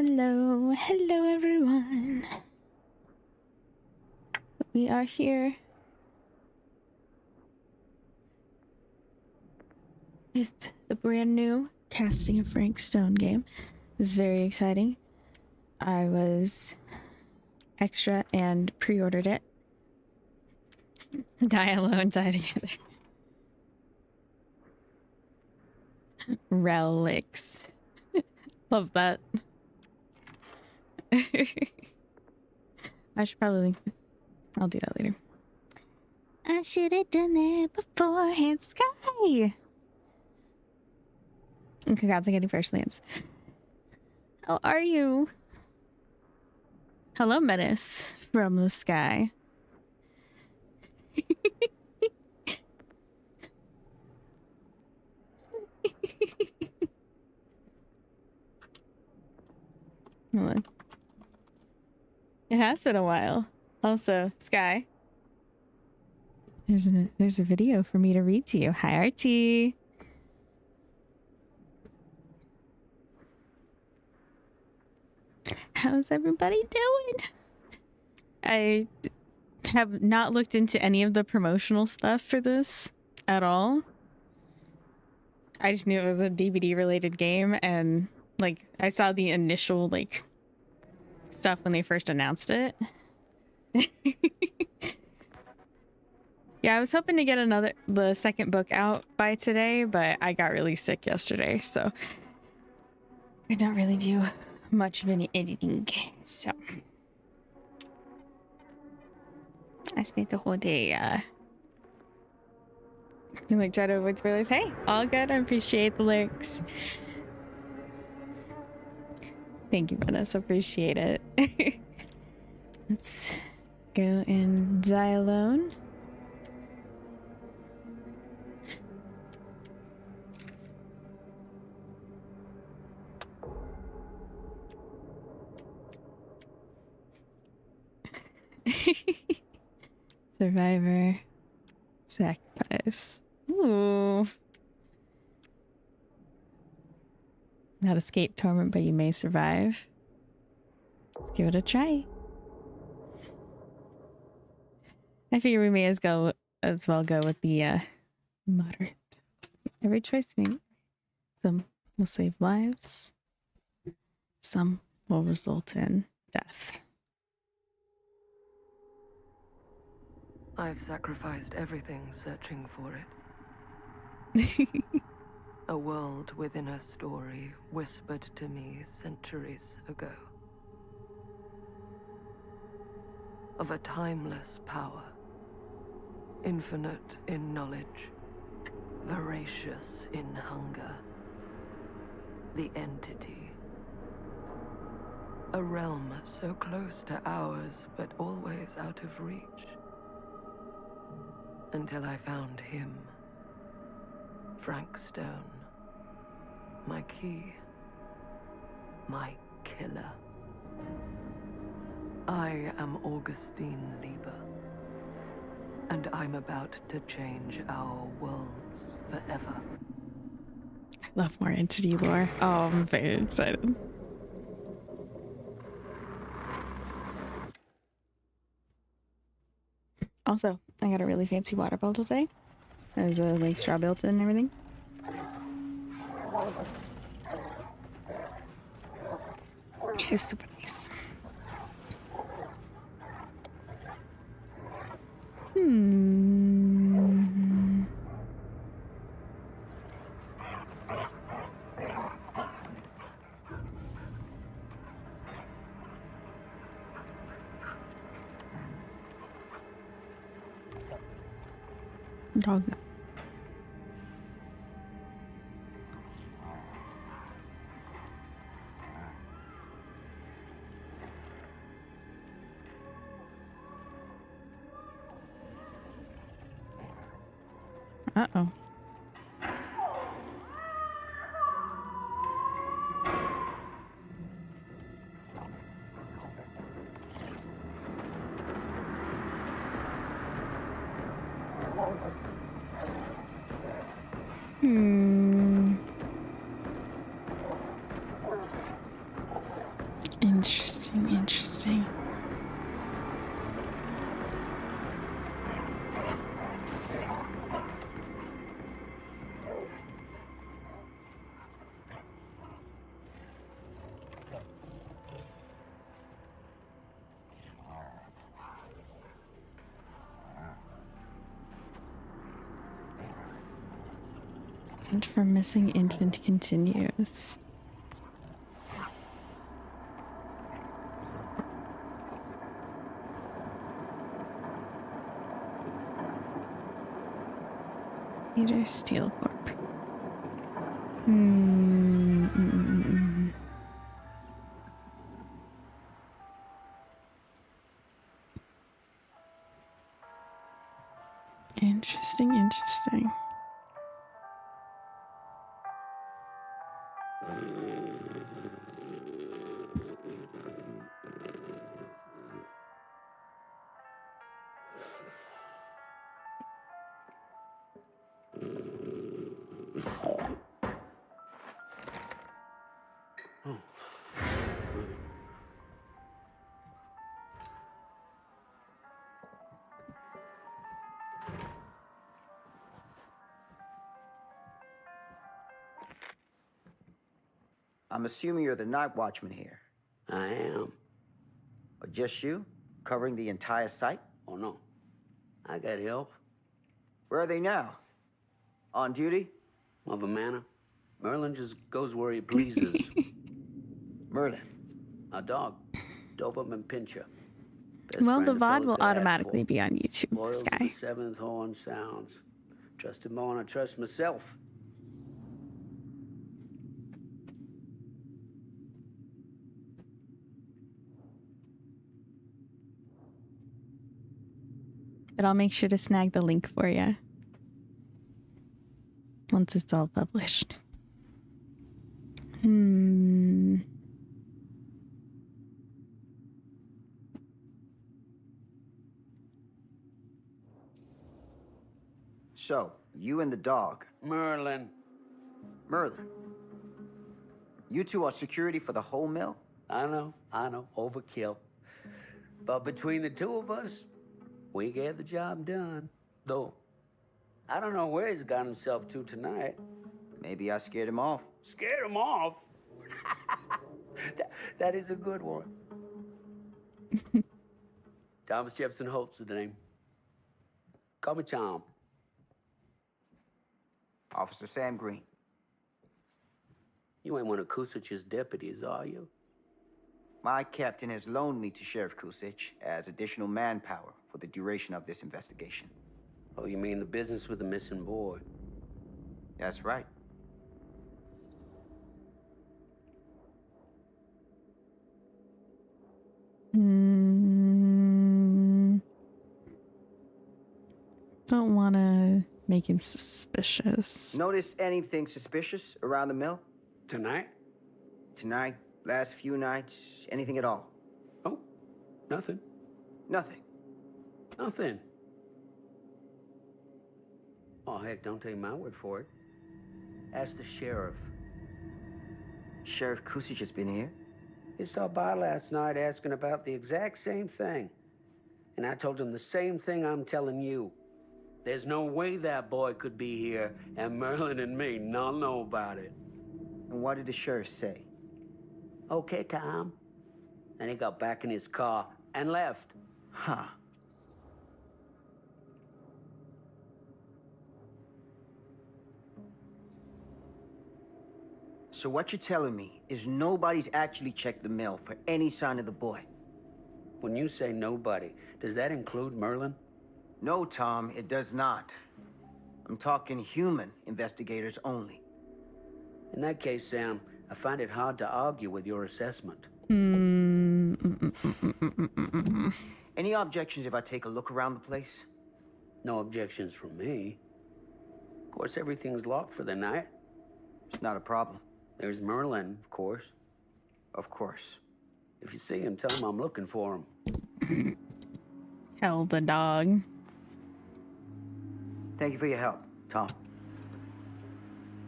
Hello, hello everyone. We are here with the brand new casting of Frank Stone game. It's very exciting. I was extra and pre-ordered it. Die alone, die together. Relics. Love that. I should probably... I'll do that later. I should have done that beforehand. Sky! And congrats on getting first lands. How are you? Hello, Menace from the sky. Hold on. It has been a while. Also, Sky. There's a video for me to read to you. Hi, RT. How's everybody doing? I have not looked into any of the promotional stuff for this at all. I just knew it was a DBD related game, and like I saw the initial like stuff when they first announced it. Yeah, I was hoping to get the second book out by today, but I got really sick yesterday, so I don't really do much of any editing. So I spent the whole day like try to avoid spoilers. Hey, all good. I appreciate the lyrics. Thank you, Vanessa. Appreciate it. Let's go and die alone. Survivor. Sacrifice. Ooh. Not escape torment, but you may survive. Let's give it a try. I figure we may as well go with the moderate. Every choice made. Some will save lives. Some will result in death. I've sacrificed everything searching for it. A world within a story whispered to me centuries ago. Of a timeless power, infinite in knowledge, voracious in hunger. The entity. A realm so close to ours, but always out of reach. Until I found him. Frank Stone. My key. My killer. I am Augustine Lieber. And I'm about to change our worlds forever. I love more entity lore. Oh, I'm very excited. Also, I got a really fancy water bottle today. There's a like straw built in and everything. It's super nice. Dog. Uh-oh. Interesting, interesting. And for missing infant continues. Cedar Steel Corp. Interesting, interesting. I'm assuming you're the night watchman here. I am. Or just you? Covering the entire site? Oh, no. I got help. Where are they now? On duty? Of a manner. Merlin just goes where he pleases. Merlin. A dog. Doberman Pinscher. Best Well, the friend a VOD fella will could ask automatically for. be on YouTube, Loyal to Sky. the seventh horn sounds. Trust him more than I trust myself. But I'll make sure to snag the link for you once it's all published. So, you and the dog. Merlin. Merlin. You two are security for the whole mill? I know. Overkill. But between the two of us, we get the job done. Though, I don't know where he's got himself to tonight. Maybe I scared him off. Scared him off? that is a good one. Thomas Jefferson Holt's the name. Call me Tom. Officer Sam Green. You ain't one of Kusich's deputies, are you? My captain has loaned me to Sheriff Kusich as additional manpower for the duration of this investigation. Oh, you mean the business with the missing boy? That's right. Don't want to make him suspicious. Notice anything suspicious around the mill? Tonight? Tonight, last few nights, anything at all? Oh, nothing. Nothing. Nothing. Oh, heck, don't take my word for it. Ask the sheriff. Sheriff Kusich has been here? He saw by last night asking about the exact same thing. And I told him the same thing I'm telling you. There's no way that boy could be here, and Merlin and me not know about it. And what did the sheriff say? Okay, Tom. And he got back in his car and left. Huh. So what you're telling me is nobody's actually checked the mill for any sign of the boy? When you say nobody, does that include Merlin? No, Tom, it does not. I'm talking human investigators only. In that case, Sam, I find it hard to argue with your assessment. Any objections if I take a look around the place? No objections from me. Of course, everything's locked for the night. It's not a problem. There's Merlin, of course. Of course. If you see him, tell him I'm looking for him. Tell the dog. Thank you for your help, Tom.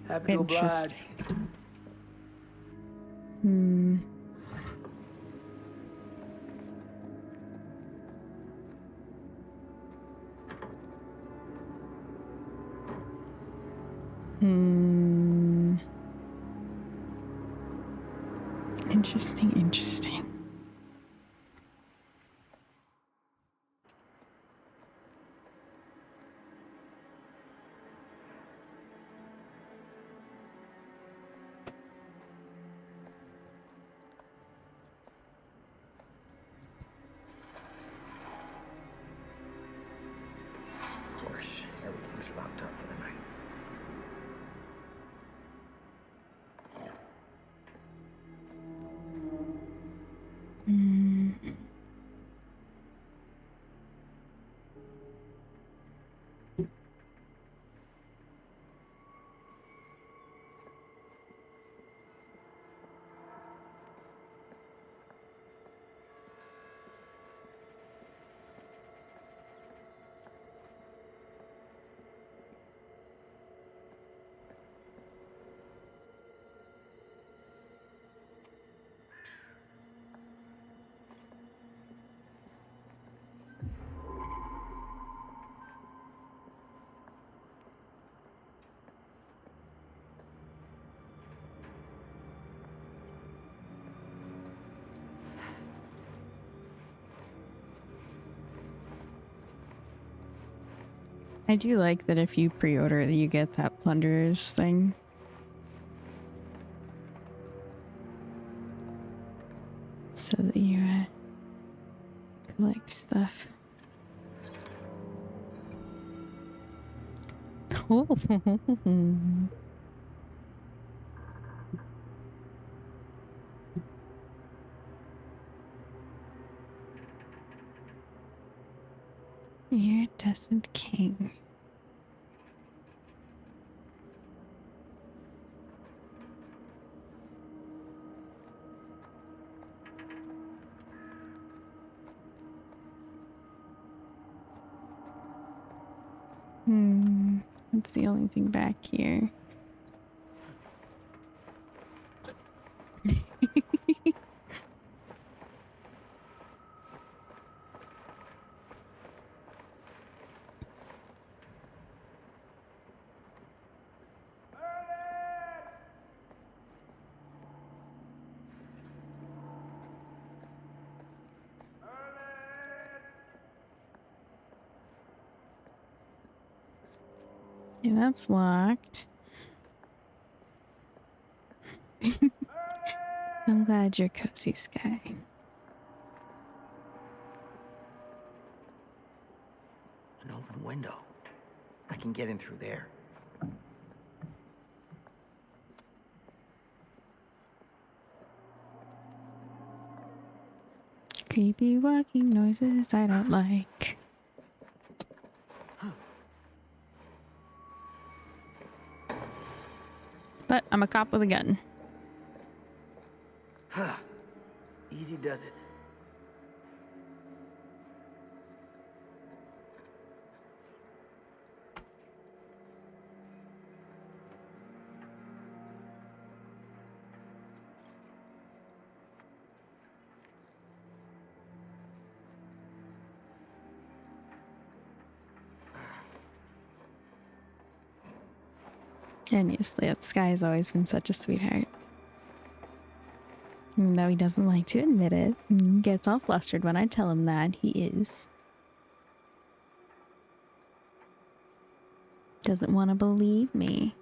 Happy to oblige. Interesting. Hmm. Interesting, interesting. Of course, everything's locked up for the night. Hmm. I do like that if you pre-order, you get that plunderers thing. So that you collect stuff. Oh. Iridescent King. That's the only thing back here. Yeah, that's locked. I'm glad you're cozy, Sky. An open window. I can get in through there. Creepy walking noises I don't like. But I'm a cop with a gun. Easy does it. Geniusly, that Sky has always been such a sweetheart. Even though he doesn't like to admit it, and gets all flustered when I tell him that, he is. Doesn't want to believe me.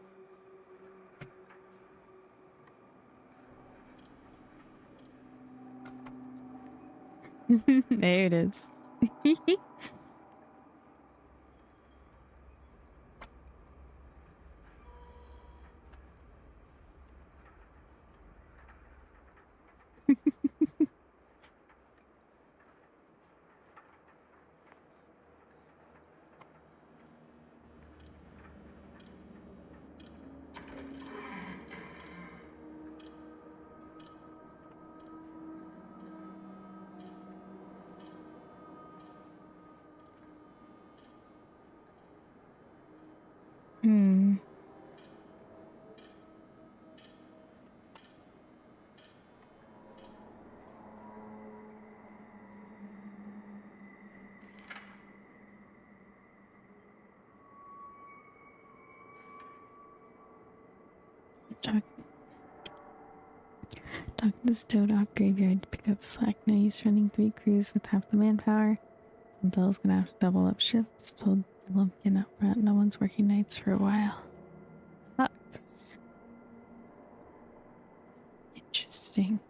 There it is. Talk to this toad off graveyard to pick up slack. Now he's running 3 crews with half the manpower. Some fellow's gonna have to double up shifts. Told the lumpkin up front. No one's working nights for a while. Sucks. Interesting.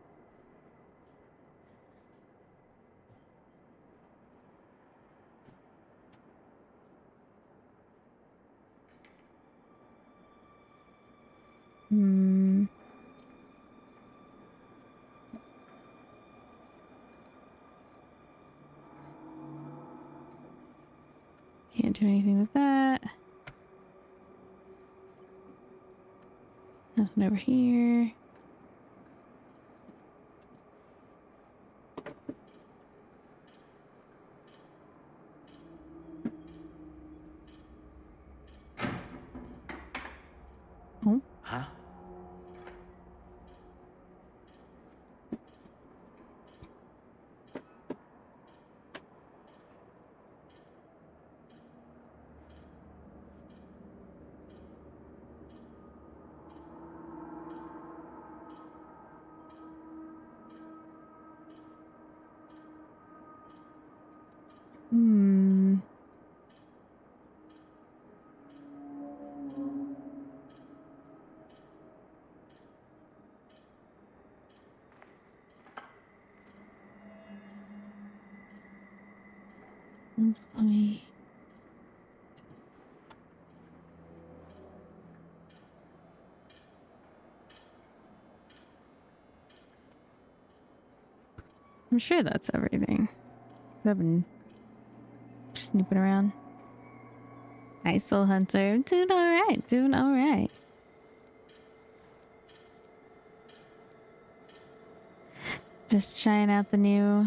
Can't do anything with that. Nothing over here. Oh. Huh? Employee. I'm sure that's everything. I've been snooping around. Nice soul hunter. Doing alright. Doing alright. Just trying out the new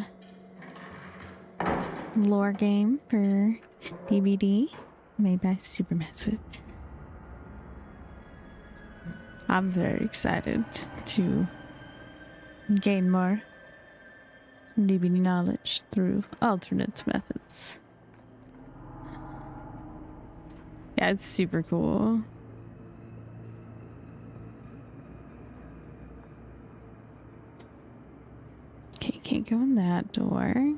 lore game for DBD made by Supermassive. I'm very excited to gain more DBD knowledge through alternate methods. Yeah, it's super cool. Okay, can't go in that door.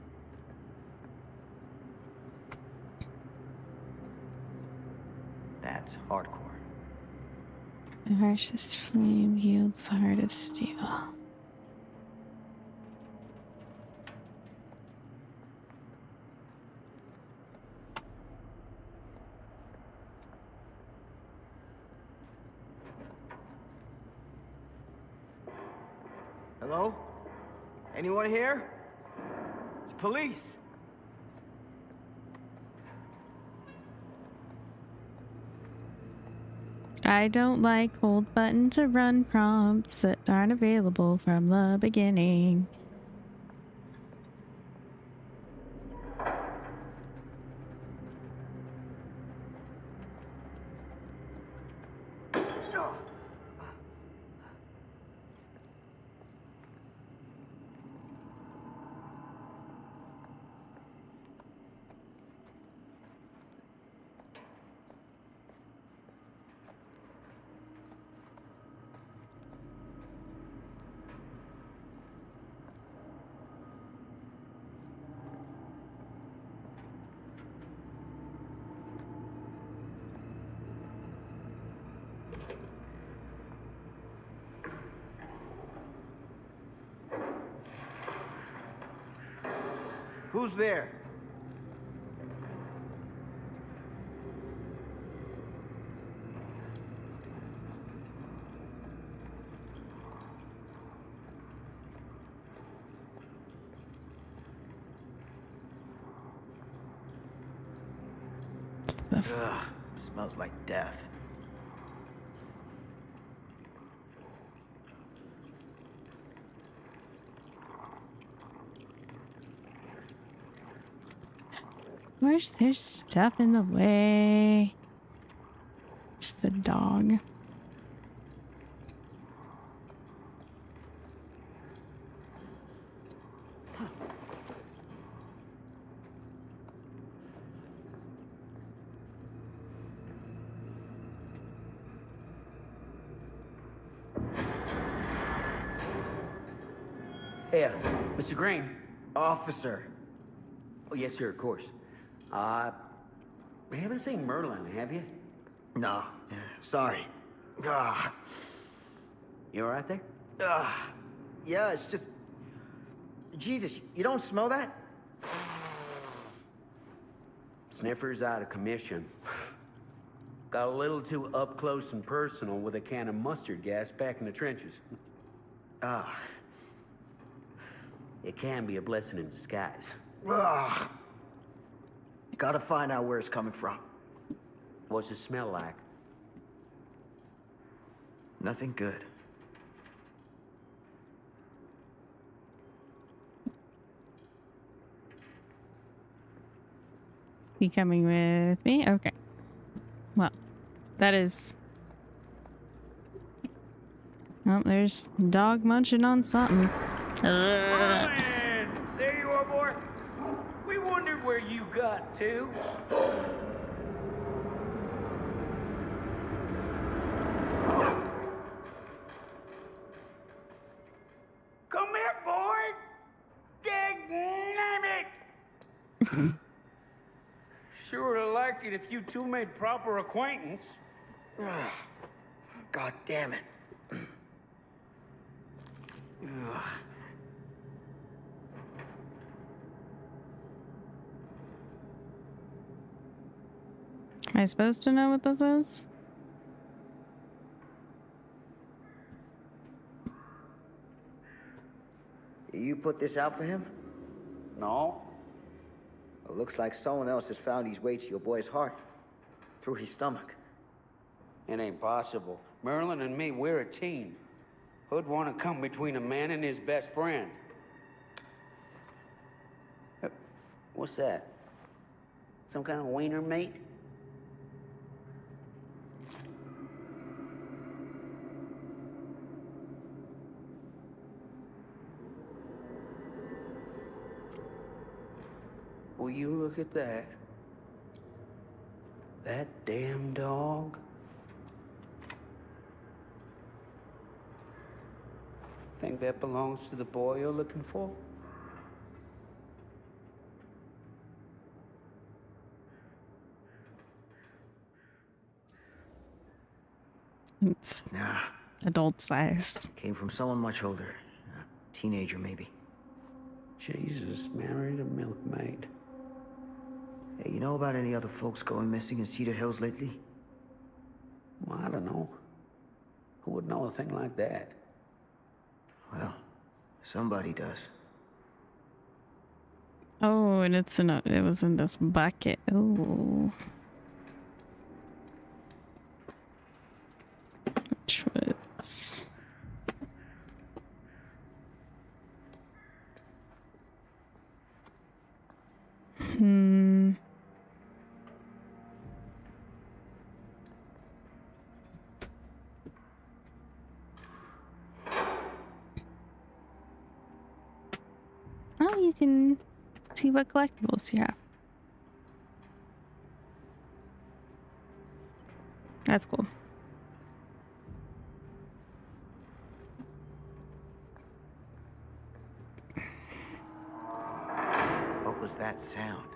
That's hardcore. The harshest flame yields the hardest steel. Hello? Anyone here? It's police. I don't like hold button to run prompts that aren't available from the beginning. Who's there? Ugh, smells like death. Of course, there's stuff in the way. It's the dog. Here, Mr. Green. Officer. Oh, yes, sir, of course. We haven't seen Merlin, have you? No. Sorry. Ah. You all right there? Yeah, it's just... Jesus, you don't smell that? Sniffer's out of commission. Got a little too up close and personal with a can of mustard gas back in the trenches. Ah. It can be a blessing in disguise. Ah. Gotta find out where it's coming from. What's it smell like? Nothing good. You coming with me? Okay. Well, that is... Oh, there's dog munching on something. Brian! There you are, boy. We wondered where you got to. Come here, boy! Dang it! Sure would have liked it if you two made proper acquaintance. God damn it. Am I supposed to know what this is? You put this out for him? No? It looks like someone else has found his way to your boy's heart. Through his stomach. It ain't possible. Merlin and me, we're a team. Who'd want to come between a man and his best friend? What's that? Some kind of wiener mate? Will you look at that? That damn dog? Think that belongs to the boy you're looking for? It's Nah. adult sized. Came from someone much older. A teenager, maybe. Jesus, married a milkmaid. Hey, you know about any other folks going missing in Cedar Hills lately? Well, I don't know. Who would know a thing like that? Well, somebody does. Oh, and it's in it was in this bucket. Oh. Which was... Oh, you can see what collectibles you have. That's cool. What was that sound?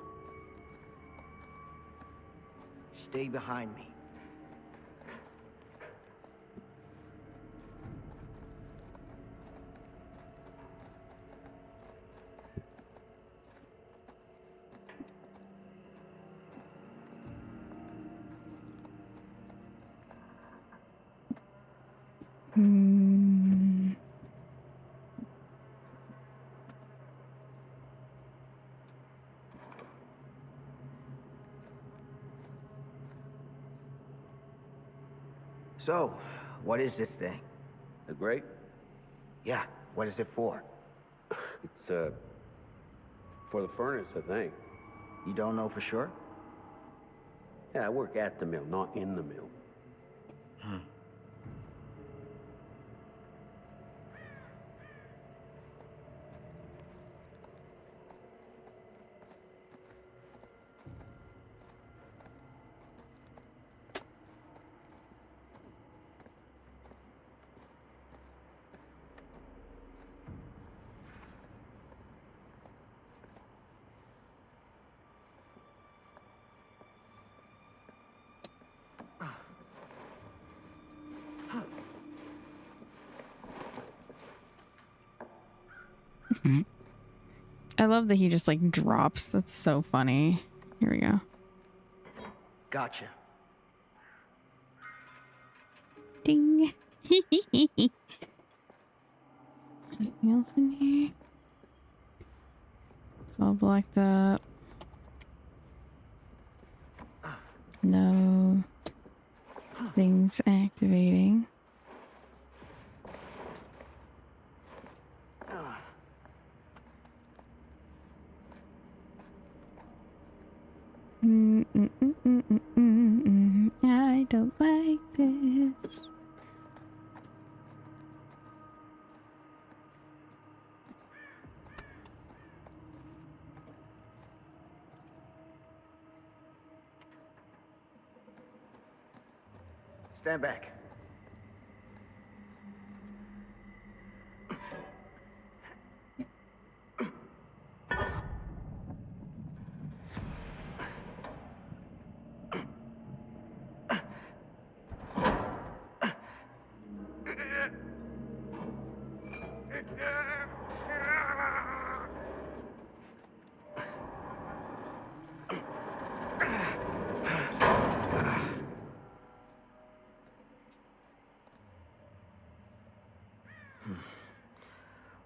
Stay behind me. So, what is this thing? The grate? Yeah, what is it for? It's, for the furnace, I think. You don't know for sure? Yeah, I work at the mill, not in the mill. I love that he just like drops. That's so funny. Here we go. Gotcha. Ding. Anything else in here? It's all blocked up. No things activating. I don't like this. Stand back.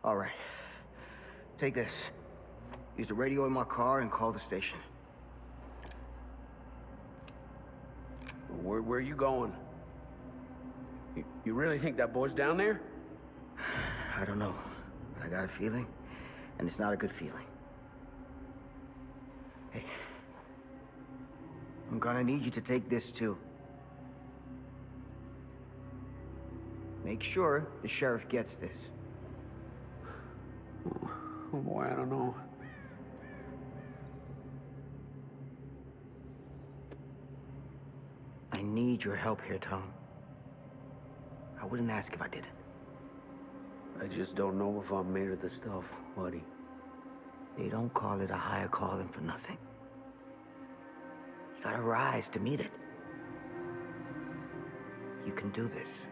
All right. Take this. Use the radio in my car and call the station. Where are you going? You really think that boy's down there? I don't know. I got a feeling, and it's not a good feeling. Hey. I'm gonna need you to take this too. Make sure the sheriff gets this. Oh boy, I don't know. I need your help here, Tom. I wouldn't ask if I didn't. I just don't know if I'm made of this stuff, buddy. They don't call it a higher calling for nothing. You gotta rise to meet it. You can do this.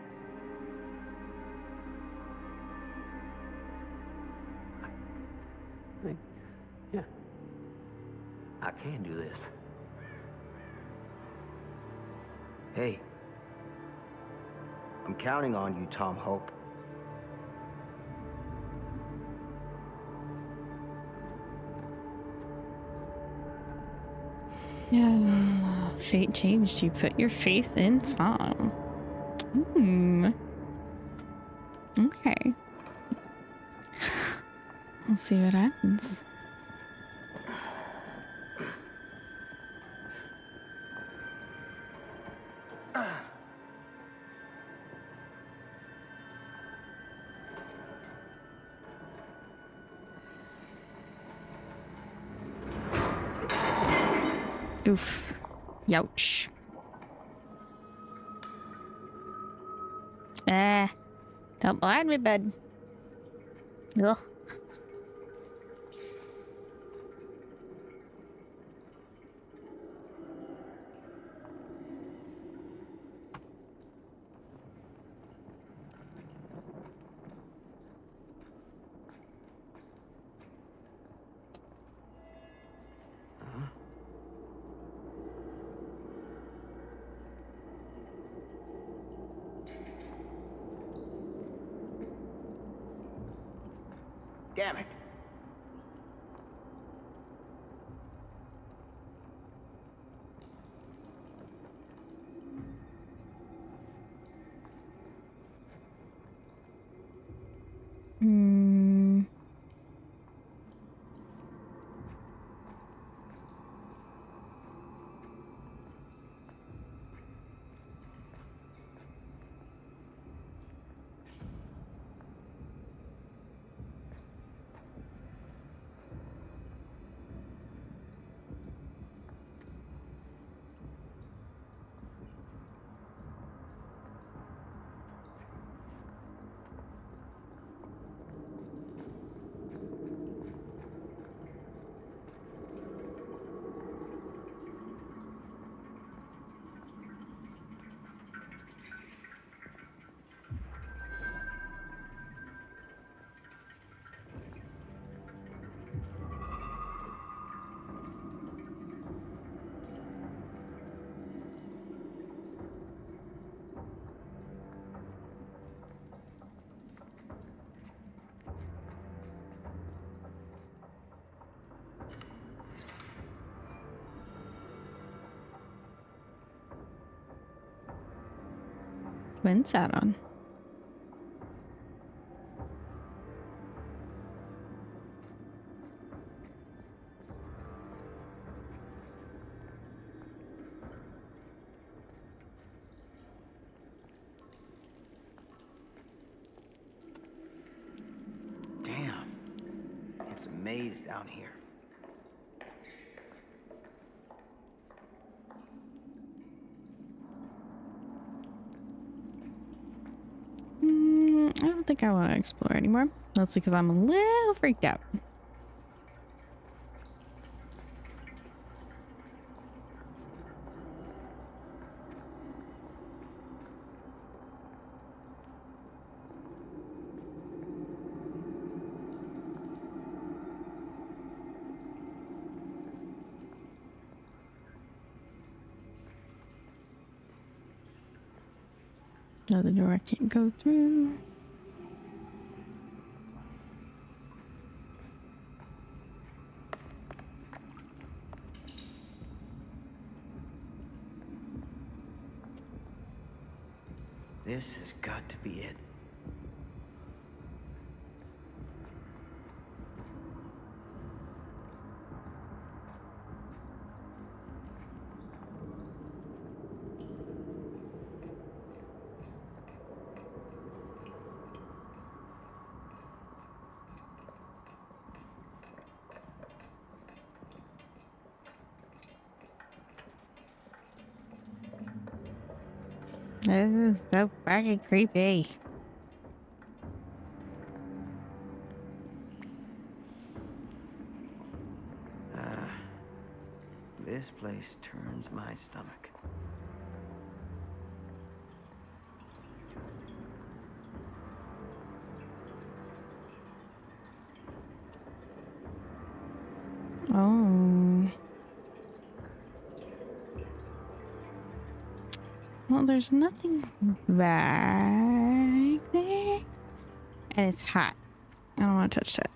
Yeah. I can do this. Hey. I'm counting on you, Tom Hope. Fate changed. You put your faith in Tom. Okay. We'll see what happens. Oof. Youch. Don't blind me, bud. Ugh. Damn it. Quinn sat on. Damn. It's a maze down here. I don't think I want to explore anymore. Mostly because I'm a little freaked out. Another door I can't go through. This has got to be it. This is so fucking creepy. This place turns my stomach. Oh. Well, there's nothing back there. And it's hot. I don't want to touch that.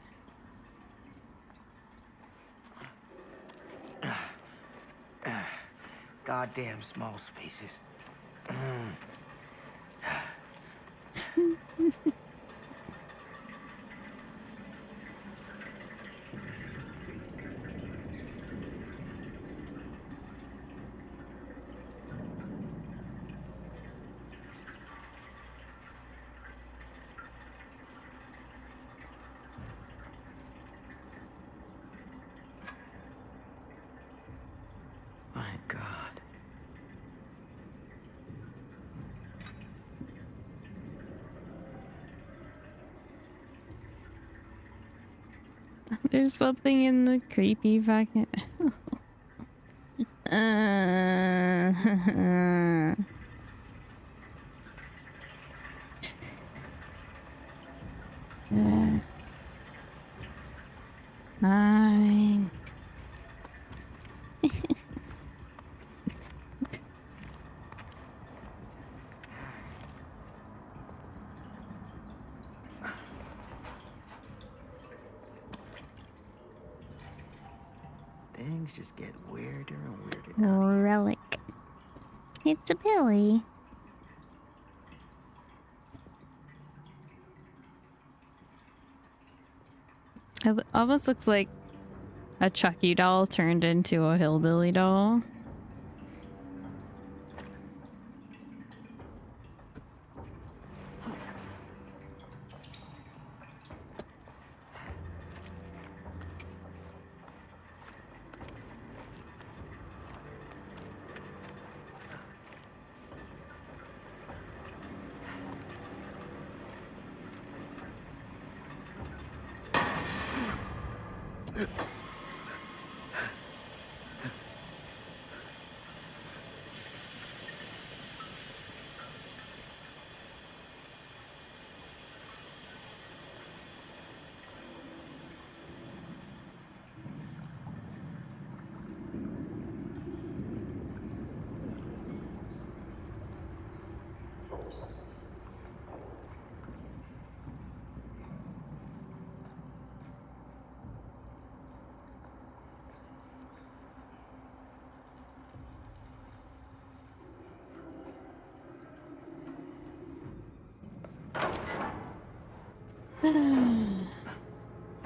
Goddamn small spaces. My God. There's something in the creepy fucking. Fine. Things just get weirder and weirder now. Relic. It's a Billy. It almost looks like a Chucky doll turned into a hillbilly doll.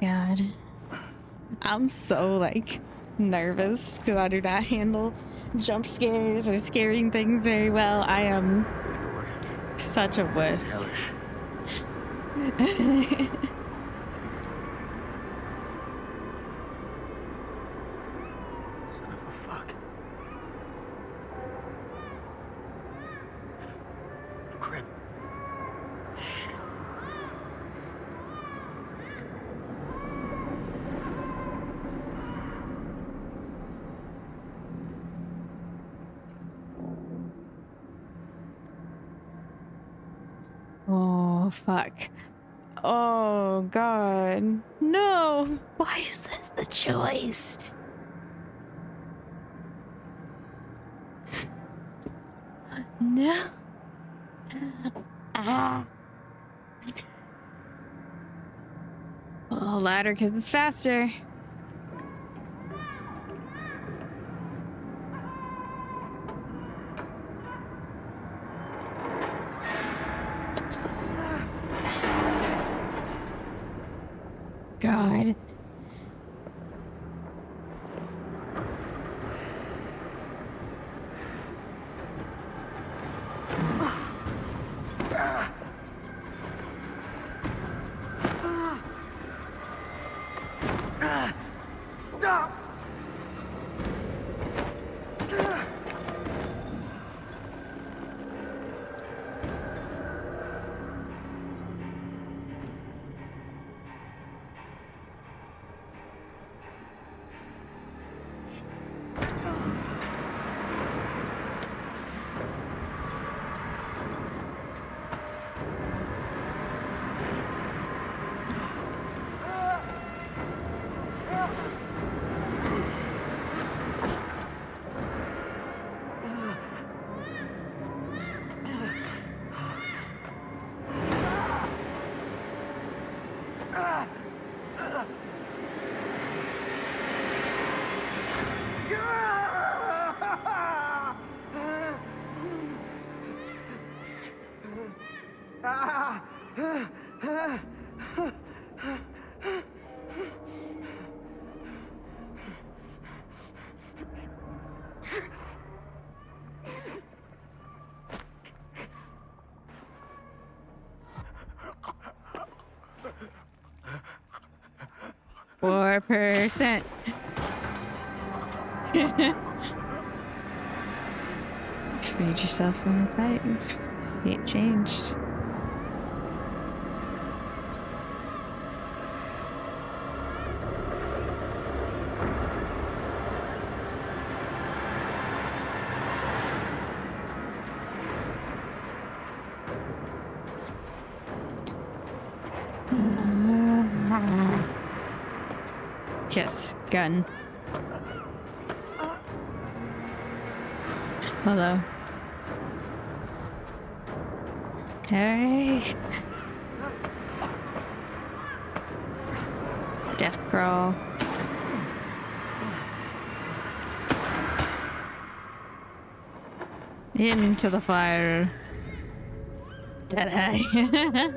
God. I'm so, like, nervous because I do not handle jump scares or scaring things very well. I am such a wuss. Son of a fuck. Crap. Shit. Oh, fuck. Oh, God. No. Why is this the choice? No. Ah. Oh, ladder because it's faster. God. Stop! Four %. Freed yourself from the fight. It changed. Yes, gun. Hello. Hey. Death crawl. Into the fire. Dead-eye.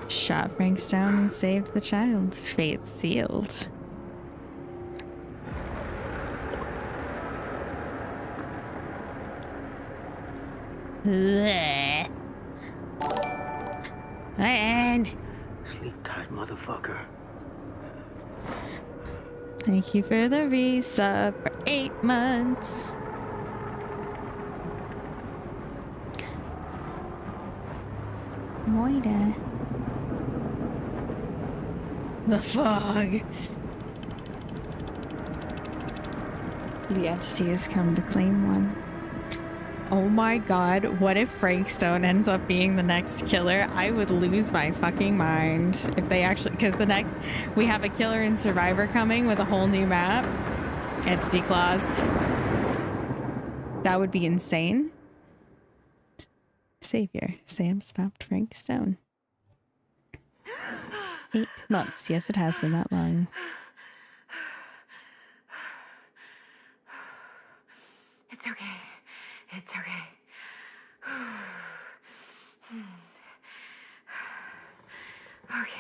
Shot Frank down and saved the child. Fate sealed. Blech. And Sleep tight, motherfucker. thank you for the resub for 8 months. Moida. The fog. The entity has come to claim one. Oh my god, what if Frank Stone ends up being the next killer? I would lose my fucking mind if they actually, because the next, we have a killer in Survivor coming with a whole new map. Entity clause. That would be insane. Savior, Sam stopped Frank Stone. 8 months. Yes, it has been that long. It's okay. It's okay. Okay.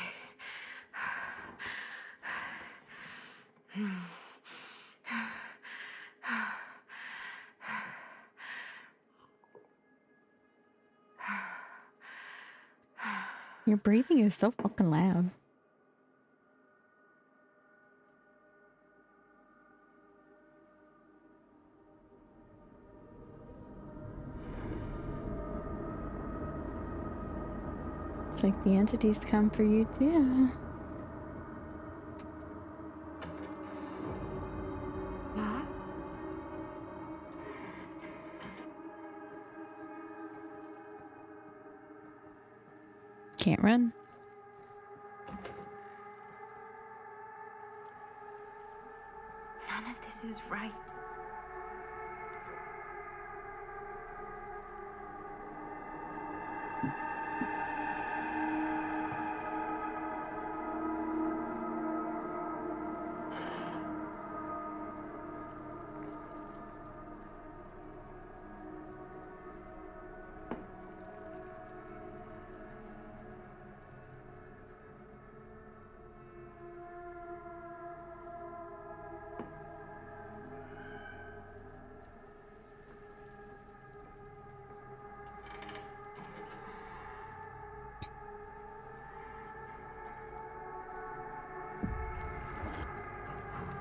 Your breathing is so fucking loud. It's like the entities come for you too. Mom? Can't run. None of this is right.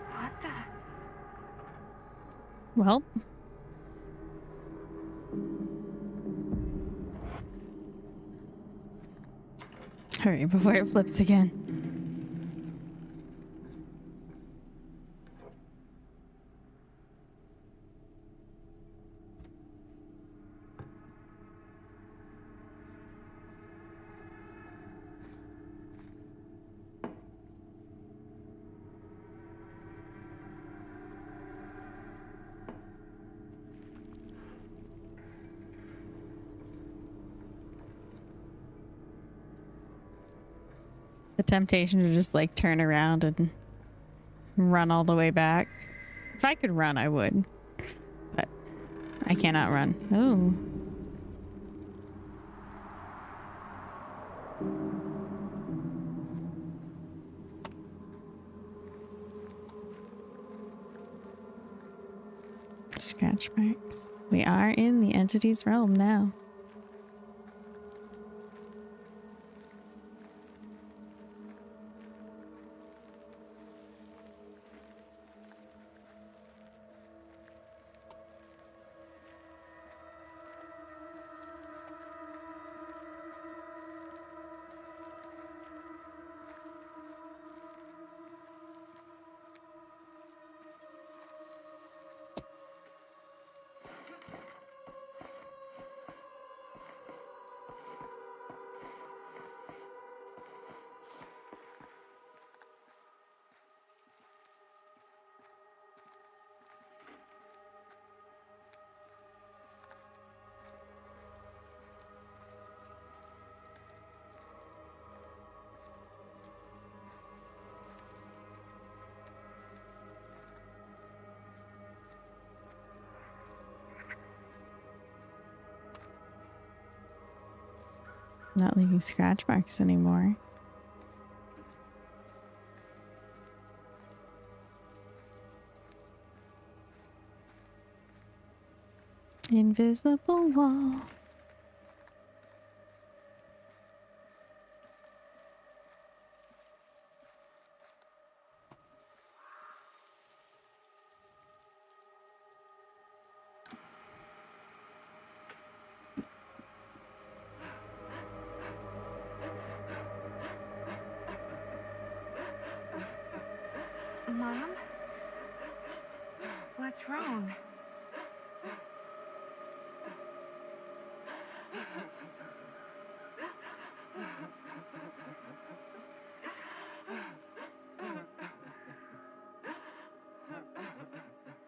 What the? Well. Hurry before it flips again. The temptation to just like turn around and run all the way back. If I could run, I would. But I cannot run. Oh. Scratch marks. We are in the entity's realm now. Not leaving scratch marks anymore. Invisible wall. Mom? What's wrong?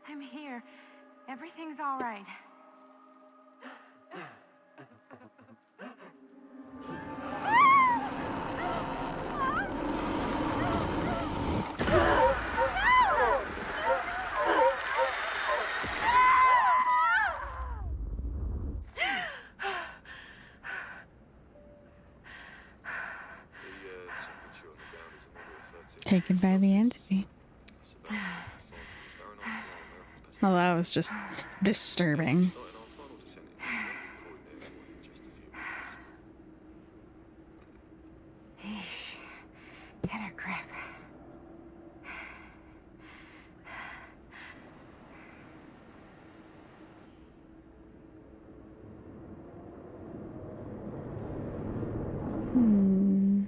I'm here. Everything's all right. Taken by the entity. Well, that was just disturbing. Get her grip. Hmm.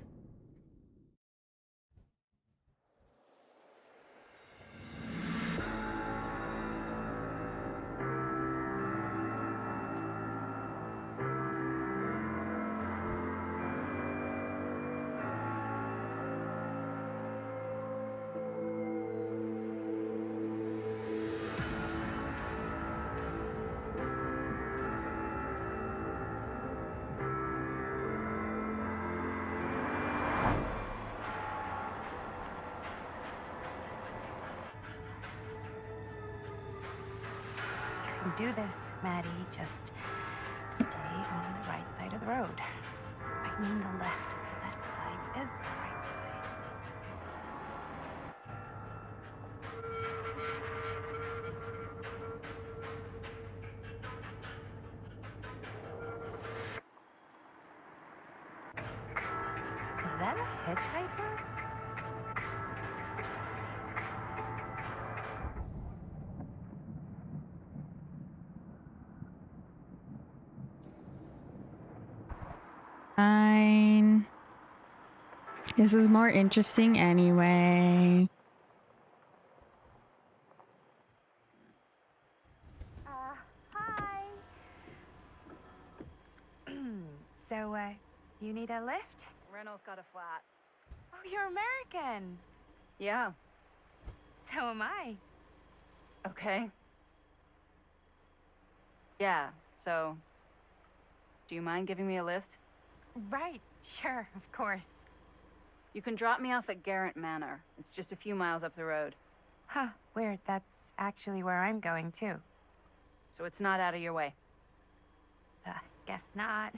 You can do this, Maddie. Just stay on the right side of the road. I mean the left. The left side is the right side. Is that a hitchhiker? Fine. This is more interesting anyway. Hi. So, you need a lift? Reynolds got a flat. Oh, you're American. Yeah. So am I. Okay. Yeah, so... Do you mind giving me a lift? Right, sure, of course. You can drop me off at Garrett Manor. It's just a few miles up the road. Huh, weird. That's actually where I'm going, too. So it's not out of your way. Guess not.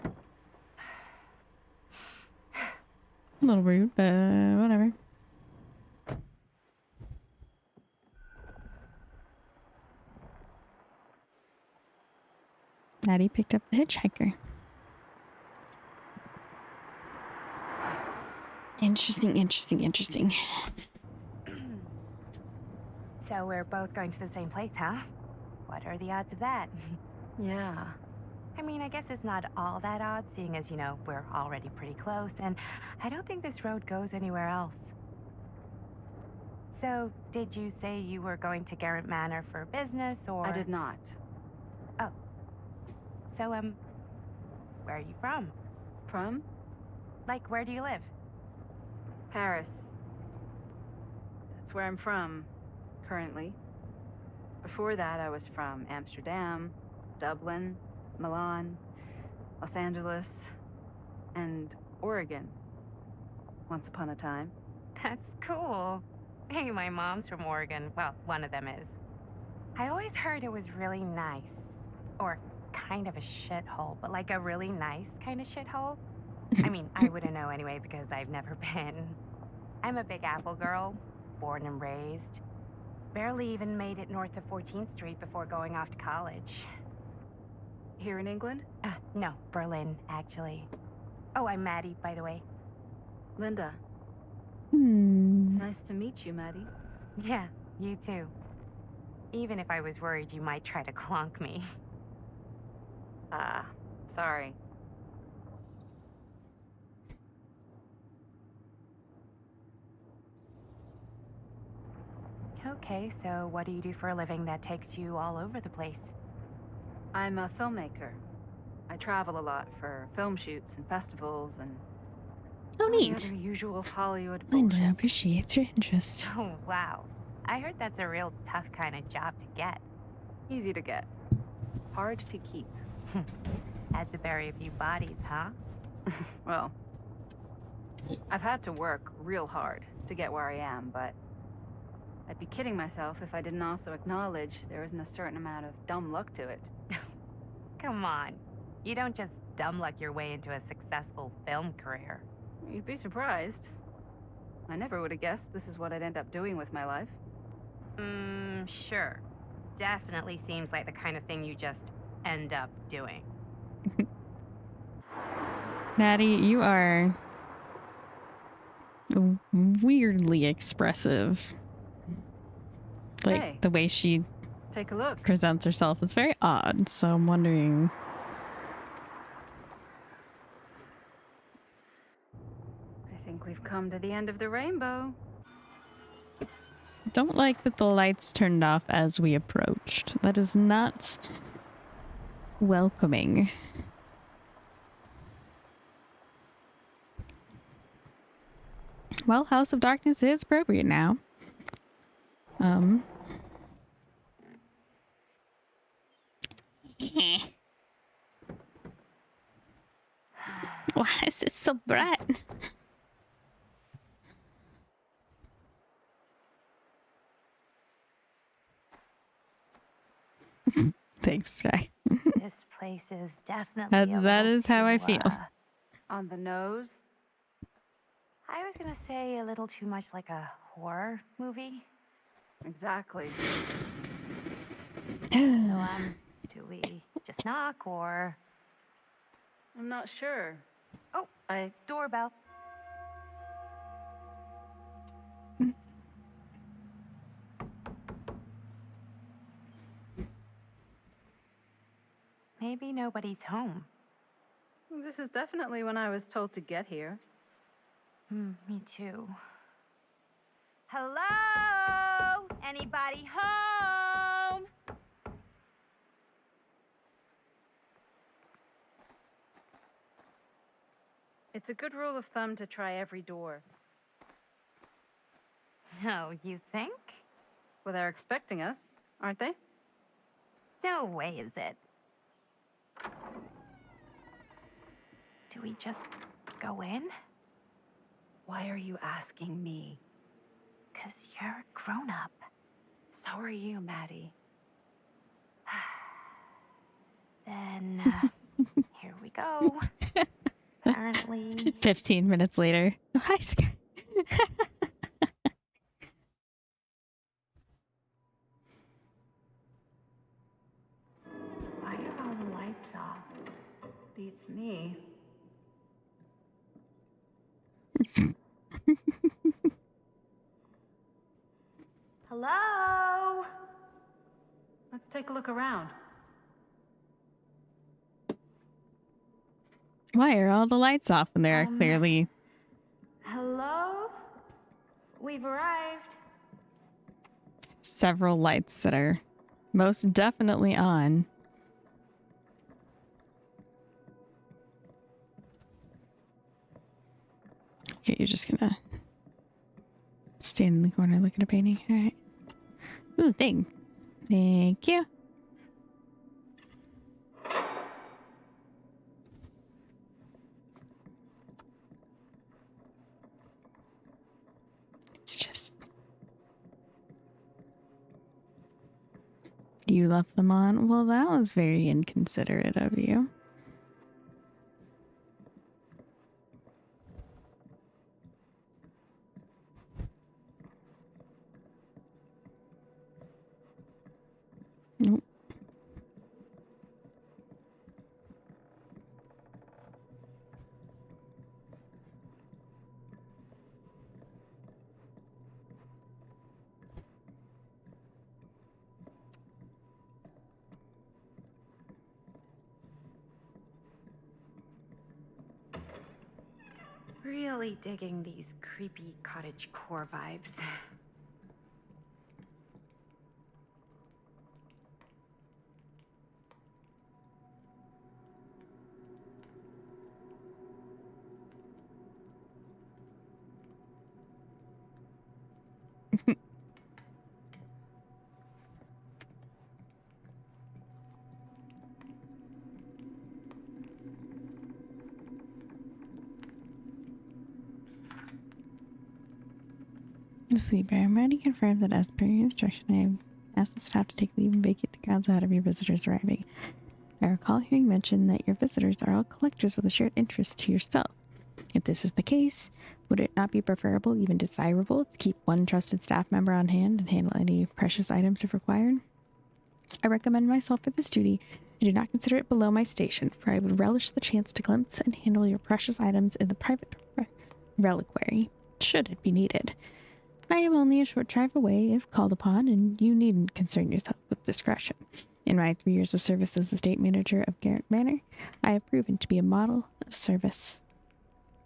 A little rude, but whatever. Maddie picked up the hitchhiker. Interesting, interesting, interesting. So we're both going to the same place, huh? What are the odds of that? Yeah. I mean, I guess it's not all that odd, seeing as, you know, we're already pretty close, and I don't think this road goes anywhere else. So, did you say you were going to Garrett Manor for business, or...? I did not. Oh. So, where are you from? From? Like, where do you live? Paris. That's where I'm from, currently. Before that, I was from Amsterdam, Dublin, Milan, Los Angeles, and Oregon. Once upon a time. That's cool. Hey, my mom's from Oregon. Well, one of them is. I always heard it was really nice. Or kind of a shithole, but like a really nice kind of shithole. I mean, I wouldn't know anyway because I've never been. I'm a Big Apple girl, born and raised. Barely even made it north of 14th Street before going off to college. Here in England? No, Berlin, actually. Oh, I'm Maddie, by the way. Linda. Hmm. It's nice to meet you, Maddie. Yeah, you too. Even if I was worried you might try to clonk me. Sorry. Okay, so what do you do for a living that takes you all over the place? I'm a filmmaker. I travel a lot for film shoots and festivals and Oh, all the neat. other usual Hollywood Linda bullshit. appreciates your interest. Oh, wow. I heard that's a real tough kind of job to get. Easy to get. Hard to keep. Had to bury a few bodies, huh? Well, I've had to work real hard to get where I am, but I'd be kidding myself if I didn't also acknowledge there isn't a certain amount of dumb luck to it. Come on. You don't just dumb luck your way into a successful film career. You'd be surprised. I never would have guessed this is what I'd end up doing with my life. Sure. Definitely seems like the kind of thing you just end up doing. Maddie, you are weirdly expressive. Like, Hey. the way she Take a look. presents herself is very odd, so I'm wondering... I think we've come to the end of the rainbow. Don't like that the lights turned off as we approached. That is not welcoming. Well, House of Darkness is appropriate now. Why is it so bright? Thanks, Sky. This place is definitely That is how I feel. On the nose. I was gonna say a little too much like a horror movie. Exactly. So, do we just knock or... I'm not sure. Oh, I doorbell. Maybe nobody's home. This is definitely when I was told to get here. Me too. Hello? Anybody home? It's a good rule of thumb to try every door. No, you think? Well, they're expecting us, aren't they? No way is it. Do we just go in? Why are you asking me? 'Cause you're a grown-up. So are you, Maddie. Then, here we go. Apparently... 15 minutes later. Oh, hi, Sky. Why are all the lights off? Beats me. Hello? Let's take a look around. Why are all the lights off when there are clearly Hello? We've arrived. several lights that are most definitely on? Okay, you're just gonna stand in the corner, look at a painting. All right. Ooh, thing. Thank you. It's just... You left them on? Well, that was very inconsiderate of you. Nope. Really digging these creepy cottage core vibes. Sleeper, I'm ready to confirm that as per your instruction, I have asked the staff to take leave and vacate the grounds ahead of your visitors arriving. I recall hearing mention that your visitors are all collectors with a shared interest to yourself. If this is the case, would it not be preferable, even desirable, to keep one trusted staff member on hand and handle any precious items if required? I recommend myself for this duty. I do not consider it below my station, for I would relish the chance to glimpse and handle your precious items in the private reliquary, should it be needed. I am only a short drive away if called upon, and you needn't concern yourself with discretion. In my 3 years of service as estate manager of Garrett Manor, I have proven to be a model of service,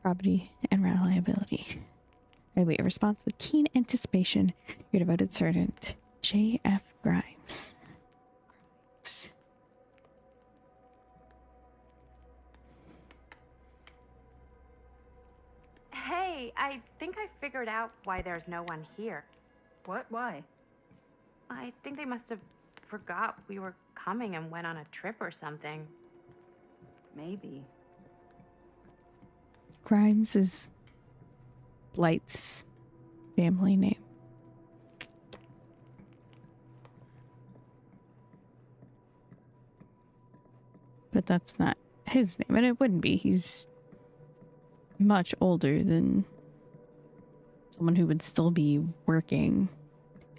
probity, and reliability. I await a response with keen anticipation. Your devoted servant, J.F. Grimes. Hey, I think I figured out why there's no one here. What? Why? I think they must have forgot we were coming and went on a trip or something. Maybe. Grimes is Blight's family name. But that's not his name, and it wouldn't be. He's much older than someone who would still be working,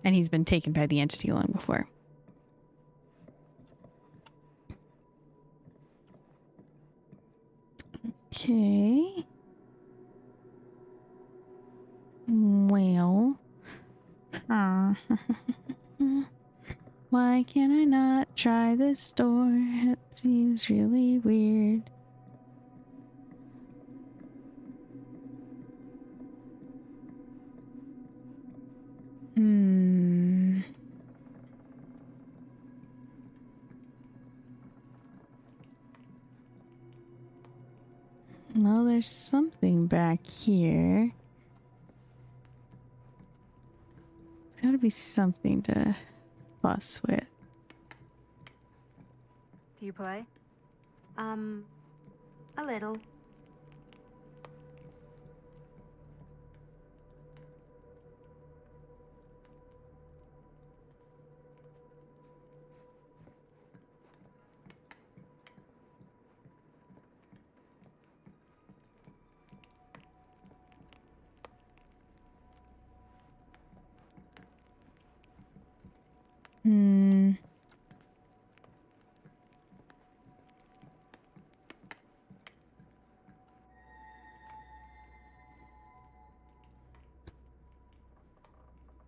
and he's been taken by the entity long before. Okay. Well. Why can I not try this door? It seems really weird. Well, there's something back here. There's gotta be something to fuss with. Do you play? A little.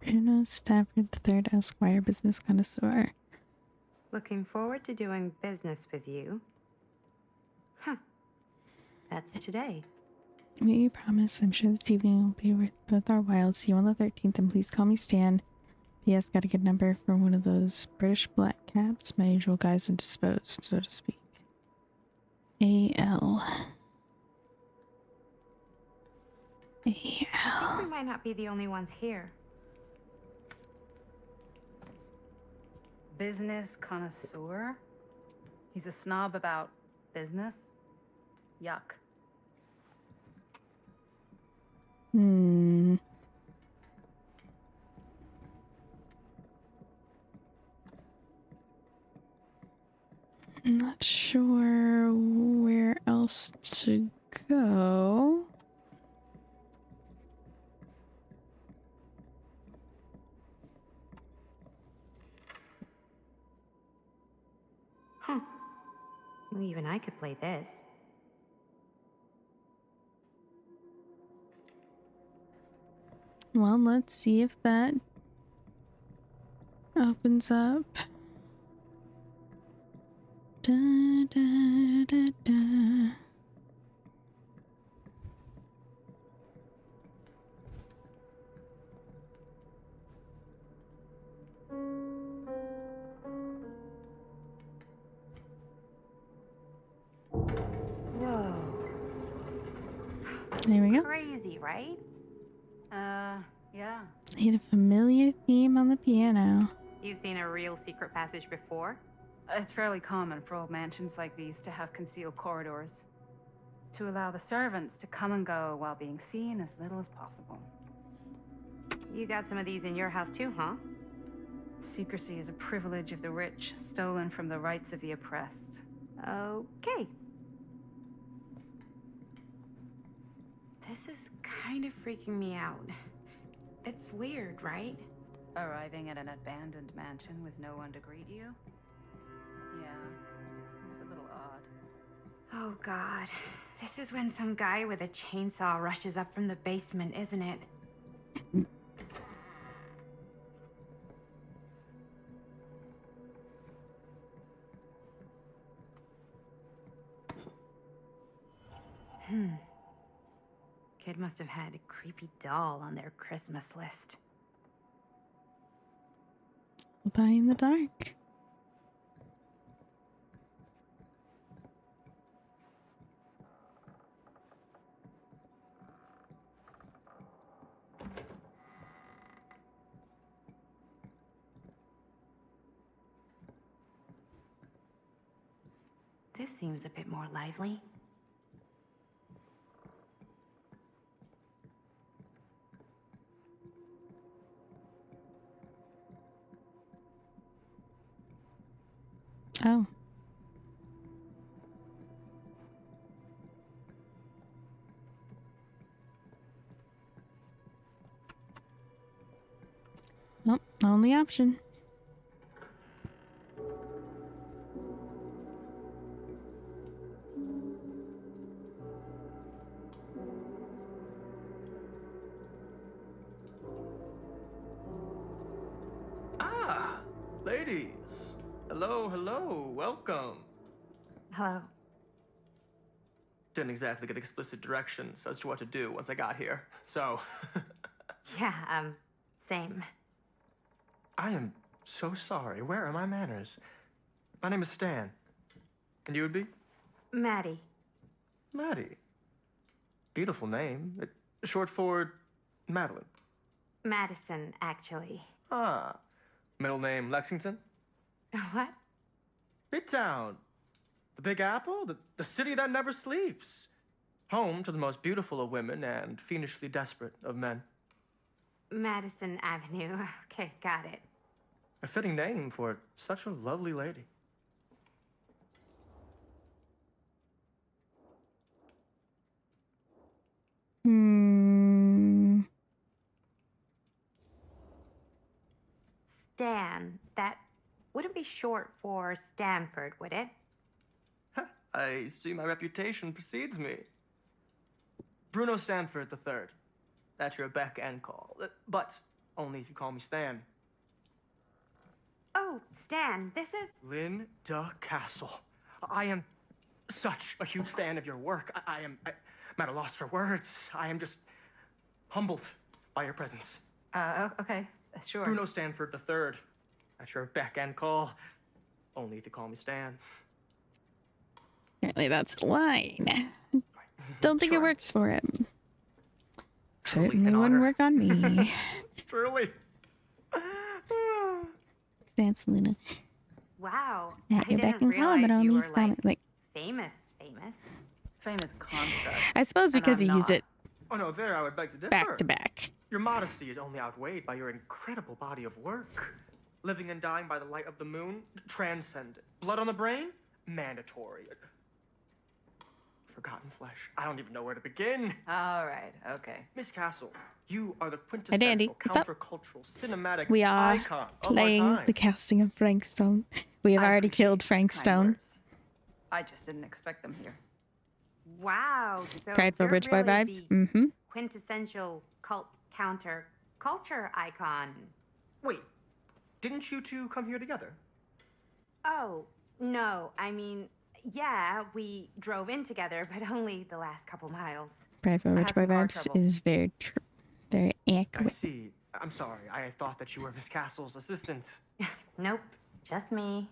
Bruno Stafford III, Esquire, business connoisseur. Looking forward to doing business with you. Huh. That's today. May you promise, I'm sure this evening will be worth both our while. See you on the 13th, and please call me Stan. P.S. Got a good number for one of those British black cabs. My usual guy's indisposed, so to speak. A.L. I think we might not be the only ones here. Business connoisseur? He's a snob about business? Yuck. I'm not sure where else to go. Huh. Well, even I could play this. Well, let's see if that opens up. Da, da, da, da. Whoa. There we go. Crazy, right? Yeah. I hit a familiar theme on the piano. You've seen a real secret passage before? It's fairly common for old mansions like these to have concealed corridors, to allow the servants to come and go while being seen as little as possible. You got some of these in your house too, huh? Secrecy is a privilege of the rich, stolen from the rights of the oppressed. Okay. This is kind of freaking me out. It's weird, right? Arriving at an abandoned mansion with no one to greet you? Yeah, it's a little odd. Oh god. This is when some guy with a chainsaw rushes up from the basement, isn't it? Kid must have had a creepy doll on their Christmas list. By in the dark. This seems a bit more lively. Oh. Nope, only option. Ah, ladies. Hello, hello, welcome. Hello. Didn't exactly get explicit directions as to what to do once I got here, so. Yeah, same. I am so sorry. Where are my manners? My name is Stan. And you would be? Maddie. Maddie. Beautiful name. Short for Madeline. Madison, actually. Ah. Middle name Lexington? What? Midtown. The Big Apple? The city that never sleeps. Home to the most beautiful of women and fiendishly desperate of men. Madison Avenue. Okay, got it. A fitting name for such a lovely lady. Stan. That wouldn't be short for Stanford, would it? I see my reputation precedes me. Bruno Stanford III. At your beck and call. But only if you call me Stan. Oh, Stan, this is... Linda Castle. I am such a huge fan of your work. I'm at a loss for words. I am just humbled by your presence. Okay, sure. Bruno Stanford III. At your beck and call. Only if you call me Stan. Apparently that's the line. Don't think it Sure. works for him. Truly Certainly an wouldn't honor. work on me. Truly. Thanks, Luna. Wow. At I your beck didn't and call, but realize you only were, if you call me. Like, famous. Famous construct. I suppose And because I'm you used not. it Oh no, there I would beg to differ. back to back. Your modesty is only outweighed by your incredible body of work. Living and dying by the light of the moon, transcendent. Blood on the brain, mandatory. Forgotten flesh. I don't even know where to begin. All right, okay. Miss Castle, you are the Hey, Dandy, quintessential what's up? countercultural cinematic We are icon of our playing time. the casting of Frank Stone. We have I already appreciate killed Frank kind Stone. words. I just didn't expect them here. Wow. So Prideful you're Rich Boy really vibes. the Mm-hmm. quintessential cult counter culture icon. Wait, didn't you two come here together? Oh, no. I mean, yeah, we drove in together, but only the last couple miles. Prideful I Rich had Boy some car vibes trouble. is very true. Very I accurate. see. I'm sorry. I thought that you were Miss Castle's assistant. Nope, just me.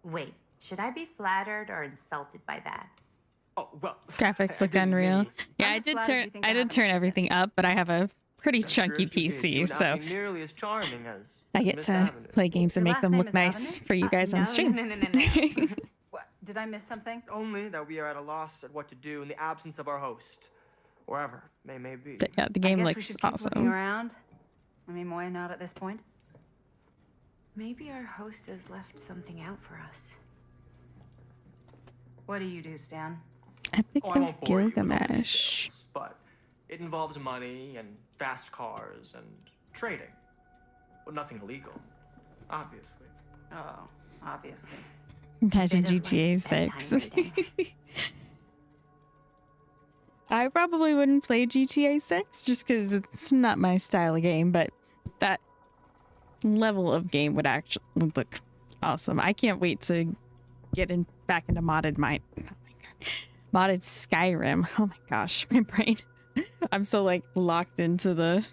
Wait, should I be flattered or insulted by that? Oh, well. Graphics I look didn't unreal. mean- Yeah, I'm I just did glad turn you think I I did have an turn assistant. everything up, but I have a pretty I'm sure chunky if you did, you PC, would not so be nearly as charming as I get Miss to Avenue. play games and Your make last them name look is nice Avenue? for you guys no, on stream. No. What? Did I miss something? Only that we are at a loss at what to do in the absence of our host, wherever may be. But yeah, the I game guess we looks should keep looking awesome. around. I mean, why not at this point? Maybe our host has left something out for us. What do you do, Stan? Epic Oh, I of won't bore you with all the Gilgamesh. details, but It involves money and fast cars and trading. But nothing illegal, obviously. Oh, obviously. Imagine Bit of, GTA like, 6. bedtime reading. I probably wouldn't play GTA 6 just because it's not my style of game, but that level of game would look awesome. I can't wait to get back into modded modded Skyrim. Oh my gosh, my brain. I'm so like locked into the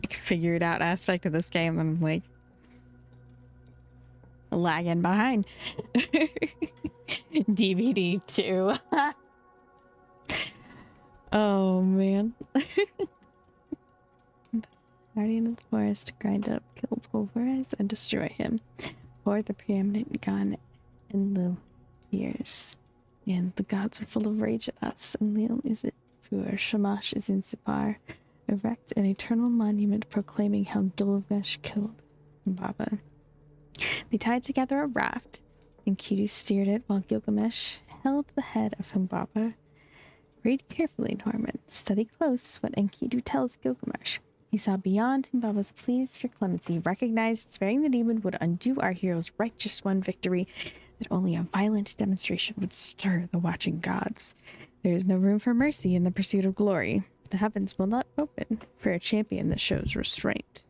like figured out aspect of this game. I'm like lagging behind. DBD 2. Oh man. Guardian of the forest, grind up, kill, pulverize, and destroy him. For the preeminent gun in the years. And the gods are full of rage at us, and Leal is it pure. Shamash is in Sipar. Erect an eternal monument proclaiming how Gilgamesh killed Baba. They tied together a raft. Enkidu steered it while Gilgamesh held the head of Humbaba. Read carefully, Norman. Study close what Enkidu tells Gilgamesh. He saw beyond Humbaba's pleas for clemency, recognized sparing the demon would undo our hero's righteous won victory, that only a violent demonstration would stir the watching gods. There is no room for mercy in the pursuit of glory. The heavens will not open for a champion that shows restraint.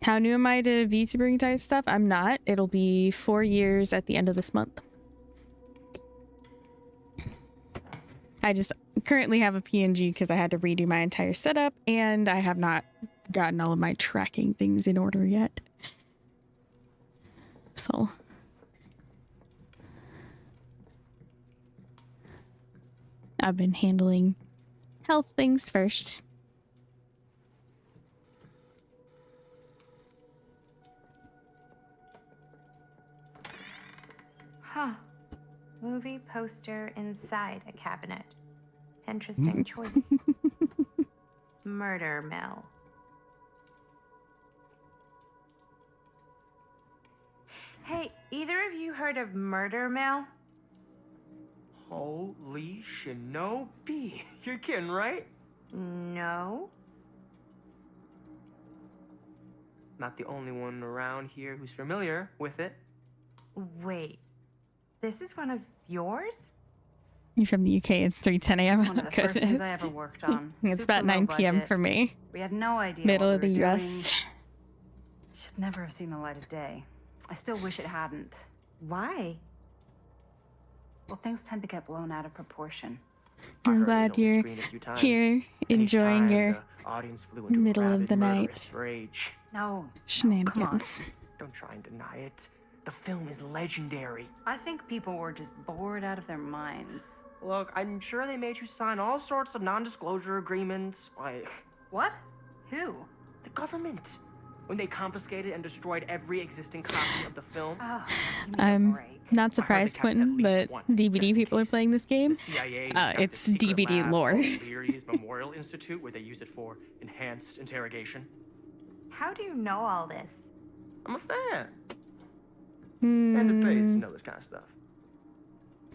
How new am I to VTubering type stuff? I'm not. It'll be 4 years at the end of this month. I just currently have a PNG because I had to redo my entire setup, and I have not gotten all of my tracking things in order yet. So I've been handling health things first. Huh. Movie poster inside a cabinet. Interesting choice. Murder mill. Hey, either of you heard of murder mill? Holy shinobi. You're kidding, right? No. Not the only one around here who's familiar with it. Wait. This is one of yours? You're from the UK. It's 3:10 a.m. It's one of the first things I ever worked on. It's Super about 9 low p.m. budget. for me. We had no idea Middle what of the we were US. doing. Should never have seen the light of day. I still wish it hadn't. Why? Well, things tend to get blown out of proportion. I I'm heard it glad on the you're screen a few times. here And each enjoying time, your the audience flew into a middle of rabid, the night murderous rage. No. shenanigans. Don't try and deny it. The film is legendary. I think people were just bored out of their minds. Look, I'm sure they made you sign all sorts of non-disclosure agreements. Like, What? Who? the government. When they confiscated and destroyed every existing copy of the film. Oh, give me a I'm break. not surprised, kept at Quentin, least but one, DBD just in people are case. playing this game. The CIA It's DBD lore. Leary's Memorial Institute, where they use it for enhanced interrogation. How do you know all this? I'm a fan. And it pays to know this kind of stuff.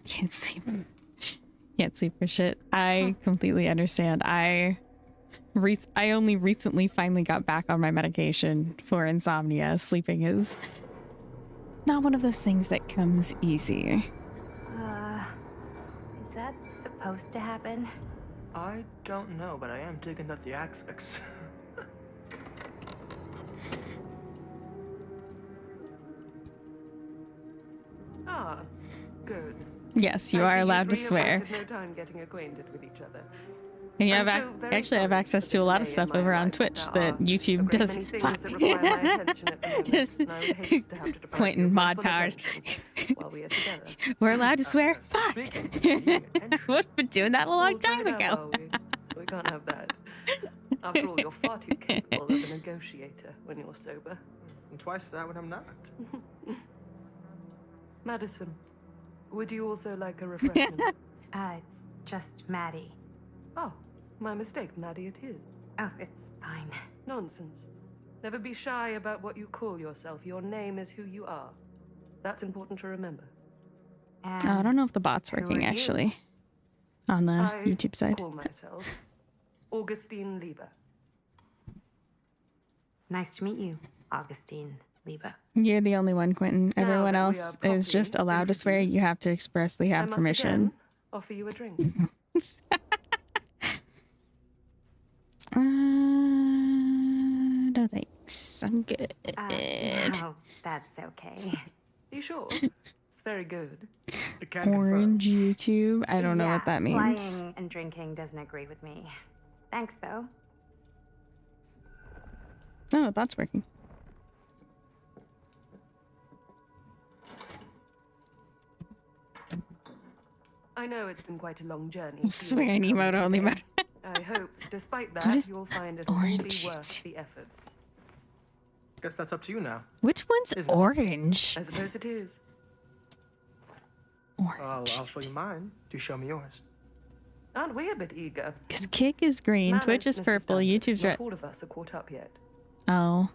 Can't sleep. Can't sleep for shit. I completely understand. I only recently finally got back on my medication for insomnia. Sleeping is not one of those things that comes easy. Is that supposed to happen? I don't know, but I am digging the theatrics. Ah, good. Yes, you I are see allowed to three have swear. wasted no time getting acquainted with each other. And you I'm have so very actually have sorry access for to the a lot of delay in stuff my over on arrival. Twitch There that are a YouTube great does. many things Fuck. that require my attention at the moment, Just and I would hate to have to deprive Quentin you of my mod full powers. attention while we are together. We're allowed to swear. Fuck. Speaking of needing attention, Would have been doing that a long We'll try time it out, ago. are we? We can't have that. After all, you're far too capable of a negotiator when you're sober. and twice that when I'm not. Madison, would you also like a refreshment? It's just Maddie. Oh, my mistake. Maddie it is. Oh, it's fine. Nonsense. Never be shy about what you call yourself. Your name is who you are. That's important to remember. And Oh, I don't know if the bot's Who are working you? actually. on the I YouTube side. call myself Augustine Lieber. Nice to meet you, Augustine Lieber. You're the only one, Quentin. Now Everyone that we else are is just properly allowed to swear. You introduced, have to expressly I have must permission. again offer you a drink. No thanks. I'm good. No, that's okay. You sure? It's very good. I can confirm. Orange YouTube. I don't know Yeah, what that means. Flying and drinking doesn't agree with me. Thanks, though. Oh, that's working. I know it's been quite a long journey. Swearing emote only matter. I hope, despite What that, is you'll find it'll all be orange worth YouTube? the effort. Guess that's up to you now. Which one's Is it? orange? I suppose it is. Orange. I'll show you mine. Do show me yours. Aren't we a bit eager? Because Kick is green, Manage, Twitch is Mr. purple, Stanford. YouTube's Not red. all of us are caught up yet. Oh.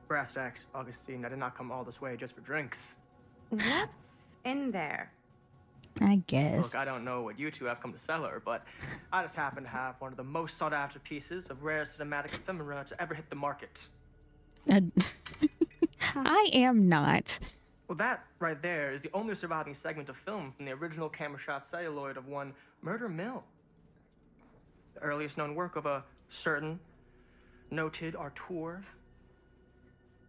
Brass tacks, Augustine. I did not come all this way just for drinks. What's in there? I guess. Look, I don't know what you two have come to sell her, but I just happen to have one of the most sought-after pieces of rare cinematic ephemera to ever hit the market. I am not. Well, that right there is the only surviving segment of film from the original camera shot celluloid of one Murder Mill. The earliest known work of a certain noted auteur.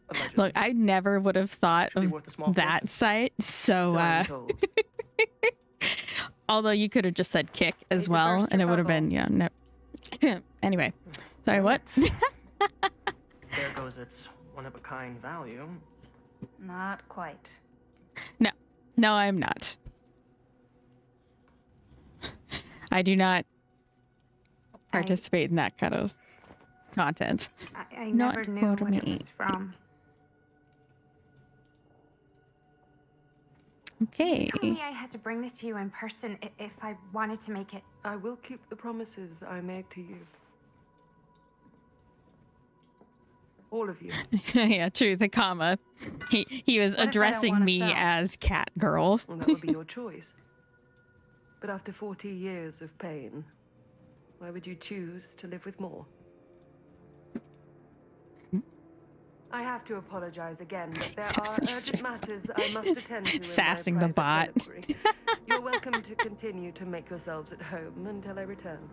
Allegedly. Look, I never would have thought Should be of worth a small that fortune. site. So, So I'm told. although you could have just said Kick as Need to well, burst and it your would have bubble. been, no. Anyway, sorry, what? There goes its one-of-a-kind value. Not quite. No, I'm not. I do not participate in that kind of content. I Not never knew for what it me. was from. Okay. You told me I had to bring this to you in person if I wanted to make it. I will keep the promises I made to you. All of you. Yeah, true. The comma. He was What if I don't addressing wanna me sell? as cat girl. Well, that would be your choice. But after 40 years of pain, why would you choose to live with more? I have to apologize again, but there are urgent matters I must attend to. in my Sassing the private bot. delivery. You're welcome to continue to make yourselves at home until I return.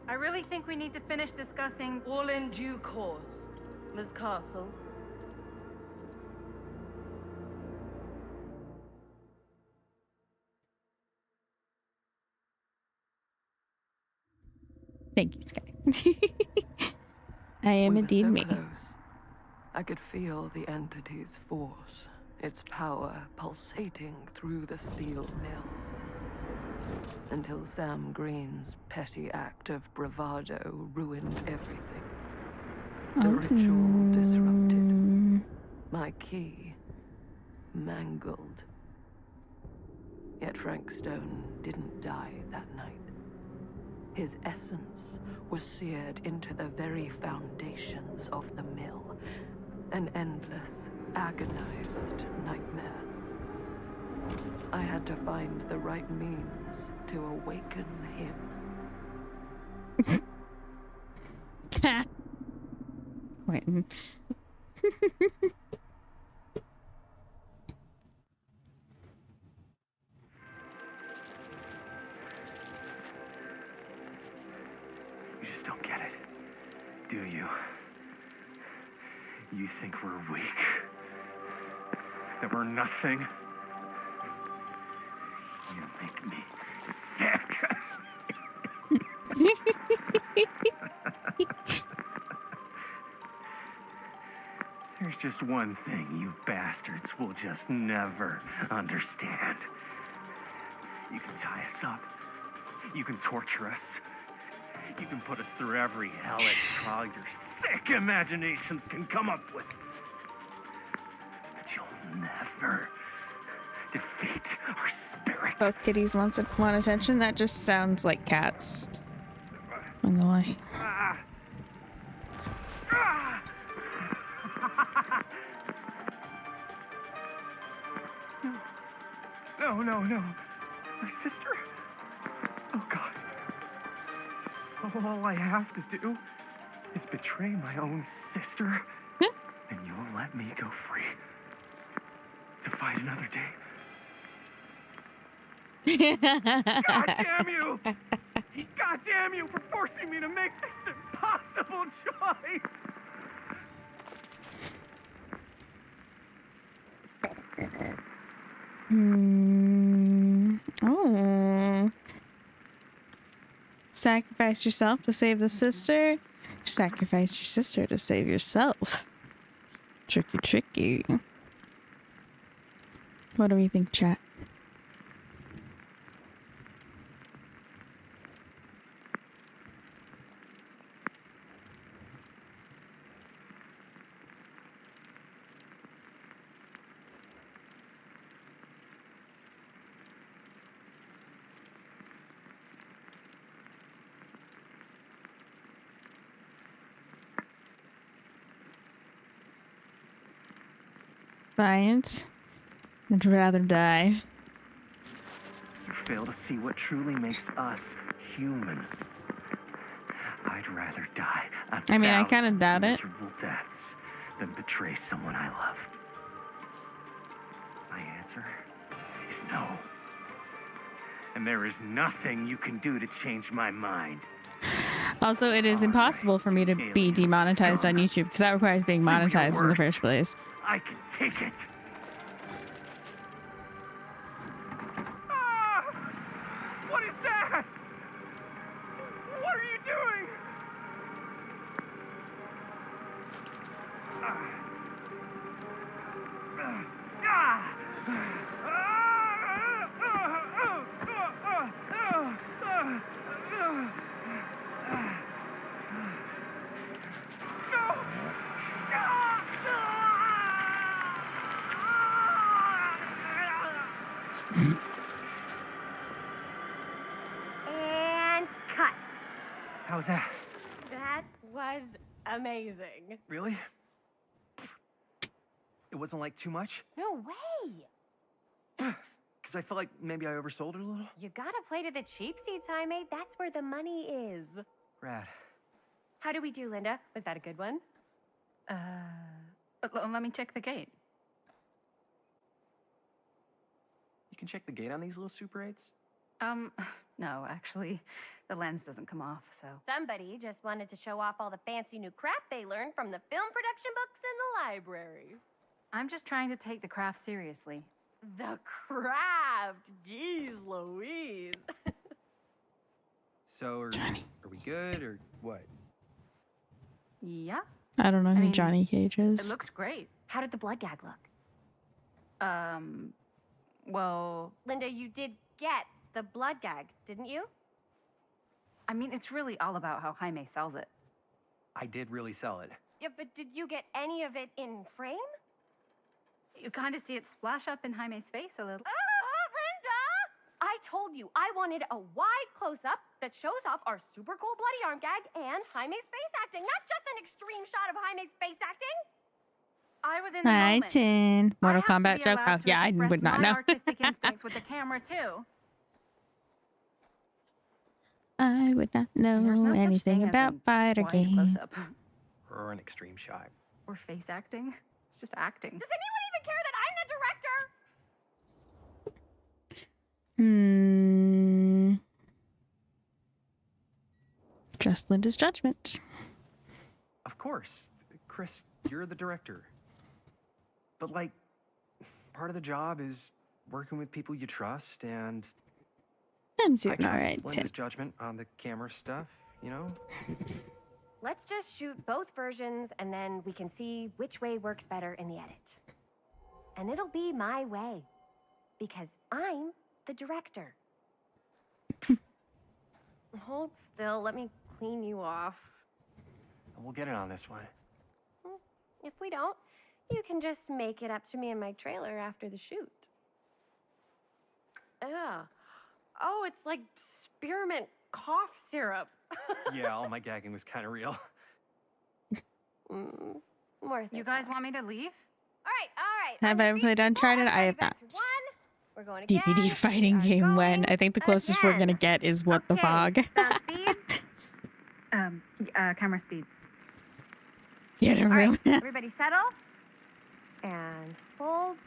I really think we need to finish discussing. All in due course, Miss Castle. Thank you, Sky. I am We were indeed so me. close. I could feel the entity's force, its power pulsating through the steel mill. Until Sam Green's petty act of bravado ruined everything. The ritual disrupted. My key mangled. Yet Frank Stone didn't die that night. His essence was seared into the very foundations of the mill. An endless, agonized nightmare. I had to find the right means to awaken him. Quentin. You just don't get it, do you? You think we're weak? That we're nothing? You make me sick! There's just one thing you bastards will just never understand. You can tie us up. You can torture us. You can put us through every hellish trial your sick imaginations can come up with. But you'll never defeat our spirit. Both kitties want attention. That just sounds like cats. I'm gonna lie. Ah. Ah. No. My sister. all I have to do is betray my own sister, and you'll let me go free to fight another day. God damn you! God damn you for forcing me to make this impossible choice! Oh. Sacrifice yourself to save the sister. Sacrifice your sister to save yourself. Tricky, tricky. What do we think, chat? Defiant. I'd rather die. You fail to see what truly makes us human. I'd rather die I mean, I kind of doubt it. miserable deaths than betray someone I love. My answer is no. And there is nothing you can do to change my mind. Also, it is impossible for me to be demonetized on YouTube because that requires being monetized in the first place. I can take it. Ah! What is that? What are you doing? And cut. How's that? That was amazing. Really? It wasn't like too much? No way. Because I felt like maybe I oversold it a little. You gotta play to the cheap seats, Jaime. That's where the money is. Rad. How did we do, Linda? Was that a good one? Let me check the gate. You can check the gate on these little Super 8s? No, actually, the lens doesn't come off, so. Somebody just wanted to show off all the fancy new crap they learned from the film production books in the library. I'm just trying to take the craft seriously. The craft! Jeez Louise. So, are we good, or what? Yeah, I don't know who mean, Johnny Cage it is. looked great. How did the blood gag look? Well, Linda, you did get the blood gag, didn't you? I mean, it's really all about how Jaime sells it. I did really sell it. Yeah, but did you get any of it in frame? You kind of see it splash up in Jaime's face a little. Linda! I told you I wanted a wide close-up that shows off our super cool bloody arm gag and Jaime's face acting, not just an extreme shot of Jaime's face acting. I was in the Hi, moment. Tin. I Mortal have to Kombat be joke. allowed Oh, to yeah, I express would not my know. artistic instincts with the camera too. I would not know There's no such anything thing as about a fighter wide game. close-up Or an extreme shot. or face acting. It's just acting. Does anyone even care that I'm the director? Just Linda's judgment. Of course. Chris, you're the director. But, like, part of the job is working with people you trust, and I'm I doing trust alright, Linda's Tin. judgment on the camera stuff, you know? Let's just shoot both versions and then we can see which way works better in the edit. And it'll be my way. Because I'm the director. Hold still, let me clean you off. We'll get it on this one. If we don't, you can just make it up to me in my trailer after the shoot. Ugh. Oh, it's like spearmint cough syrup. Yeah, all my gagging was kind of real. More You guys want me to leave? All right. Have I ever played Uncharted? I have not. We're going again. DBD We fighting are game when going I think the closest we're gonna again. get is What the Okay, Fog. fast speed. Camera speeds. Get a All room. right, everybody settle. And hold.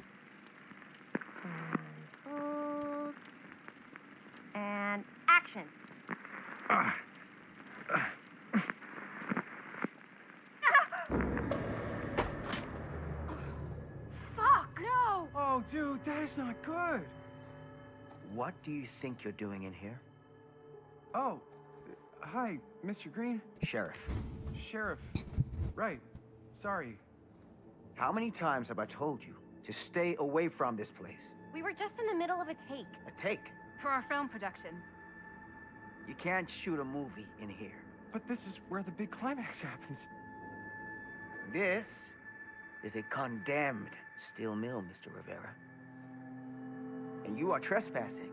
And hold. And action. Fuck! No! Oh, dude, that is not good. What do you think you're doing in here? Oh, hi, Mr. Green. Sheriff, Sheriff. Right. Sorry. how many times have I told you to stay away from this place? We were just in the middle of a take. A take. For our film production. You can't shoot a movie in here. But this is where the big climax happens. This is a condemned steel mill, Mr. Rivera. And you are trespassing.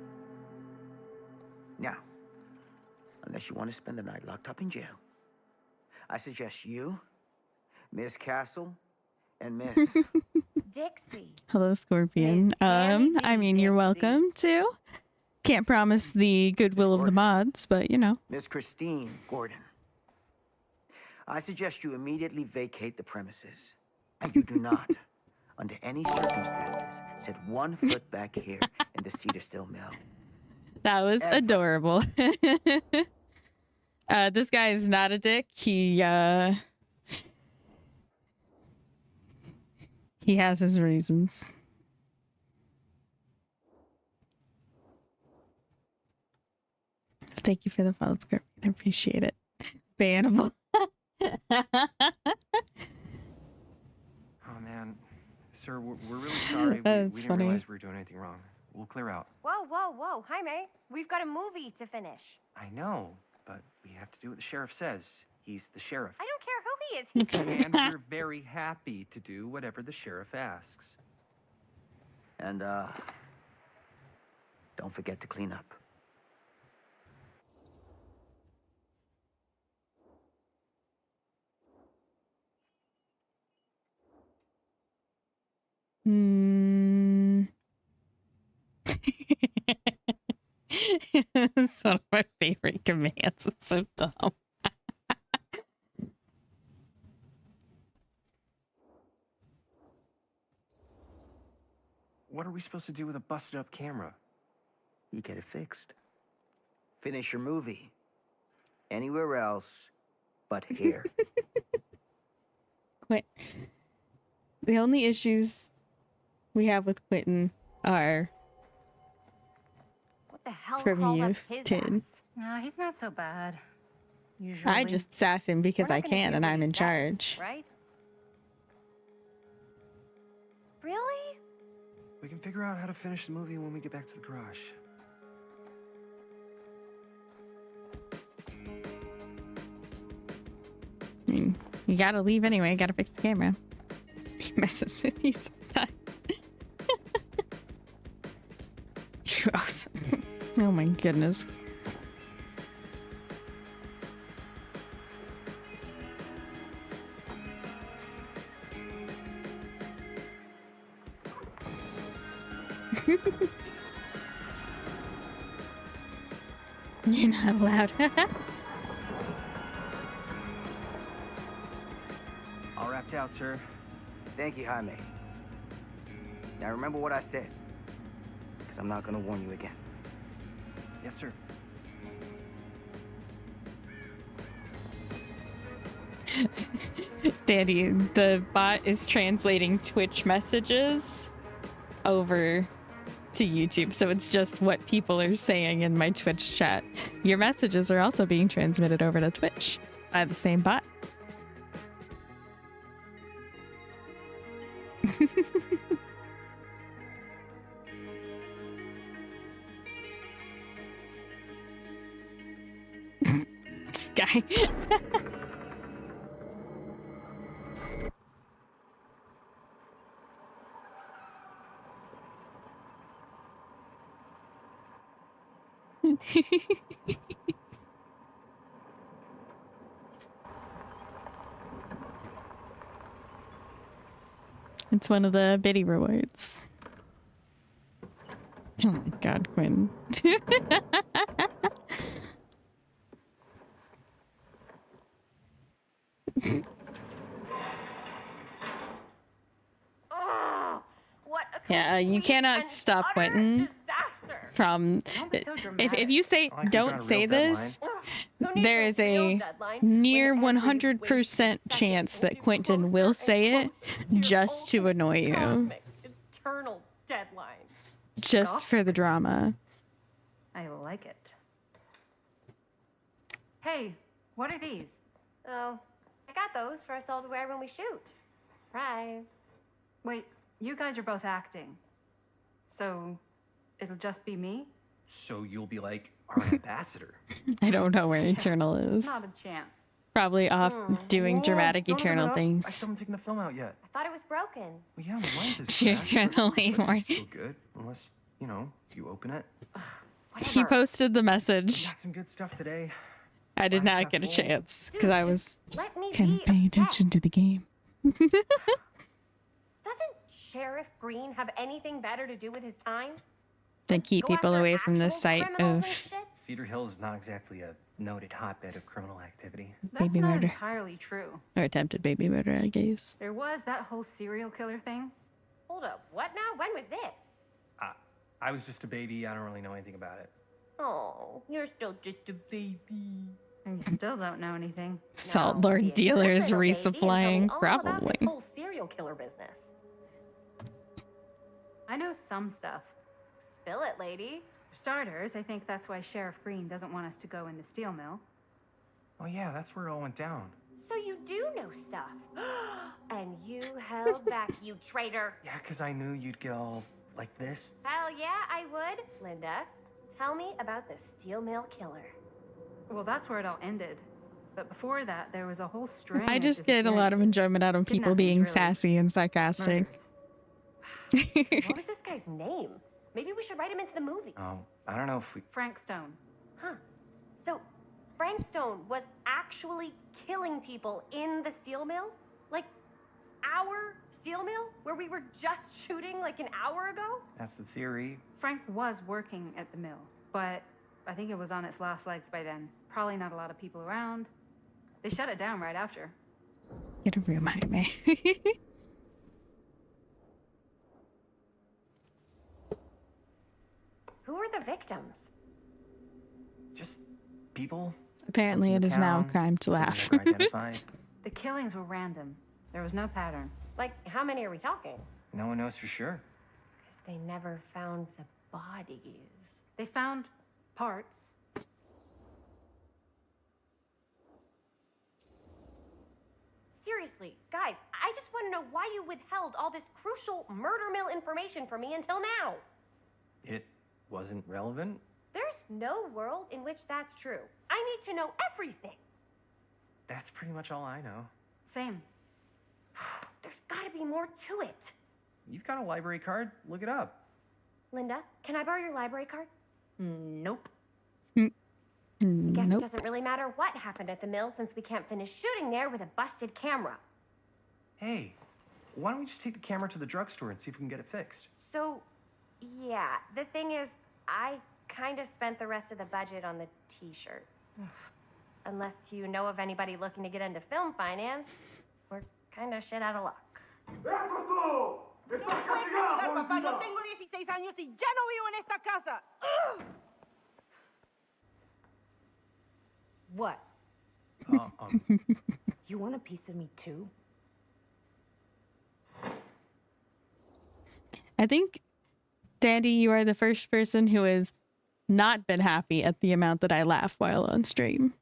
Now, unless you want to spend the night locked up in jail, I suggest you, Miss Castle, and Miss... Dixie. Hello, Scorpion. Miss Tammy I mean, you're Dixie. welcome to. Can't promise the goodwill of the mods, but you know. Miss Christine Gordon. I suggest you immediately vacate the premises. And you do not, under any circumstances, set 1 foot back here in the Cedar Still Mill. That was Ever. adorable. This guy is not a dick. He has his reasons. Thank you for the follow, Scorpion. I appreciate it. Bannable. Oh, man. Sir, we're really sorry. We That's didn't funny. realize we were doing anything wrong. We'll clear out. Whoa, whoa, whoa. Jaime, we've got a movie to finish. I know, but we have to do what the sheriff says. He's the sheriff. I don't care who he is. And we're very happy to do whatever the sheriff asks. And, don't forget to clean up. Hmm. It's one of my favorite commands. It's so dumb. What are we supposed to do with a busted up camera? You get it fixed. Finish your movie. Anywhere else but here. Wait. The only issues we have with Quentin are What the hell From crawled you, up his Tin. ass? No, he's not so bad. Usually. I just sass him because We're I not gonna can do and what I'm he in says, charge. Right? Really? We can figure out how to finish the movie when we get back to the garage. I mean, you gotta leave anyway. Gotta fix the camera. He messes with you sometimes. You're awesome. Oh my goodness. You're not allowed. All wrapped out, sir. Thank you, Jaime. Now remember what I said, because I'm not going to warn you again. Yes, sir. Dandy, the bot is translating Twitch messages over to YouTube, so it's just what people are saying in my Twitch chat. Your messages are also being transmitted over to Twitch by the same bot. This guy. It's one of the biddy rewards. Oh my god, Quinn. Yeah, you complete cannot and stop utter Quentin disaster. from. Don't be so If dramatic. you say Well, I think don't about a say real this, Ugh, who needs there a is real a deadline near when every 100% wasted second chance pulls that you Quentin will closer say and it closer to your just to ultimate annoy you, cosmic, eternal deadline. just for the drama. I like it. Hey, what are these? Oh, I got those for us all to wear when we shoot. Surprise. Wait, you guys are both acting. So, it'll just be me? So you'll be like our ambassador. I don't know where Eternal is. Not a chance. Probably off doing Whoa, dramatic don't give it Eternal up. I things. still haven't taken the film out yet. I thought it was broken. Well, yeah, my lens is Cheers cracked, for the but late it's morning. still good, unless, you know, you open it. He posted the message. Got some good stuff today. I did Glass not half get a full. chance Dude, because I just was let me kind be of paying upset. attention to the game. Doesn't Sheriff Green have anything better to do with his time? To keep Go people after away from the actual sight criminals of and shit? Cedar Hills is not exactly a noted hotbed of criminal activity. That's baby not murder entirely true. or attempted baby murder, I guess. There was that whole serial killer thing. Hold up, what now? When was this? I was just a baby. I don't really know anything about it. Oh, you're still just a baby. And you still don't know anything. Salt No, Lord being dealers good little baby and tell me resupplying, all about probably. this whole serial killer business. I know some stuff. Spill it, lady. For starters, I think that's why Sheriff Green doesn't want us to go in the steel mill. Oh yeah, that's where it all went down. So you do know stuff. And you held back, you traitor. Yeah, 'cause I knew you'd get all like this. Hell yeah, I would. Linda, tell me about the steel mill killer. Well, that's where it all ended. But before that, there was a whole string I of just get a lot of disappearances. enjoyment out of people Kidnappings, being really. sassy and sarcastic. Murders. What was this guy's name? Maybe we should write him into the movie. Oh, I don't know if we... Frank Stone. Huh. So, Frank Stone was actually killing people in the steel mill? Like, our steel mill? Where we were just shooting like an hour ago? That's the theory. Frank was working at the mill, but I think it was on its last legs by then. Probably not a lot of people around. They shut it down right after. Get a room, Jaime. Who were the victims? Just people. Apparently, it Something is now a town, crime to something laugh. never identified. The killings were random. There was no pattern. Like, how many are we talking? No one knows for sure. Because they never found the bodies. They found parts. Seriously, guys, I just want to know why you withheld all this crucial murder mill information from me until now. It wasn't relevant? There's no world in which that's true. I need to know everything. That's pretty much all I know. Same. There's gotta be more to it. You've got a library card. Look it up. Linda, can I borrow your library card? Nope. I guess it Nope. doesn't really matter what happened at the mill since we can't finish shooting there with a busted camera. Hey, why don't we just take the camera to the drugstore and see if we can get it fixed? So, yeah, the thing is, I kind of spent the rest of the budget on the t-shirts. Unless you know of anybody looking to get into film finance, we're kind of shit out of luck. What? Um, You want a piece of me too? I think, Dandy, you are the first person who has not been happy at the amount that I laugh while on stream.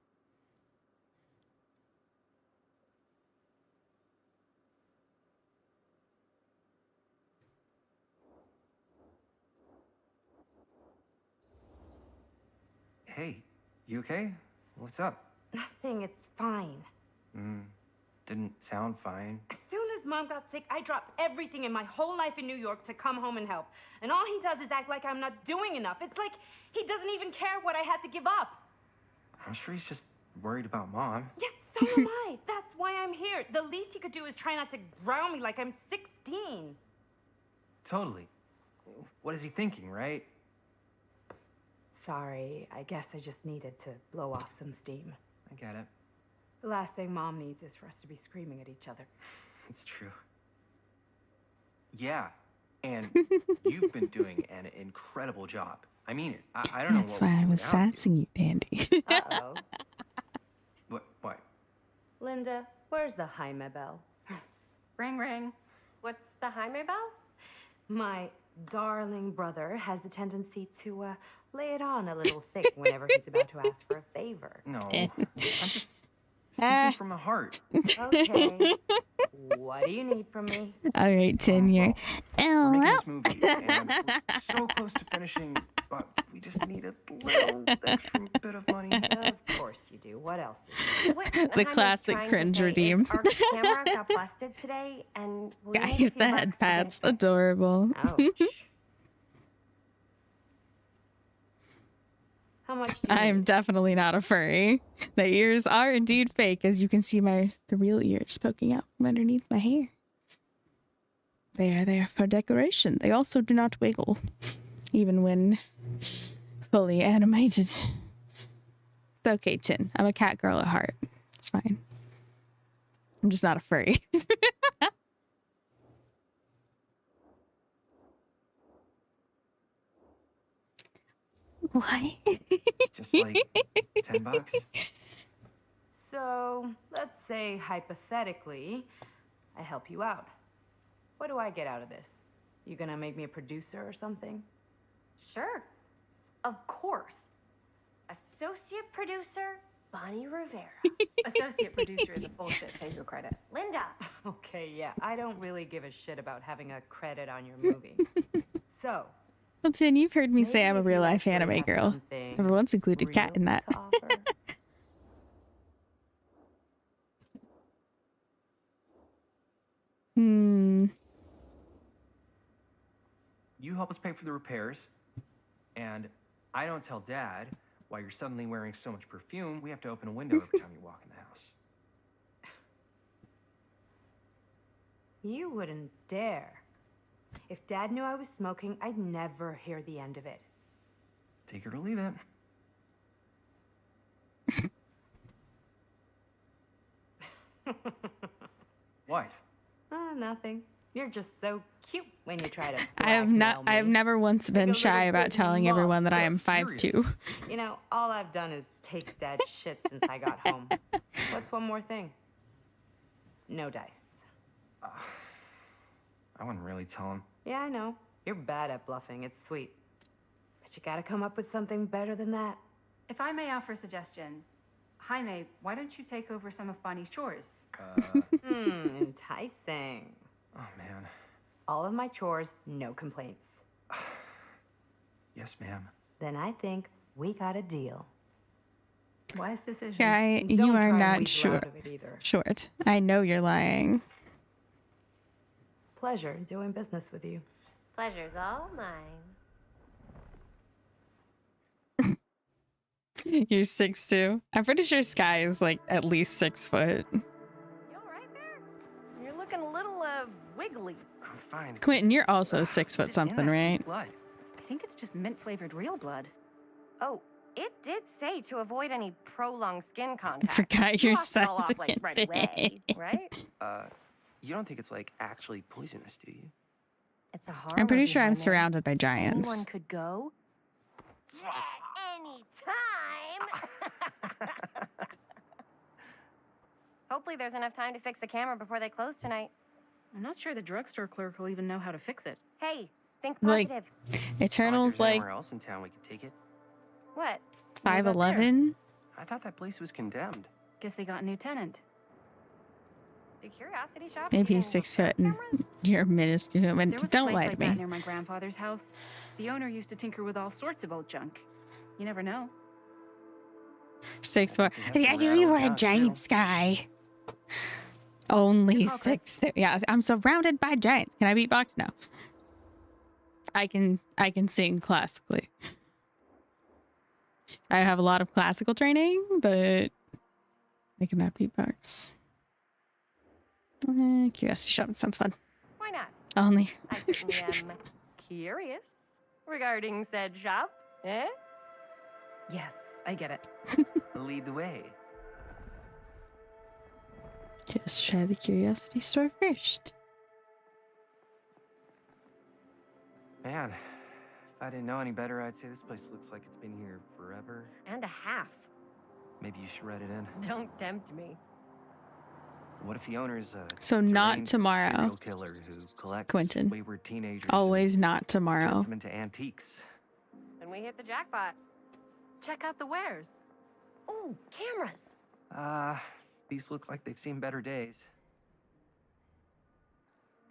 hey, you okay? What's up? Nothing, it's fine. Didn't sound fine. As soon as Mom got sick, I dropped everything in my whole life in New York to come home and help. And all he does is act like I'm not doing enough. It's like he doesn't even care what I had to give up. I'm sure he's just worried about Mom. Yeah, so am I. That's why I'm here. The least he could do is try not to ground me like I'm 16. Totally. What is he thinking, right? Sorry, I guess I just needed to blow off some steam. I get it. The last thing Mom needs is for us to be screaming at each other. It's true. Yeah, And you've been doing an incredible job. I mean it. I don't know That's what why we'd I do was without you. sassing you, Dandy. Uh-oh. What? Linda, where's the Jaime bell? Ring, ring. What's the Jaime bell? My darling brother has the tendency to lay it on a little thick whenever he's about to ask for a favor. No. I'm just speaking from the heart. Okay. What do you need from me? All right, Tenure. We're making this movie, and we're so close to finishing, but we just need a little extra bit of money. Of course you do. What else is What The Jaime's classic trying to cringe say is redeem. Our camera got busted today, and we Guy need a with few the head bucks to get it pats. fixed. Adorable. Ouch. How much do you I am need? definitely not a furry. The ears are indeed fake, as you can see the real ears poking out from underneath my hair. They are there for decoration. They also do not wiggle, even when fully animated. It's okay, Tin. I'm a cat girl at heart. It's fine. I'm just not a furry. What? Just like $10. So, let's say hypothetically, I help you out. What do I get out of this? You gonna make me a producer or something? Sure. Of course. Associate producer, Bonnie Rivera. Associate producer is a bullshit figure credit. Linda. Okay, yeah, I don't really give a shit about having a credit on your movie. So, Well, Tin, you've heard me say maybe I'm a if you real life actually anime have girl. something Everyone's included cat in real that. to offer. You help us pay for the repairs, and I don't tell Dad why you're suddenly wearing so much perfume. We have to open a window every time you walk in the house. You wouldn't dare. If Dad knew I was smoking, I'd never hear the end of it. Take it or leave it. What? Oh, nothing. You're just so cute when you try to. I have blackmail me. never once been a shy little about bit telling more everyone that I am serious. 5'2". You know, all I've done is take Dad's shit since I got home. What's one more thing? No dice. I wouldn't really tell him. Yeah, I know. You're bad at bluffing. It's sweet. But you gotta come up with something better than that. If I may offer a suggestion, Jaime, why don't you take over some of Bonnie's chores? Enticing. Oh, man. All of my chores, no complaints. Yes, ma'am. Then I think we got a deal. Wise decision. Guy, And you don't are try and not weasel out of it either. short. I know you're lying. Pleasure doing business with you. Pleasure's all mine. You're 6'2". I'm pretty sure Sky is like at least 6 foot. You all right there? You're looking a little, wiggly. I'm fine. It's Quentin, just- you're also Ugh, 6 foot what's in something, that right? blood? I think it's just mint-flavored real blood. Oh, it did say to avoid any prolonged skin contact. Forgot You you're lost it all off, like, sensitive. right away, right? You don't think it's like actually poisonous, do you? It's a horror I'm pretty movie, sure I'm Jaime. surrounded by giants. Anyone could go at any time. Hopefully there's enough time to fix the camera before they close tonight. I'm not sure the drugstore clerk will even know how to fix it. Hey, think Like, positive. Eternal's There's like anywhere else in town we could take it. What? What about there? 5'11". I thought that place was condemned. Guess they got a new tenant. Do Curiosity Shop Maybe even he's 6 sell foot and cameras? you're minuscule. And There was don't a place lie like to that me. near my grandfather's house. The owner used to tinker with all sorts of old junk. You never know. 6'4". They have I some knew rad you old were a junk, giant, too. Sky. Only Good call, Chris. 6. Yeah, I'm surrounded by giants. Can I beatbox? No. I can sing classically. I have a lot of classical training, but I cannot beatbox. Curiosity shop sounds fun. Why not? Only. I certainly am curious regarding said shop. Eh? Yes, I get it. Lead the way. Just try the curiosity store first. Man, if I didn't know any better, I'd say this place looks like it's been here forever. And a half. Maybe you should write it in. Don't tempt me. What if the owner's a So not deranged tomorrow, serial killer who collects Quentin. wayward teenagers Always and not tomorrow. turns them into antiques? And we hit the jackpot. Check out the wares. Ooh, cameras. These look like they've seen better days.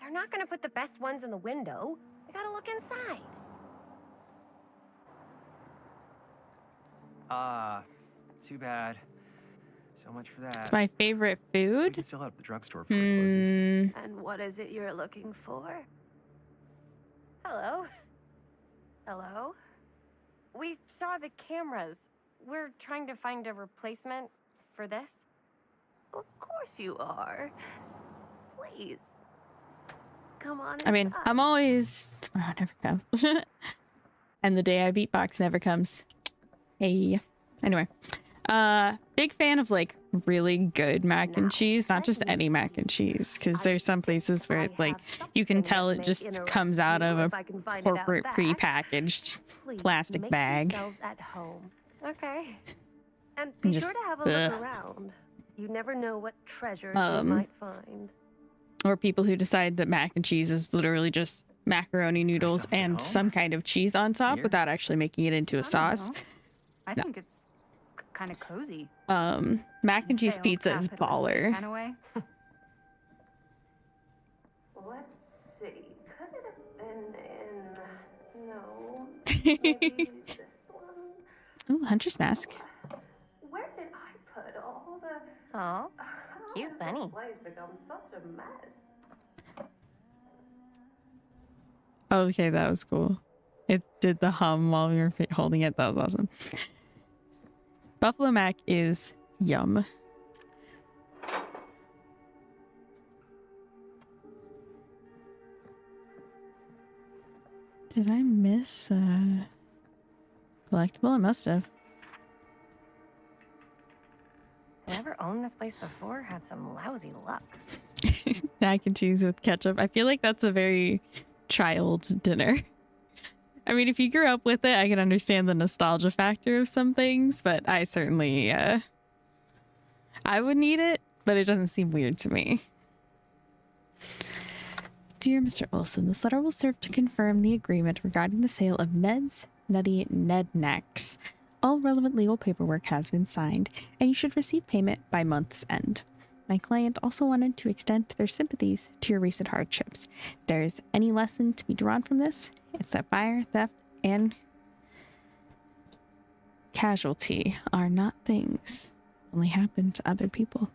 They're not gonna put the best ones in the window. We gotta look inside. Too bad. So much for that. It's my favorite We food. can still have the drugstore before it closes. And what is it you're looking for? Hello. Hello? We saw the cameras. We're trying to find a replacement for this. Of course you are. Please. Come on I mean, inside. I'm always tomorrow never comes. And the day I beatbox never comes. Hey. Anyway. Big fan of like really good mac and cheese, not just any mac and cheese, because there's some places where it, like you can tell it just comes out of a corporate prepackaged plastic bag. At home. Okay. And be Just, sure to have a look around. You never know what treasures you might find. Or people who decide that mac and cheese is literally just macaroni noodles and some kind of cheese on top without actually making it into a sauce. I think it's kind of cozy. Mac and cheese pizza is baller. Kind of way. Let's see. Could it have been in... No. Maybe this one? Ooh, Hunter's Mask. Where did I put all the... Oh, cute bunny. This place become such a mess. Okay, that was cool. It did the hum while we were holding it. That was awesome. Buffalo mac is yum. Did I miss a collectible? I must have. Whoever owned this place before had some lousy luck. Mac and cheese with ketchup. I feel like that's a very child's dinner. I mean, if you grew up with it, I can understand the nostalgia factor of some things, but I certainly, I wouldn't eat it, but it doesn't seem weird to me. Dear Mr. Olson, this letter will serve to confirm the agreement regarding the sale of Ned's Nutty Ned Knacks. All relevant legal paperwork has been signed, and you should receive payment by month's end. My client also wanted to extend their sympathies to your recent hardships. If there is any lesson to be drawn from this, it's that fire, theft, and casualty are not things that only happen to other people.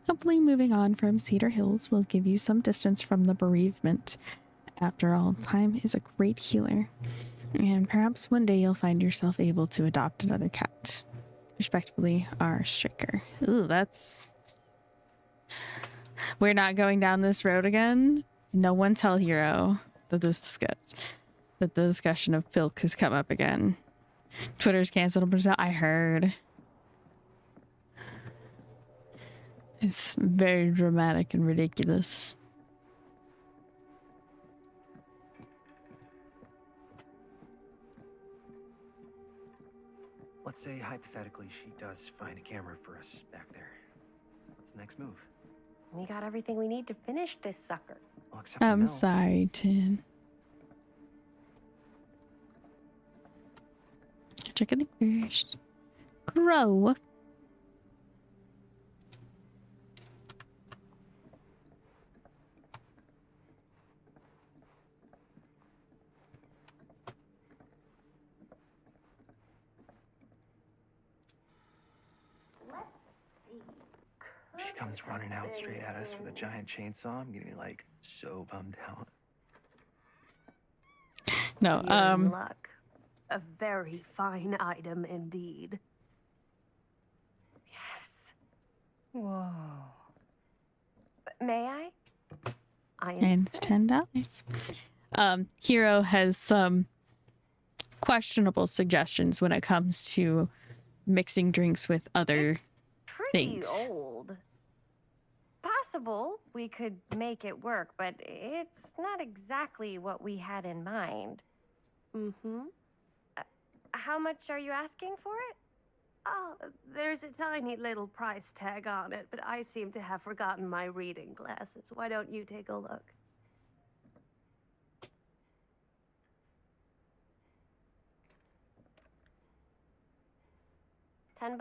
Hopefully moving on from Cedar Hills will give you some distance from the bereavement. After all, time is a great healer. And perhaps one day you'll find yourself able to adopt another cat. Respectfully, R. Stricker. Ooh, that's... We're not going down this road again. No one tell Hero that the discussion of Pilk has come up again. Twitter's canceled. I heard. It's very dramatic and ridiculous. Let's say hypothetically she does find a camera for us back there. What's the next move? We got everything we need to finish this sucker. Well, except for I'm Mel. sorry, Tin. Check it first. Crow. She comes running out straight at us with a giant chainsaw. I'm getting like so bummed out. No, You're in luck. A very fine item indeed. Yes. Whoa. May I? And it's $10. Hero has some questionable suggestions when it comes to mixing drinks with other Pretty things. old. Possible we could make it work, but it's not exactly what we had in mind. Mm-hmm. How much are you asking for it? Oh, there's a tiny little price tag on it, but I seem to have forgotten my reading glasses. Why don't you take a look? $10.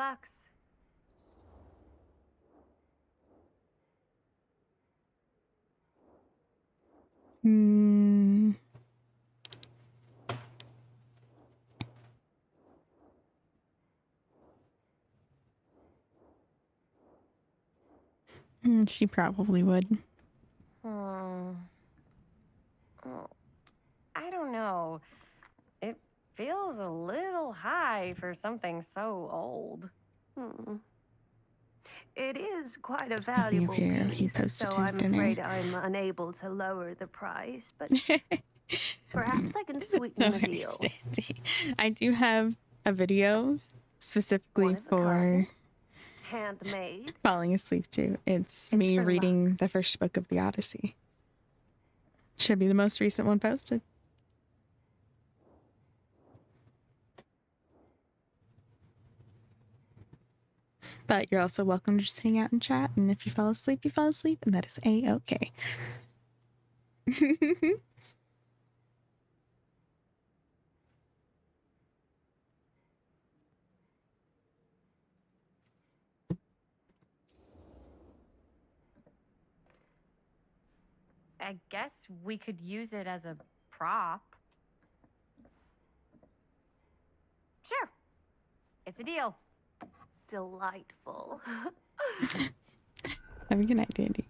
Hmm. She probably would. Oh, I don't know. It feels a little high for something so old. It is quite a Speaking of valuable here, he piece, posted so his I'm dinner. afraid I'm unable to lower the price, but perhaps I can sweeten the deal. Standy. I do have a video specifically One of a for kind, handmade. falling asleep to. It's me for reading the first book of the Odyssey. Should be the most recent one posted. But you're also welcome to just hang out and chat, and if you fall asleep, you fall asleep, and that is A-okay. I guess we could use it as a prop. Sure. It's a deal. Delightful. Have a good night, Dandy.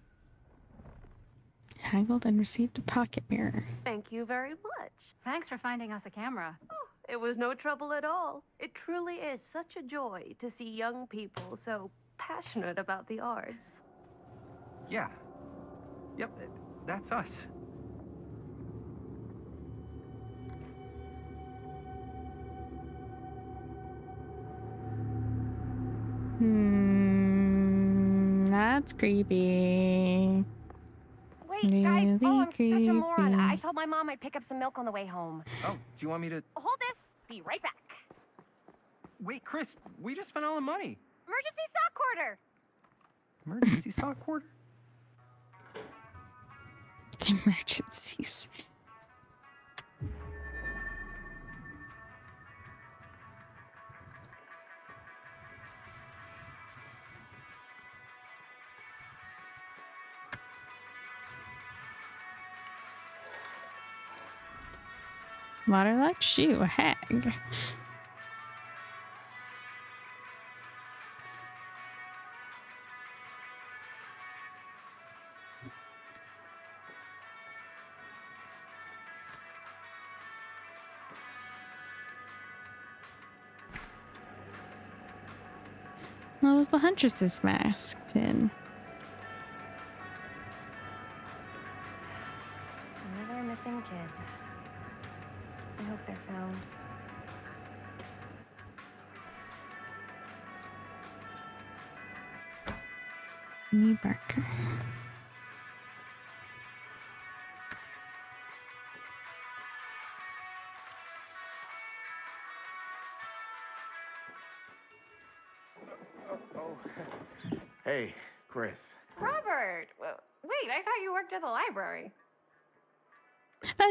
Haggled and received a pocket mirror. Thank you very much. Thanks for finding us a camera. Oh, it was no trouble at all. It truly is such a joy to see young people so passionate about the arts. Yeah. Yep, that's us. That's creepy. Wait, guys. Oh, I'm Really such a moron. I creepy. told my mom I'd pick up some milk on the way home. Oh, do you want me to... Hold this. Be right back. Wait, Chris, we just spent all the money. Emergency sock order. Emergency sock order? Emergencies. Waterlock shoe, a hag. What was the Huntress's masked in? Another missing kid. I hope they're found. Me Barker. Hey, Chris. Robert! Wait, I thought you worked at the library.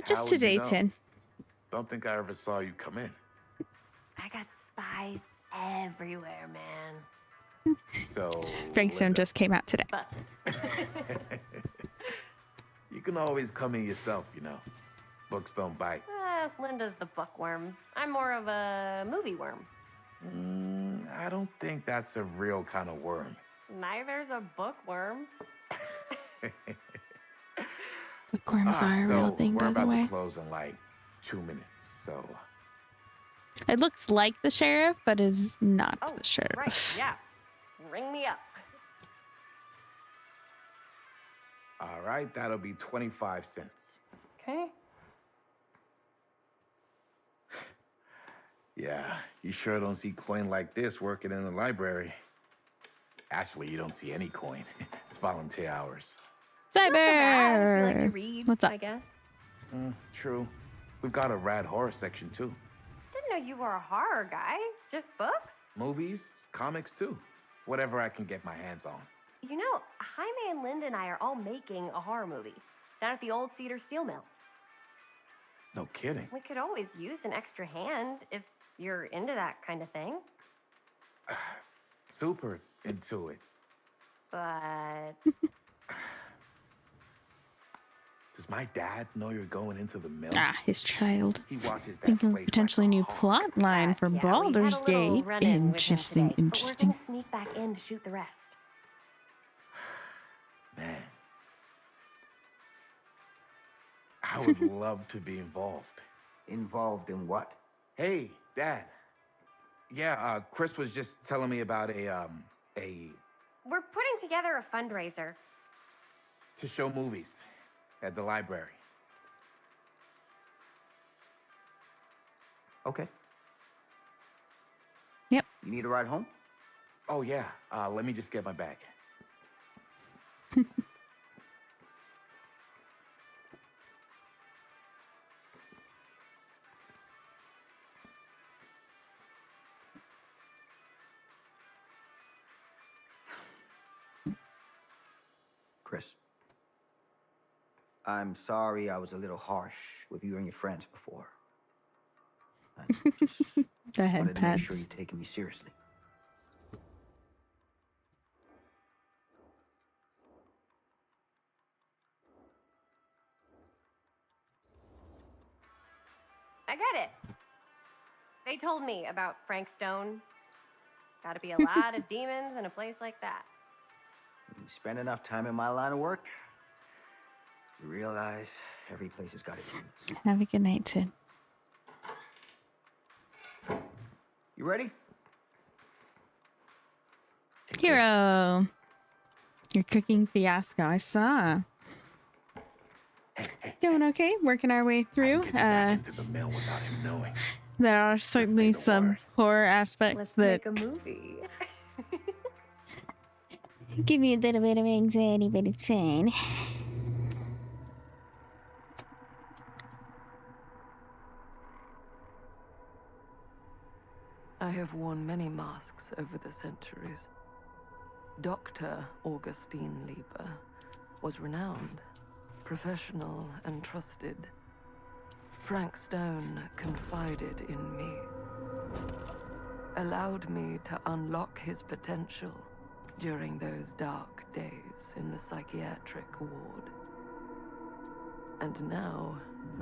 Just How would today, you know? Tin. Don't think I ever saw you come in. I got spies everywhere, man. So. Frankstone Linda, just came out today. Busted. you can always come in yourself, you know. Books don't bite. Linda's the bookworm. I'm more of a movie worm. I don't think that's a real kind of worm. Neither's a bookworm. Bookworms are a real thing, we're by the about way. to close in like 2 minutes, so. It looks like the sheriff, but is not Oh, the sheriff. right, yeah. Ring me up. All right, that'll be 25 cents. Okay. Yeah, you sure don't see coin like this working in the library. Actually, you don't see any coin. It's volunteer hours. Cyber! Not so bad if you like to read, What's up? I guess. True. We've got a rad horror section too. Didn't know you were a horror guy. Just books? Movies, comics too. Whatever I can get my hands on. You know, Jaime and Linda and I are all making a horror movie down at the old Cedar Steel Mill. No kidding. We could always use an extra hand if you're into that kind of thing. Super into it. But Does my dad know you're going into the mill? Ah, his child. He watches that Thinking place potentially like new a hawk. plot line for yeah, we had a Baldur's little Gate. run-in with him Interesting, today, interesting. But we're gonna sneak back in to shoot the rest. Man. I would love to be involved. Involved in what? Hey, Dad. Yeah, Chris was just telling me about a We're putting together a fundraiser. to show movies at the library. Okay. Yep. You need a ride home? Oh yeah, let me just get my bag. Chris. I'm sorry I was a little harsh with you and your friends before. I just The head wanted to make sure pats. you're taking me seriously. I get it. They told me about Frank Stone. Gotta be a lot of demons in a place like that. When you spend enough time in my line of work, you realize every place has got its limits. Have a good night, Sid. You ready? Take care. Hero. Your cooking fiasco, I saw. Doing okay, working our way through. Get you back into the mill without him knowing. There are certainly the some word. horror aspects Let's that make a movie. give me a little bit of anxiety, but it's fine. I have worn many masks over the centuries. Dr. Augustine Lieber was renowned, professional, and trusted. Frank Stone confided in me, allowed me to unlock his potential during those dark days in the psychiatric ward. And now,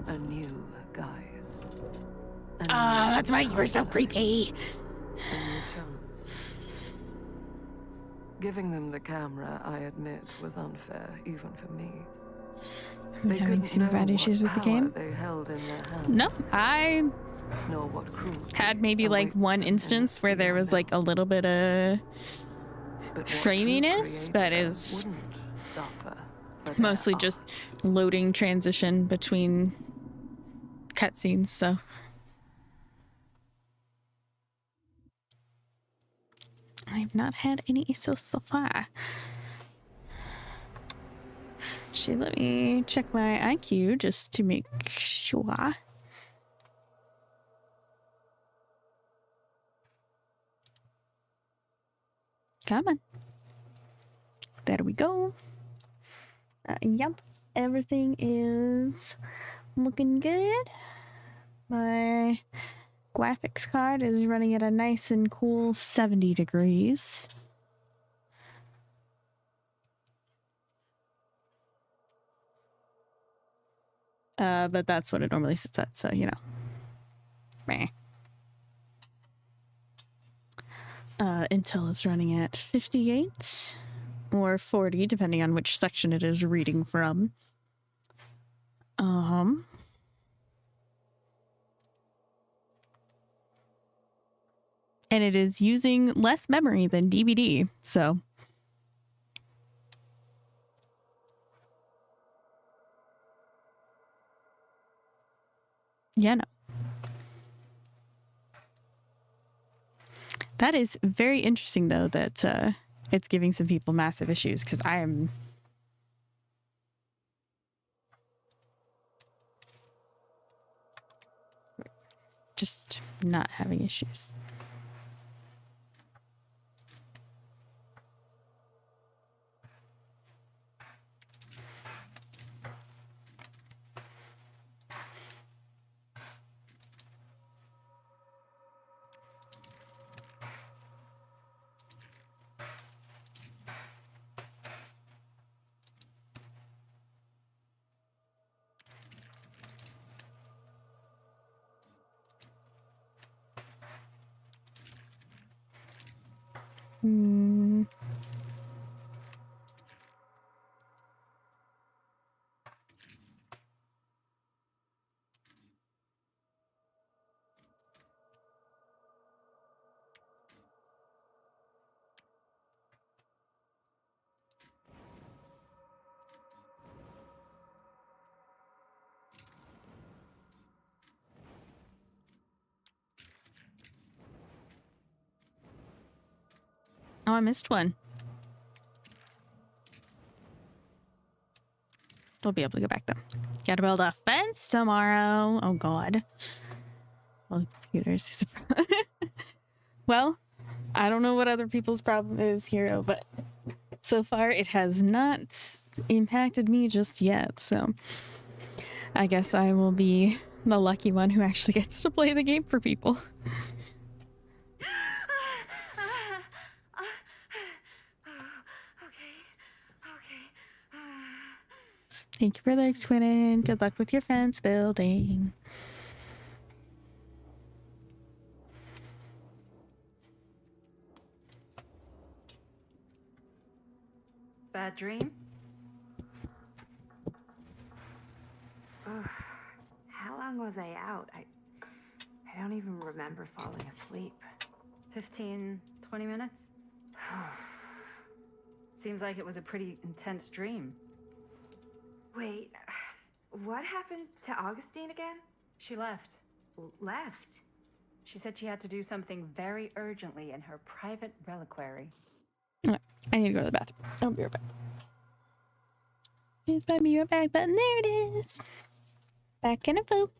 a new guise. That's why you were so creepy. A new chance. Giving them the camera, I admit, was unfair, even for me. I'm They having couldn't some know bad what issues with the power game. They held in their hands, No, I nor what cruelty had maybe like awaits one them in instance the where there steel was like a mill. little bit of But what framiness, true but creator is wouldn't suffer for their mostly just loading transition between cutscenes, so. I've not had any issues so far. Actually, let me check my IQ just to make sure. Come on. There we go. Yep, everything is looking good. My graphics card is running at a nice and cool 70 degrees. But that's what it normally sits at, so you know. Meh. Intel is running at 58 or 40, depending on which section it is reading from. And it is using less memory than DBD, so. Yeah, no. That is very interesting, though, that it's giving some people massive issues, because I am... just not having issues. Hmm. Oh, I missed one. We'll be able to go back though. Gotta build a fence tomorrow. Oh god. Well, computers. Well, I don't know what other people's problem is, Hero, but so far it has not impacted me just yet. So I guess I will be the lucky one who actually gets to play the game for people. Thank you for the Twinin. Good luck with your fence building. Bad dream? Ugh. How long was I out? I don't even remember falling asleep. 15, 20 minutes? Seems like it was a pretty intense dream. Wait, what happened to Augustine again? She left. Left? She said she had to do something very urgently in her private reliquary. Okay, I need to go to the bathroom. I'll be right back. Here's my be right back button. There it is. Back in a poop.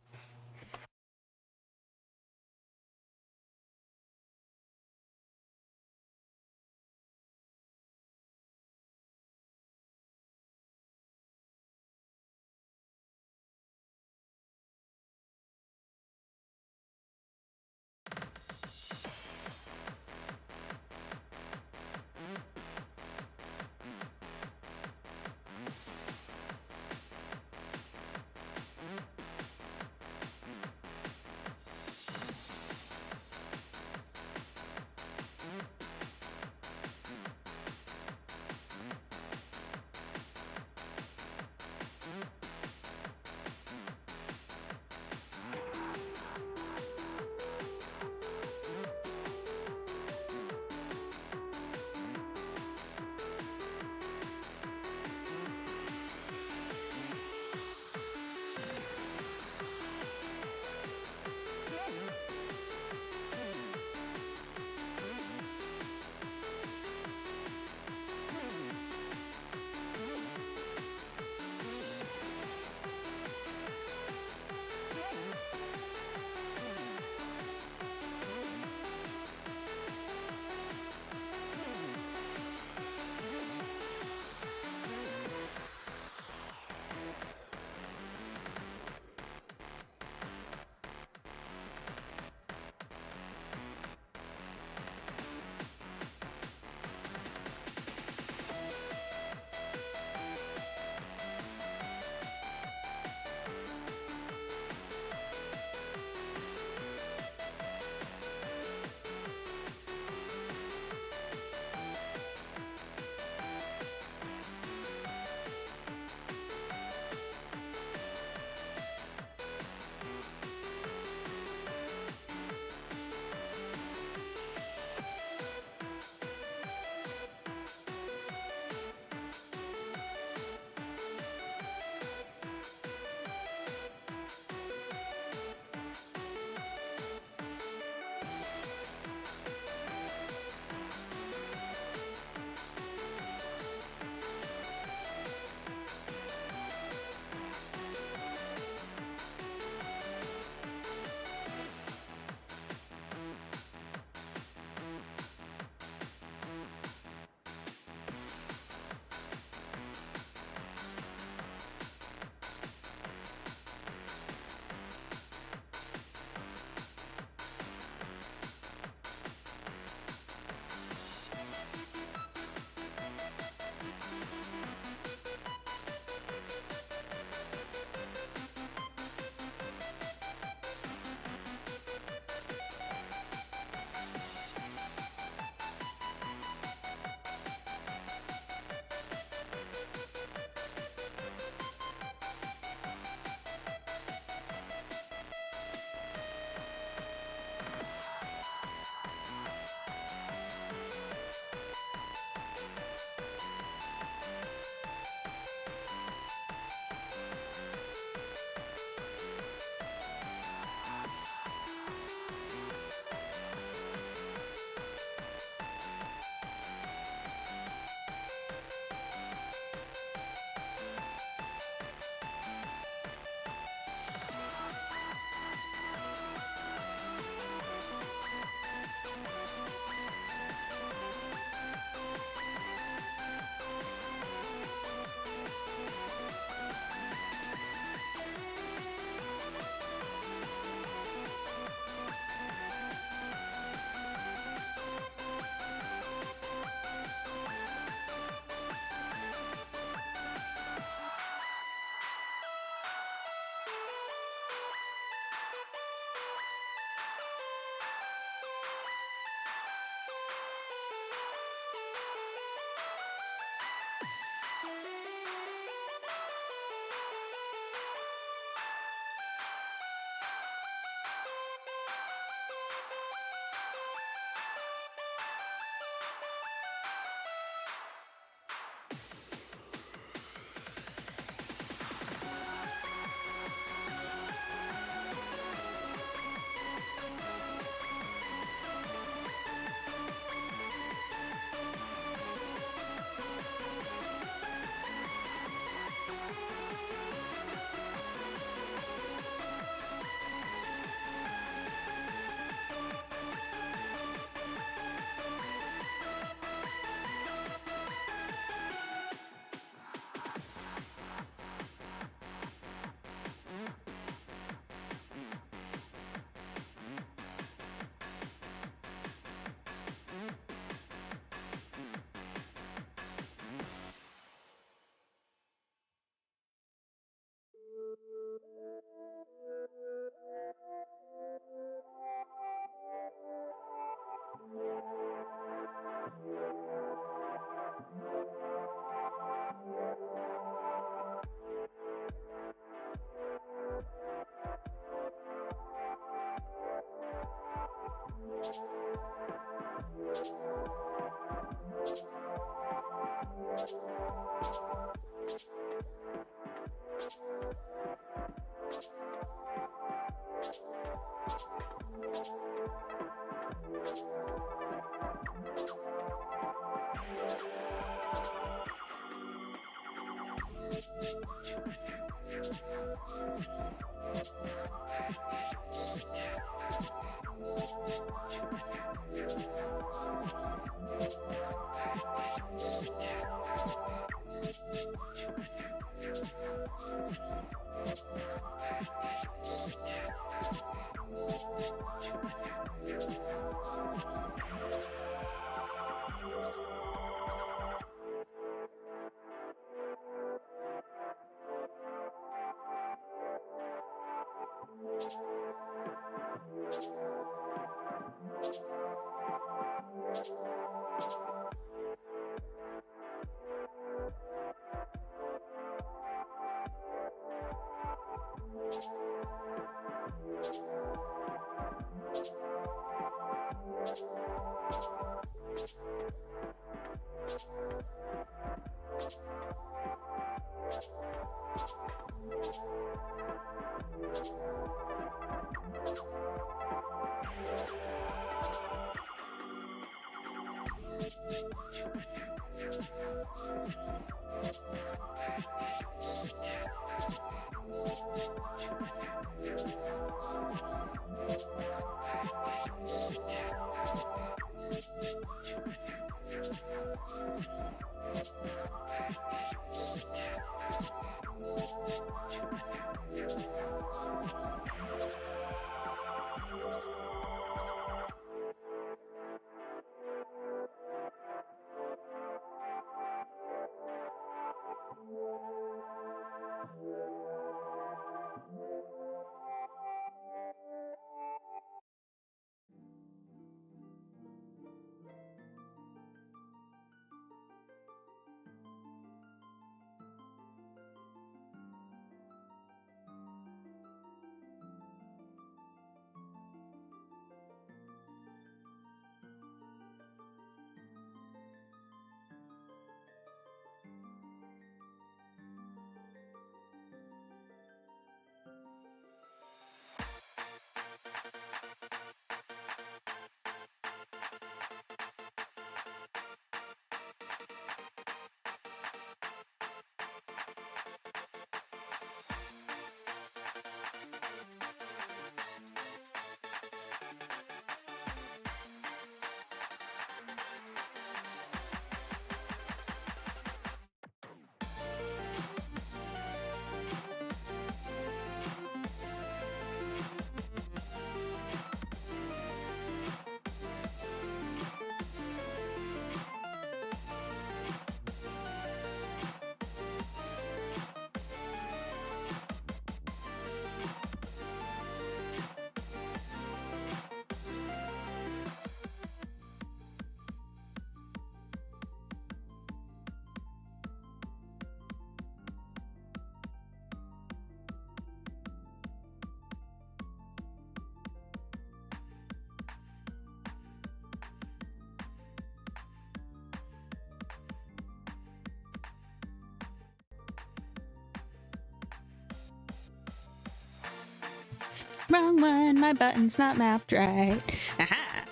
wrong one. My button's not mapped right. Aha.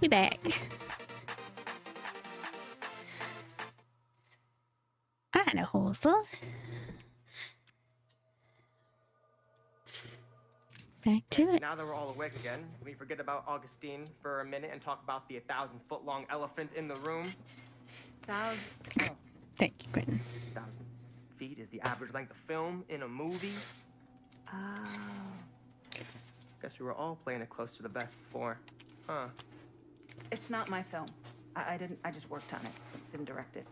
We back. I know, Hosel. Back to it. Now that we're all awake again, can we forget about Augustine for a minute and talk about the 1,000-foot-long elephant in the room? 1,000. Oh. Thank you, Quentin. 1,000 feet is the average length of film in a movie. Oh. Guess we were all playing it close to the vest before, huh? It's not my film. I just worked on it. Didn't direct it.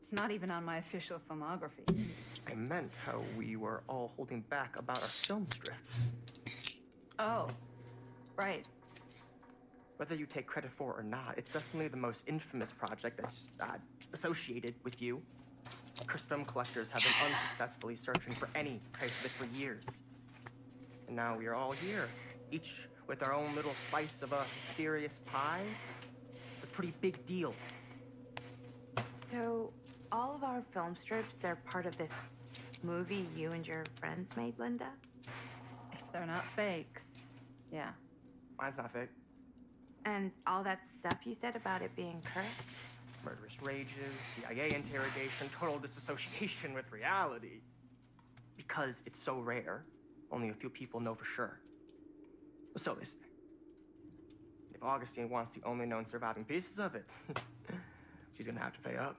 It's not even on my official filmography. I meant how we were all holding back about our film scripts. Oh, right. Whether you take credit for it or not, it's definitely the most infamous project that's associated with you. Cursed film collectors have been unsuccessfully searching for any trace of it for years. And now we are all here, each with our own little slice of a mysterious pie. It's a pretty big deal. So, all of our film strips, they're part of this movie you and your friends made, Linda? If they're not fakes, yeah. Mine's not fake. And all that stuff you said about it being cursed? Murderous rages, CIA interrogation, total disassociation with reality. Because it's so rare, only a few people know for sure. So they say. If Augustine wants the only known surviving pieces of it, she's gonna have to pay up.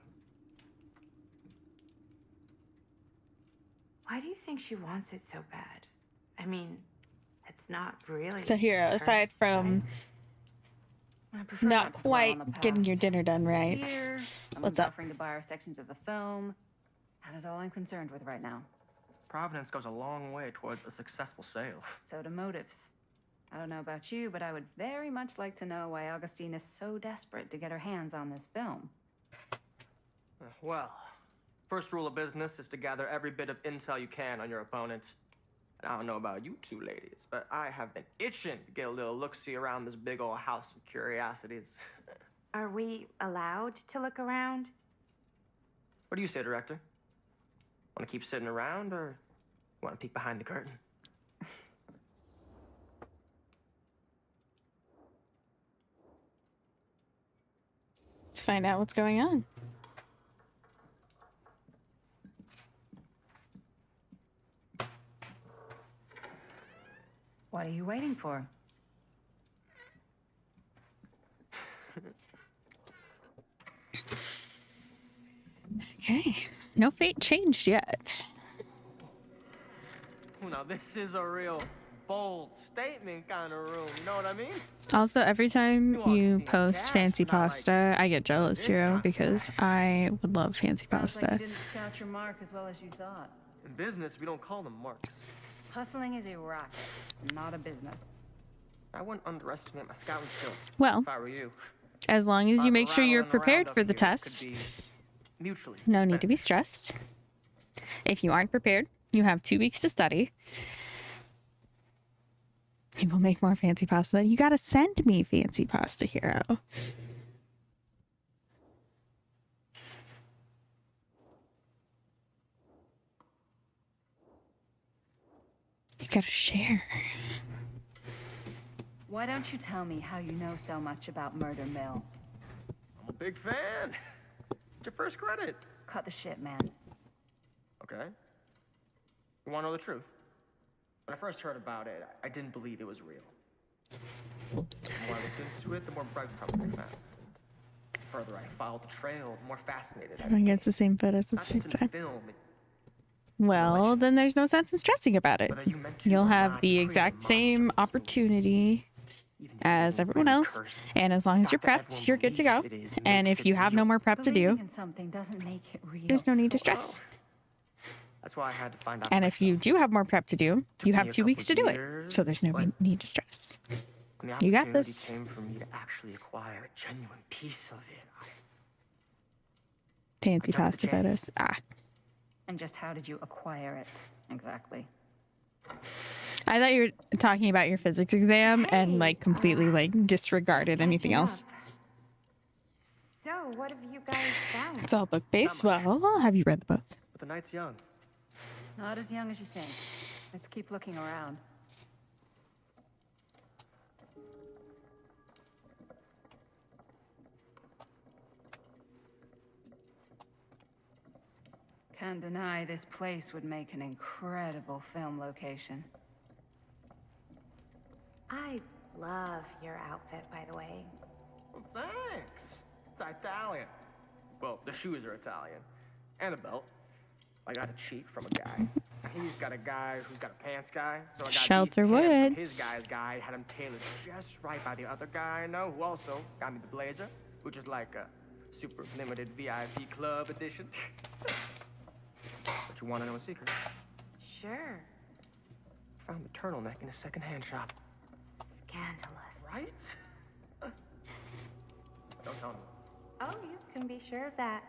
Why do you think she wants it so bad? I mean, it's not really. So here, aside from not to dwell quite on the getting your past. dinner done right. Here, someone's offering to buy our sections of the film. That is all I'm concerned with right now. Providence goes a long way towards a successful sale. So do motives. I don't know about you, but I would very much like to know why Augustine is so desperate to get her hands on this film. Well, first rule of business is to gather every bit of intel you can on your opponent. And I don't know about you two ladies, but I have been itching to get a little look-see around this big old house of curiosities. Are we allowed to look around? What do you say, director? Want to keep sitting around, or want to peek behind the curtain? Let's find out what's going on. What are you waiting for? Okay. No fate changed yet. Now, this is a real bold statement kind of room, you know what I mean? Also, every time you post fancy pasta, I get jealous, Hero, because I would love fancy Sounds like pasta. you didn't scout your mark as well as you thought. In business, we don't call them marks. Hustling is a racket, not a business. I wouldn't underestimate my scouting skills. Well, if I were you. as long as you make sure you're Rattling around prepared up for the here could test, be mutually no need to be beneficial. stressed. If you aren't prepared, you have 2 weeks to study. You will make more fancy pasta. You gotta send me fancy pasta, Hero. You gotta share. Why don't you tell me how you know so much about Murder Mill? I'm a big fan. It's your first credit. Cut the shit, man. Okay. You want to know the truth? When I first heard about it, I didn't believe it was real. The more I looked into it, the more breadcrumbs I found. The further I followed the trail, the more fascinated I Everyone became. gets the same photos at Not the same just in time. film, Well, then there's no sense in stressing about it. whether you meant to You'll or have not, the you create a exact monster same in this movie. opportunity Even if as it isn't everyone really else, cursed, and as long as the you're fact that prepped, everyone you're good to go. believes it is And makes if it you have no real. more prep to do, Believing in something doesn't make it real. there's no need to stress. That's why I had to find out. And for if you myself. do have more prep to do, Took you me have a 2 weeks to couple do it. years, So there's no but need to stress. when the You got opportunity this. came for me to actually acquire a genuine piece of it, Fancy I jumped pasta the chance. photos. Ah. And just how did you acquire it? Exactly. I thought you were talking about your physics exam and like completely like disregarded anything else. So, what have you guys found? It's all book based. Well, have you read the book? but the night's young. Not as young as you think. Let's keep looking around. Can't deny this place would make an incredible film location. I love your outfit, by the way. Well, thanks. It's Italian. Well, the shoes are Italian. And a belt. I got a cheat from a guy. He's got a guy who's got a pants guy. So I got Shelter these pants from Woods. his guy's guy, had him tailored just right by the other guy I know, who also got me the blazer, which is like a super limited VIP club edition. But you want to know a secret? Sure. Found the turtleneck in a secondhand shop. Scandalous. Right? Don't tell me. Oh, you can be sure of that.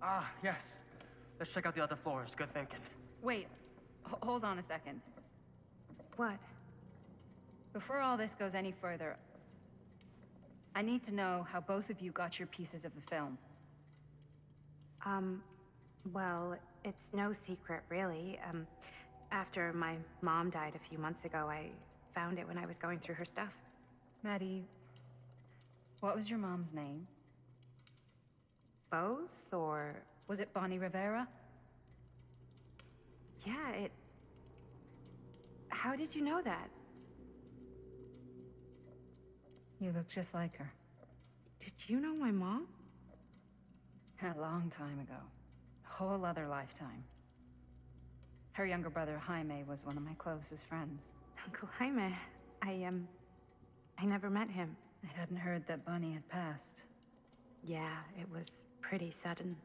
Ah, yes. Let's check out the other floors. Good thinking. Wait, hold on a second. What? Before all this goes any further, I need to know how both of you got your pieces of the film. Well, it's no secret, really. After my mom died a few months ago, I found it when I was going through her stuff. Maddie, what was your mom's name? Both, or... Was it Bonnie Rivera? Yeah, it... How did you know that? You look just like her. Did you know my mom? A long time ago. A whole other lifetime. Her younger brother, Jaime, was one of my closest friends. Uncle Jaime, I never met him. I hadn't heard that Bonnie had passed. Yeah, it was pretty sudden.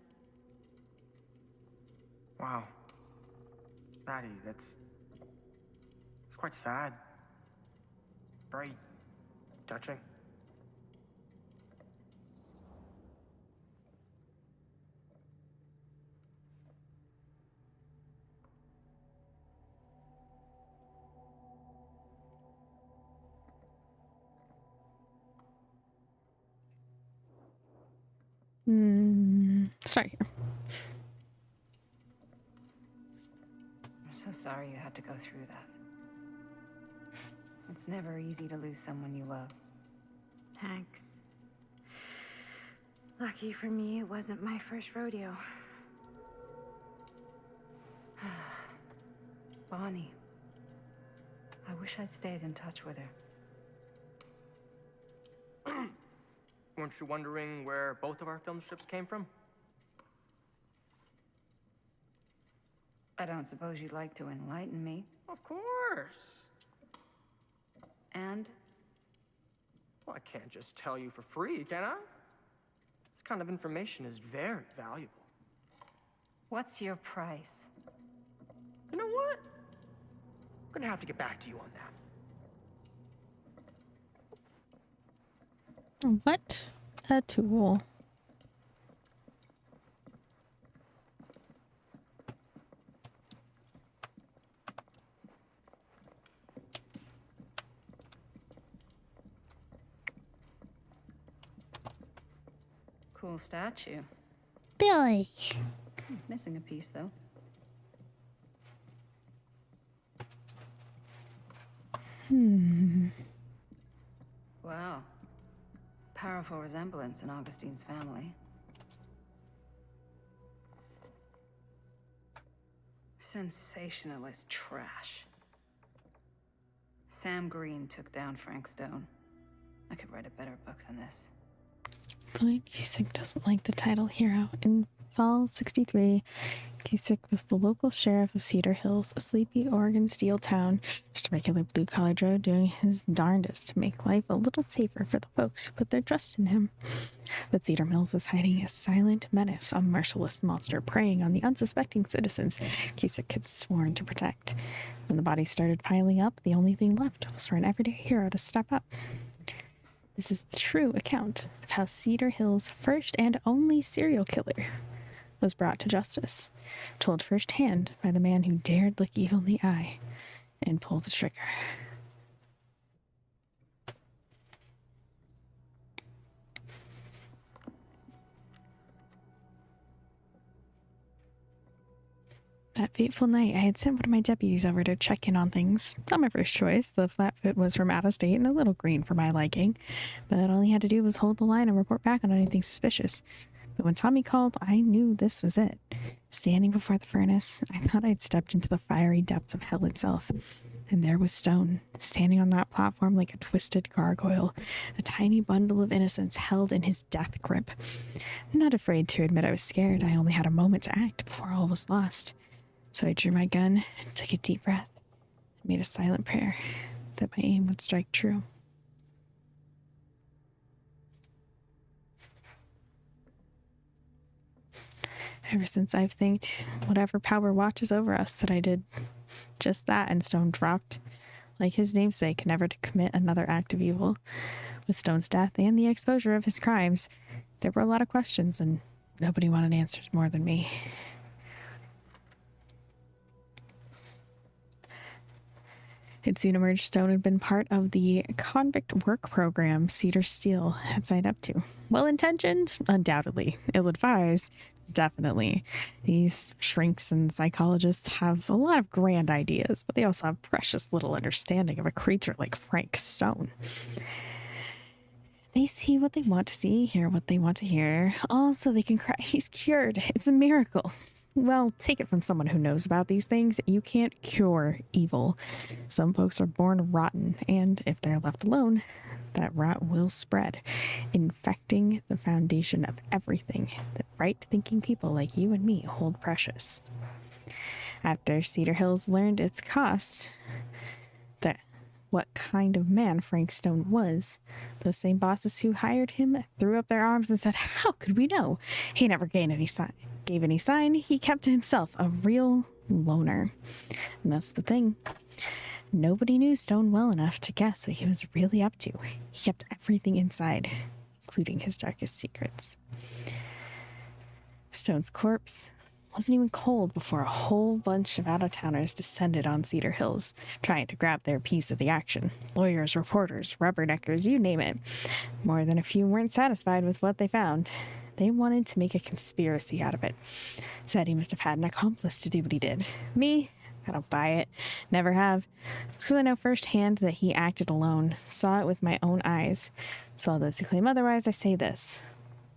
Wow. Maddie, it's quite sad. Very touching. Sorry. I'm so sorry you had to go through that. It's never easy to lose someone you love. Thanks. Lucky for me, it wasn't my first rodeo. Bonnie. I wish I'd stayed in touch with her. Weren't you wondering where both of our film strips came from? I don't suppose you'd like to enlighten me. Of course. And? Well, I can't just tell you for free, can I? This kind of information is very valuable. What's your price? You know what? I'm gonna have to get back to you on that. What a tool. Cool statue. Billy. Missing a piece, though. Wow. Powerful resemblance in Augustine's family. Sensationalist trash. Sam Green took down Frank Stone. I could write a better book than this. Lloyd Cusick doesn't like the title hero. In fall of '63, Cusick was the local sheriff of Cedar Hills, a sleepy Oregon steel town, just a regular blue-collar Joe doing his darndest to make life a little safer for the folks who put their trust in him. But Cedar Mills was hiding a silent menace, a merciless monster preying on the unsuspecting citizens Cusick had sworn to protect. When the bodies started piling up, the only thing left was for an everyday hero to step up. This is the true account of how Cedar Hills' first and only serial killer was brought to justice, told firsthand by the man who dared look evil in the eye and pull the trigger. That fateful night, I had sent one of my deputies over to check in on things. Not my first choice. The flatfoot was from out of state and a little green for my liking. But all he had to do was hold the line and report back on anything suspicious. But when Tommy called, I knew this was it. Standing before the furnace, I thought I'd stepped into the fiery depths of hell itself. And there was Stone, standing on that platform like a twisted gargoyle, a tiny bundle of innocence held in his death grip. Not afraid to admit I was scared, I only had a moment to act before all was lost. So I drew my gun, took a deep breath, and made a silent prayer that my aim would strike true. Ever since I've thanked whatever power watches over us that I did just that, and Stone dropped, like his namesake, never to commit another act of evil. With Stone's death and the exposure of his crimes, there were a lot of questions, and nobody wanted answers more than me. It soon emerged Stone had been part of the convict work program Cedar Steele had signed up to. Well-intentioned? Undoubtedly. Ill-advised? Definitely. These shrinks and psychologists have a lot of grand ideas, but they also have precious little understanding of a creature like Frank Stone. They see what they want to see, hear what they want to hear. Also, they can cry, he's cured. It's a miracle. Well, take it from someone who knows about these things. You can't cure evil. Some folks are born rotten, and if they're left alone, that rot will spread, infecting the foundation of everything that right-thinking people like you and me hold precious. After Cedar Hills learned its cost, that what kind of man Frank Stone was, those same bosses who hired him threw up their arms and said, "How could we know? He never gave any sign. He kept to himself, a real loner." And that's the thing. Nobody knew Stone well enough to guess what he was really up to. He kept everything inside, including his darkest secrets. Stone's corpse wasn't even cold before a whole bunch of out-of-towners descended on Cedar Hills, trying to grab their piece of the action. Lawyers, reporters, rubberneckers, you name it. More than a few weren't satisfied with what they found. They wanted to make a conspiracy out of it. Said he must have had an accomplice to do what he did. Me? I don't buy it. Never have. It's because I know firsthand that he acted alone. Saw it with my own eyes. So all those who claim otherwise, I say this.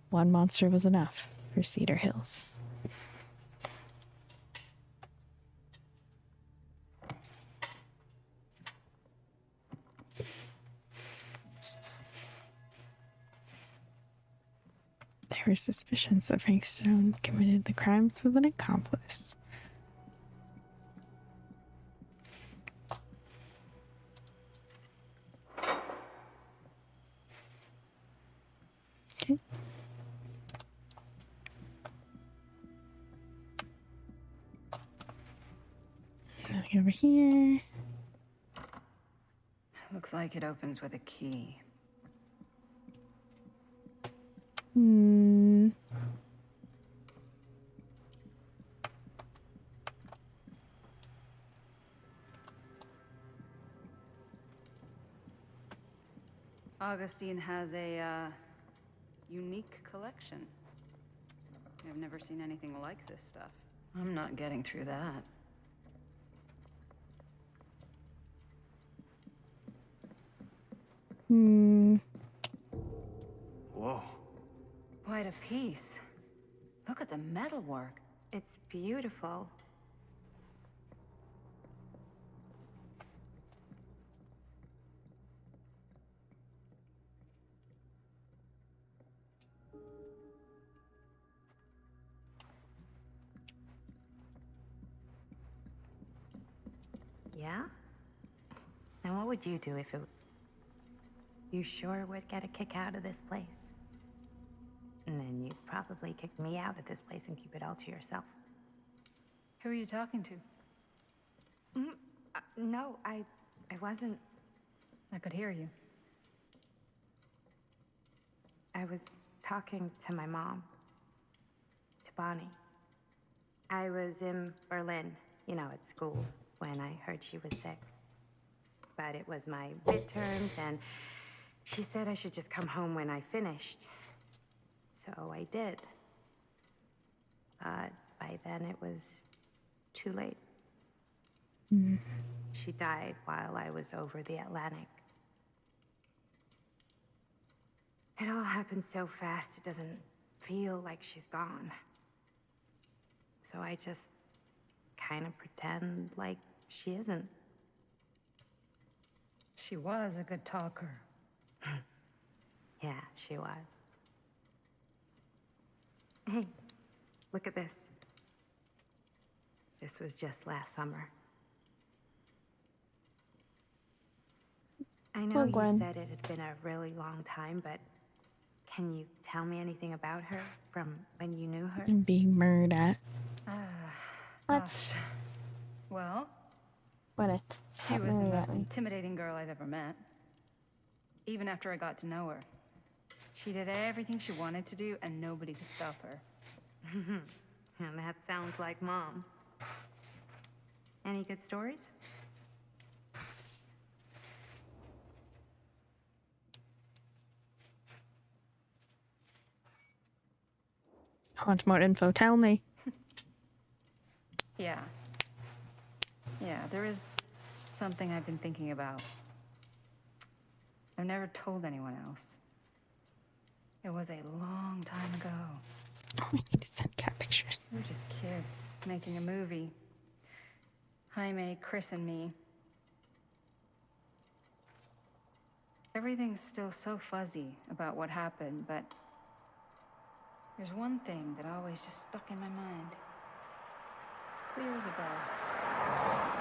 One monster was enough for Cedar Hills. There were suspicions that Frank Stone committed the crimes with an accomplice. Okay. Nothing over here. Looks like it opens with a key. Augustine has a unique collection. I've never seen anything like this stuff. I'm not getting through that. Whoa. Quite a piece. Look at the metalwork. It's beautiful. Yeah? Now what would you do if it... You sure would get a kick out of this place. And then you'd probably kick me out of this place and keep it all to yourself. Who are you talking to? No, I wasn't. I could hear you. I was talking to my mom. To Bonnie. I was in Berlin, at school, when I heard she was sick. But it was my midterms, and she said I should just come home when I finished. So I did. But by then it was Too late. Mm. She died while I was over the Atlantic. It all happened so fast, it doesn't feel like she's gone. So I just kind of pretend like she isn't. She was a good talker. Yeah, she was. Hey, look at this. This was just last summer. I know Well, you Gwen. said it had been a really long time, but can you tell me anything about her from when you knew her? I'm being murdered at. What? Gosh. Well, What? she was the most intimidating girl I've ever met. Even after I got to know her. She did everything she wanted to do, and nobody could stop her. And that sounds like Mom. Any good stories? I want more info. Tell me. Yeah. Yeah, there is something I've been thinking about. I've never told anyone else. It was a long time ago. Oh, we need to send cat pictures. We were just kids making a movie. Jaime, Chris, and me. Everything's still so fuzzy about what happened, but there's one thing that always just stuck in my mind. Clear as a bell.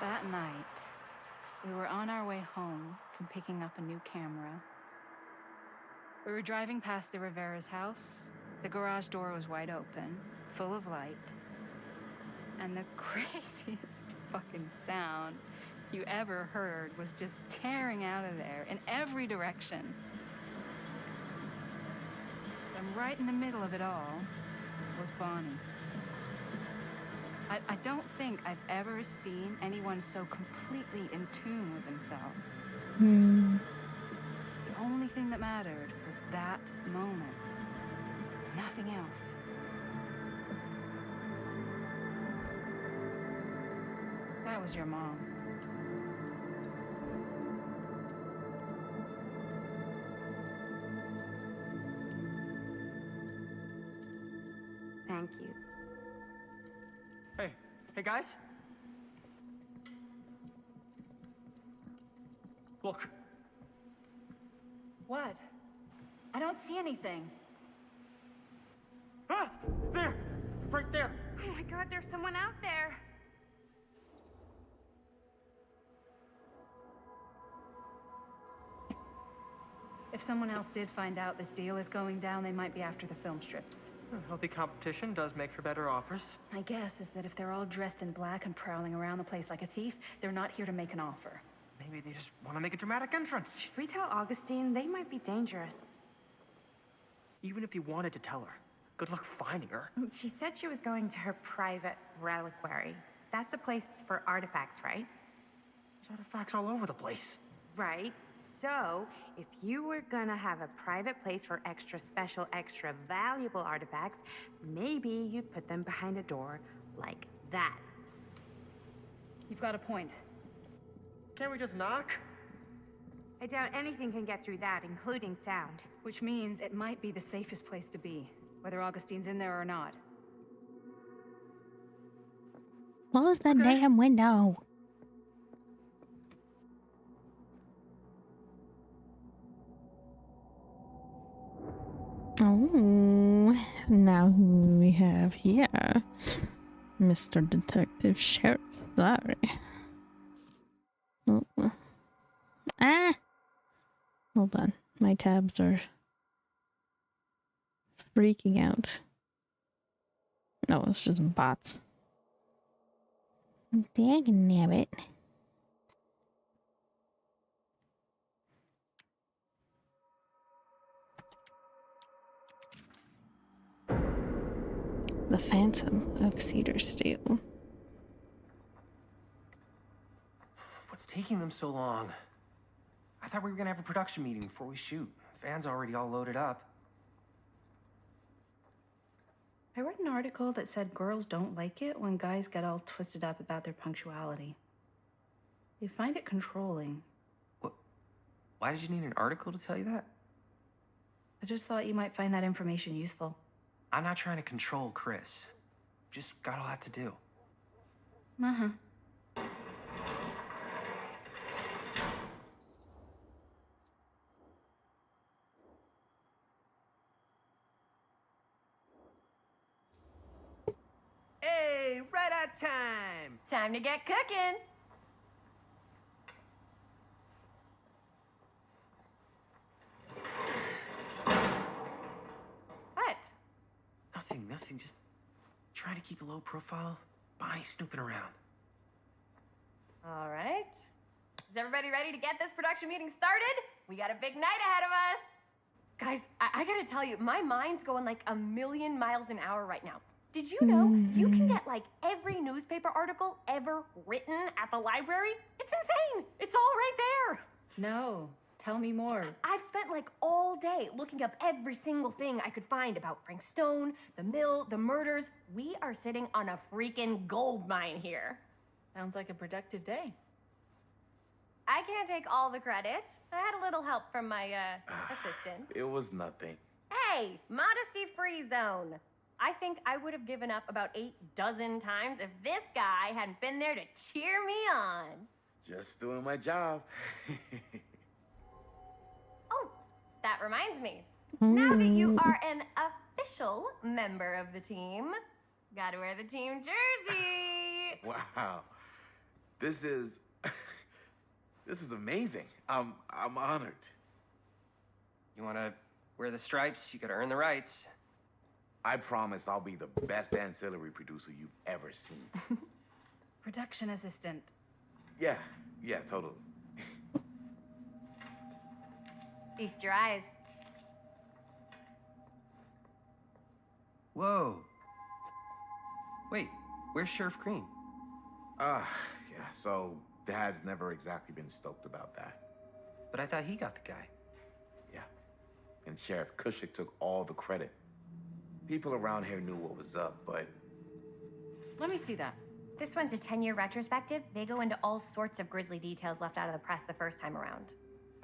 That night, we were on our way home from picking up a new camera. We were driving past the Rivera's house. The garage door was wide open, full of light. And the craziest fucking sound you ever heard was just tearing out of there in every direction. And right in the middle of it all was Bonnie. I don't think I've ever seen anyone so completely in tune with themselves. Hmm. The only thing that mattered was that moment. Nothing else. That was your mom. Thank you. Hey guys. Look. What? I don't see anything. Ah! There! Right there! Oh my God, there's someone out there. If someone else did find out this deal is going down, they might be after the film strips. Healthy competition does make for better offers. My guess is that if they're all dressed in black and prowling around the place like a thief, they're not here to make an offer. Maybe they just want to make a dramatic entrance. Should we tell Augustine? They might be dangerous. Even if you wanted to tell her, good luck finding her. She said she was going to her private reliquary. That's a place for artifacts, right? There's artifacts all over the place. Right. So, if you were gonna have a private place for extra special, extra valuable artifacts, maybe you'd put them behind a door like that. You've got a point. Can't we just knock? I doubt anything can get through that, including sound. Which means it might be the safest place to be, whether Augustine's in there or not. Close the damn window. Oh, now who we have here? Mr. Detective Sheriff. Sorry. Oh. Ah! Hold on. My tabs are freaking out. No, it's just bots. Dagnabbit. The Phantom of Cedar Steel. What's taking them so long? I thought we were gonna have a production meeting before we shoot. The van's already all loaded up. I read an article that said girls don't like it when guys get all twisted up about their punctuality. They find it controlling. What? Why did you need an article to tell you that? I just thought you might find that information useful. I'm not trying to control Chris. Just got a lot to do. Uh-huh. Hey, right on time! Time to get cooking. What? Nothing. Just trying to keep a low profile. Bonnie snooping around. All right. Is everybody ready to get this production meeting started? We got a big night ahead of us. Guys, I gotta tell you, my mind's going like 1,000,000 miles an hour right now. Did you know you can get like every newspaper article ever written at the library? It's insane. It's all right there. No, tell me more. I've spent like all day looking up every single thing I could find about Frank Stone, the mill, the murders. We are sitting on a freaking gold mine here. Sounds like a productive day. I can't take all the credit. I had a little help from my assistant. It was nothing. Hey, modesty-free zone. I think I would have given up about 8 dozen times if this guy hadn't been there to cheer me on. Just doing my job. Oh, that reminds me. Now that you are an official member of the team, gotta wear the team jersey. Wow. This is amazing. I'm honored. You wanna wear the stripes? You gotta earn the rights. I promise I'll be the best ancillary producer you've ever seen. Production assistant. Yeah, totally. Feast your eyes. Whoa. Wait, where's Sheriff Green? Yeah, so Dad's never exactly been stoked about that. But I thought he got the guy. Yeah, and Sheriff Cushik took all the credit. People around here knew what was up, but... Let me see that. This one's a 10-year retrospective. They go into all sorts of grisly details left out of the press the first time around.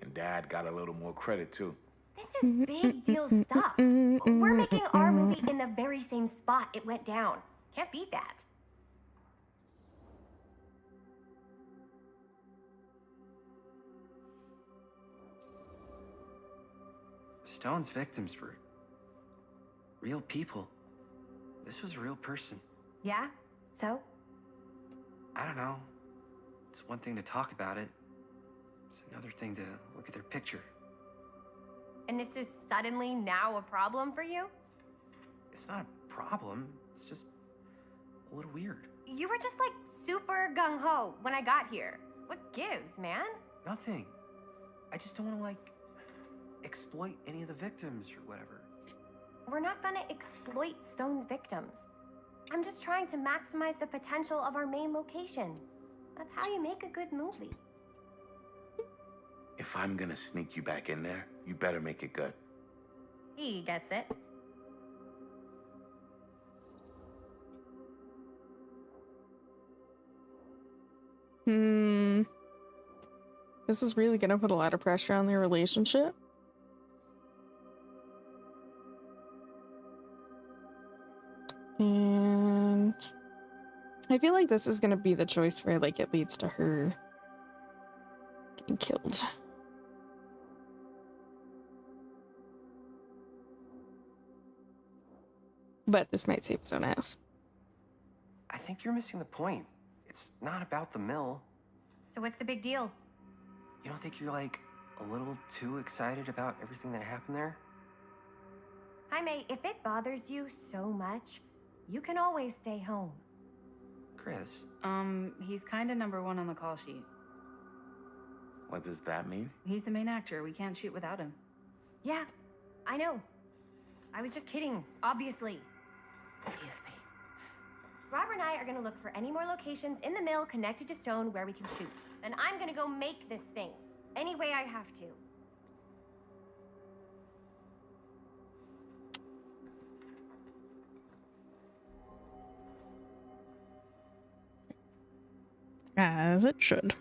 And Dad got a little more credit, too. This is big deal stuff. We're making our movie in the very same spot it went down. Can't beat that. Stone's victims were real people. This was a real person. Yeah? So? I don't know. It's one thing to talk about it. It's another thing to look at their picture. And this is suddenly now a problem for you? It's not a problem. It's just a little weird. You were just like super gung-ho when I got here. What gives, man? Nothing. I just don't want to like exploit any of the victims or whatever. We're not gonna exploit Stone's victims. I'm just trying to maximize the potential of our main location. That's how you make a good movie. If I'm gonna sneak you back in there, you better make it good. He gets it. This is really gonna put a lot of pressure on their relationship. And I feel like this is gonna be the choice where like it leads to her getting killed. But this might save its own ass. I think you're missing the point. It's not about the mill. So what's the big deal? You don't think you're like a little too excited about everything that happened there? Jaime, if it bothers you so much, you can always stay home. Chris? He's kinda #1 on the call sheet. What does that mean? He's the main actor. We can't shoot without him. Yeah, I know. I was just kidding, obviously. Obviously. Robert and I are gonna look for any more locations in the mill connected to Stone where we can shoot. And I'm gonna go make this thing, any way I have to. As it should.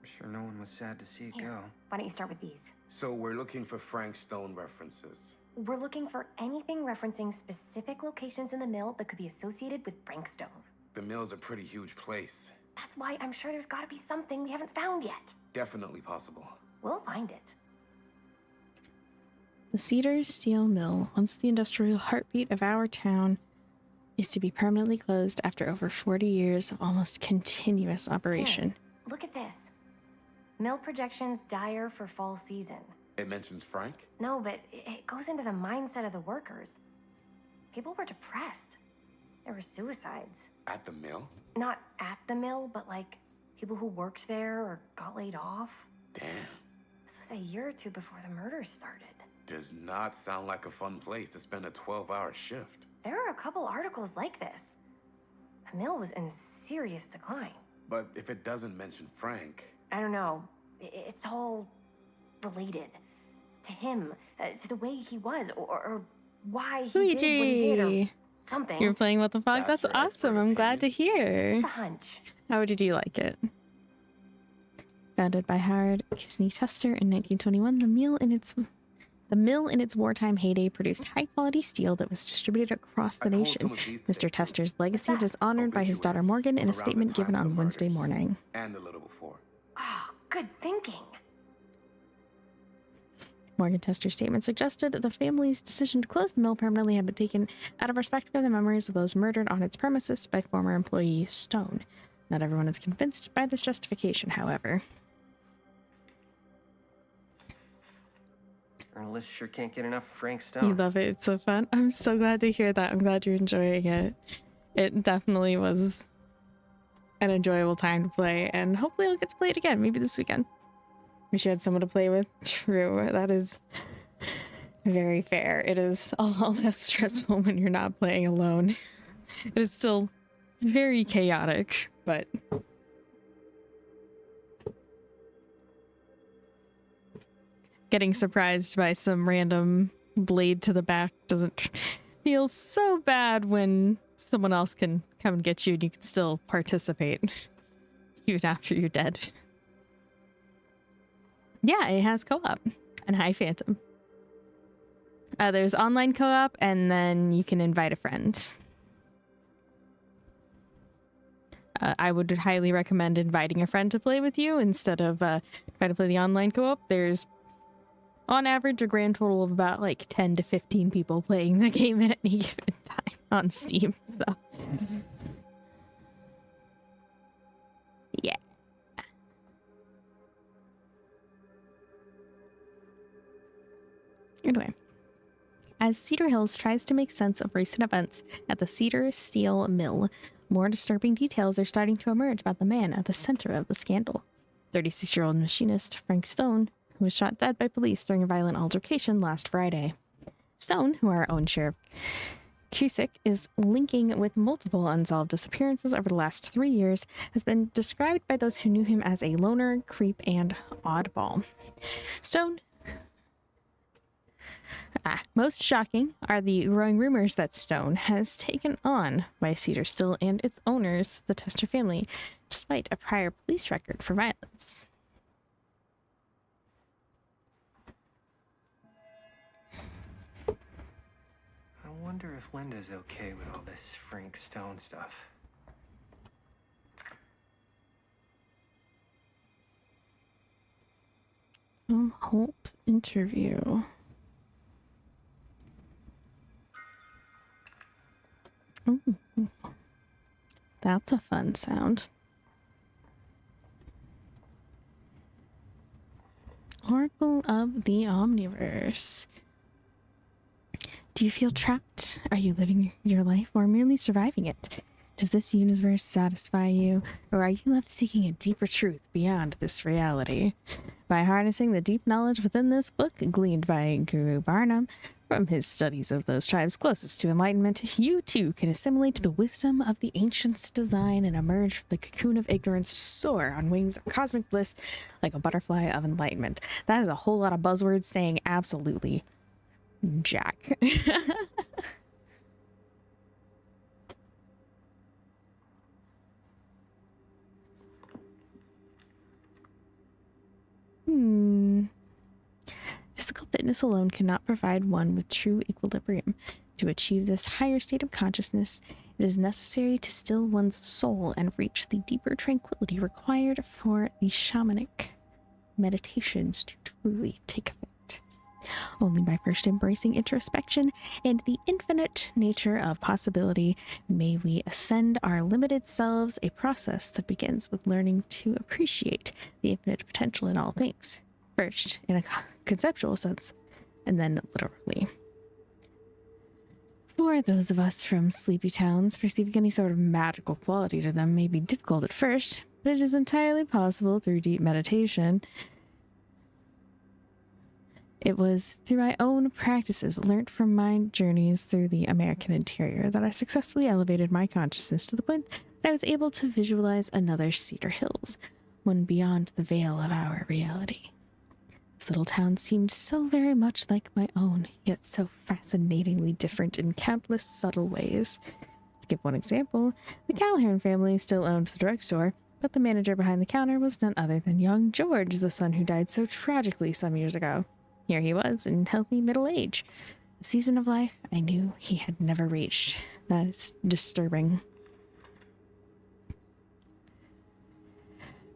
Sure no one was sad to see it Here, go. why don't you start with these? So we're looking for Frank Stone references. We're looking for anything referencing specific locations in the mill that could be associated with Frank Stone. The mill's a pretty huge place. That's why I'm sure there's got to be something we haven't found yet. Definitely possible. We'll find it. The Cedar Steel Mill, once the industrial heartbeat of our town, is to be permanently closed after over 40 years of almost continuous operation. Here, look at this. Mill projections dire for fall season. It mentions Frank? No, but it goes into the mindset of the workers. People were depressed. There were suicides. At the mill? Not at the mill, but like people who worked there or got laid off. Damn. This was a year or two before the murders started. Does not sound like a fun place to spend a 12-hour shift. There are a couple articles like this. The mill was in serious decline. But if it doesn't mention Frank... I don't know. It's all related. To him, to the way he was, or why he did what he did, or something. You're playing What the Fog? That's awesome. I'm glad to hear. Just a hunch. How did you like it? Founded by Howard Kisney Tester in 1921, the mill in its wartime heyday produced high-quality steel that was distributed across the nation. Mr. Tester's legacy was honored by his daughter Morgan in a statement given on Wednesday morning. And a little before. Oh, good thinking. Morgan Tester's statement suggested the family's decision to close the mill permanently had been taken out of respect for the memories of those murdered on its premises by former employee Stone. Not everyone is convinced by this justification, however. Journalists sure can't get enough of Frank Stone. You love it. It's so fun. I'm so glad to hear that. I'm glad you're enjoying it. It definitely was an enjoyable time to play, and hopefully I'll get to play it again, maybe this weekend. Wish you had someone to play with. True, that is very fair. It is a lot less stressful when you're not playing alone. It is still very chaotic, but getting surprised by some random blade to the back doesn't feel so bad when someone else can come and get you and you can still participate even after you're dead. Yeah, it has co-op and High Phantom. There's online co-op, and then you can invite a friend. I would highly recommend inviting a friend to play with you instead of trying to play the online co-op. There's, on average, a grand total of about like 10 to 15 people playing the game at any given time on Steam. So, yeah. Anyway, as Cedar Hills tries to make sense of recent events at the Cedar Steel Mill, more disturbing details are starting to emerge about the man at the center of the scandal. 36-year-old machinist Frank Stone, who was shot dead by police during a violent altercation last Friday. Stone, who our own Sheriff Cusick is linking with multiple unsolved disappearances over the last 3 years, has been described by those who knew him as a loner, creep, and oddball. Stone. Most shocking are the growing rumors that Stone has taken on by Cedar Steel and its owners, the Tester family, despite a prior police record for violence. I wonder if Linda's okay with all this Frank Stone stuff. Tom Holt interview. Ooh, that's a fun sound. Oracle of the Omniverse. Do you feel trapped? Are you living your life or merely surviving it? Does this universe satisfy you, or are you left seeking a deeper truth beyond this reality? By harnessing the deep knowledge within this book, gleaned by Guru Barnum, From his studies of those tribes closest to enlightenment, you too can assimilate the wisdom of the ancients' design and emerge from the cocoon of ignorance to soar on wings of cosmic bliss like a butterfly of enlightenment. That is a whole lot of buzzwords saying absolutely jack. Physical fitness alone cannot provide one with true equilibrium. To achieve this higher state of consciousness, it is necessary to still one's soul and reach the deeper tranquility required for the shamanic meditations to truly take effect. Only by first embracing introspection and the infinite nature of possibility may we ascend our limited selves, a process that begins with learning to appreciate the infinite potential in all things. First, in a conceptual sense, and then literally. For those of us from sleepy towns, perceiving any sort of magical quality to them may be difficult at first, but it is entirely possible through deep meditation. It was through my own practices learnt from my journeys through the American interior that I successfully elevated my consciousness to the point that I was able to visualize another Cedar Hills, one beyond the veil of our reality. This little town seemed so very much like my own, yet so fascinatingly different in countless subtle ways. To give one example, the Callahan family still owned the drugstore, but the manager behind the counter was none other than young George, the son who died so tragically some years ago. Here he was, in healthy middle age. A season of life I knew he had never reached. That is disturbing.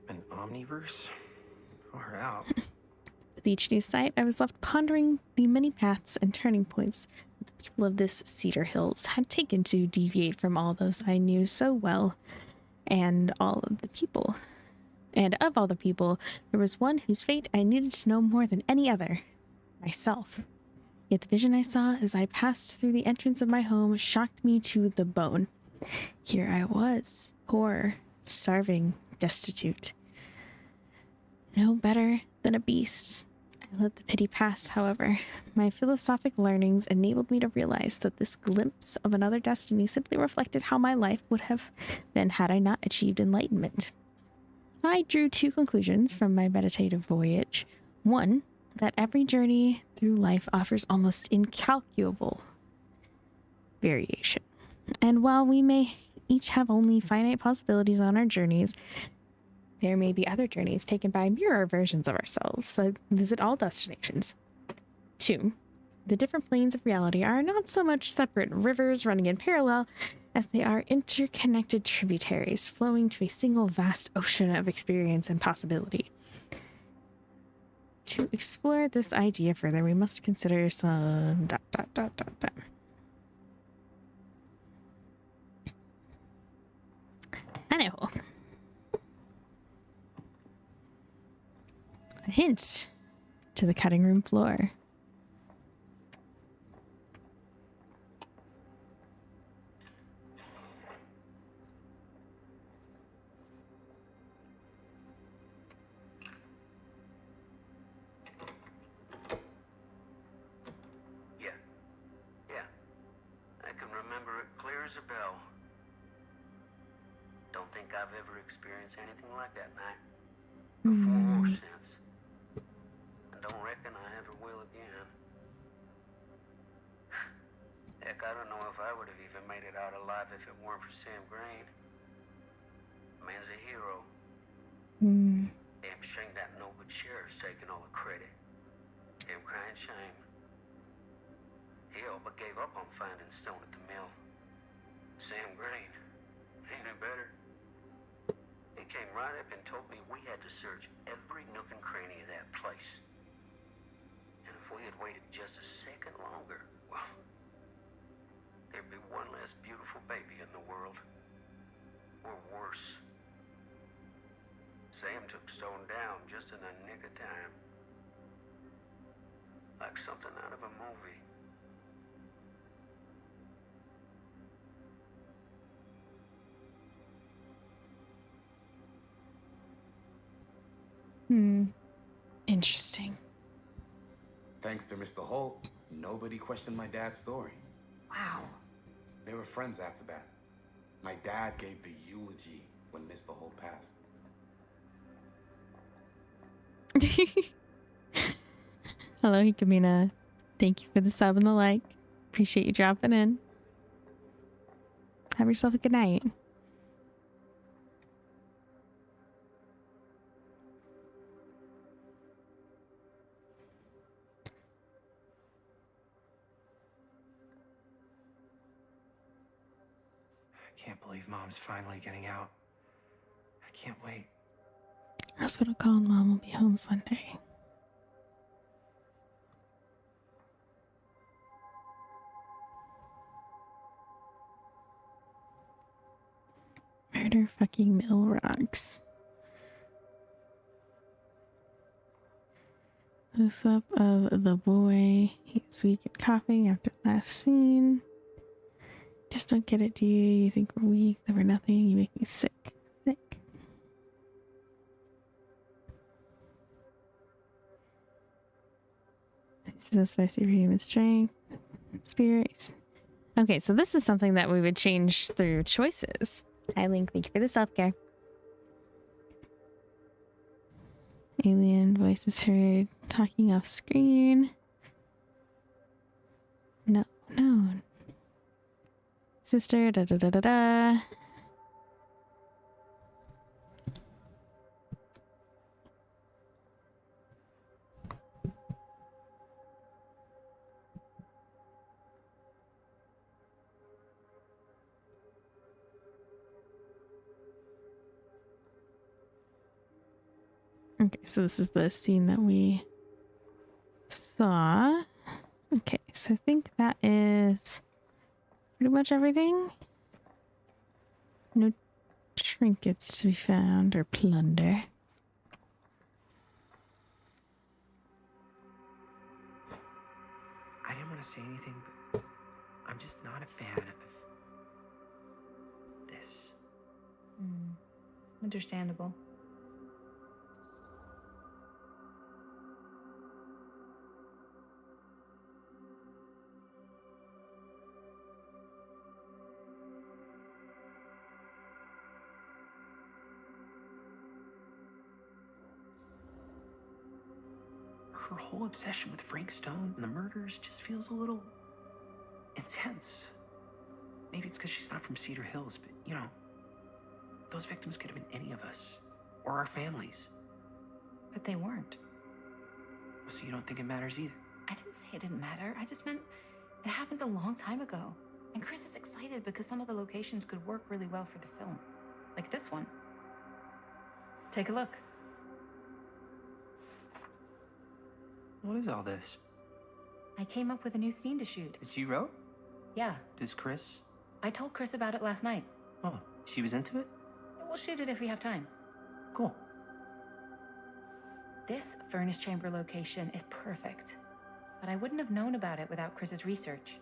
An omniverse? Far out. With each new sight, I was left pondering the many paths and turning points that the people of this Cedar Hills had taken to deviate from all those I knew so well, and of all the people, there was one whose fate I needed to know more than any other, myself. Yet the vision I saw as I passed through the entrance of my home shocked me to the bone. Here I was, poor, starving, destitute. No better than a beast. I let the pity pass, however. My philosophic learnings enabled me to realize that this glimpse of another destiny simply reflected how my life would have been had I not achieved enlightenment. I drew two conclusions from my meditative voyage. One, that every journey through life offers almost incalculable variation. And while we may each have only finite possibilities on our journeys, there may be other journeys taken by mirror versions of ourselves that visit all destinations. 2. The different planes of reality are not so much separate rivers running in parallel as they are interconnected tributaries flowing to a single vast ocean of experience and possibility. To explore this idea further, we must consider some ... Anyhow, a hint to the cutting room floor. Yeah. I can remember it clear as a bell. Don't think I've ever experienced anything like that, Mac. Before or since. And don't reckon I ever will again. Heck, I don't know if I would have even made it out alive if it weren't for Sam Green. Man's a hero. Damn shame that no good sheriff's taking all the credit. Damn crying shame. He all but gave up on finding Stone at the mill. Sam Green, he knew better. He came right up and told me we had to search every nook and cranny of that place. And if we had waited just a second longer, well, there'd be one less beautiful baby in the world. Or worse. Sam took Stone down just in the nick of time. Like something out of a movie. Interesting. Thanks to Mr. Holt, Nobody questioned my dad's story. Wow. They were friends after that. My dad gave the eulogy when Mr. Holt passed. Hello, Hikamina. Thank you for the sub and the like. Appreciate you dropping in. Have yourself a good night. I can't believe Mom's finally getting out. I can't wait. Hospital call. Mom will be home Sunday. Murder fucking Mill rocks. Close up of the boy. He's weak and coughing after the last scene. Just don't get it, do you? You think we're weak, that we're nothing. You make me sick. Sick. That's by superhuman strength. Spirits. Okay, so this is something that we would change through choices. Hi, Link. Thank you for the self-care. Alien voices heard talking off screen. No. Sister, da da da da da. Okay, so this is the scene that we saw. Okay, so I think that is pretty much everything. No trinkets to be found or plunder. I didn't want to say anything, but I'm just not a fan of this. Understandable. Her whole obsession with Frank Stone and the murders just feels a little intense. Maybe it's because she's not from Cedar Hills, but you know, those victims could have been any of us or our families. But they weren't. So you don't think it matters either? I didn't say it didn't matter. I just meant it happened a long time ago. And Chris is excited because some of the locations could work really well for the film. Like this one. Take a look. What is all this? I came up with a new scene to shoot. That you wrote? Yeah. Does Chris? I told Chris about it last night. Oh, she was into it? We'll shoot it if we have time. Cool. This furnace chamber location is perfect. But I wouldn't have known about it without Chris's research.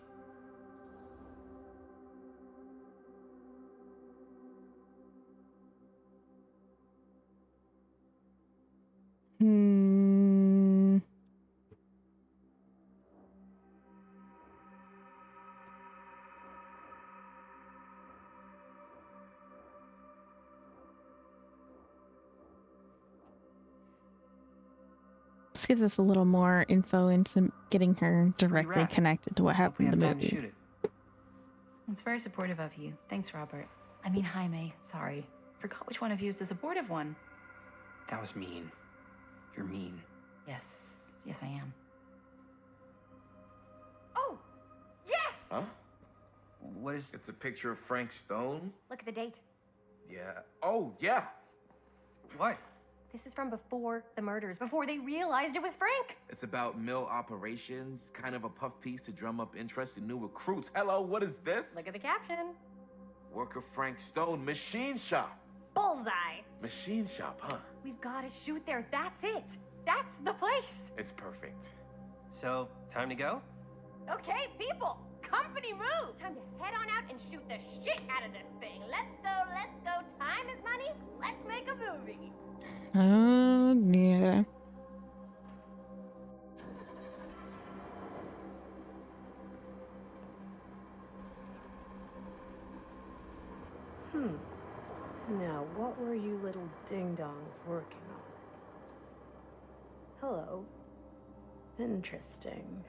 This gives us a little more info into getting her directly connected to what happened in the movie. It's very supportive of you. Thanks, Robert. I mean, Jaime. Sorry. Forgot which one of you is the supportive one. That was mean. You're mean. Yes. Yes, I am. Oh! Yes! Huh? What is... It's a picture of Frank Stone? Look at the date. Yeah. Oh, yeah. What? This is from before the murders, before they realized it was Frank. It's about mill operations, kind of a puff piece to drum up interest in new recruits. Hello, what is this? Look at the caption. Worker Frank Stone, machine shop. Bullseye. Machine shop, huh? We've got to shoot there. That's it. That's the place. It's perfect. So, time to go? Okay, people. Company move. Time to head on out and shoot the shit out of this thing. Let's go, let's go. Time is money. Let's make a movie. Oh, yeah. Now, what were you little ding-dongs working on? Hello. Interesting.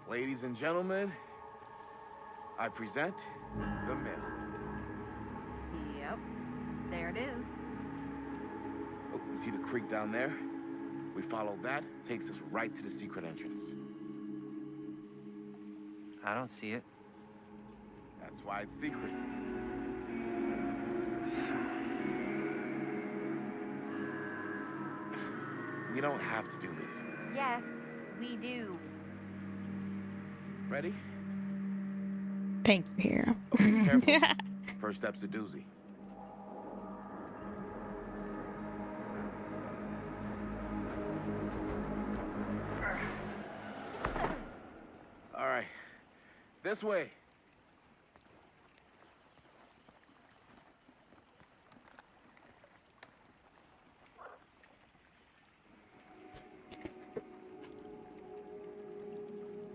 Ladies and gentlemen, I present the mill. Yep. There it is. Oh, you see the creek down there? We follow that, takes us right to the secret entrance. I don't see it. That's why it's secret. We don't have to do this. Yes, we do. Ready? Thank you, hero. Careful. First step's a doozy. All right. This way.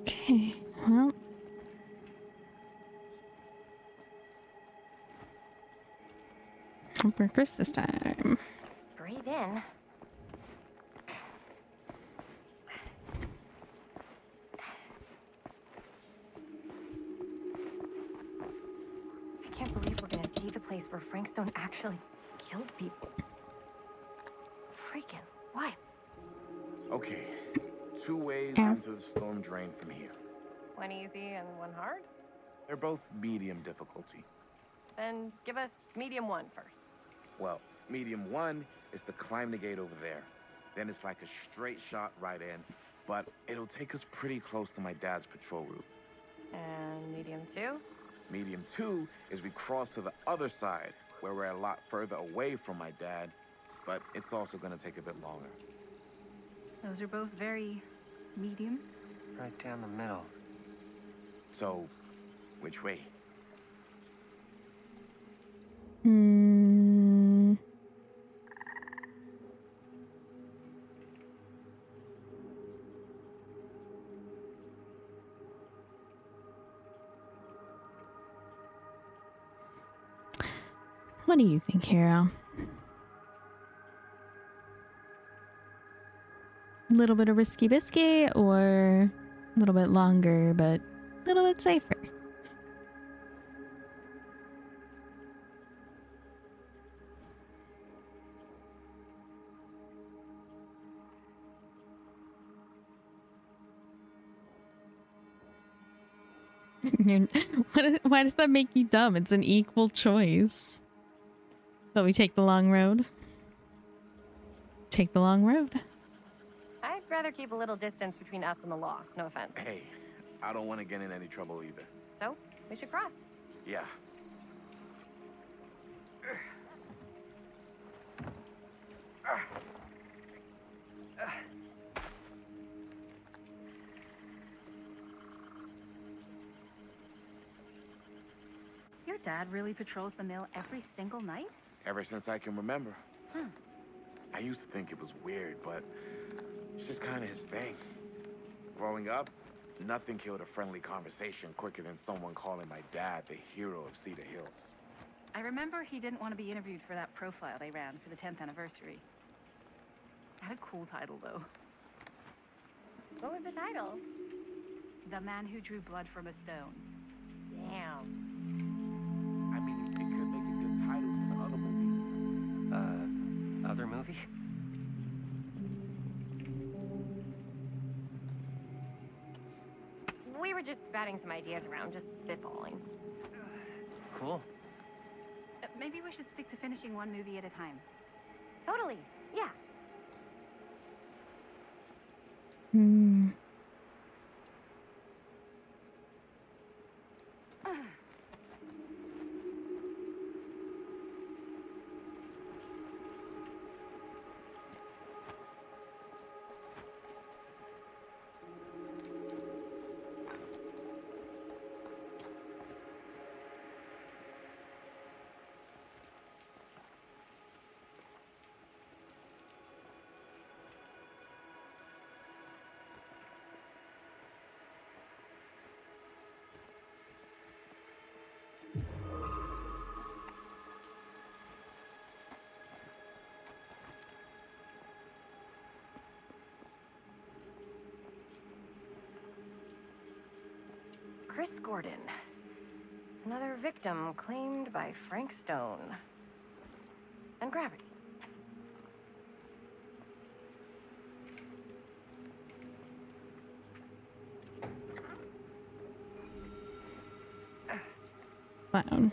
Okay, well. For Chris this time. Breathe in. I can't believe we're gonna see the place where Frank Stone actually killed people. Freaking what? Okay. 2 ways into the storm drain from here. One easy and one hard? They're both medium difficulty. Then give us medium one first. Well, medium 1 is to climb the gate over there. Then it's like a straight shot right in, but it'll take us pretty close to my dad's patrol route. And medium two? Medium 2 is we cross to the other side, where we're a lot further away from my dad, but it's also gonna take a bit longer. Those are both very medium. Right down the middle. So, which way? What do you think, hero? A little bit of risky biscuit or a little bit longer, but a little bit safer? Why does that make you dumb? It's an equal choice. So we take the long road. Take the long road. I'd rather keep a little distance between us and the law. No offense. Hey, I don't want to get in any trouble either. So, we should cross. Yeah. Your dad really patrols the mill every single night? Ever since I can remember. Huh. I used to think it was weird, but it's just kind of his thing. Growing up, nothing killed a friendly conversation quicker than someone calling my dad the hero of Cedar Hills. I remember he didn't want to be interviewed for that profile they ran for the 10th anniversary. Had a cool title, though. What was the title? The Man Who Drew Blood from a Stone. Damn. I mean, it could make a good title for the other movie. Other movie? We were just batting some ideas around, just spitballing. Cool. Maybe we should stick to finishing one movie at a time. Totally. Yeah. Chris Gordon. Another victim claimed by Frank Stone. And Gravity. Wow.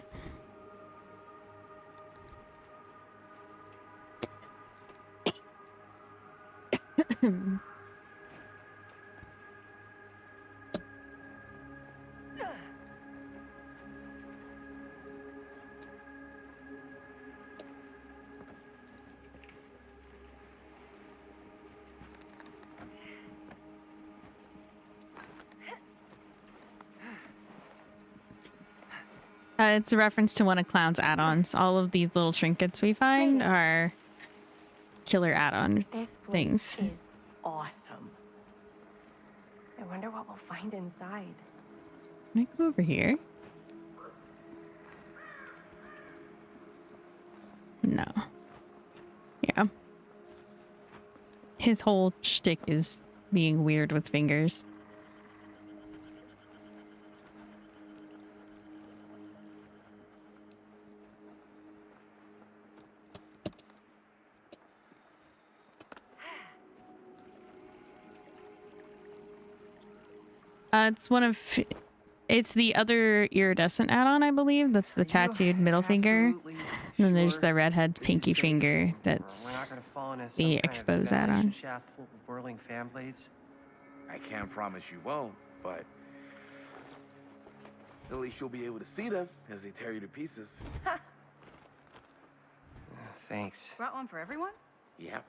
It's a reference to one of Clown's add-ons. All of these little trinkets we find are killer add-on This place things. is awesome. I wonder what we'll find inside. Can I go over here? No. Yeah. His whole shtick is being weird with fingers. It's one of... It's the other iridescent add-on, I believe. That's the tattooed middle finger. And then there's the redhead pinky finger. That's the expose add-on. Shaft full of whirling fan blades. I can't promise you won't, but at least you'll be able to see them as they tear you to pieces. Thanks. Brought one for everyone? Yep.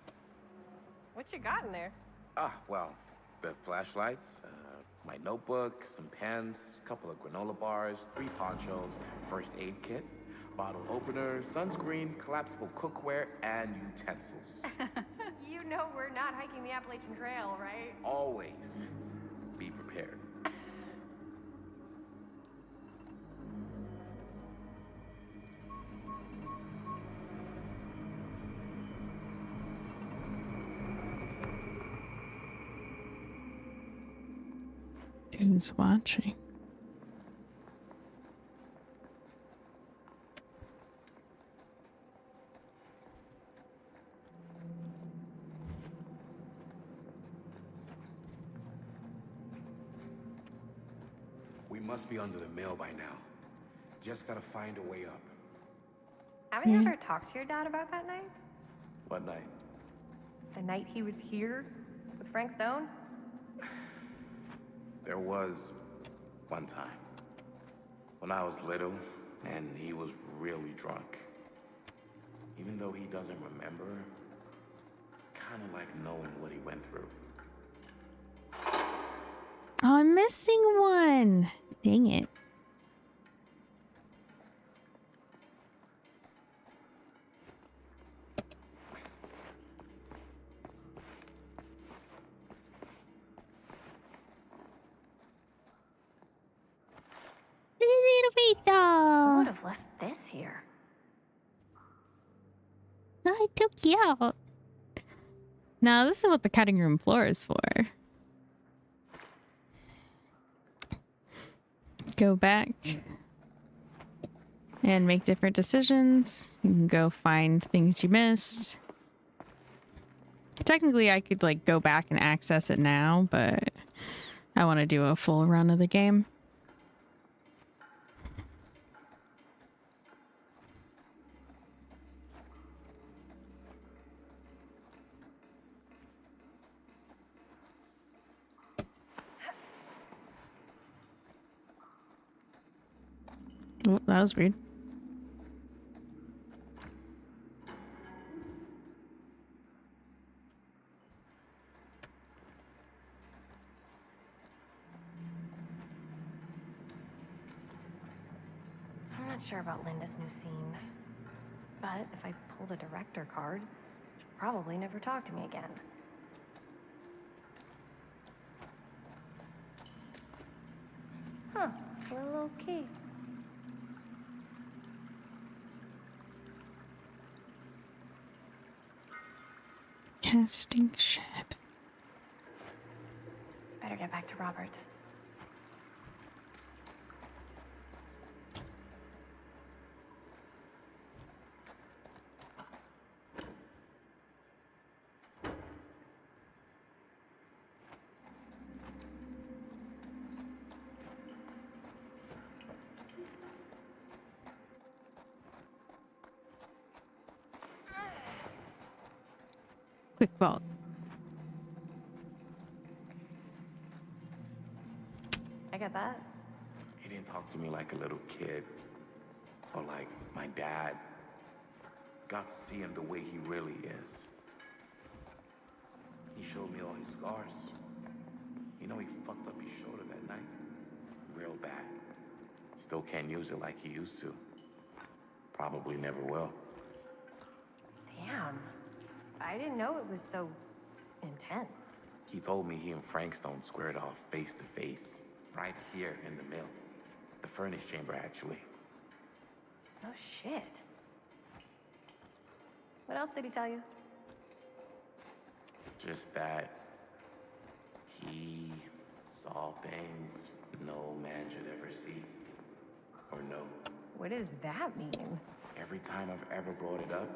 What you got in there? Ah, well, the flashlights, my notebook, some pens, a couple of granola bars, 3 ponchos, first aid kit, bottle opener, sunscreen, collapsible cookware, and utensils. You know we're not hiking the Appalachian Trail, right? Always be prepared. Who's watching? We must be under the mill by now. Just gotta find a way up. Haven't you ever talked to your dad about that night? What night? The night he was here with Frank Stone? There was one time when I was little and he was really drunk. Even though he doesn't remember, kind of like knowing what he went through. Oh, I'm missing one. Dang it. Who would have left this here? I took you out. Now, this is what the cutting room floor is for. Go back and make different decisions. You can go find things you missed. Technically, I could like go back and access it now, but I want to do a full run of the game. Oh, that was weird. I'm not sure about Linda's new scene. But if I pull the director card, she'll probably never talk to me again. Huh, a little key. Casting shed. Better get back to Robert. Quick vault. I get that. He didn't talk to me like a little kid or like my dad. Got to see him the way he really is. He showed me all his scars. You know, he fucked up his shoulder that night. Real bad. Still can't use it like he used to. Probably never will. Damn. I didn't know it was so intense. He told me he and Frankstone squared off face to face. Right here in the mill. The furnace chamber, actually. No shit. What else did he tell you? Just that he saw things no man should ever see or know. What does that mean? Every time I've ever brought it up,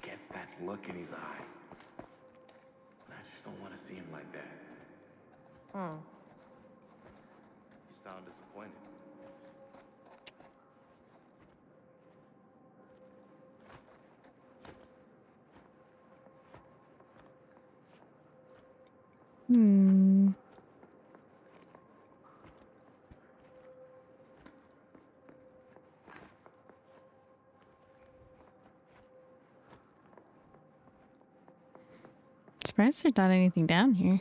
gets that look in his eye. And I just don't want to see him like that. Hmm. You sound disappointed. Hmm. Surprised there's not anything down here.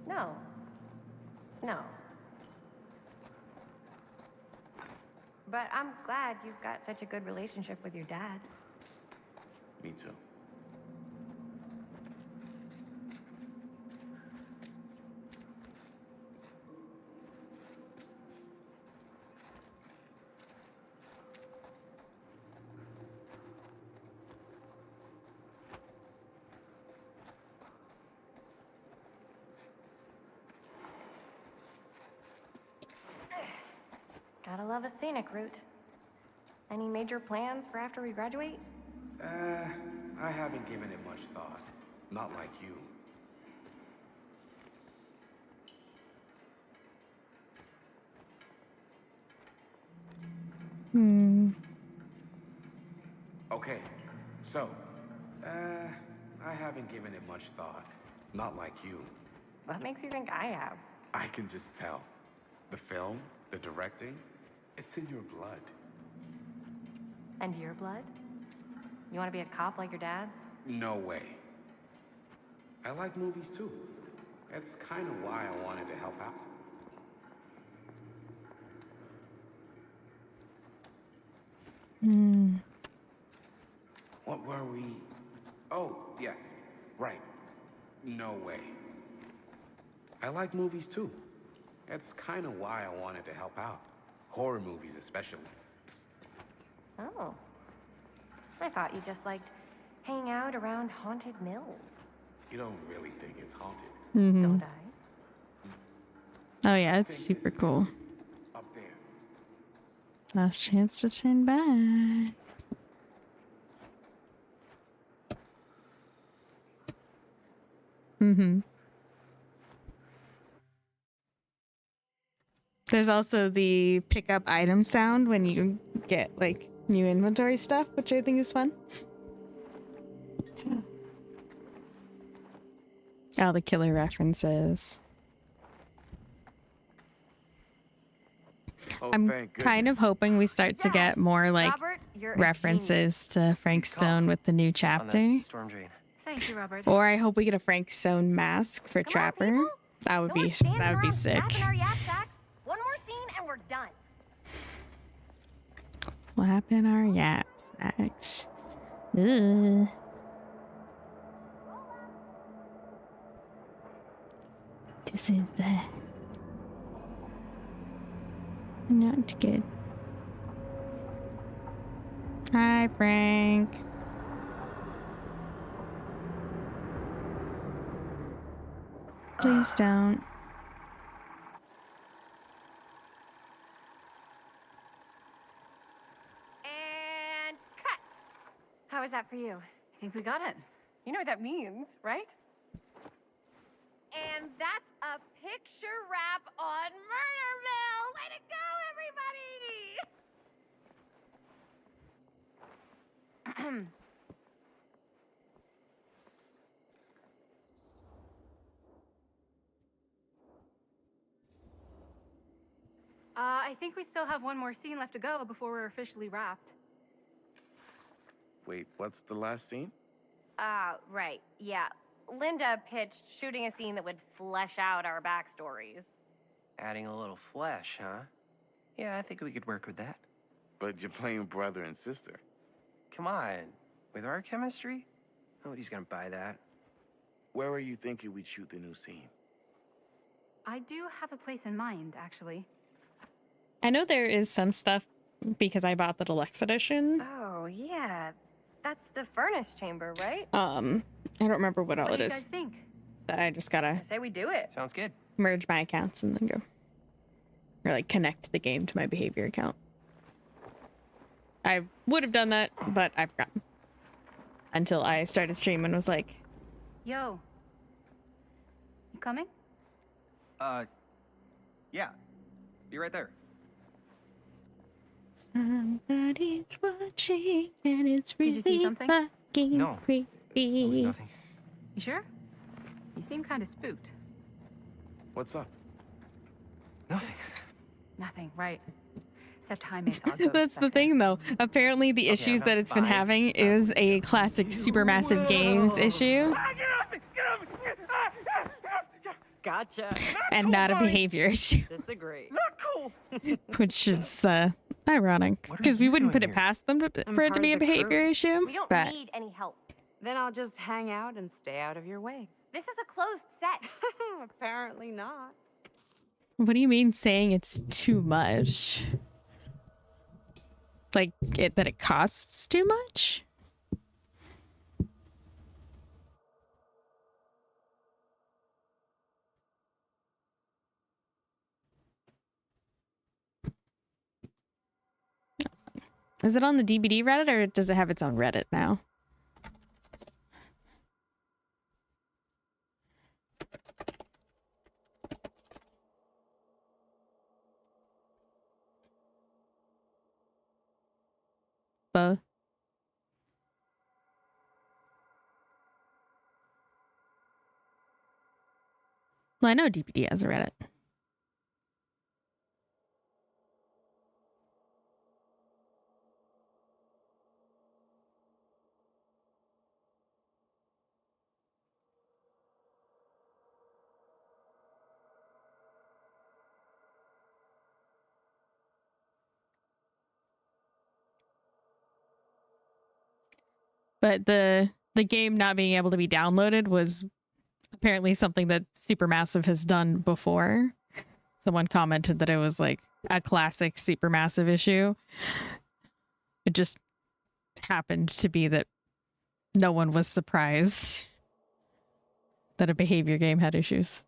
No. No. But I'm glad you've got such a good relationship with your dad. Me too. Gotta love a scenic route. Any major plans for after we graduate? I haven't given it much thought. Not like you. Okay, so, I haven't given it much thought. Not like you. What makes you think I have? I can just tell. The film, the directing, it's in your blood. And your blood? You want to be a cop like your dad? No way. I like movies too. That's kind of why I wanted to help out. What were we? Oh, yes. Right. No way. I like movies too. That's kind of why I wanted to help out. Horror movies especially. Oh. I thought you just liked hanging out around haunted mills. You don't really think it's haunted. Don't I? Oh yeah, it's super cool. Up there. Last chance to turn back. There's also the pick up item sound when you get like new inventory stuff, which I think is fun. All the killer references. Oh, I'm thank kind of goodness. hoping we start to get more like Robert, you're a references to Frank Stone with the new On chapter. that storm drain. Thank you, Robert. Or I hope we get a Frank Stone mask for Trapper. That would be sick. Our yap sacks. One more scene and we're done. Flapping our yap sacks. Ugh. This is not good. Hi, Frank. Please don't. for you. I think we got it. You know what that means, right? And that's a picture wrap on Murder Mill! Way to go, everybody! I think we still have one more scene left to go before we're officially wrapped. Wait, what's the last scene? Right, yeah. Linda pitched shooting a scene that would flesh out our backstories. Adding a little flesh, huh? Yeah, I think we could work with that. But you're playing brother and sister. Come on. With our chemistry? Nobody's gonna buy that. Where are you thinking we'd shoot the new scene? I do have a place in mind, actually. I know there is some stuff because I bought the deluxe edition. Oh, yeah. That's the furnace chamber, right? I don't remember what all What it do you is. guys think? But I just gotta I say we do it. Sounds good. merge my accounts and then go. Or like connect the game to my behavior account. I would have done that, but I forgot. Until I started streaming and was like, Yo. You coming? Yeah. Be right there. somebody's watching and it's Did you see really something? fucking No. creepy. It was nothing. You sure? You seem kind of spooked. What's up? Nothing. Nothing, right. Except Jaime saw a ghost That's back the there. thing though. Apparently the issues I'm that it's been fine. having is a classic Supermassive Games issue Gotcha. and not a behavior issue, Disagree. which is ironic What are because we you wouldn't doing put it here? past them I'm for it part to be a of the behavior crew. issue. We don't But need any help. Then I'll just hang out and stay out of your way. This is a closed set. Apparently not. what do you mean saying it's too much? Like that it costs too much? Is it on the DBD Reddit or does it have its own Reddit now? Well, I know DBD has a Reddit. But the game not being able to be downloaded was apparently something that Supermassive has done before. Someone commented that it was like a classic Supermassive issue. It just happened to be that no one was surprised that a behavior game had issues.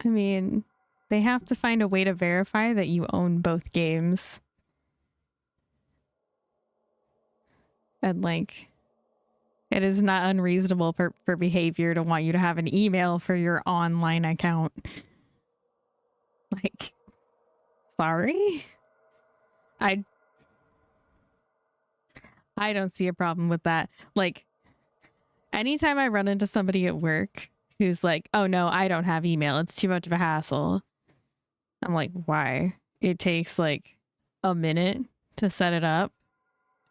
I mean, they have to find a way to verify that you own both games. And like, it is not unreasonable for behavior to want you to have an email for your online account. Like, sorry? I don't see a problem with that. Like, anytime I run into somebody at work who's like, oh no, I don't have email, it's too much of a hassle. I'm like, why? It takes like a minute to set it up,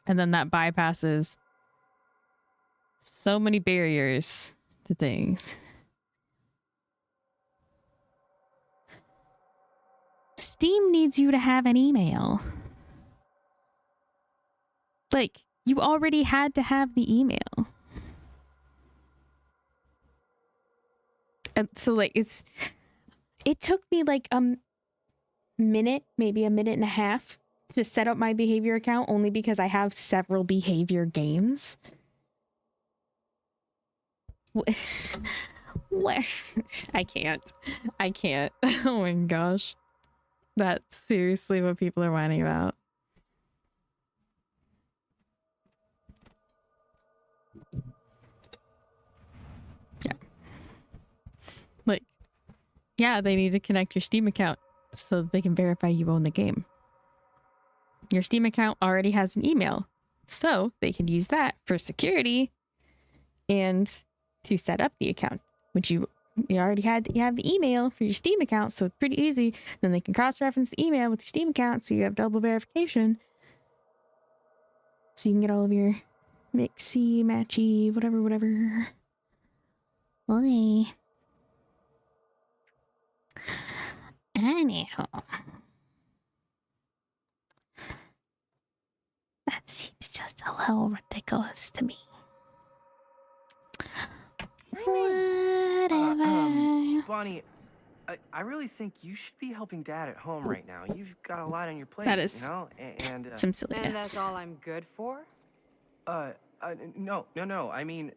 and then that bypasses So many barriers to things. Steam needs you to have an email. Like, you already had to have the email. And so, like, it took me like a minute, maybe a minute and a half to set up my behavior account only because I have several behavior games. What? I can't. Oh my gosh. That's seriously what people are whining about. Yeah. Like, yeah, they need to connect your Steam account so that they can verify you own the game. Your Steam account already has an email, so they can use that for security and to set up the account, which you already have the email for your Steam account, so it's pretty easy. Then they can cross-reference the email with your Steam account, so you have double verification. So you can get all of your mixy, matchy, whatever. Boy. Anyhow. That seems just a little ridiculous to me. Whatever. Bonnie, I really think you should be helping Dad at home right now. You've got a lot on your plate, That is you know? And some silliness. And that's all I'm good for? No. I mean,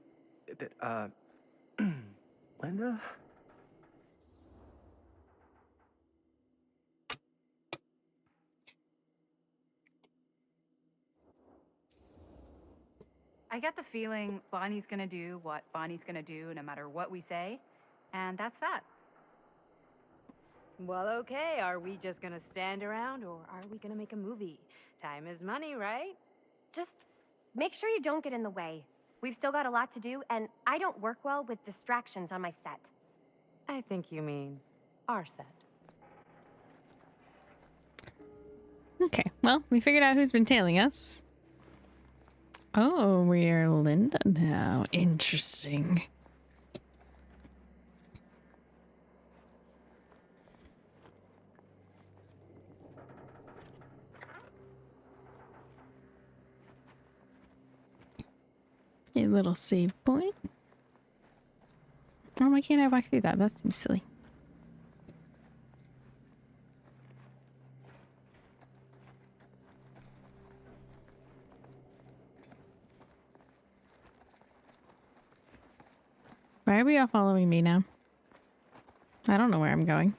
Linda? I get the feeling Bonnie's gonna do what Bonnie's gonna do no matter what we say, and that's that. Well, okay. Are we just gonna stand around or are we gonna make a movie? Time is money, right? Just make sure you don't get in the way. We've still got a lot to do, and I don't work well with distractions on my set. I think you mean our set. Okay, well, we figured out who's been tailing us. Oh, we're Linda now. Interesting. A little save point. Oh, why can't I walk through that? That seems silly. Why are we all following me now? I don't know where I'm going.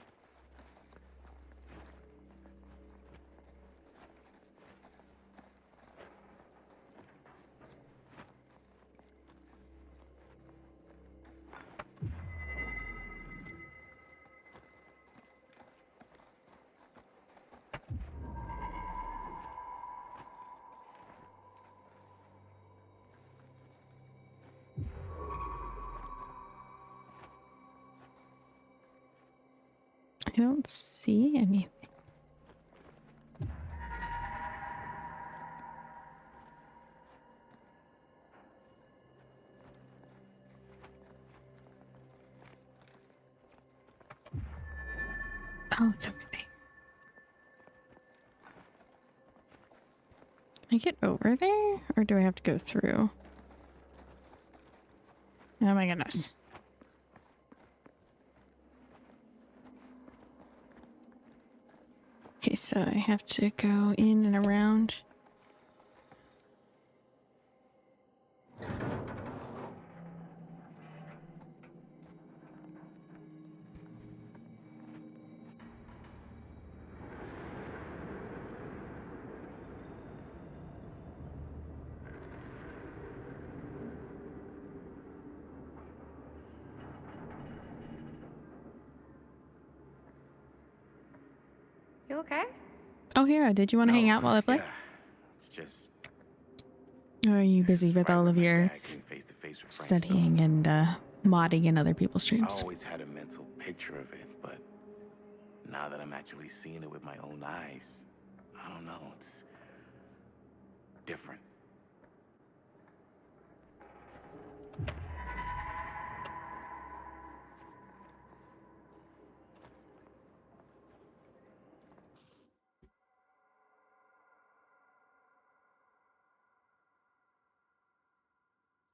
I don't see anything. Oh, it's over there. Can I get over there? Or do I have to go through? Oh my goodness. Okay, so I have to go in and around. You okay? Oh, Hero, did you want to hang out while I play? Yeah, it's just Or are you busy with right all when of my your dad came face to face with Frank studying and modding in other people's I streams? always had a mental picture of it, but now that I'm actually seeing it with my own eyes, I don't know, it's different.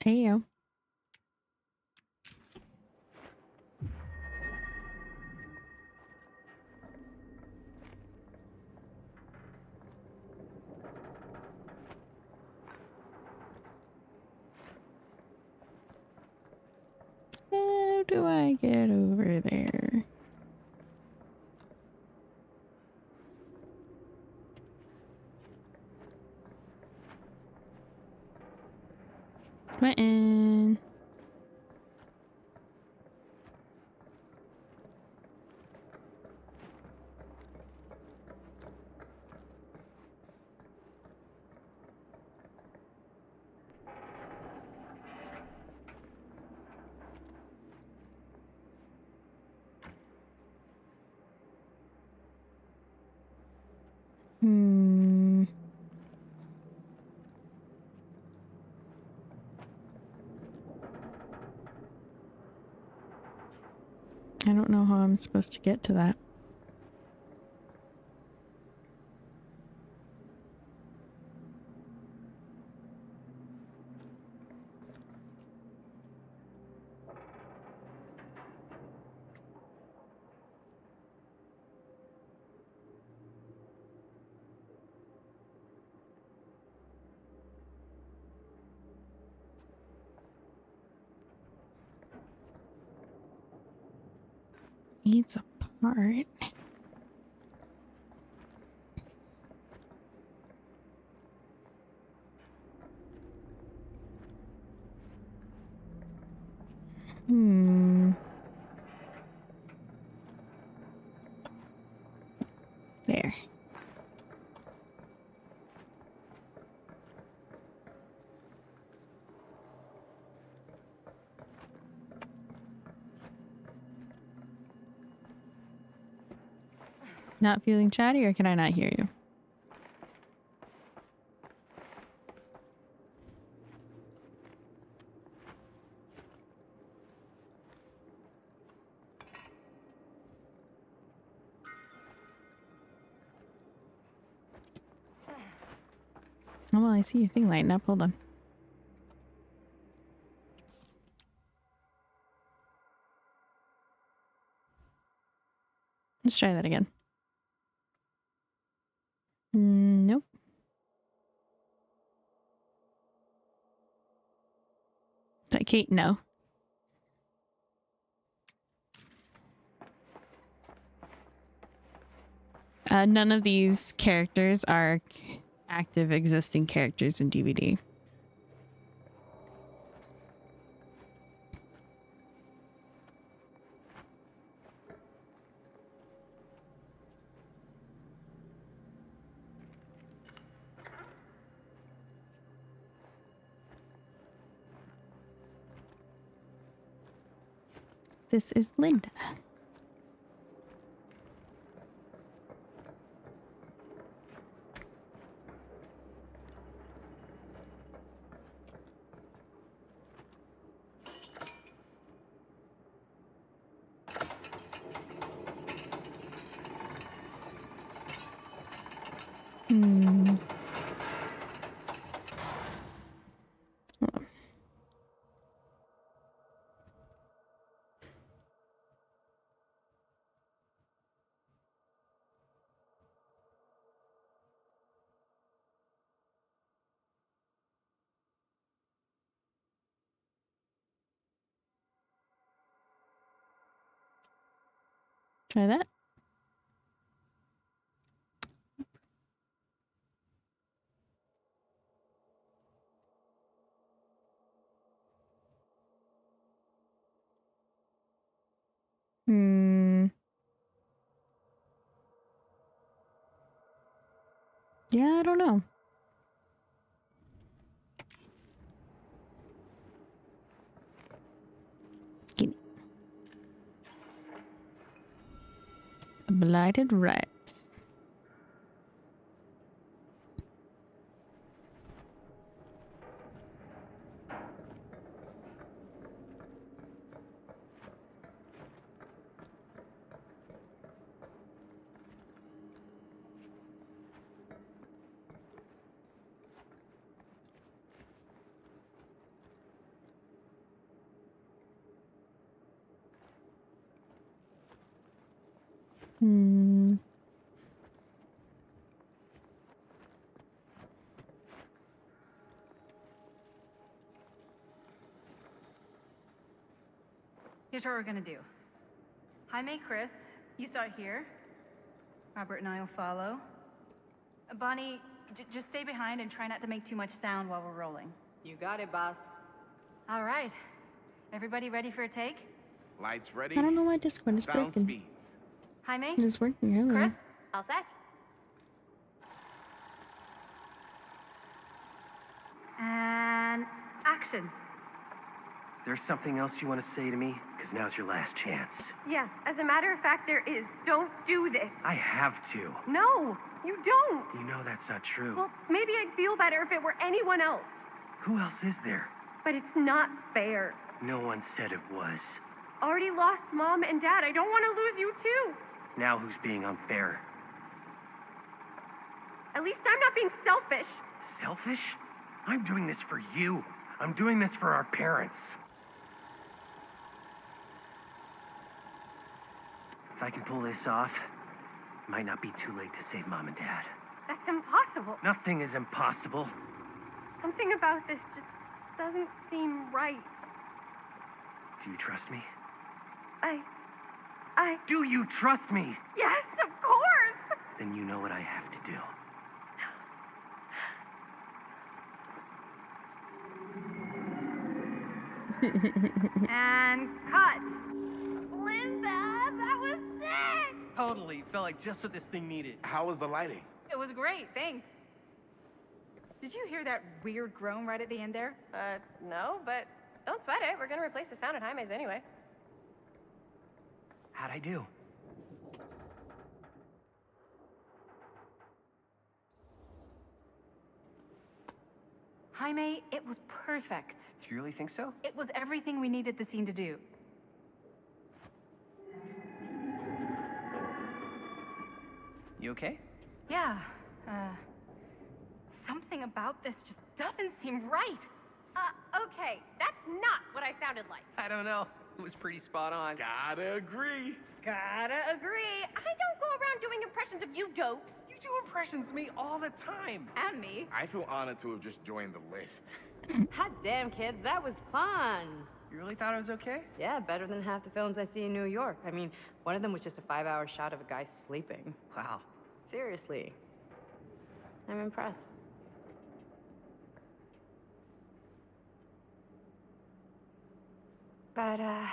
Heyo. How do I get over there? Quentin. I don't know how I'm supposed to get to that. Needs a part. There. Not feeling chatty, or can I not hear you? Oh, well, I see your thing lighting up. Hold on. Let's try that again. Nope. Kate, no. None of these characters are active existing characters in DBD. This is Linda. Try that. Yeah, I don't know. Gimme. A blighted rat. Hmm. Here's what we're gonna do. Jaime, Chris, you start here. Robert and I will follow. Bonnie, just stay behind and try not to make too much sound while we're rolling. You got it, boss. All right. Everybody ready for a take? Lights ready. I don't know why Discord is Sound broken. speeds. Jaime? It was working earlier. Chris? All set? And action. Is there something else you want to say to me? Because now's your last chance. Yeah, as a matter of fact, there is. Don't do this. I have to. No, you don't. You know that's not true. Well, maybe I'd feel better if it were anyone else. Who else is there? But it's not fair. No one said it was. Already lost Mom and Dad. I don't want to lose you too. Now who's being unfair? At least I'm not being selfish. Selfish? I'm doing this for you. I'm doing this for our parents. If I can pull this off, it might not be too late to save Mom and Dad. That's impossible. Nothing is impossible. Something about this just doesn't seem right. Do you trust me? I... Do you trust me? Yes, of course! Then you know what I have to do. And cut. Linda, that was sick! Totally. Felt like just what this thing needed. How was the lighting? It was great, thanks. Did you hear that weird groan right at the end there? No, but don't sweat it. We're gonna replace the sound at Jaime's anyway. How'd I do? Jaime, it was perfect. Do you really think so? It was everything we needed the scene to do. You okay? Yeah, something about this just doesn't seem right. Okay, that's not what I sounded like. I don't know. It was pretty spot on. Gotta agree. Gotta agree. I don't go around doing impressions of you dopes. You do impressions of me all the time. And me. I feel honored to have just joined the list. Hot damn, kids, that was fun. You really thought it was okay? Yeah, better than half the films I see in New York. I mean, one of them was just a 5-hour shot of a guy sleeping. Wow. Seriously. I'm impressed. But, I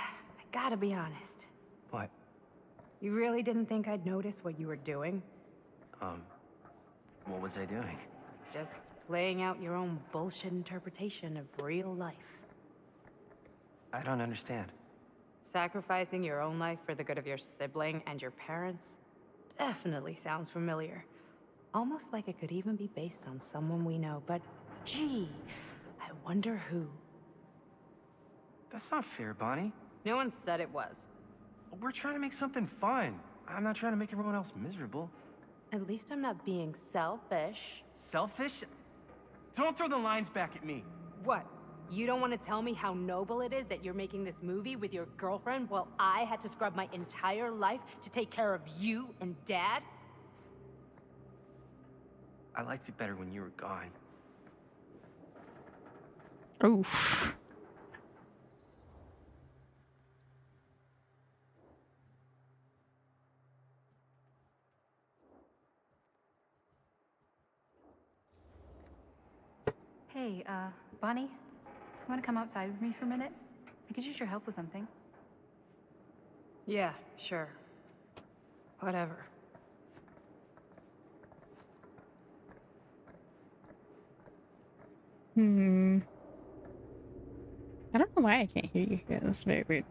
gotta be honest. What? You really didn't think I'd notice what you were doing? What was I doing? Just playing out your own bullshit interpretation of real life. I don't understand. Sacrificing your own life for the good of your sibling and your parents definitely sounds familiar. Almost like it could even be based on someone we know, but gee, I wonder who. That's not fair, Bonnie. No one said it was. We're trying to make something fun. I'm not trying to make everyone else miserable. At least I'm not being selfish. Selfish? Don't throw the lines back at me. What? You don't want to tell me how noble it is that you're making this movie with your girlfriend while I had to scrub my entire life to take care of you and Dad? I liked it better when you were gone. Oof. Hey, Bonnie, you want to come outside with me for a minute? I could use your help with something. Yeah, sure. Whatever. I don't know why I can't hear you here. That's very weird.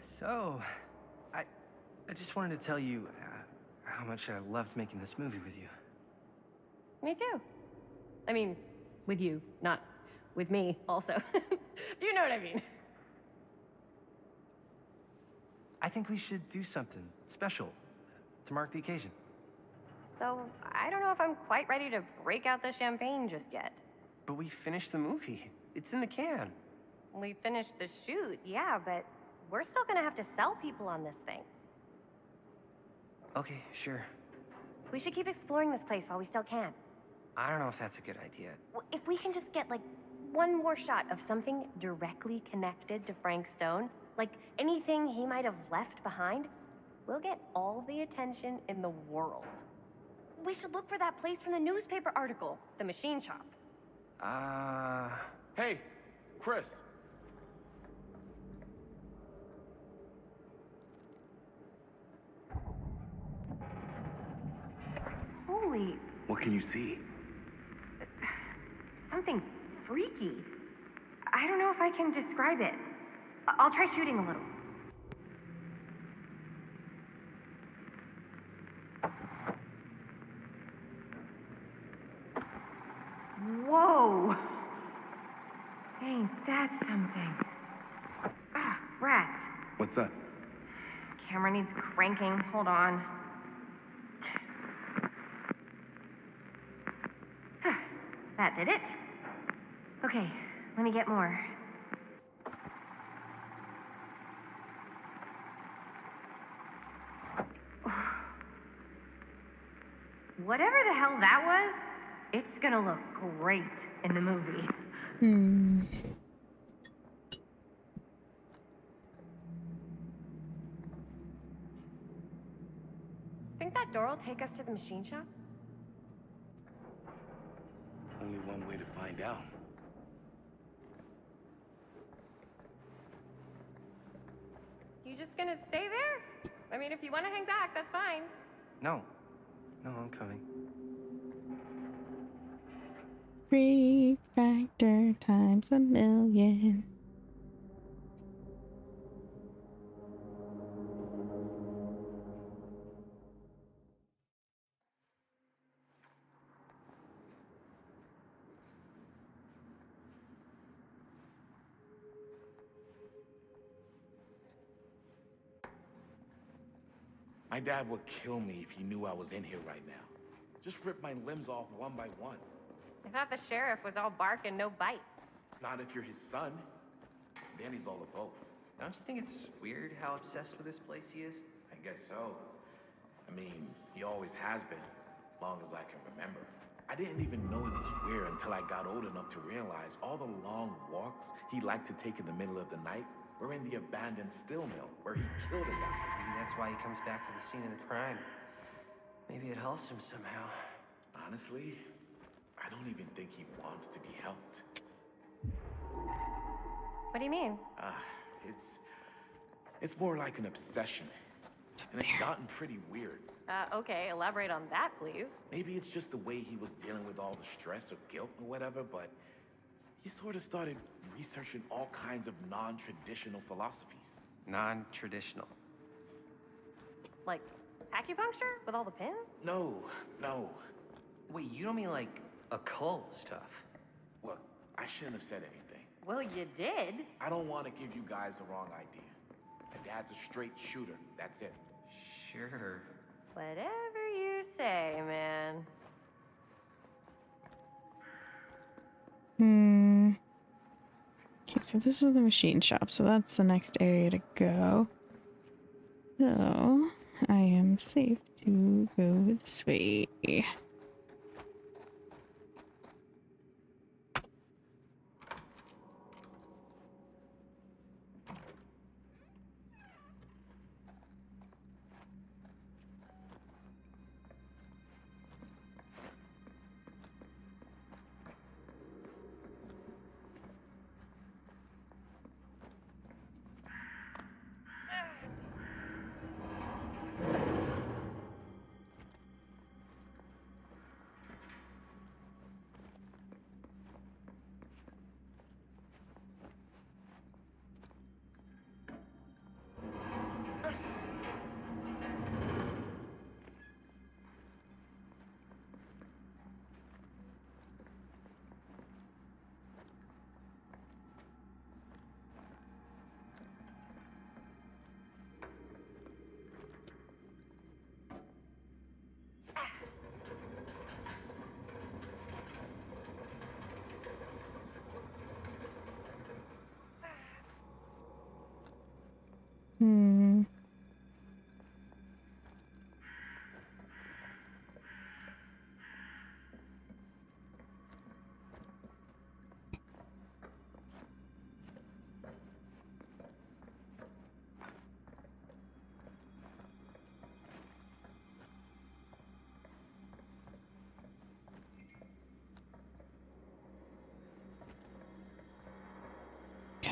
So, I just wanted to tell you how much I loved making this movie with you. Me too. I mean, with you, not with me, also. You know what I mean. I think we should do something special to mark the occasion. So I don't know if I'm quite ready to break out the champagne just yet. But we finished the movie. It's in the can. We finished the shoot, yeah, but we're still gonna have to sell people on this thing. Okay, sure. We should keep exploring this place while we still can. I don't know if that's a good idea. If we can just get, like, one more shot of something directly connected to Frank Stone, like anything he might have left behind, we'll get all the attention in the world. We should look for that place from the newspaper article, the machine shop. Hey, Chris. Holy, What can you see? something freaky. I don't know if I can describe it. I'll try shooting a little. Whoa! Ain't that something? Ah, rats. What's that? Camera needs cranking. Hold on. That did it. Okay, let me get more. Whatever the hell that was, it's gonna look great in the movie. Think that door will take us to the machine shop? Only one way to find out. You just gonna stay there? I mean, if you want to hang back, that's fine. No. No, I'm coming. Freak factor times 1,000,000. My dad would kill me if he knew I was in here right now. Just rip my limbs off one by one. I thought the sheriff was all bark and no bite. Not if you're his son. Then he's all of both. Don't you think it's weird how obsessed with this place he is? I guess so. I mean, he always has been, long as I can remember. I didn't even know it was weird until I got old enough to realize all the long walks he liked to take in the middle of the night were in the abandoned steel mill where he killed a guy. Maybe that's why he comes back to the scene of the crime. Maybe it helps him somehow. Honestly, I don't even think he wants to be helped. What do you mean? It's more like an obsession. And it's gotten pretty weird. Okay, elaborate on that, please. Maybe it's just the way he was dealing with all the stress or guilt or whatever, but he sort of started researching all kinds of non-traditional philosophies. Non-traditional. Like acupuncture with all the pins? No. Wait, you don't mean like occult stuff? Look, I shouldn't have said anything. Well, you did. I don't want to give you guys the wrong idea. My dad's a straight shooter, that's it. Sure. Whatever you say, man. Okay, so this is the machine shop, so that's the next area to go. So, I am safe to go this way.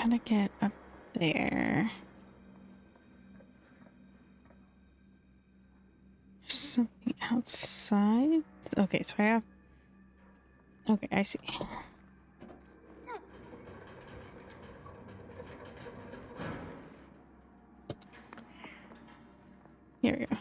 Gotta get up there. There's something outside. Okay, so I have. Okay, I see. Here we go.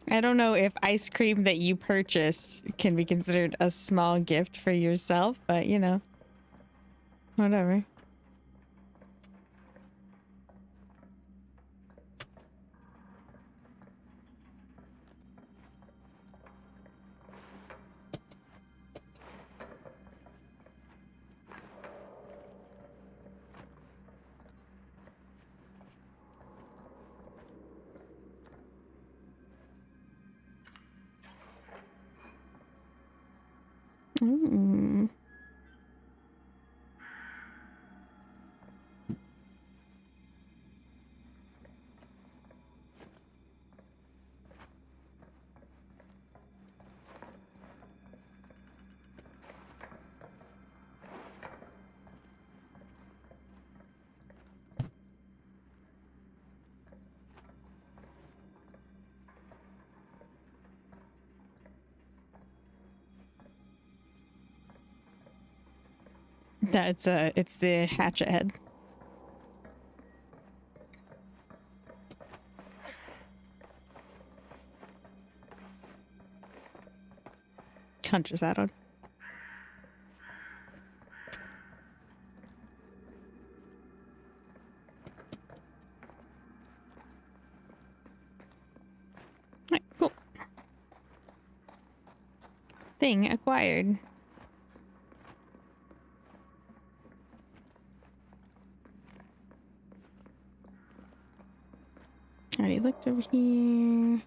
I don't know if ice cream that you purchased can be considered a small gift for yourself, but you know, whatever. Mm. No, it's the hatchet head. Hunches that on. Alright, cool. Thing acquired. Already looked over here.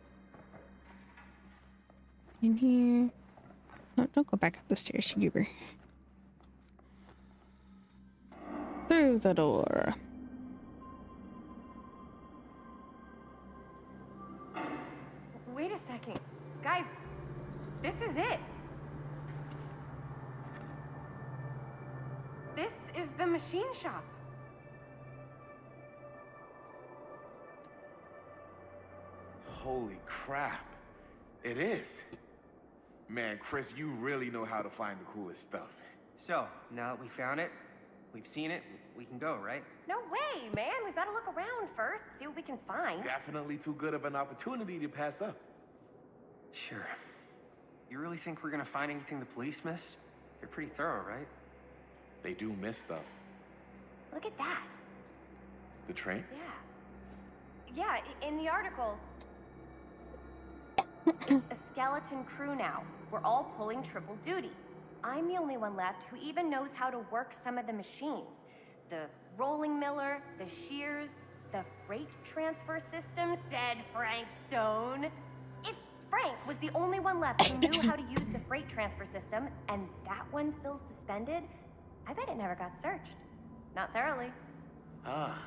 In here. Oh, don't go back up the stairs, you goober. Through the door. Wait a second. Guys, this is it. This is the machine shop. Holy crap. It is. Man, Chris, you really know how to find the coolest stuff. So, now that we found it, we've seen it, we can go, right? No way, man. We've got to look around first, see what we can find. Definitely too good of an opportunity to pass up. Sure. You really think we're gonna find anything the police missed? They're pretty thorough, right? They do miss stuff. Look at that. The train? Yeah, in the article, it's a skeleton crew now. We're all pulling triple duty. I'm the only one left who even knows how to work some of the machines. The rolling miller, the shears, the freight transfer system, said Frank Stone. If Frank was the only one left who knew how to use the freight transfer system, and that one's still suspended, I bet it never got searched. Not thoroughly. Ah,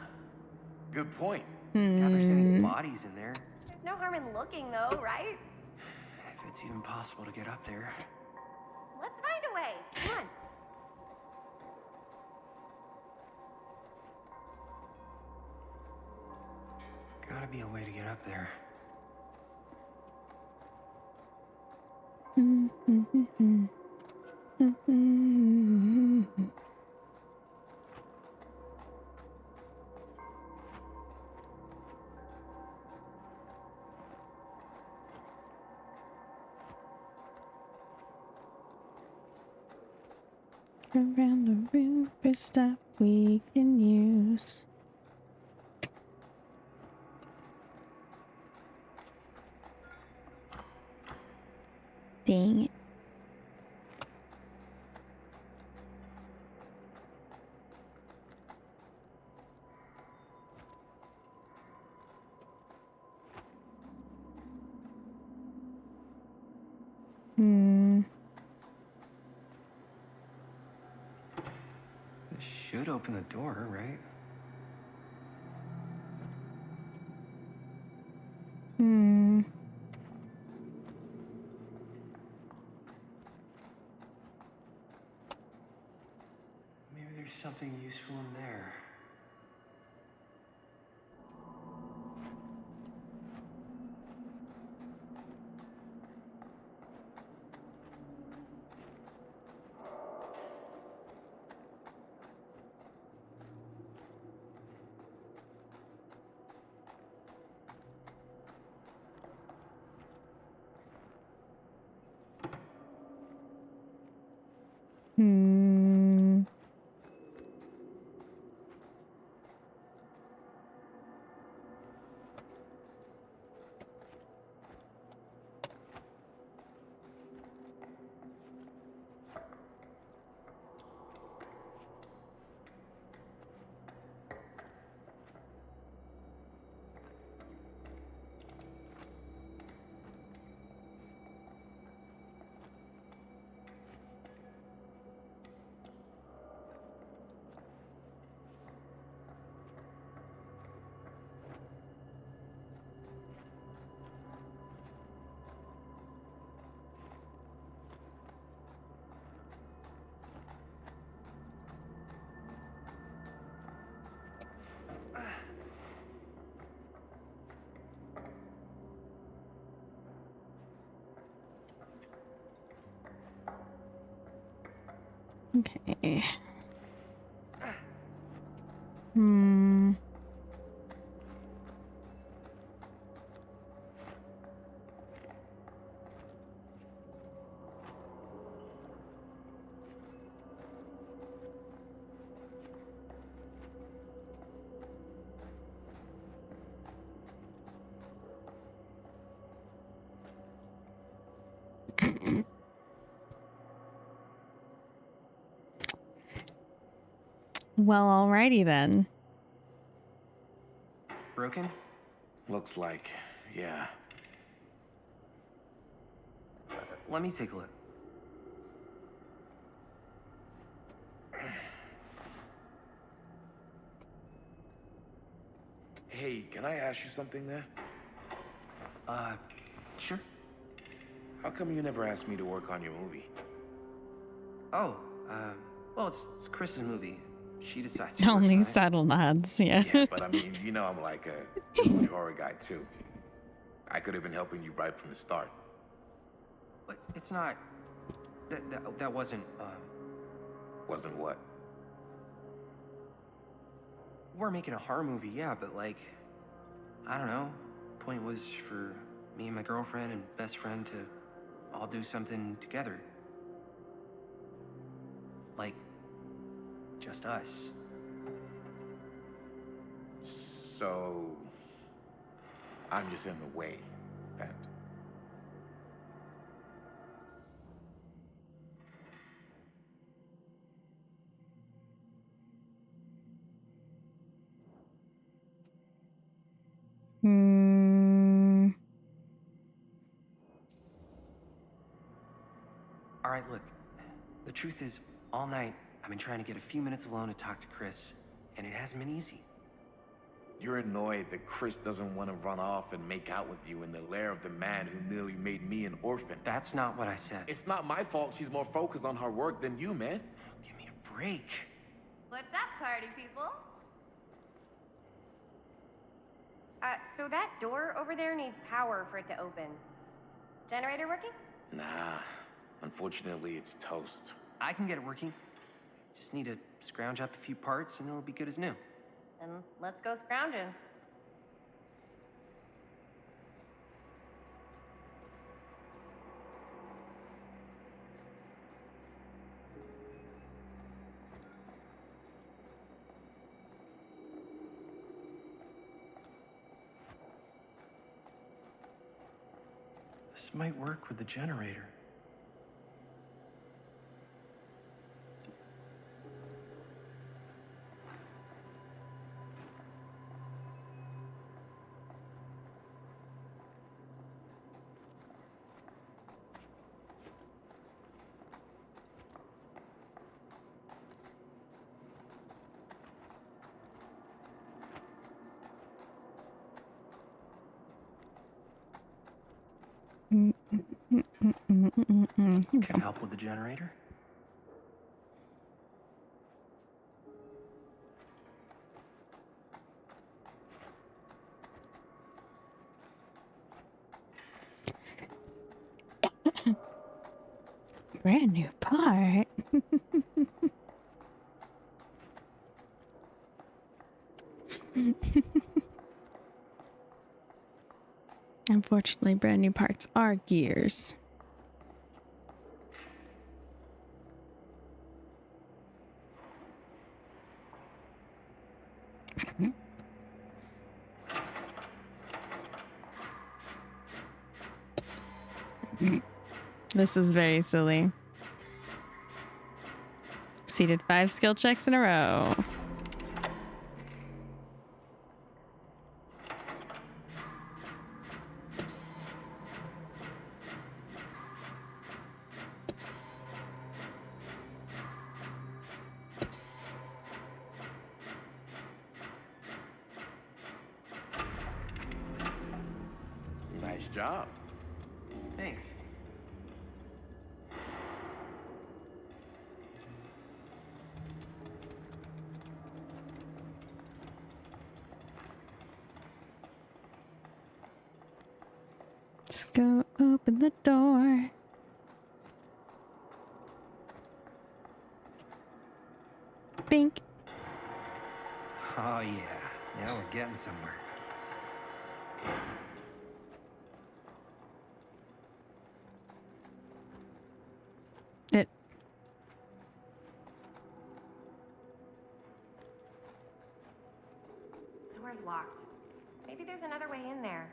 good point. Yeah, there's any bodies in there. There's no harm in looking, though, right? If it's even possible to get up there. Let's find a way. Come on. Gotta be a way to get up there. Around the room for stuff we can use. Dang it. should open the door, right? Hmm. Maybe there's something useful in there. Hmm. Okay. Hmm. Well, alrighty then. Broken? Looks like, yeah. Let me take a look. Hey, can I ask you something, man? Sure. How come you never asked me to work on your movie? Oh, well, it's Chris's movie. She decides to Only work on it. subtle nods, yeah. Yeah, but I mean, you know I'm like a huge horror guy, too. I could have been helping you right from the start. But it's not... That wasn't, Wasn't what? We're making a horror movie, yeah, but like... I don't know. Point was for me and my girlfriend and best friend to all do something together. Like... just us. So... I'm just in the way, then. Hmm. Alright, look. The truth is, all night, I've been trying to get a few minutes alone to talk to Chris, and it hasn't been easy. You're annoyed that Chris doesn't want to run off and make out with you in the lair of the man who nearly made me an orphan. That's not what I said. It's not my fault she's more focused on her work than you, man. Give me a break. What's up, party people? So that door over there needs power for it to open. Generator working? Nah. Unfortunately, it's toast. I can get it working. Just need to scrounge up a few parts and it'll be good as new. Then let's go scrounging. This might work with the generator. Can help with the generator? Brand new part. Unfortunately, brand new parts are gears. This is very silly. Seated 5 skill checks in a row. Nice job. Thanks. Let's go open the door. Bink. Oh yeah, now we're getting somewhere. It. Door's locked. Maybe there's another way in there.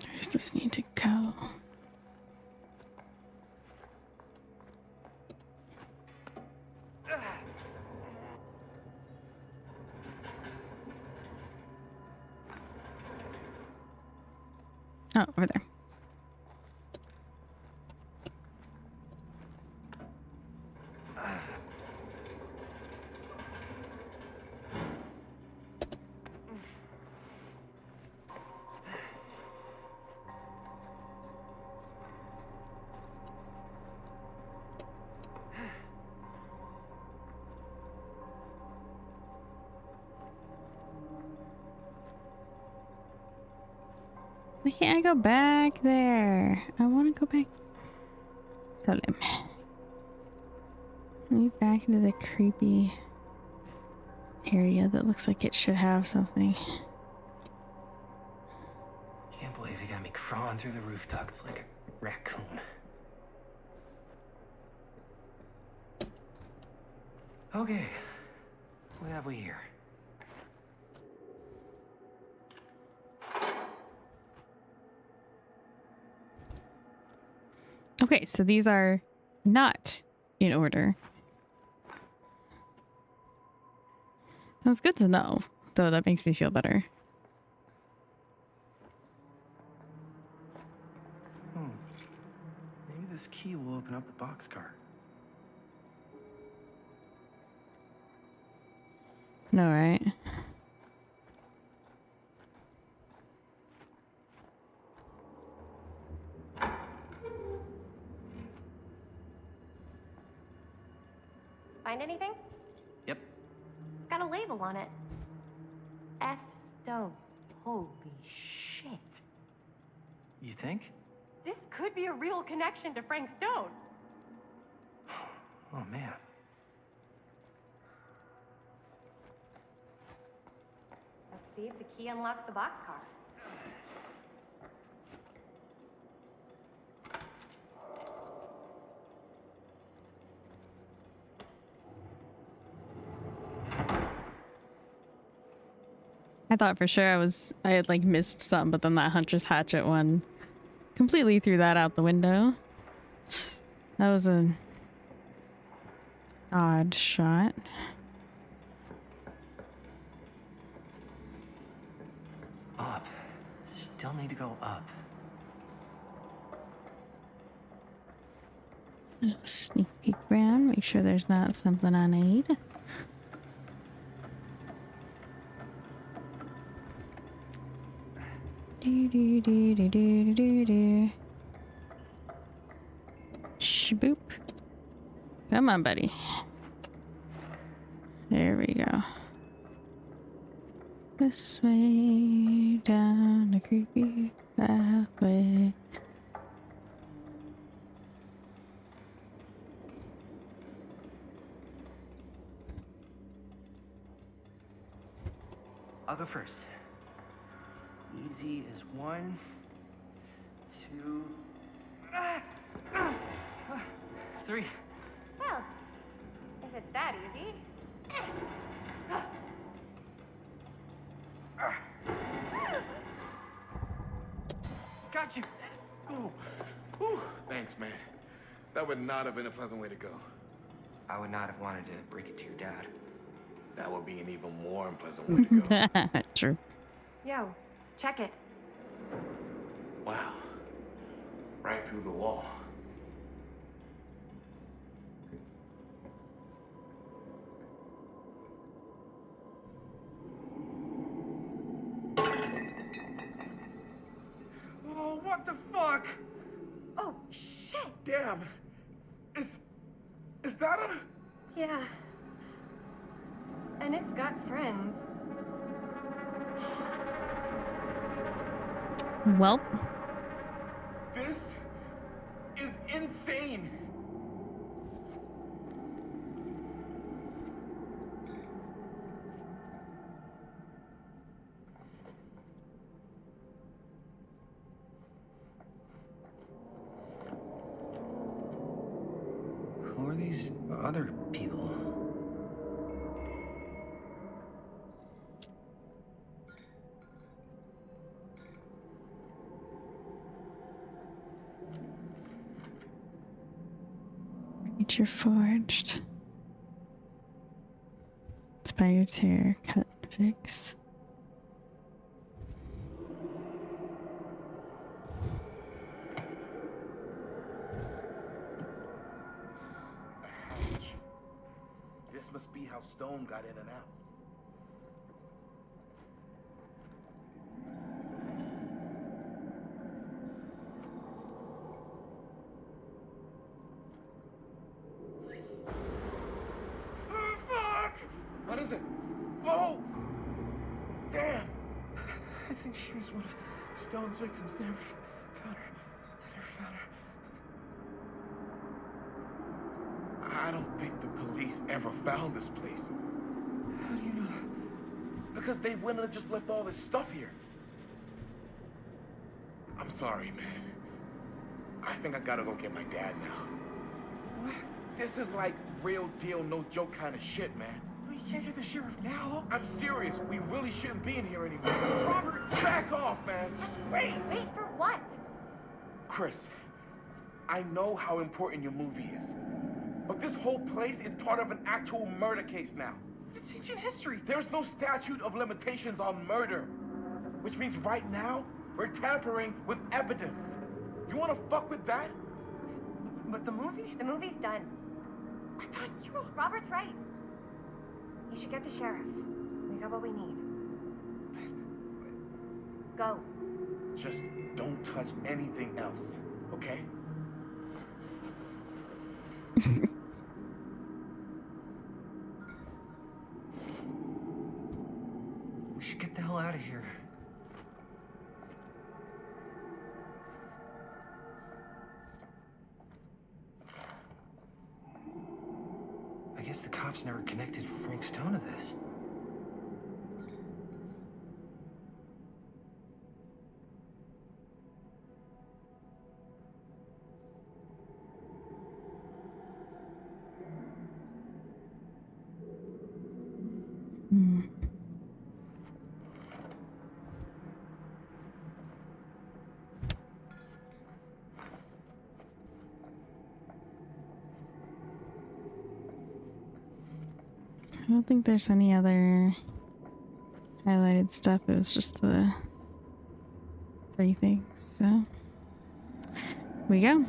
Where does this need to go? Oh, over there. Why can't I go back there? I want to go back. So me back into the creepy area that looks like it should have something. Can't believe they got me crawling through the roof ducts like a raccoon. Okay, what have we here? Okay, so these are not in order. That's good to know, though that makes me feel better. Maybe this key will open up the boxcar. No, right? Find anything? Yep. It's got a label on it. F. Stone. Holy shit. You think? This could be a real connection to Frank Stone. Oh man. Let's see if the key unlocks the boxcar. I thought for sure I had like missed some, but then that Hunter's Hatchet one completely threw that out the window. That was an odd shot. Up. Still need to go up. Sneak peek around, make sure there's not something I need. Do do do do do do do. Shaboop. Come on, buddy. There we go. This way down the creepy pathway. I'll go first. Easy is 1, 2, 3. Well, if it's that easy. Got you. Ooh. Ooh. Thanks, man. That would not have been a pleasant way to go. I would not have wanted to break it to your dad. That would be an even more unpleasant way to go. True. Yo, check it. Wow. Right through the wall. Oh, what the fuck? Oh, shit. Damn. Is that a... Yeah. And it's got friends. Welp. This is insane. Who are these other people? Creature forged. Inspired tear, cut, fix. This must be how Stone got in and out. Oh, fuck! What is it? Oh! Damn! I think she was one of Stone's victims. They never found her. They never found her. I don't think the police ever found this place. How do you know? Because they went and just left all this stuff here. I'm sorry, man. I think I gotta go get my dad now. What? This is like real deal, no joke kind of shit, man. You can't get the sheriff now. I'm serious. We really shouldn't be in here anymore. Robert, back off, man. Just wait. Wait for what? Chris, I know how important your movie is. But this whole place is part of an actual murder case now. It's ancient history. There's no statute of limitations on murder. Which means right now, we're tampering with evidence. You wanna fuck with that? But the movie? The movie's done. I thought you... Robert's right. You should get the sheriff. We got what we need. Go. Just don't touch anything else, okay? We should get the hell out of here. I guess the cops never connected Frank Stone to this. I don't think there's any other highlighted stuff. It was just the 3 things. So, we go.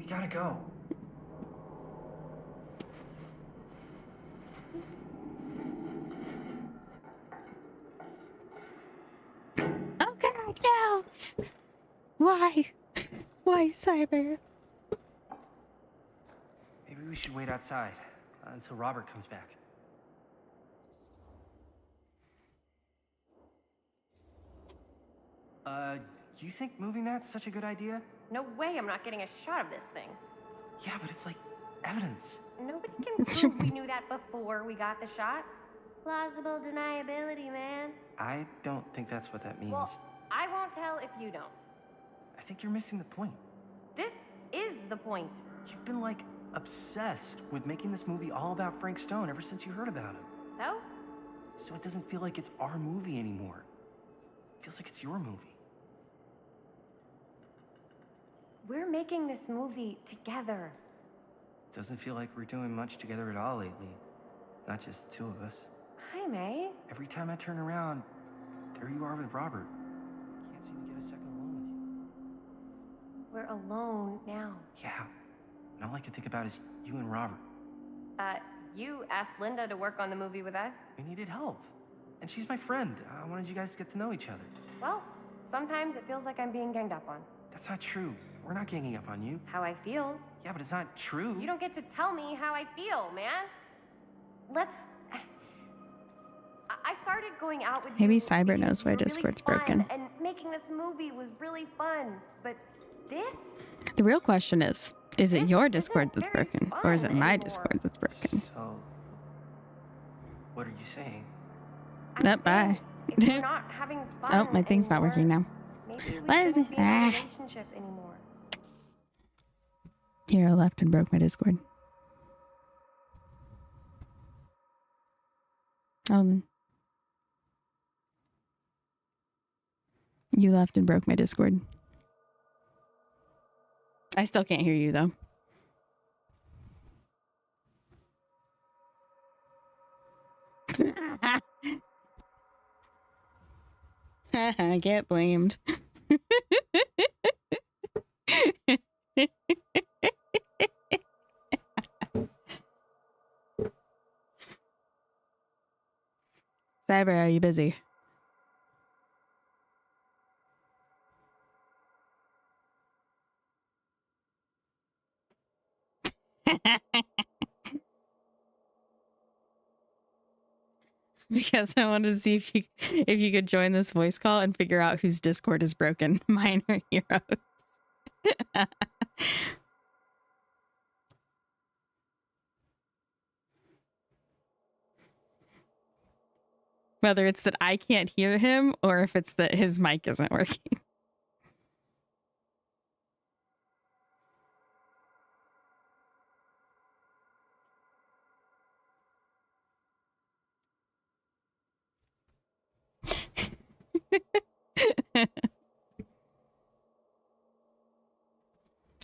We gotta go. Oh God, no! Why? Why, Cyber? Maybe we should wait outside until Robert comes back. You think moving that's such a good idea? No way I'm not getting a shot of this thing. Yeah, but it's like evidence. Nobody can prove we knew that before we got the shot. Plausible deniability, man. I don't think that's what that means. Well, I won't tell if you don't. I think you're missing the point. This is the point. You've been, like, obsessed with making this movie all about Frank Stone ever since you heard about him. So? So it doesn't feel like it's our movie anymore. It feels like it's your movie. We're making this movie together. Doesn't feel like we're doing much together at all lately. Not just the two of us. Hi, May. Every time I turn around, there you are with Robert. Can't seem to get a second alone with you. We're alone now. Yeah. And all I can think about is you and Robert. You asked Linda to work on the movie with us? We needed help. And she's my friend. I wanted you guys to get to know each other. Well, sometimes it feels like I'm being ganged up on. That's not true. We're not ganging up on you. It's how I feel. Yeah, but it's not true. You don't get to tell me how I feel, man. I started going out with Maybe you Cyber because knows why you were Discord's really fun, broken. And making this movie was really fun. But this? The real question is it your Discord that's very broken? Or is it fun my anymore. Discord that's broken? So, what are you saying? I'm Bye. saying if we're not having fun Oh, my thing's not anymore, working now. Maybe we What is shouldn't it? be in a Ah. relationship anymore. Here, I left and broke my Discord. Oh, then. You left and broke my Discord. I still can't hear you, though. Get blamed. Cyber, are you busy? Because I wanted to see if you could join this voice call and figure out whose Discord is broken. Mine or Heroes. Whether it's that I can't hear him or if it's that his mic isn't working.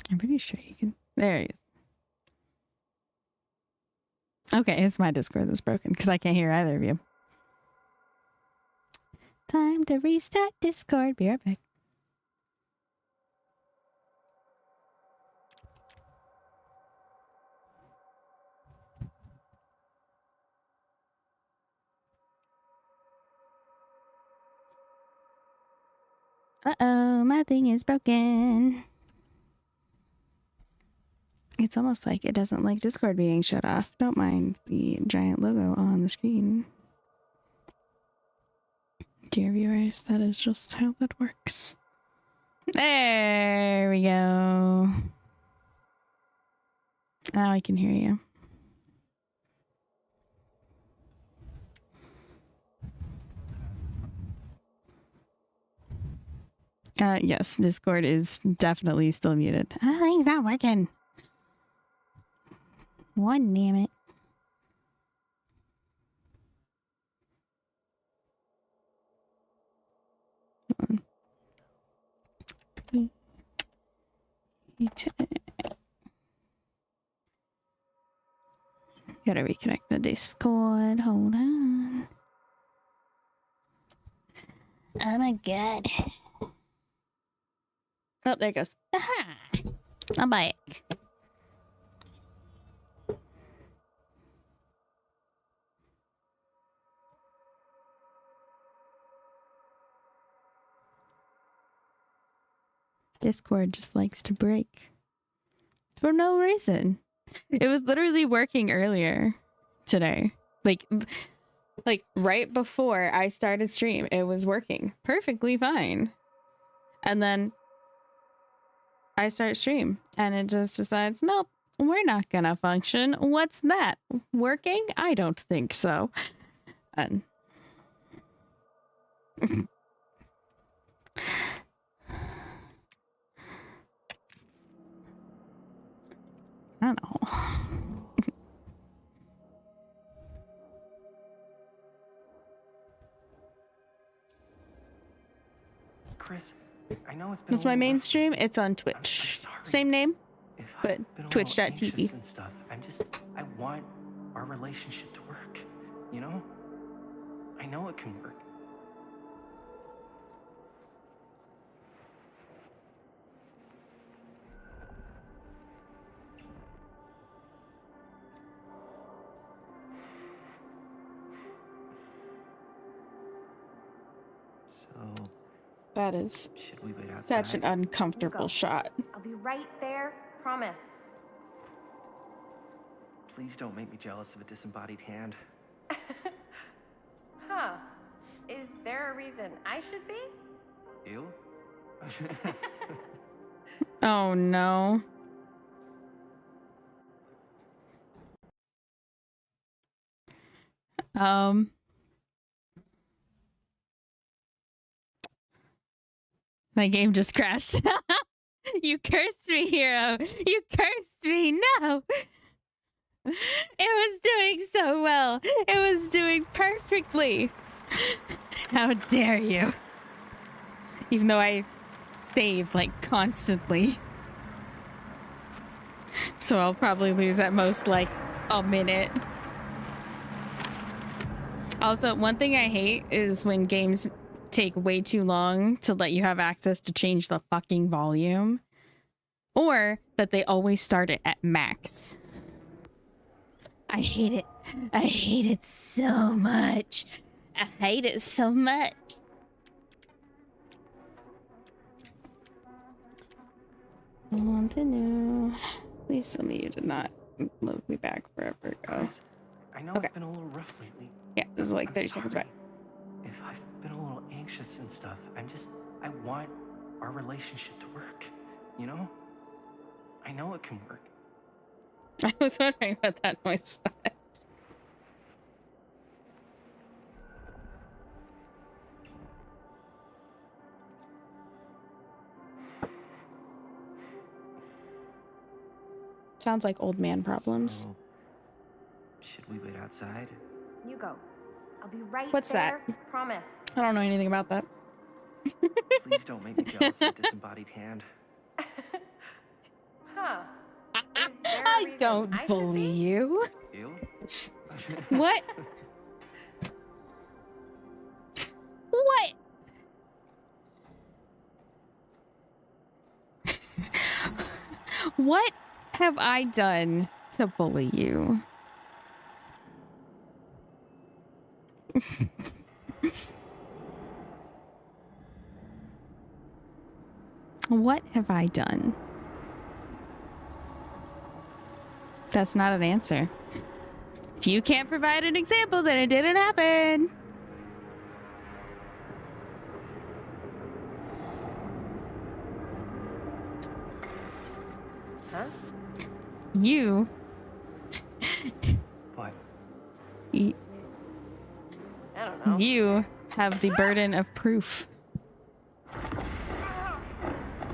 I'm pretty sure you can. There he is. Okay, it's my Discord that's broken because I can't hear either of you. Time to restart Discord. Be right back. Uh-oh, my thing is broken. It's almost like it doesn't like Discord being shut off. Don't mind the giant logo on the screen. Dear viewers, that is just how that works. There we go. Now I can hear you. Yes, Discord is definitely still muted. Oh, thing's not working. One, damn it. Gotta reconnect the Discord. Hold on. Oh my god. Oh, there it goes. Aha! I'm back. Discord just likes to break. For no reason. It was literally working earlier today. Like right before I started stream, it was working perfectly fine. And then I start stream and it just decides, nope, we're not gonna function. What's that? Working? I don't think so. And I don't know. Chris, I know it's been. That's my main stream. It's on Twitch. Same name, but twitch.tv. And stuff. I want our relationship to work. You know? I know it can work. So. That is should we wait outside? Such an uncomfortable shot. I'll be right there, promise. Please don't make me jealous of a disembodied hand. Huh. Is there a reason I should be? Ew? Oh no. My game just crashed. You cursed me, hero. You cursed me. No. It was doing so well. It was doing perfectly. How dare you? Even though I save like constantly. So I'll probably lose at most like a minute. Also, one thing I hate is when games take way too long to let you have access to change the fucking volume, or that they always start it at max. I hate it. I hate it so much. I hate it so much. I want to know. Please tell me you did not love me back forever ago. I know it's been a little rough lately. Yeah, this is like 30 seconds back. If I've been a little anxious and stuff, I want our relationship to work, you know? I know it can work. I was wondering what that noise was. Sounds like old man problems. So, should we wait outside? You go. I'll be right What's there, that? promise. I don't know anything about that. Please don't make me jealous of a disembodied hand. Huh. I don't believe you. Ew? What? What? What have I done to bully you? What have I done? That's not an answer. If you can't provide an example, then it didn't happen. Huh? You. What? I don't know. You have the burden of proof.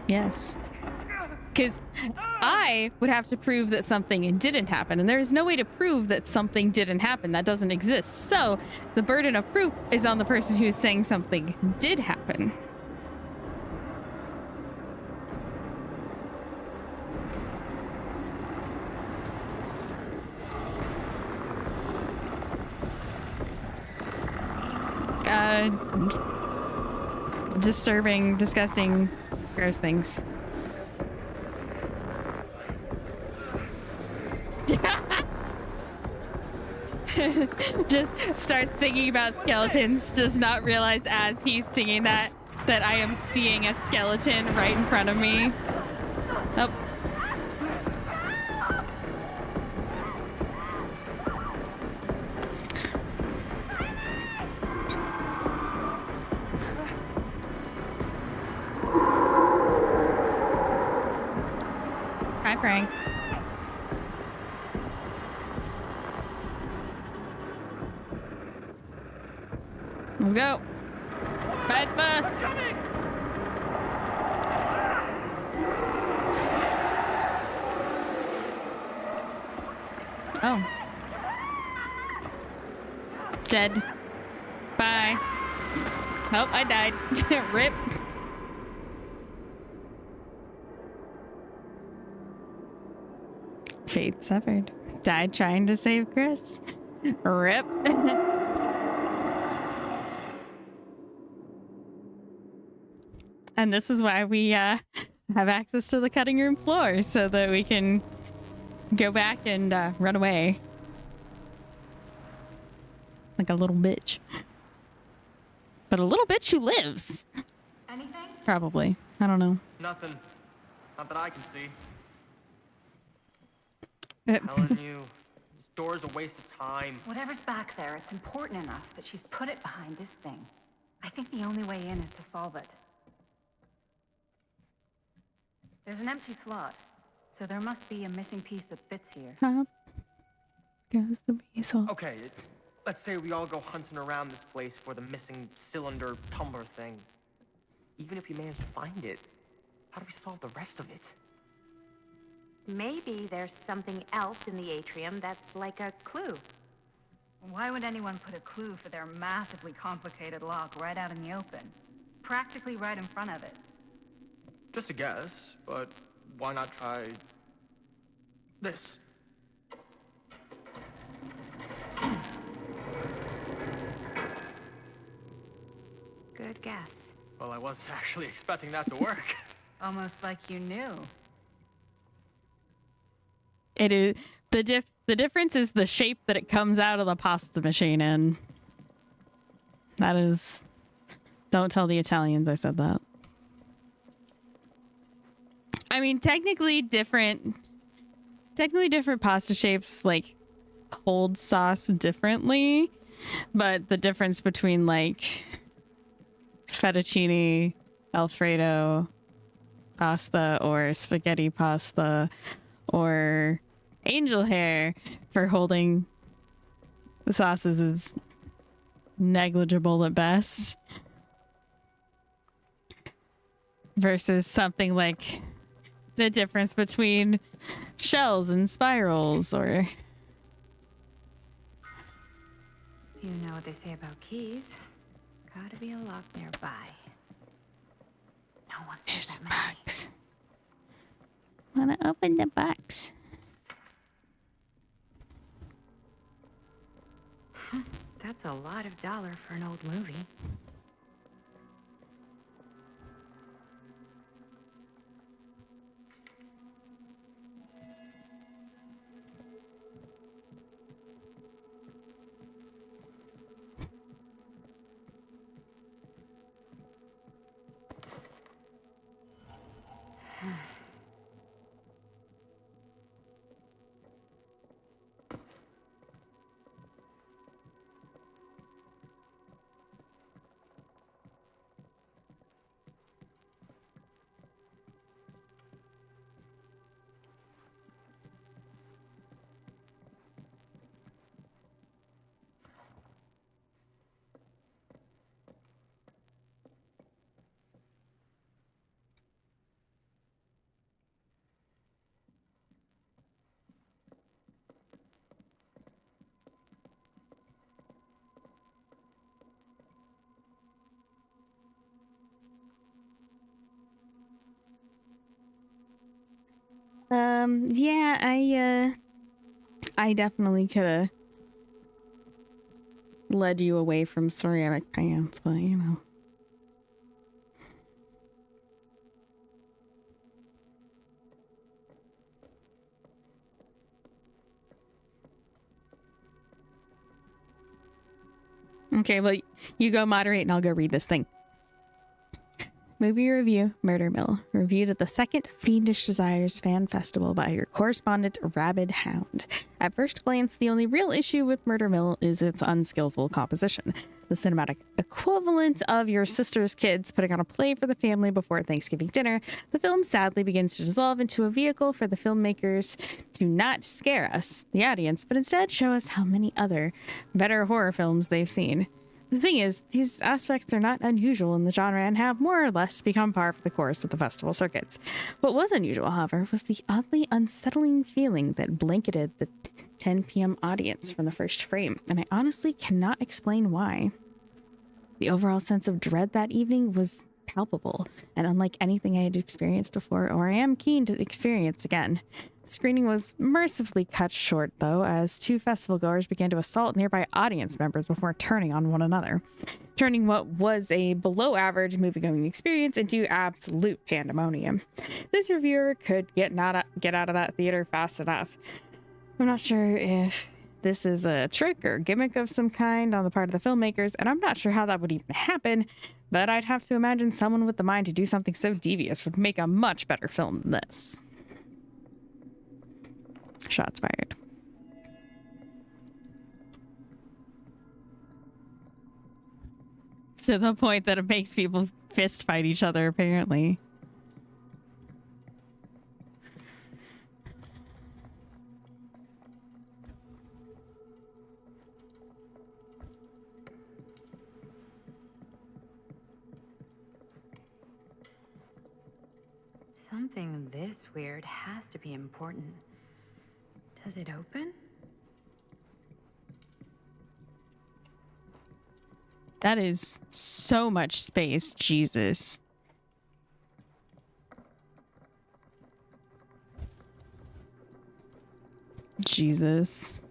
Yes. Because I would have to prove that something didn't happen, and there is no way to prove that something didn't happen. That doesn't exist. So the burden of proof is on the person who's saying something did happen. Disturbing, disgusting, gross things. Just starts singing about skeletons, does not realize as he's singing that that I am seeing a skeleton right in front of me. Oh. Hi, Frank. Let's go. Fight bus. Oh. Dead. Bye. Oh, I died. Rip. Fate severed. Died trying to save Chris. Rip. And this is why we have access to the cutting room floor, so that we can go back and run away. Like a little bitch. But a little bitch who lives. Anything? Probably. I don't know. Nothing. Not that I can see. Telling you, this door's a waste of time. Whatever's back there, it's important enough that she's put it behind this thing. I think the only way in is to solve it. There's an empty slot, so there must be a missing piece that fits here. Up goes the weasel. Okay, let's say we all go hunting around this place for the missing cylinder tumbler thing. Even if you manage to find it, how do we solve the rest of it? Maybe there's something else in the atrium that's like a clue. Why would anyone put a clue for their massively complicated lock right out in the open? Practically right in front of it. Just a guess, but why not try this? Good guess. Well, I wasn't actually expecting that to work. Almost like you knew. It is the difference is the shape that it comes out of the pasta machine in. That is, don't tell the Italians I said that. I mean, technically different pasta shapes like hold sauce differently, but the difference between like fettuccine Alfredo pasta or spaghetti pasta or angel hair for holding the sauces is negligible at best, versus something like the difference between shells and spirals, or You know what they say about keys. Gotta be a lock nearby. No one says there's that a many. box. Wanna open the box? That's a lot of dollar for an old movie. Yeah, I definitely could have led you away from ceramic pants, but you know. Okay, well, you go moderate and I'll go read this thing. movie review, Murder Mill, reviewed at the second Fiendish Desires Fan Festival by your correspondent, Rabid Hound. At first glance, the only real issue with Murder Mill is its unskillful composition. The cinematic equivalent of your sister's kids putting on a play for the family before Thanksgiving dinner, the film sadly begins to dissolve into a vehicle for the filmmakers to not scare us, the audience, but instead show us how many other better horror films they've seen. The thing is, these aspects are not unusual in the genre and have more or less become par for the course of the festival circuits. What was unusual, however, was the oddly unsettling feeling that blanketed the 10 p.m. audience from the first frame, and I honestly cannot explain why. The overall sense of dread that evening was palpable, and unlike anything I had experienced before or I am keen to experience again. The screening was mercifully cut short, though, as two festival goers began to assault nearby audience members before turning on one another, turning what was a below-average movie-going experience into absolute pandemonium. This reviewer could get out of that theater fast enough. I'm not sure if this is a trick or gimmick of some kind on the part of the filmmakers, and I'm not sure how that would even happen, but I'd have to imagine someone with the mind to do something so devious would make a much better film than this. Shots fired. To the point that it makes people fist fight each other, apparently. Something this weird has to be important. Does it open? That is so much space, Jesus. Jesus.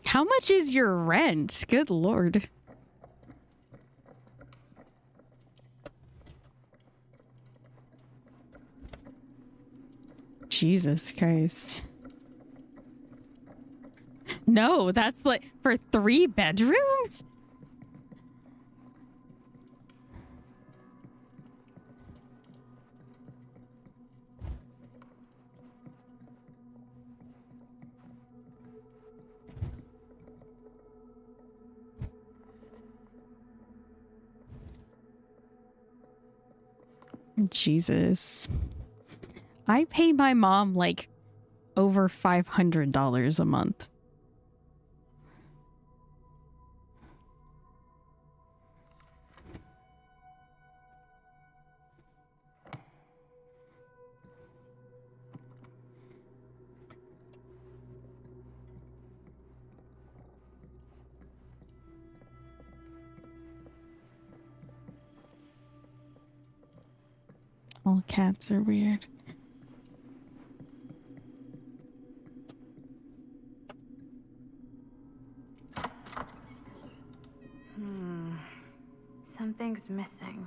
How much is your rent? Good Lord. Jesus Christ. No, that's like for 3 bedrooms? Jesus. I pay my mom like over $500 a month. All cats are weird. Something's missing.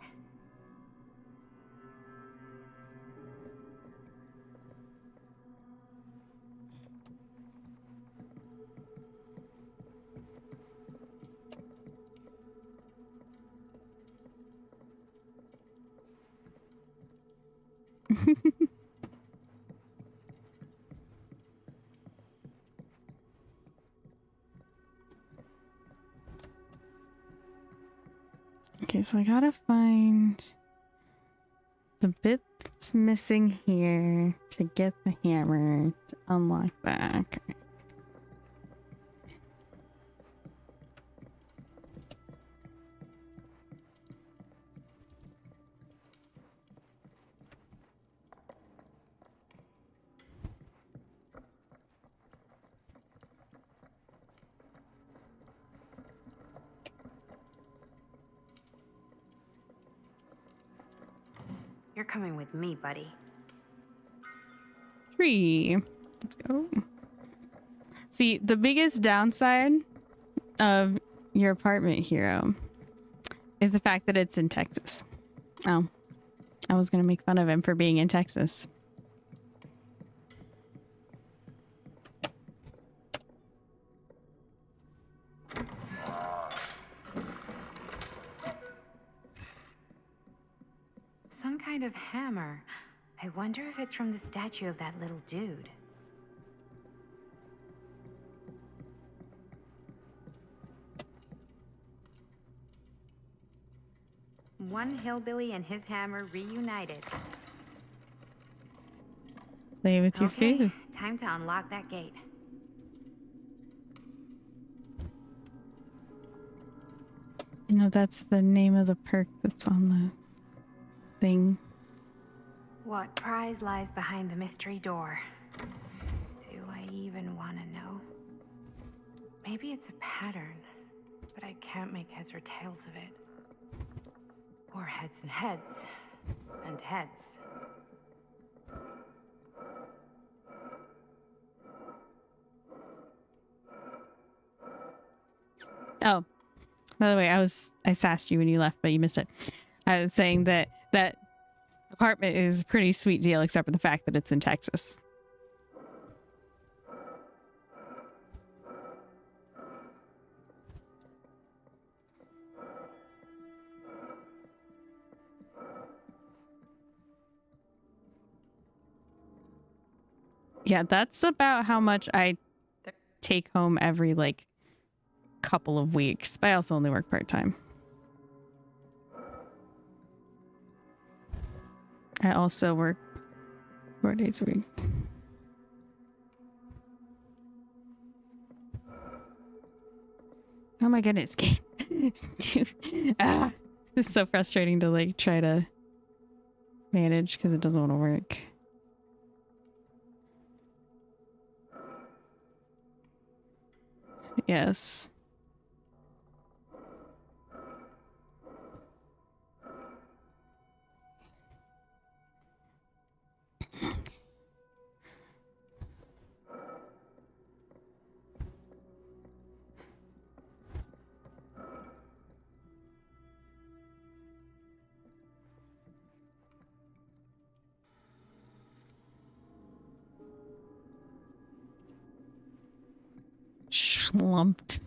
Okay, so I gotta find the bit that's missing here to get the hammer to unlock that. Okay. You're coming with me, buddy. 3. Let's go. See, the biggest downside of your apartment, Hero, is the fact that it's in Texas. Oh, I was gonna make fun of him for being in Texas. kind of hammer. I wonder if it's from the statue of that little dude. One hillbilly and his hammer reunited. Play with your Okay, food. time to unlock that gate. You know, that's the name of the perk that's on the thing. What prize lies behind the mystery door? Do I even want to know? Maybe it's a pattern, but I can't make heads or tails of it. Or heads and heads, and heads. Oh, by the way, I sassed you when you left, but you missed it. I was saying that that apartment is a pretty sweet deal, except for the fact that it's in Texas. Yeah, that's about how much I take home every, like, couple of weeks. But I also only work part-time. I also work 4 days a week. Oh my goodness, game. Dude. This is so frustrating to, like, try to manage because it doesn't want to work. Yes. Slumped.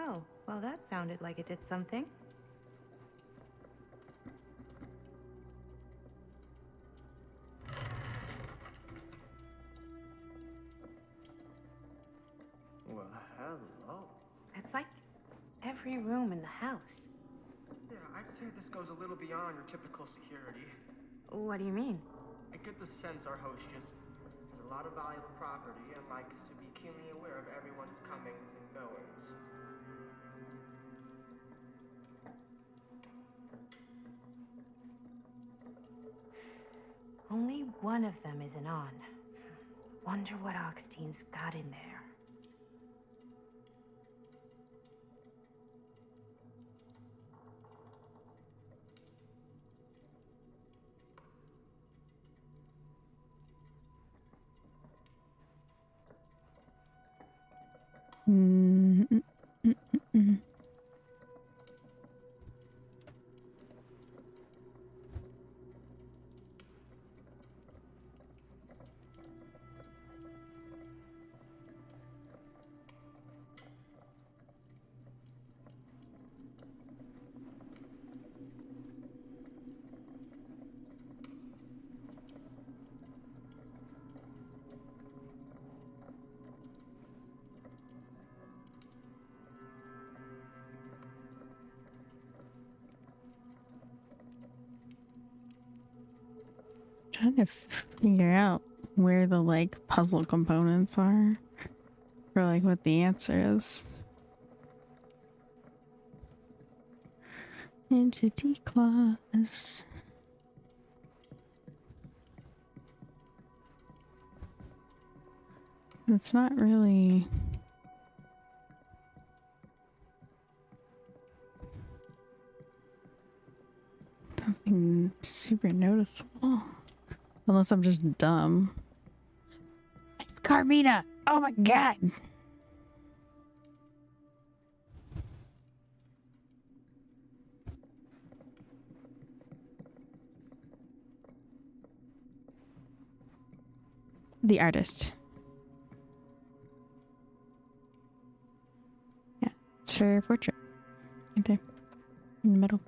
Oh, well that sounded like it did something. Well, hello. It's like every room in the house. Yeah, I'd say this goes a little beyond your typical security. What do you mean? I get the sense our host just has a lot of valuable property and likes to be keenly aware of everyone's comings and goings. Only one of them isn't on. Wonder what Augstine's got in there. Trying to figure out where the, like, puzzle components are for, like, what the answer is. Entity clause. It's not really nothing super noticeable. Unless I'm just dumb. It's Carmina! Oh my god! The artist. Yeah, it's her portrait. Right there. In the middle.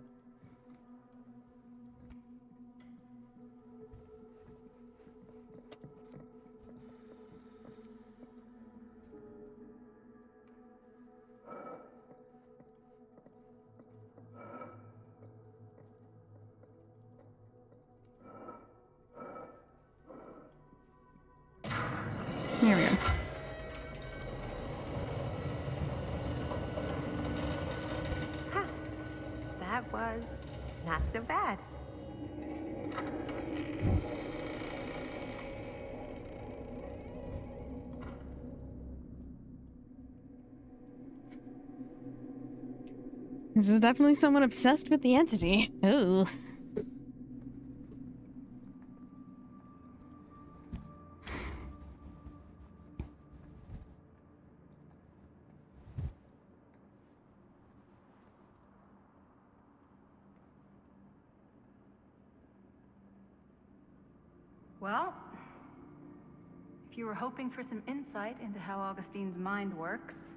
Here we go. Huh. That was not so bad. This is definitely someone obsessed with the entity. Ooh. Well, if you were hoping for some insight into how Augustine's mind works,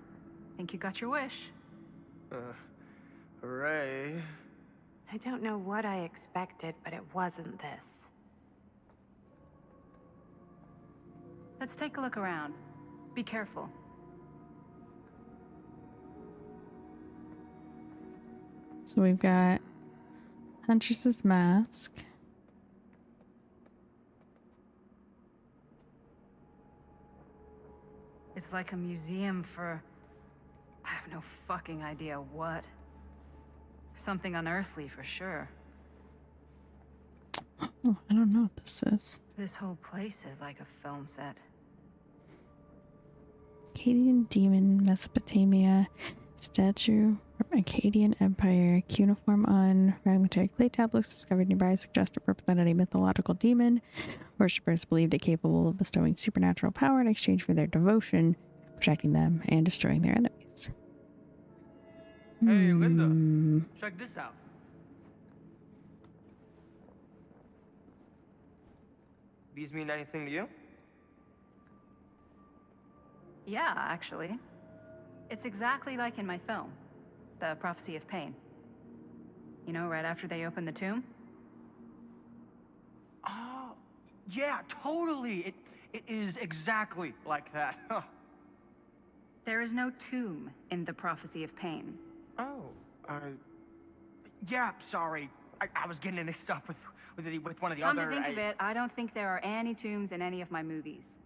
I think you got your wish. Hooray. I don't know what I expected, but it wasn't this. Let's take a look around. Be careful. So we've got Huntress's mask. It's like a museum for... I have no fucking idea what. Something unearthly for sure. Oh, I don't know what this is. This whole place is like a film set. Akkadian demon, Mesopotamia, statue from Akkadian Empire, cuneiform on fragmentary clay tablets discovered nearby suggest it represented a mythological demon. Worshippers believed it capable of bestowing supernatural power in exchange for their devotion, protecting them and destroying their enemies. Hey, Linda, check this out. These mean anything to you? Yeah, actually. It's exactly like in my film, The Prophecy of Pain. You know, right after they open the tomb? Oh, yeah, totally. It is exactly like that. Huh. There is no tomb in The Prophecy of Pain. Oh, yeah, sorry. I was getting mixed up with one of the Come other... to think of it, I don't think there are any tombs in any of my movies.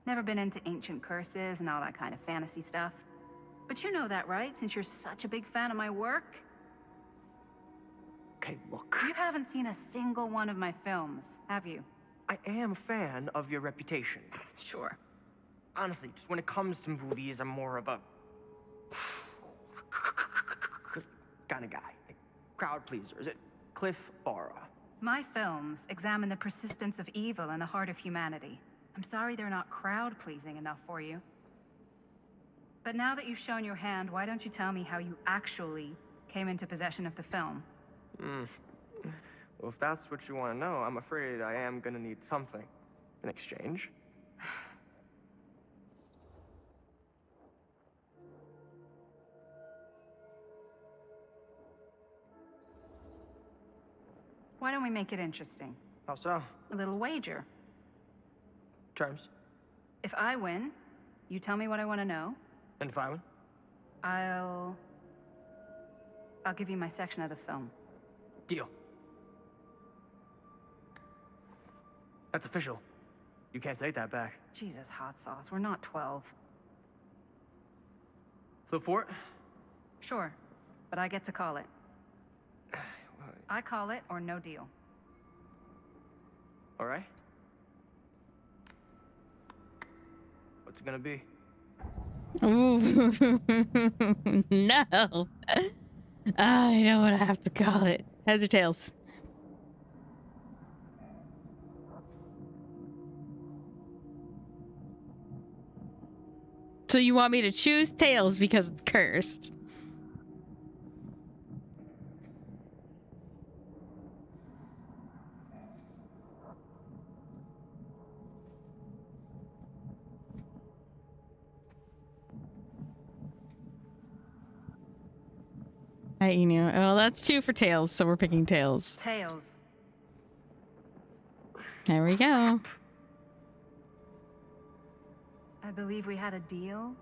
Never been into ancient curses and all that kind of fantasy stuff. But you know that, right? Since you're such a big fan of my work? Okay, look. You haven't seen a single one of my films, have you? I am a fan of your reputation. Sure. Honestly, just when it comes to movies, I'm more of a... kind of guy. Like, crowd pleaser. Is it Cliff Barra? My films examine the persistence of evil in the heart of humanity. I'm sorry they're not crowd-pleasing enough for you. But now that you've shown your hand, why don't you tell me how you actually came into possession of the film? Well, if that's what you want to know, I'm afraid I am gonna need something in exchange. Why don't we make it interesting? How so? A little wager. Terms? If I win, you tell me what I want to know. And if I win? I'll give you my section of the film. Deal. That's official. You can't take that back. Jesus, hot sauce. We're not 12. Flip for it? Sure, but I get to call it. I call it or no deal. All right. What's it gonna be? Ooh. No. I know what I have to call it. Heads or tails? So you want me to choose Tails because it's cursed? You knew. Well, that's 2 for Tails, so we're picking Tails. Tails. There we go. I believe we had a deal.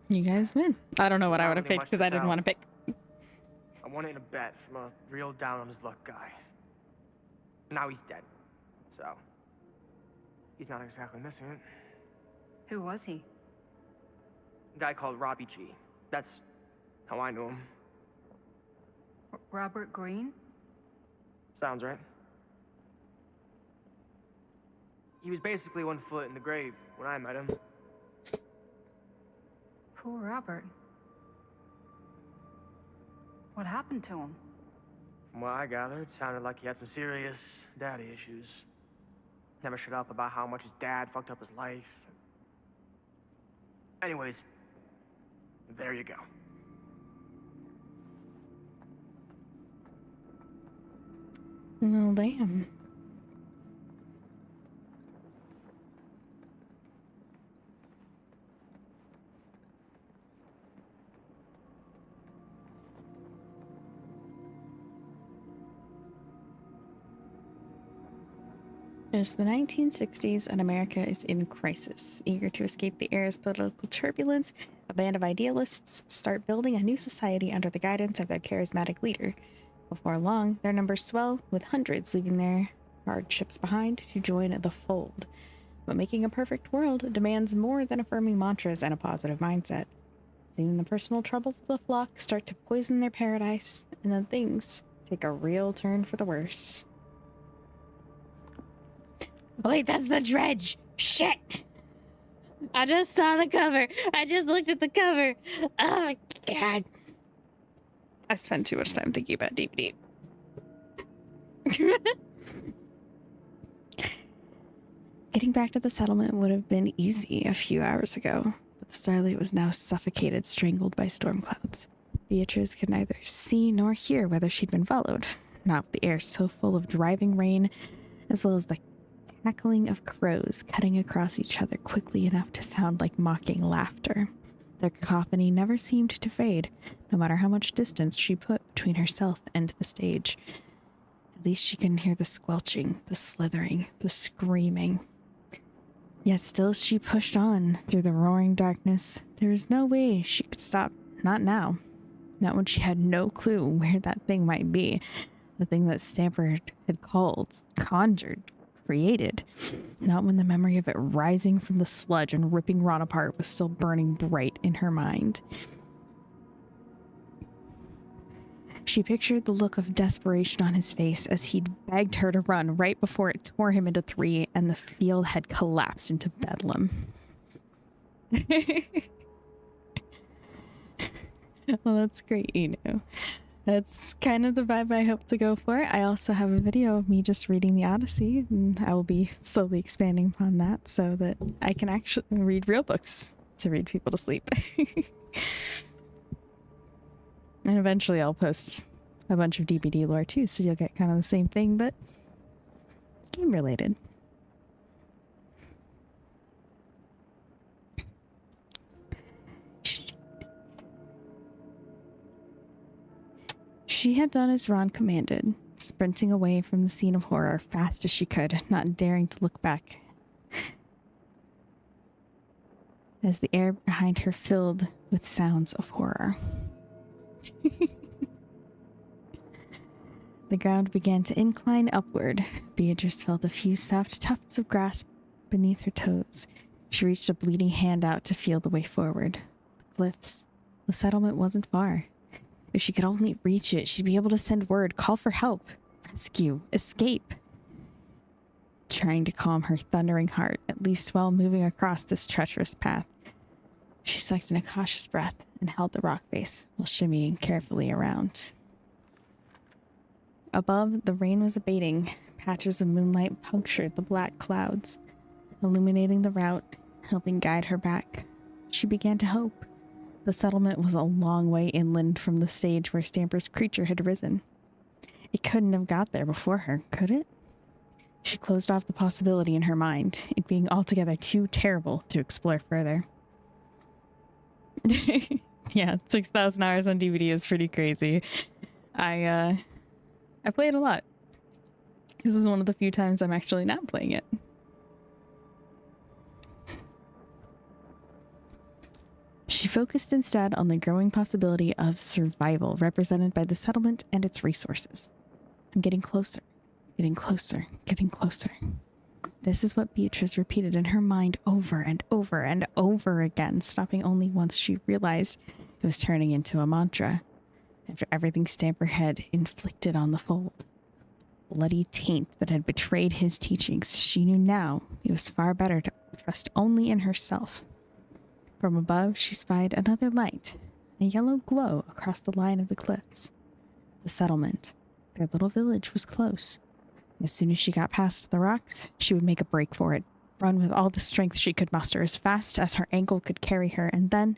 You guys win. I don't know what I would have Really picked much because I didn't tell. want to pick. I won it in a bet from a real down on his luck guy. Now he's dead. So, he's not exactly missing it. Who was he? A guy called Robbie G. That's how I knew him. Robert Green? Sounds right. He was basically 1 foot in the grave when I met him. Poor Robert. What happened to him? From what I gathered, it sounded like he had some serious daddy issues. Never shut up about how much his dad fucked up his life. Anyways, there you go. Oh, damn. It is the 1960s and America is in crisis. Eager to escape the era's political turbulence, a band of idealists start building a new society under the guidance of their charismatic leader. Before long, their numbers swell, with hundreds leaving their hardships behind to join the fold. But making a perfect world demands more than affirming mantras and a positive mindset. Soon the personal troubles of the flock start to poison their paradise, and then things take a real turn for the worse. Wait, that's the dredge! Shit! I just saw the cover! I just looked at the cover! Oh my god! I spent too much time thinking about DBD. Getting back to the settlement would have been easy a few hours ago, but the starlight was now suffocated, strangled by storm clouds. Beatrice could neither see nor hear whether she'd been followed, not with the air so full of driving rain, as well as the cackling of crows cutting across each other quickly enough to sound like mocking laughter. Their cacophony never seemed to fade, no matter how much distance she put between herself and the stage. At least she couldn't hear the squelching, the slithering, the screaming. Yet still she pushed on through the roaring darkness. There was no way she could stop. Not now. Not when she had no clue where that thing might be. The thing that Stamper had called, conjured, created. Not when the memory of it rising from the sludge and ripping Ron apart was still burning bright in her mind. She pictured the look of desperation on his face as he'd begged her to run right before it tore him into 3 and the field had collapsed into bedlam. Well, that's great, you know. That's kind of the vibe I hope to go for. I also have a video of me just reading the Odyssey, and I will be slowly expanding upon that so that I can actually read real books to read people to sleep. And eventually I'll post a bunch of DBD lore too, so you'll get kind of the same thing, but game related. She had done as Ron commanded, sprinting away from the scene of horror fast as she could, not daring to look back. As the air behind her filled with sounds of horror. The ground began to incline upward. Beatrice felt a few soft tufts of grass beneath her toes. She reached a bleeding hand out to feel the way forward. The cliffs. The settlement wasn't far. If she could only reach it, she'd be able to send word, call for help, rescue, escape. Trying to calm her thundering heart, at least while moving across this treacherous path. She sucked in a cautious breath and held the rock face while shimmying carefully around. Above, the rain was abating. Patches of moonlight punctured the black clouds, illuminating the route, helping guide her back. she began to hope. The settlement was a long way inland from the stage where Stamper's creature had risen. It couldn't have got there before her, could it? She closed off the possibility in her mind, it being altogether too terrible to explore further. Yeah, 6,000 hours on DVD is pretty crazy. I play it a lot. This is one of the few times I'm actually not playing it. She focused instead on the growing possibility of survival represented by the settlement and its resources. I'm getting closer, getting closer, getting closer. This is what Beatrice repeated in her mind over and over and over again, stopping only once she realized it was turning into a mantra. After everything Stamper had inflicted on the fold, bloody taint that had betrayed his teachings, she knew now it was far better to trust only in herself. From above, she spied another light, a yellow glow across the line of the cliffs. The settlement, their little village, was close. As soon as she got past the rocks, she would make a break for it, run with all the strength she could muster as fast as her ankle could carry her, and then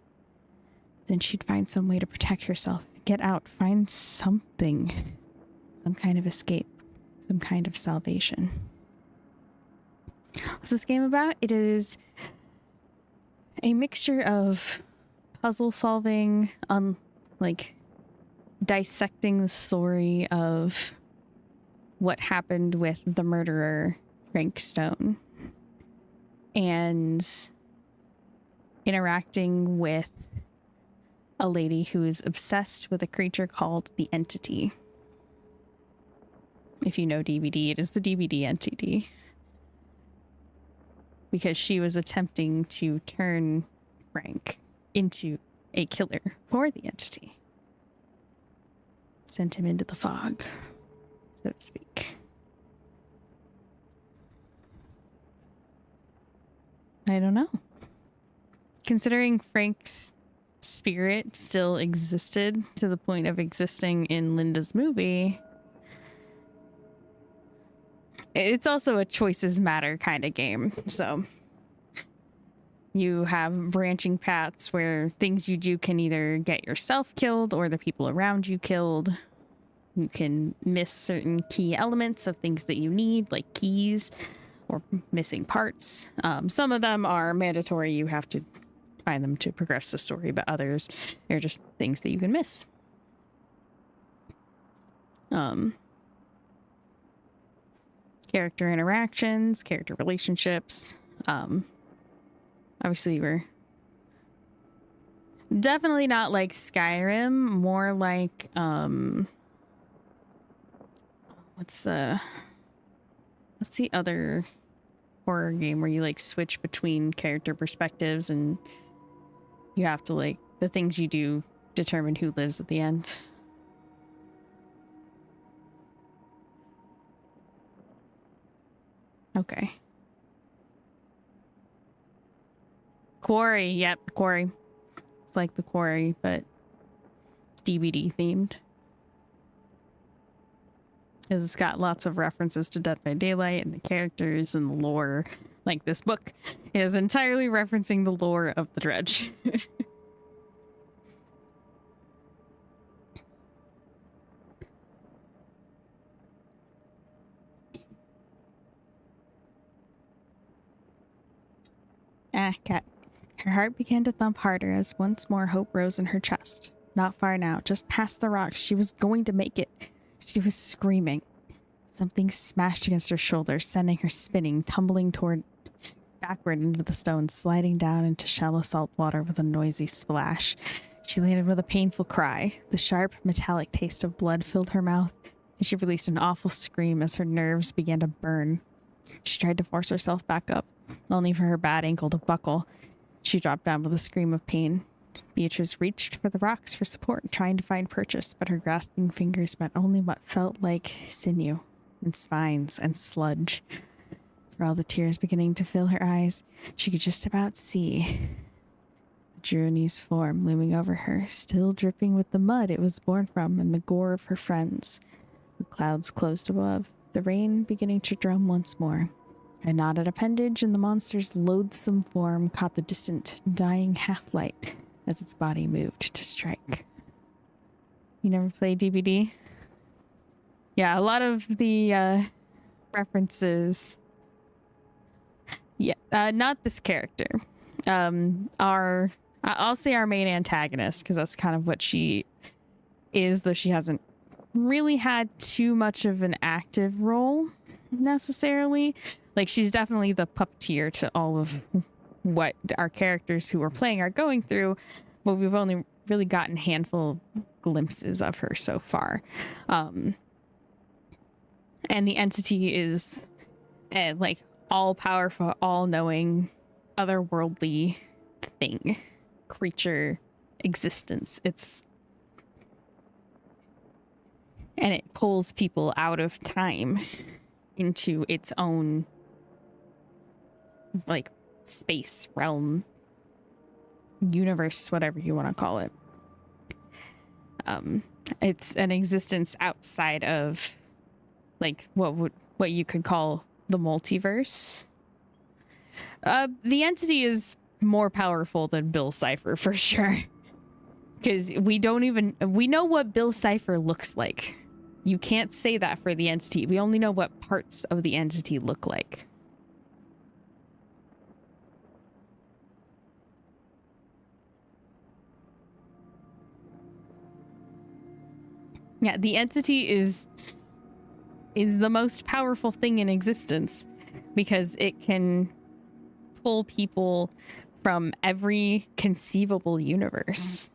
she'd find some way to protect herself, get out, find something, some kind of escape, some kind of salvation. What's this game about? It is a mixture of puzzle solving, dissecting the story of what happened with the murderer, Frank Stone, and interacting with a lady who is obsessed with a creature called the Entity. If you know DBD, it is the DBD Entity. Because she was attempting to turn Frank into a killer for the Entity. Sent him into the fog, so to speak. I don't know. Considering Frank's spirit still existed to the point of existing in Linda's movie, it's also a choices matter kind of game. So you have branching paths where things you do can either get yourself killed or the people around you killed. You can miss certain key elements of things that you need, like keys or missing parts. Some of them are mandatory. You have to find them to progress the story, but others are just things that you can miss. Character interactions, character relationships. Obviously, we're definitely not like Skyrim, more like, what's the other horror game where you like switch between character perspectives and you have to like, the things you do determine who lives at the end. Okay. Quarry. Yep, the Quarry. It's like the Quarry, but DBD themed. Because it's got lots of references to Dead by Daylight and the characters and the lore. Like this book is entirely referencing the lore of the Dredge. Cat. Her heart began to thump harder as once more hope rose in her chest. Not far now, just past the rocks. She was going to make it. She was screaming. Something smashed against her shoulder, sending her spinning, tumbling backward into the stones, sliding down into shallow salt water with a noisy splash. She landed with a painful cry. The sharp, metallic taste of blood filled her mouth, and she released an awful scream as her nerves began to burn. She tried to force herself back up, only for her bad ankle to buckle. She dropped down with a scream of pain. Beatrice reached for the rocks for support, trying to find purchase, but her grasping fingers met only what felt like sinew and spines and sludge. For all the tears beginning to fill her eyes, she could just about see the Druanese form looming over her, still dripping with the mud it was born from and the gore of her friends. The clouds closed above, the rain beginning to drum once more. A knotted appendage in the monster's loathsome form caught the distant, dying half-light as its body moved to strike. You never played DBD? Yeah, a lot of the references. Yeah, not this character. I'll say our main antagonist, because that's kind of what she is, though she hasn't really had too much of an active role necessarily. Like, she's definitely the puppeteer to all of what our characters who are playing are going through, but we've only really gotten a handful of glimpses of her so far. And the entity is like all-powerful, all-knowing, otherworldly thing, creature, existence. And it pulls people out of time into its own, like, space, realm, universe, whatever you want to call it. It's an existence outside of, like, what you could call the multiverse. The entity is more powerful than Bill Cipher for sure, because we know what Bill Cipher looks like. You can't say that for the entity. We only know what parts of the entity look like. Yeah, the entity is the most powerful thing in existence because it can pull people from every conceivable universe.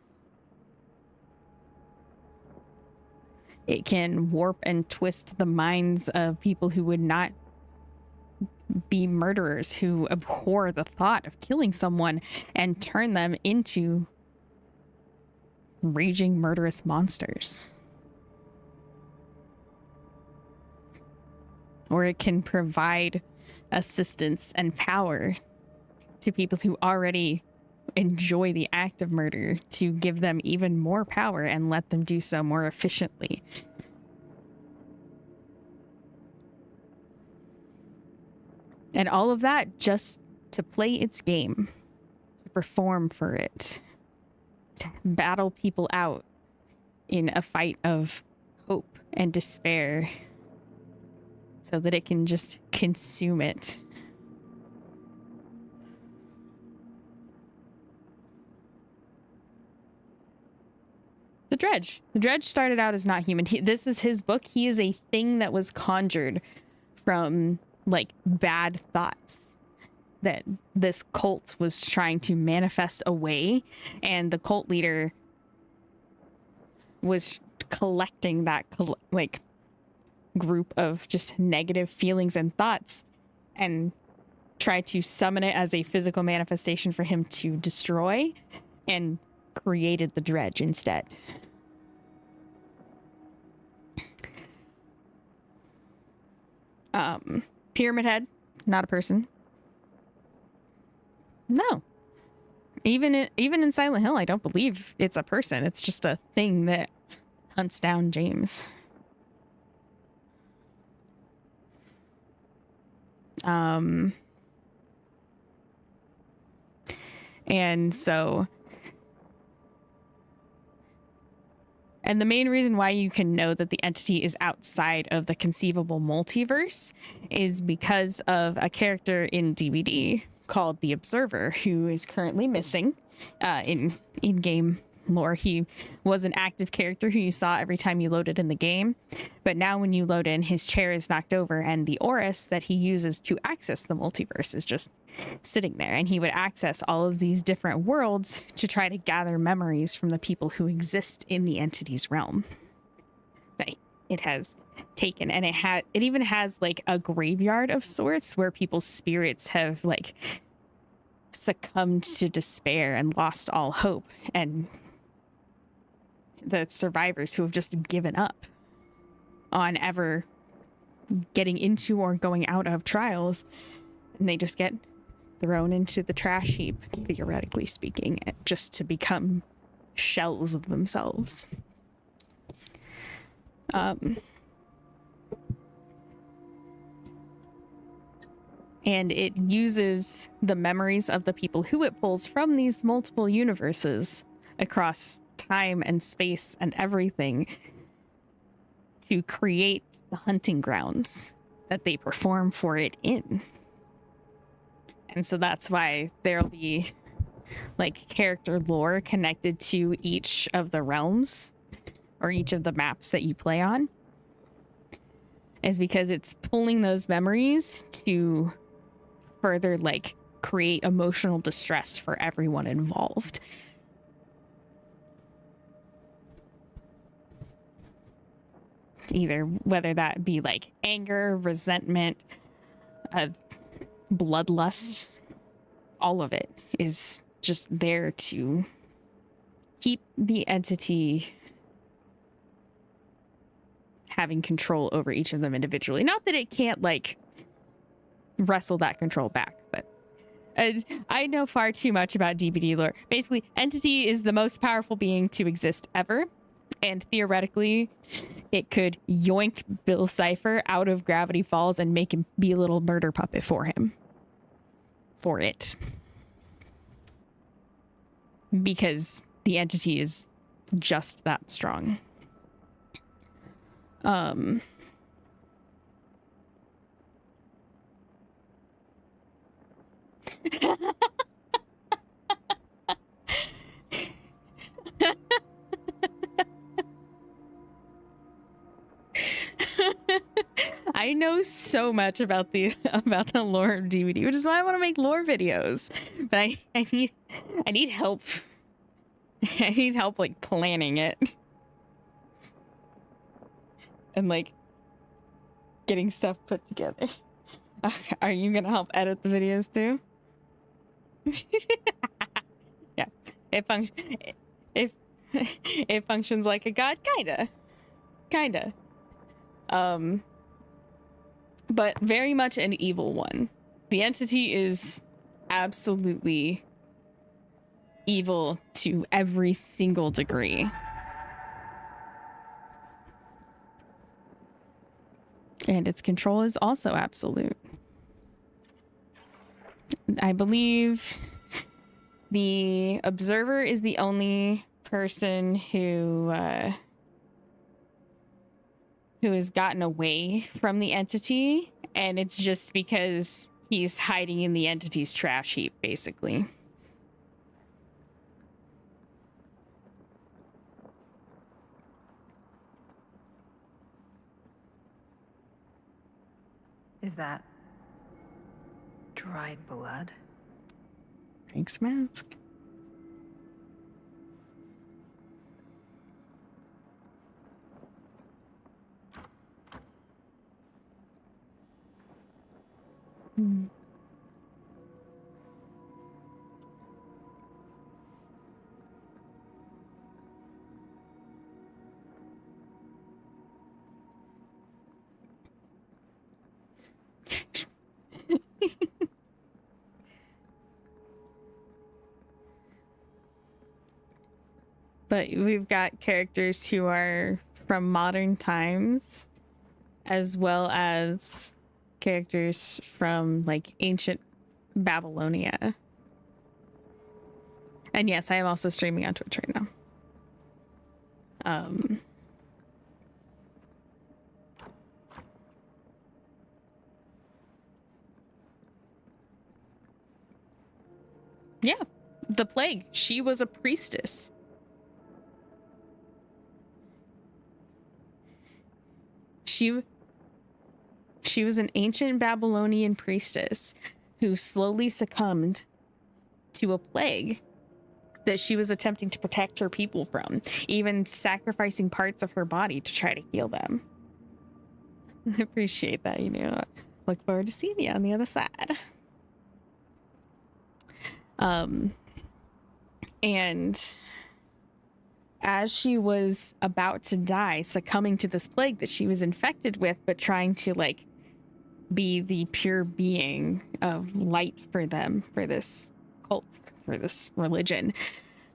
It can warp and twist the minds of people who would not be murderers, who abhor the thought of killing someone, and turn them into raging murderous monsters. Or it can provide assistance and power to people who already enjoy the act of murder to give them even more power and let them do so more efficiently. And all of that just to play its game, to perform for it, to battle people out in a fight of hope and despair so that it can just consume it. The Dredge. The Dredge started out as not human. This is his book. He is a thing that was conjured from, like, bad thoughts that this cult was trying to manifest away, and the cult leader was collecting that, like, group of just negative feelings and thoughts and tried to summon it as a physical manifestation for him to destroy, and created the Dredge instead. Pyramid Head, not a person. No. Even in Silent Hill, I don't believe it's a person. It's just a thing that hunts down James. And so, and the main reason why you can know that the entity is outside of the conceivable multiverse is because of a character in DBD called the Observer, who is currently missing in-game lore. He was an active character who you saw every time you loaded in the game, but now when you load in, his chair is knocked over and the Oris that he uses to access the multiverse is just sitting there, and he would access all of these different worlds to try to gather memories from the people who exist in the entity's realm. But it has taken, and it even has like a graveyard of sorts where people's spirits have like succumbed to despair and lost all hope, and the survivors who have just given up on ever getting into or going out of trials, and they just get thrown into the trash heap, figuratically speaking, just to become shells of themselves. And it uses the memories of the people who it pulls from these multiple universes across time and space and everything to create the hunting grounds that they perform for it in. And so that's why there'll be like character lore connected to each of the realms or each of the maps that you play on, is because it's pulling those memories to further like create emotional distress for everyone involved. Either whether that be like anger, resentment, bloodlust, all of it is just there to keep the entity having control over each of them individually. Not that it can't like wrestle that control back, but I know far too much about DBD lore. Basically, entity is the most powerful being to exist ever, and theoretically it could yoink Bill Cipher out of Gravity Falls and make him be a little murder puppet for him. For it. Because the entity is just that strong. I know so much about the lore of DBD, which is why I want to make lore videos. But I need help. I need help like planning it. And like getting stuff put together. Are you gonna help edit the videos too? Yeah. It functions like a god, kinda. But very much an evil one. The entity is absolutely evil to every single degree. And its control is also absolute. I believe the Observer is the only person who has gotten away from the entity, and it's just because he's hiding in the entity's trash heap, basically. Is that dried blood? Frank's mask. But we've got characters who are from modern times, as well as characters from like ancient Babylonia. And yes, I am also streaming on Twitch right now. Yeah, the plague. She was a priestess. She was an ancient Babylonian priestess who slowly succumbed to a plague that she was attempting to protect her people from, even sacrificing parts of her body to try to heal them. I appreciate that, you know. Look forward to seeing you on the other side. And as she was about to die, succumbing to this plague that she was infected with, but trying to like be the pure being of light for them, for this cult, for this religion,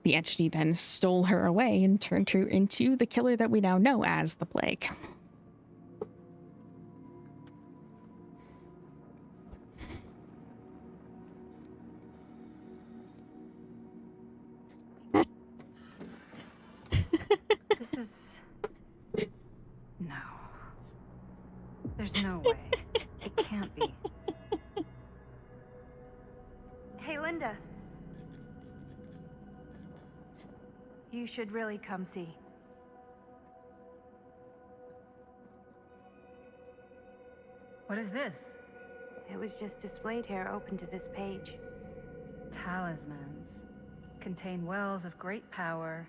the entity then stole her away and turned her into the killer that we now know as the plague. You should really come see. What is this? It was just displayed here, open to this page. Talismans. Contain wells of great power,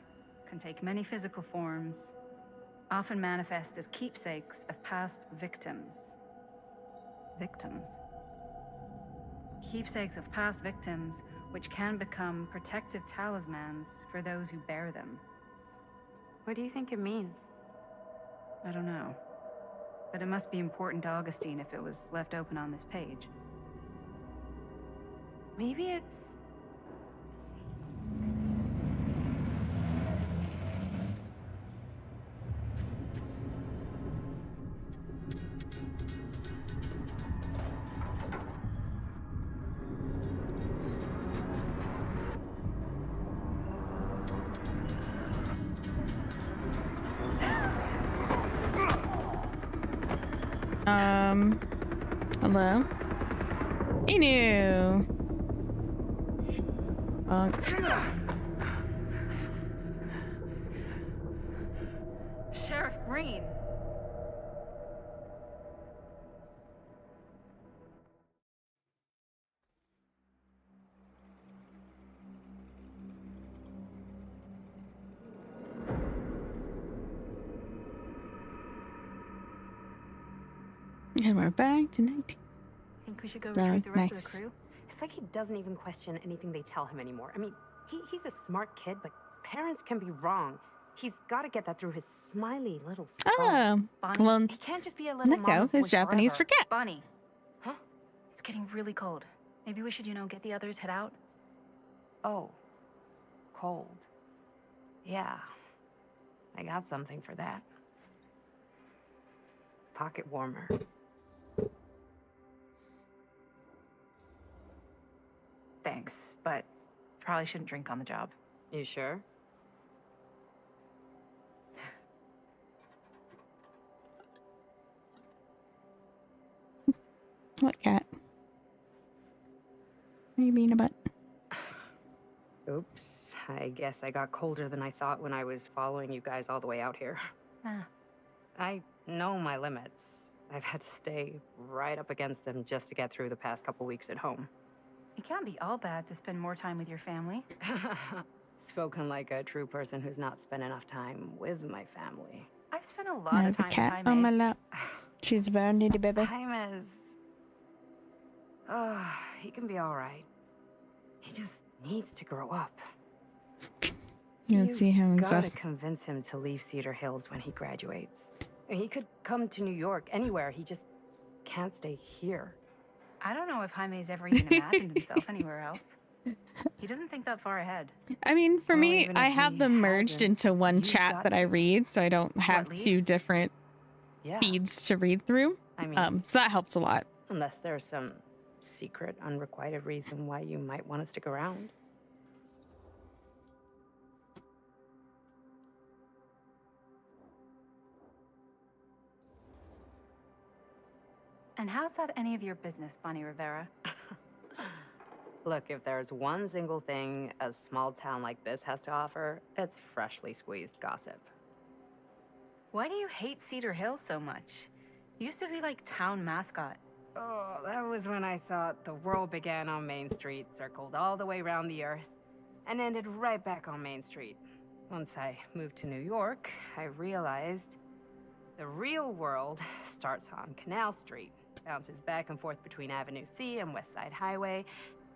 can take many physical forms, often manifest as keepsakes of past victims. Victims? Keepsakes of past victims, which can become protective talismans for those who bear them. What do you think it means? I don't know. But it must be important to Augustine if it was left open on this page. Maybe it's... Hello? Inu! Sheriff Green! And we're back to 19. Think we should go retrieve the rest of the crew? It's like he doesn't even question anything they tell him anymore. I mean, he's a smart kid, but parents can be wrong. He's got to get that through his smiley little skull. Oh, Bonnie, well, he can't just be a little Neko is Japanese for cat. Bonnie. Huh? It's getting really cold. Maybe we should, get the others head out? Oh. Cold. Yeah. I got something for that. Pocket warmer. Thanks, but probably shouldn't drink on the job. You sure? What cat? What do you mean about? Oops. I guess I got colder than I thought when I was following you guys all the way out here. I know my limits. I've had to stay right up against them just to get through the past couple weeks at home. It can't be all bad to spend more time with your family. Spoken like a true person who's not spent enough time with my family. I've spent a lot of time with cat on my lap. She's very needy, baby. Jaime's... he can be all right. He just needs to grow up. You don't see him gotta exhausted. Convince him to leave Cedar Hills when he graduates. He could come to New York, anywhere. He just can't stay here. I don't know if Jaime's ever even imagined himself anywhere else. He doesn't think that far ahead. I mean, for me, even I if have he them merged hasn't, into one you've chat got that I read, so I don't have leave? two different Yeah. feeds to read through. I mean, So that helps a lot. unless there's some secret, unrequited reason why you might want to stick around. And how's that any of your business, Bonnie Rivera? Look, if there's one single thing a small town like this has to offer, it's freshly squeezed gossip. Why do you hate Cedar Hills so much? Used to be like town mascot. Oh, that was when I thought the world began on Main Street, circled all the way around the earth, and ended right back on Main Street. Once I moved to New York, I realized the real world starts on Canal Street, bounces back and forth between Avenue C and West Side Highway,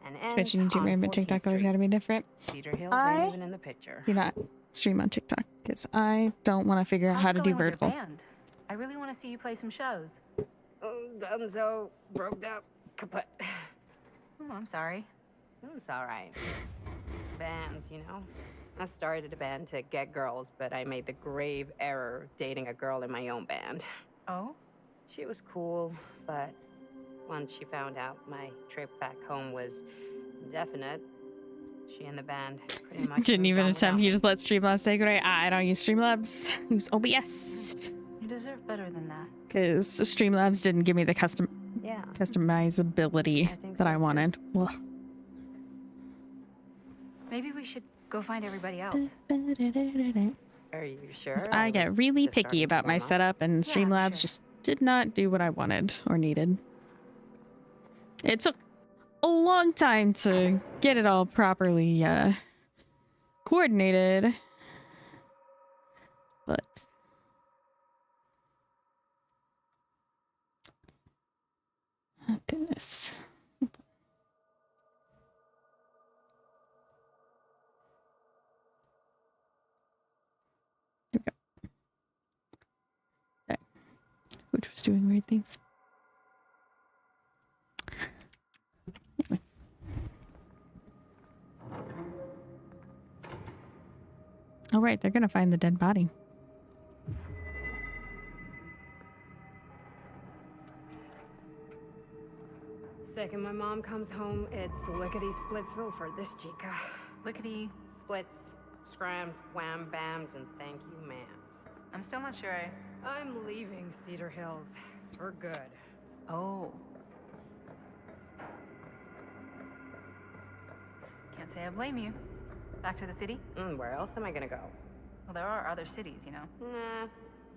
and ends Twitch and YouTube, on but 14th TikTok always Street. got to be different. Cedar Hills I ain't even in the picture. do not stream on TikTok because I don't want to figure out How's how it to do going with your vertical. band? I really want to see you play some shows. Oh, done so, broke up, kaput. Oh, I'm sorry. It's all right. Bands, I started a band to get girls, but I made the grave error of dating a girl in my own band. Oh? She was cool, but once she found out my trip back home was definite, she and the band pretty much Didn't moved even on attempt. without You just let Streamlabs say goodbye. I don't use Streamlabs. I use OBS You deserve better than that. because Streamlabs didn't give me the Yeah. customizability I think that so, I too. wanted. Well, Maybe we should Go find everybody else. Are you sure? 'Cause I get really just picky starting to about my warm up. setup, and Yeah, Streamlabs sure. just did not do what I wanted or needed. It took a long time to get it all properly coordinated, but oh goodness. Here we go. Okay. Which was doing weird things. Anyway. Oh right, they're gonna find the dead body. Second my mom comes home, it's lickety-splitsville for this chica. Lickety. Splits, scrams, wham bams, and thank you ma'ams. I'm still not sure I'm leaving Cedar Hills for good. Oh. Can't say I blame you. Back to the city? Where else am I gonna go? Well, there are other cities, you know. Nah,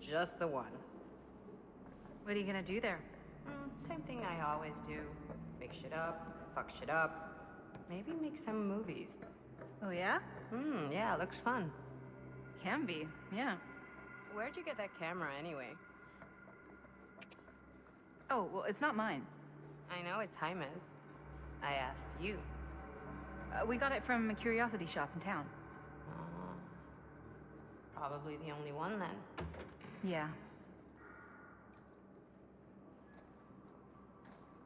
just the one. What are you gonna do there? Same thing I always do. Make shit up, fuck shit up. Maybe make some movies. Oh, yeah? Yeah, looks fun. Can be, yeah. Where'd you get that camera anyway? Oh, well, it's not mine. I know it's Jaime's. I asked you. We got it from a curiosity shop in town. Probably the only one then. Yeah.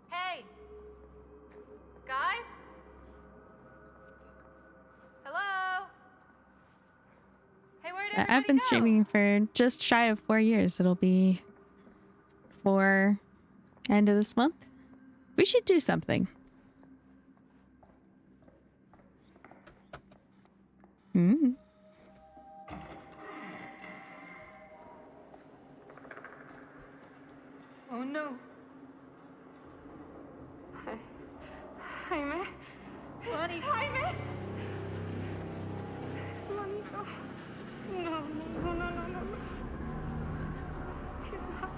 Hey! Guys? Hello? Hey, where'd everybody I've been go? streaming for just shy of 4 years. It'll be for end of this month. We should do something. Oh, no. Jaime? Bunny. Jaime! Manito. No. He's not.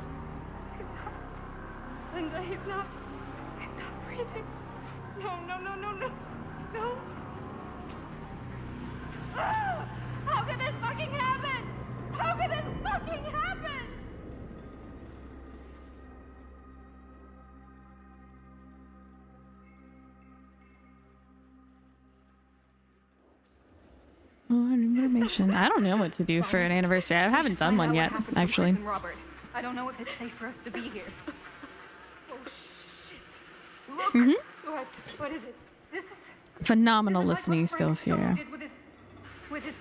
Linda, he's not breathing. No. Ah! How could this fucking happen? How could this fucking happen? More information. I don't know what to do for an anniversary. I haven't done one yet, actually. Robert, I don't know if it's safe for us to be here. Oh shit! Look! What is it? This is Phenomenal listening skills here. with his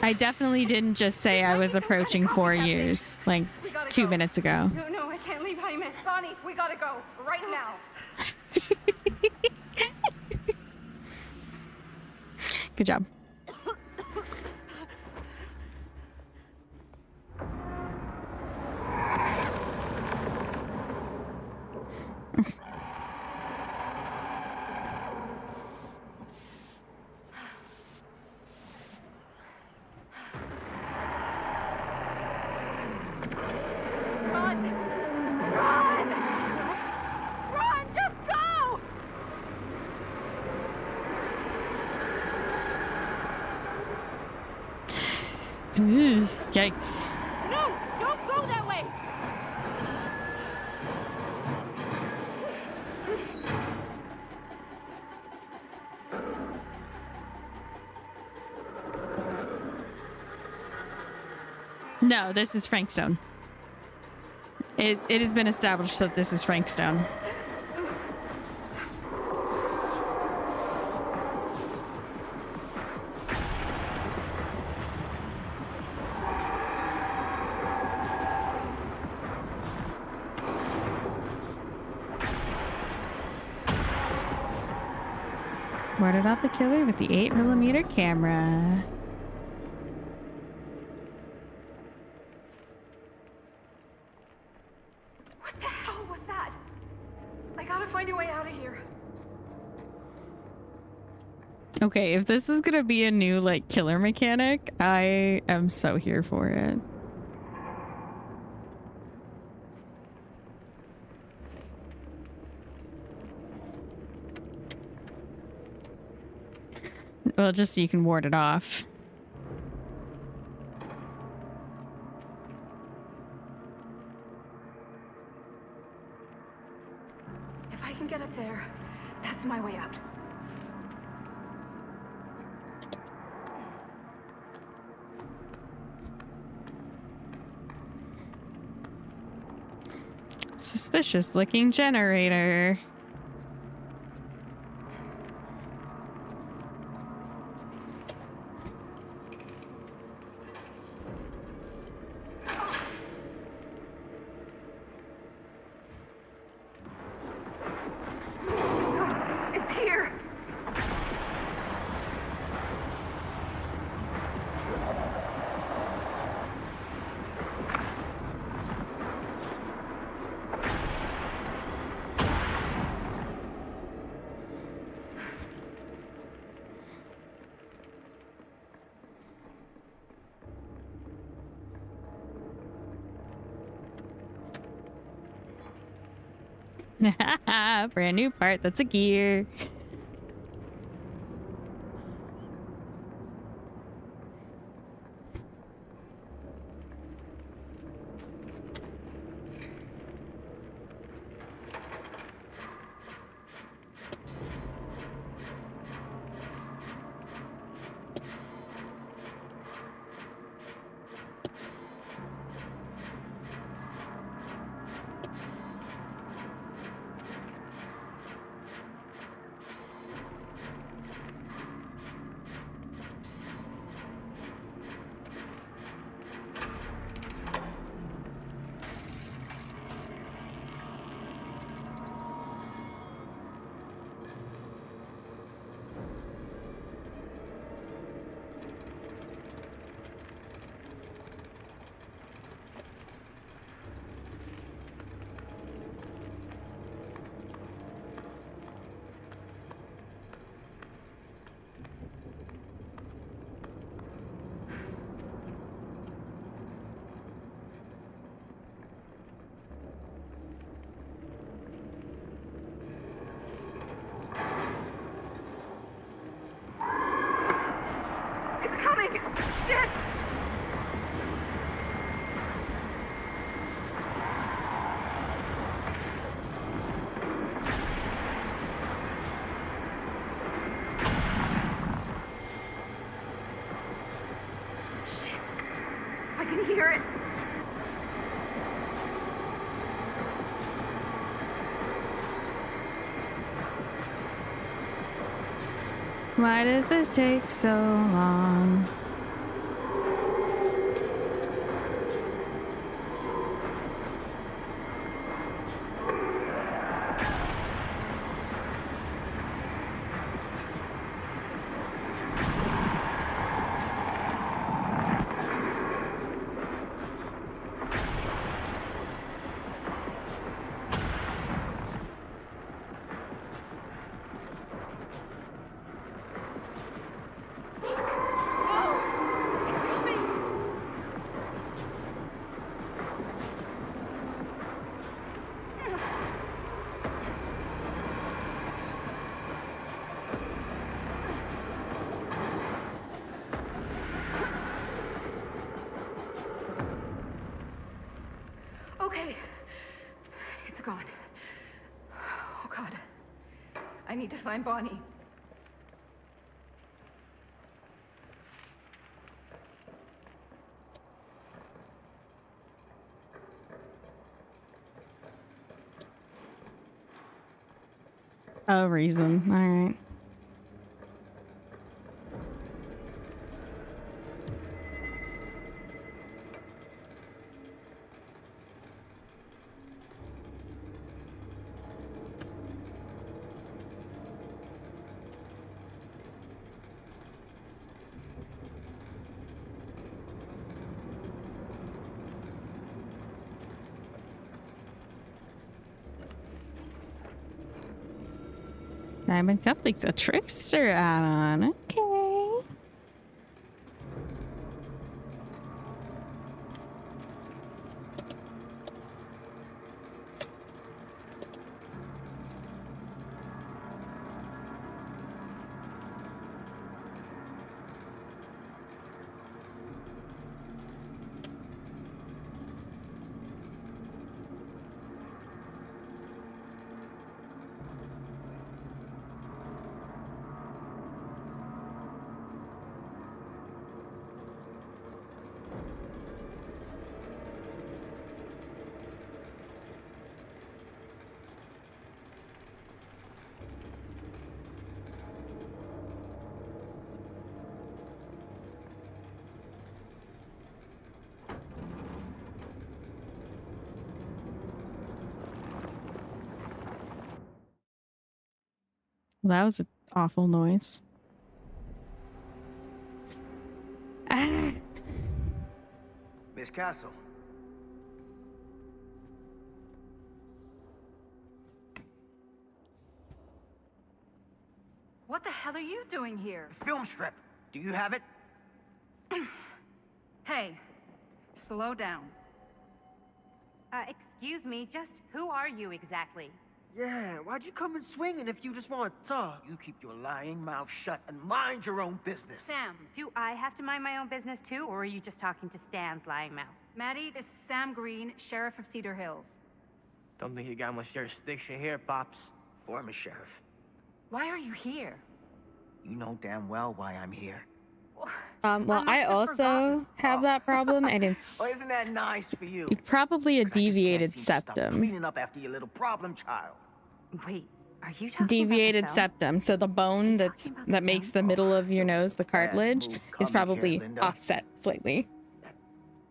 I definitely didn't just say I was approaching 4 years, like 2 minutes ago. No, I can't leave Jaime. Bonnie, we gotta go right now. Good job. Run, just go! Ooh, yikes. No, don't go that way. No, this is Frankstone. It has been established that this is Frankstone. Warded off the killer with the 8mm camera. What the hell was that? I gotta find a way out of here. Okay, if this is gonna be a new, like, killer mechanic, I am so here for it. Well, just so you can ward it off. If I can get up there, that's my way out. Suspicious looking generator. It's here! Brand new part. That's a gear. Why does this take so long? Okay. It's gone. Oh, God. I need to find Bonnie. Oh, reason. All right. Diamond cufflinks, a trickster add-on. Okay. Well, that was an awful noise. Miss Castle. What the hell are you doing here? Film strip. Do you have it? Hey, slow down. Excuse me, just who are you exactly? Yeah, why'd you come in swinging if you just want to talk? You keep your lying mouth shut and mind your own business. Sam, do I have to mind my own business too, or are you just talking to Stan's lying mouth? Maddie, this is Sam Green, Sheriff of Cedar Hills. Don't think you got much jurisdiction here, Pops. Former sheriff. Why are you here? You know damn well why I'm here. Well, I also have that problem, and it's Well, isn't that nice for you? probably a 'Cause I just can't deviated seem to stop septum. cleaning up after your little problem child. Wait, are you talking Deviated about the film? septum. So the bone that makes the middle of your nose, the cartilage, move. is Come here, probably Linda. offset slightly.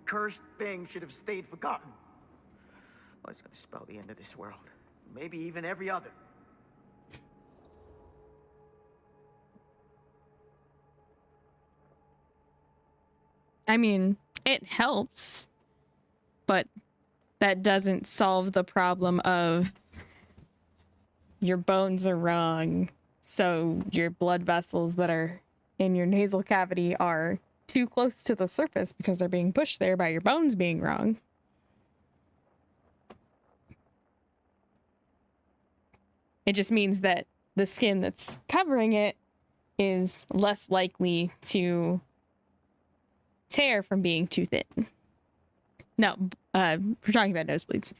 Cursed thing should have stayed forgotten. Well, it's gonna spell the end of this world. Maybe even every other. I mean, it helps, but that doesn't solve the problem of your bones are wrong, so your blood vessels that are in your nasal cavity are too close to the surface because they're being pushed there by your bones being wrong. It just means that the skin that's covering it is less likely to tear from being too thin. No, we're talking about nosebleeds.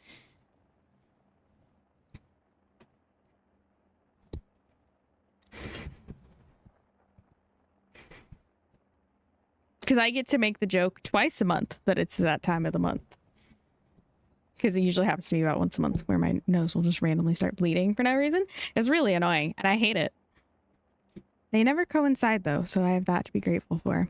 Because I get to make the joke twice a month that it's that time of the month. Because it usually happens to me about once a month where my nose will just randomly start bleeding for no reason. It's really annoying, and I hate it. They never coincide, though, so I have that to be grateful for.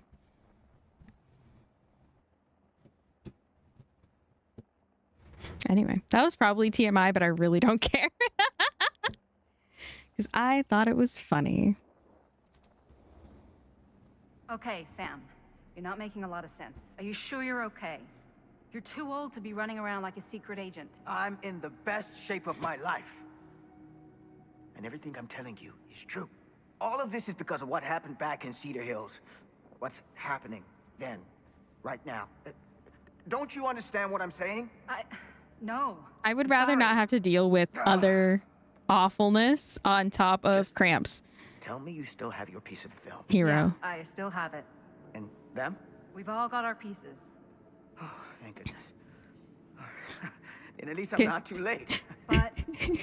Anyway, that was probably TMI, but I really don't care. Because I thought it was funny. Okay, Sam. You're not making a lot of sense. Are you sure you're okay? You're too old to be running around like a secret agent. I'm in the best shape of my life. And everything I'm telling you is true. All of this is because of what happened back in Cedar Hills. What's happening then, right now. Don't you understand what I'm saying? No. I would rather not have to deal with other awfulness on top of cramps. Tell me you still have your piece of the film. Hero. Yeah, I still have it. And them? We've all got our pieces. Oh, thank goodness. And at least I'm not too late. But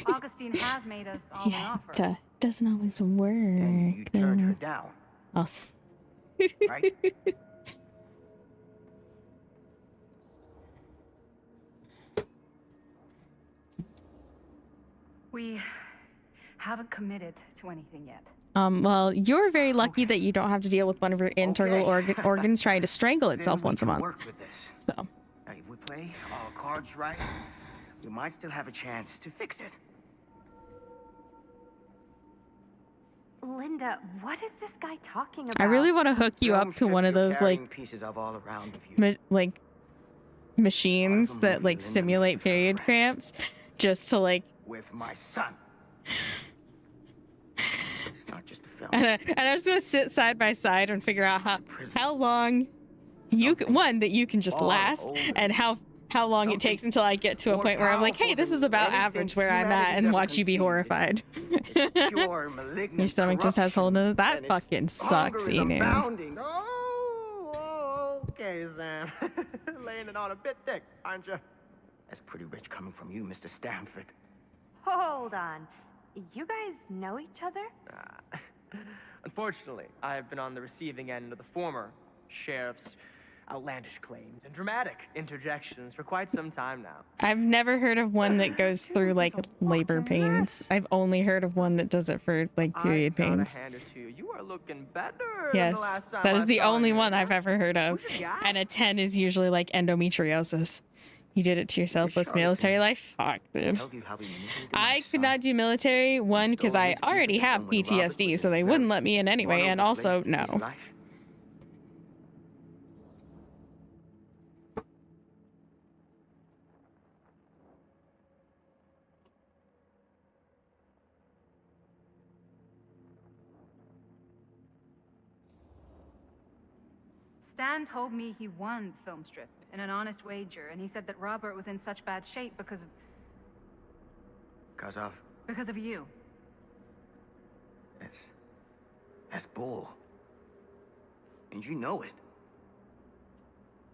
Augustine has made us all an offer. It doesn't always work. And you turned her down. Us. Right? We haven't committed to anything yet. Well, you're very lucky that you don't have to deal with one of your internal organs trying to strangle itself once a month. Work with this. So. Now, if we play our cards right, we might still have a chance to fix it. Linda, what is this guy talking about? I really want to hook you up to one of those like pieces of all around of you. like machines that like simulate period cramps, just to like with my son. It's not just a film. And I'm just gonna sit side by side and figure out how long you that you can just last, and how long it takes until I get to a point where I'm like, hey, this is about average where I'm at, and watch you be horrified. Your stomach just has hold of it. That fucking sucks, Inu. Oh, okay, Sam. Laying it on a bit thick, aren't you? That's pretty rich coming from you, Mr. Stanford. Hold on. You guys know each other? Unfortunately, I've been on the receiving end of the former sheriff's outlandish claims and dramatic interjections for quite some time now. I've never heard of one that goes through like labor pains. I've only heard of one that does it for like period pains. Hand it to you. You are looking better Yes, than the last time that is I the saw only you. one I've ever heard of. And a 10 is usually like endometriosis. You did it to yourself plus military life? Fuck, dude. I could not do military, one, because I already have PTSD, so they wouldn't let me in anyway, and also, no. Stan told me he won the film strip in an honest wager, and he said that Robert was in such bad shape because of... Because of you. That's bull. And you know it.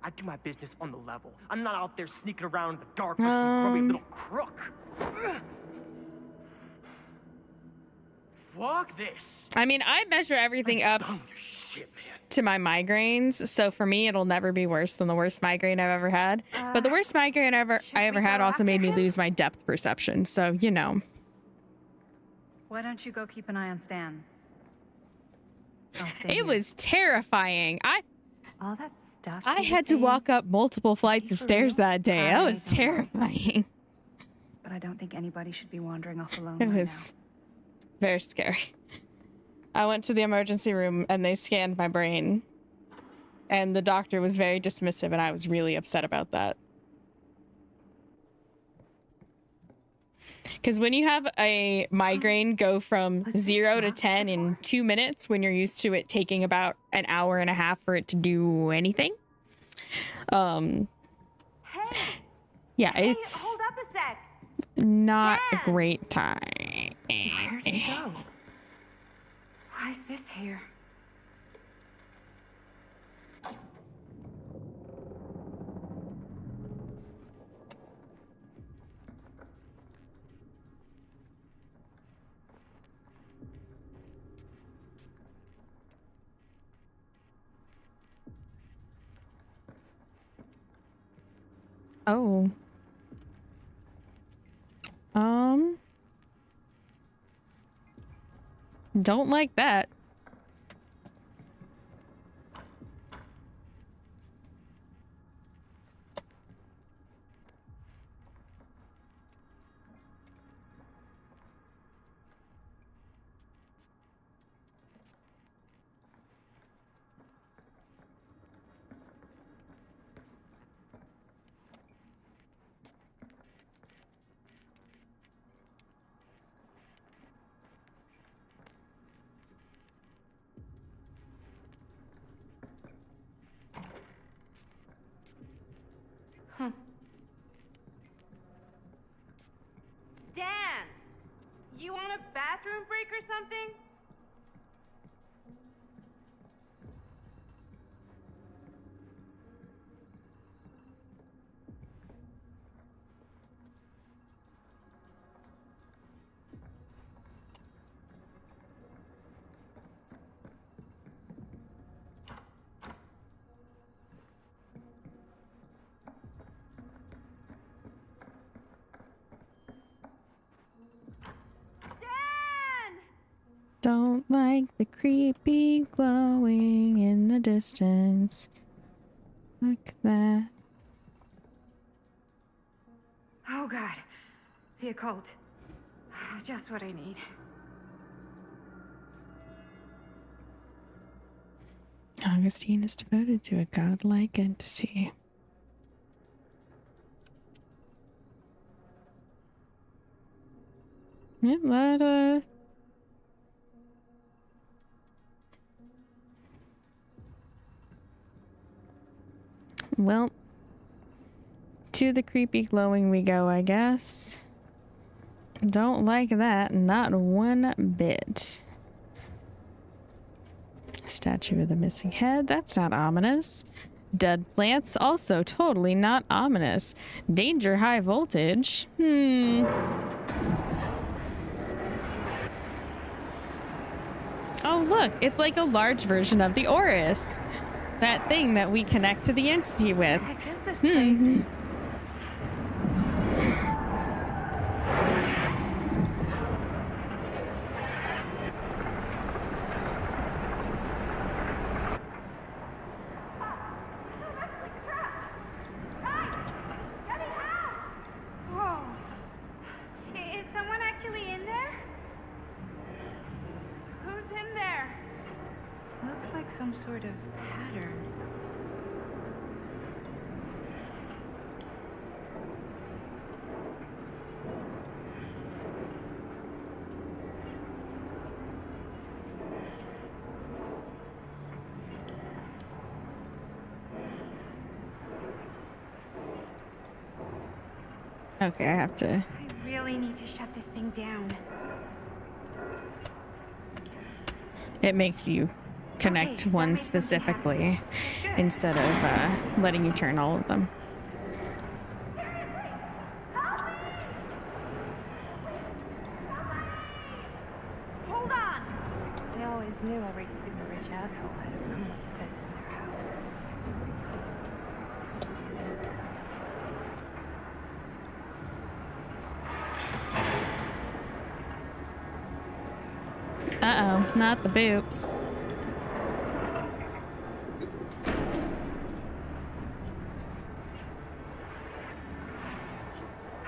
I do my business on the level. I'm not out there sneaking around in the dark like some grubby little crook. Fuck this. I mean, I measure everything up to my migraines, so for me, it'll never be worse than the worst migraine I've ever had. But the worst migraine I ever had also made me lose my depth perception, so, you know. Why don't you go keep an eye on Stan? It was terrifying. All that stuff. I had to walk up multiple flights of stairs that day. That was terrifying. But I don't think anybody should be wandering off alone It right was very scary. I went to the emergency room and they scanned my brain. And the doctor was very dismissive and I was really upset about that. Because when you have a migraine go from 0 to 10 in 2 minutes, when you're used to it taking about an hour and a half for it to do anything, yeah, it's Hold up a sec. not a great time. Where'd he go? Why is this here? Oh. Don't like that. Stan, you want a bathroom break or something? Don't like the creepy glowing in the distance. Like that. Oh god. The occult. Just what I need. Augustine is devoted to a godlike entity. Yep, that, well, to the creepy glowing we go, I guess. Don't like that, not one bit. Statue of the missing head, that's not ominous. Dead plants, also totally not ominous. Danger high voltage. Oh look, it's like a large version of the Orus. That thing that we connect to the entity with. Whoa. Is someone actually in there? Who's in there? Looks like some sort of pattern. Okay, I have to. I really need to shut this thing down. It makes you connect Okay, that one makes something specifically instead of letting you turn all of them. Hold on! I always knew every super rich asshole had a room like this in their house. Uh-oh, not the boobs.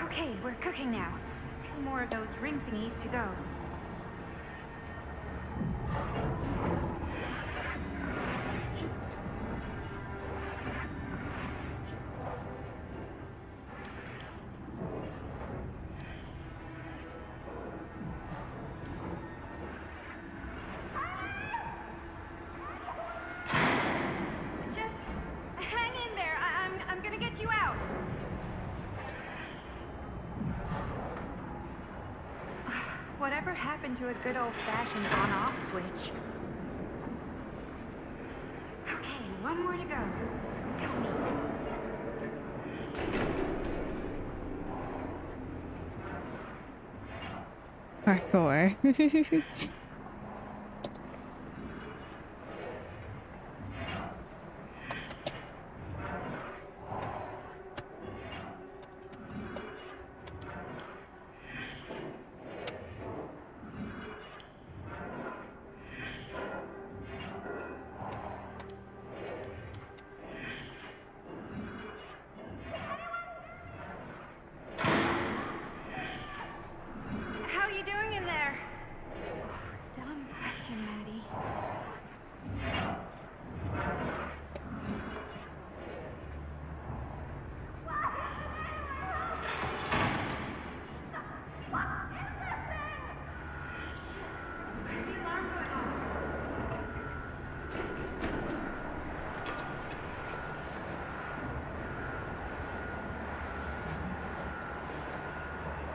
Okay, we're cooking now. 2 more of those ring thingies to go. Just hang in there. I'm gonna get you out. Whatever happened to a good old-fashioned on-off switch? Okay, 1 more to go. Go me. Hardcore. How you doing in there? Dumb question, Maddie.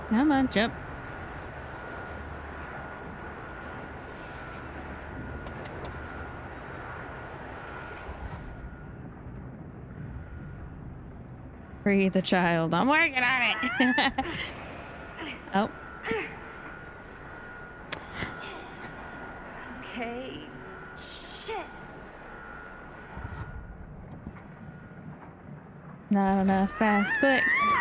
Come on, jump. Free the child. I'm working on it. Oh. Okay. Shit. Not enough fast clicks.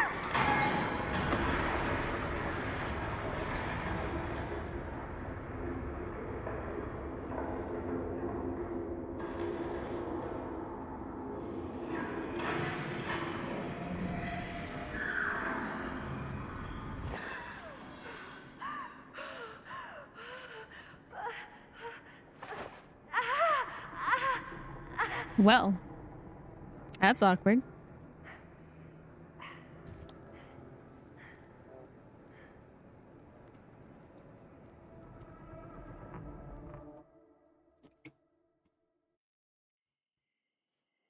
Well, that's awkward.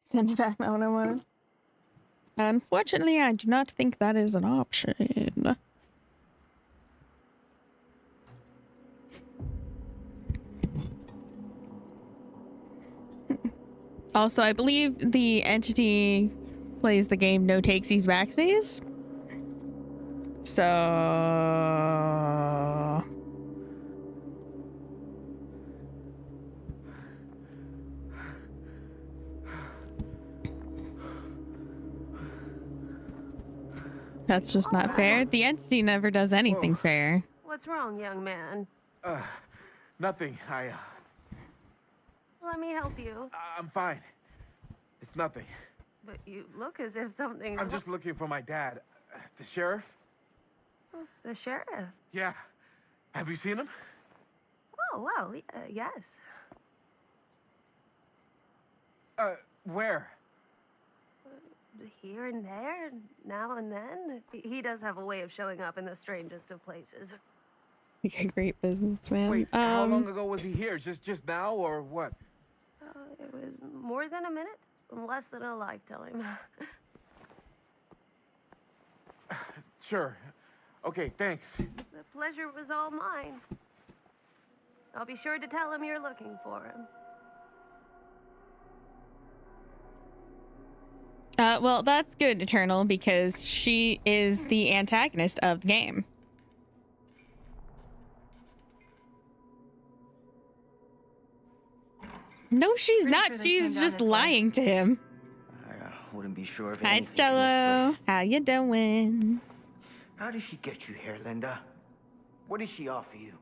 Send it back. I want to. Unfortunately, I do not think that is an option. Also, I believe the entity plays the game no takesies backsies. So that's just not fair. The entity never does anything fair. What's wrong, young man? Nothing. Let me help you. I'm fine. It's nothing. But you look as if something's... I'm just looking for my dad. The sheriff? The sheriff? Yeah. Have you seen him? Oh, well, yes. Where? Here and there, now and then. He does have a way of showing up in the strangest of places. Like a great businessman. Wait, how long ago was he here? Just now, or what? It was more than a minute, less than a lifetime. Sure. Okay, thanks. The pleasure was all mine. I'll be sure to tell him you're looking for him. Well, that's good, Eternal, because she is the antagonist of the game. No, she's not. She was just lying to him. I wouldn't be sure if Hi, anything in this Jello. place. How you doing? How did she get you here, Linda? What did she offer you?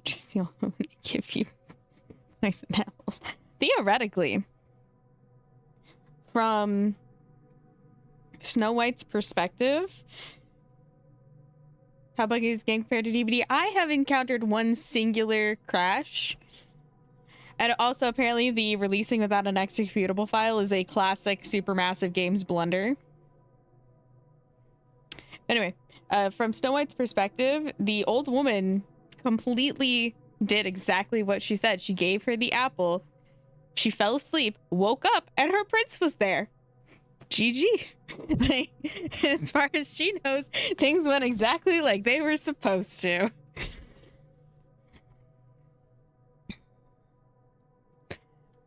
Just the only one to give you nice apples. Theoretically, from Snow White's perspective, how buggy is game compared to DBD? I have encountered one singular crash. And also, apparently, the releasing without an executable file is a classic Supermassive Games blunder. Anyway, from Snow White's perspective, the old woman completely did exactly what she said. She gave her the apple. She fell asleep, woke up, and her prince was there. GG. Like, as far as she knows, things went exactly like they were supposed to.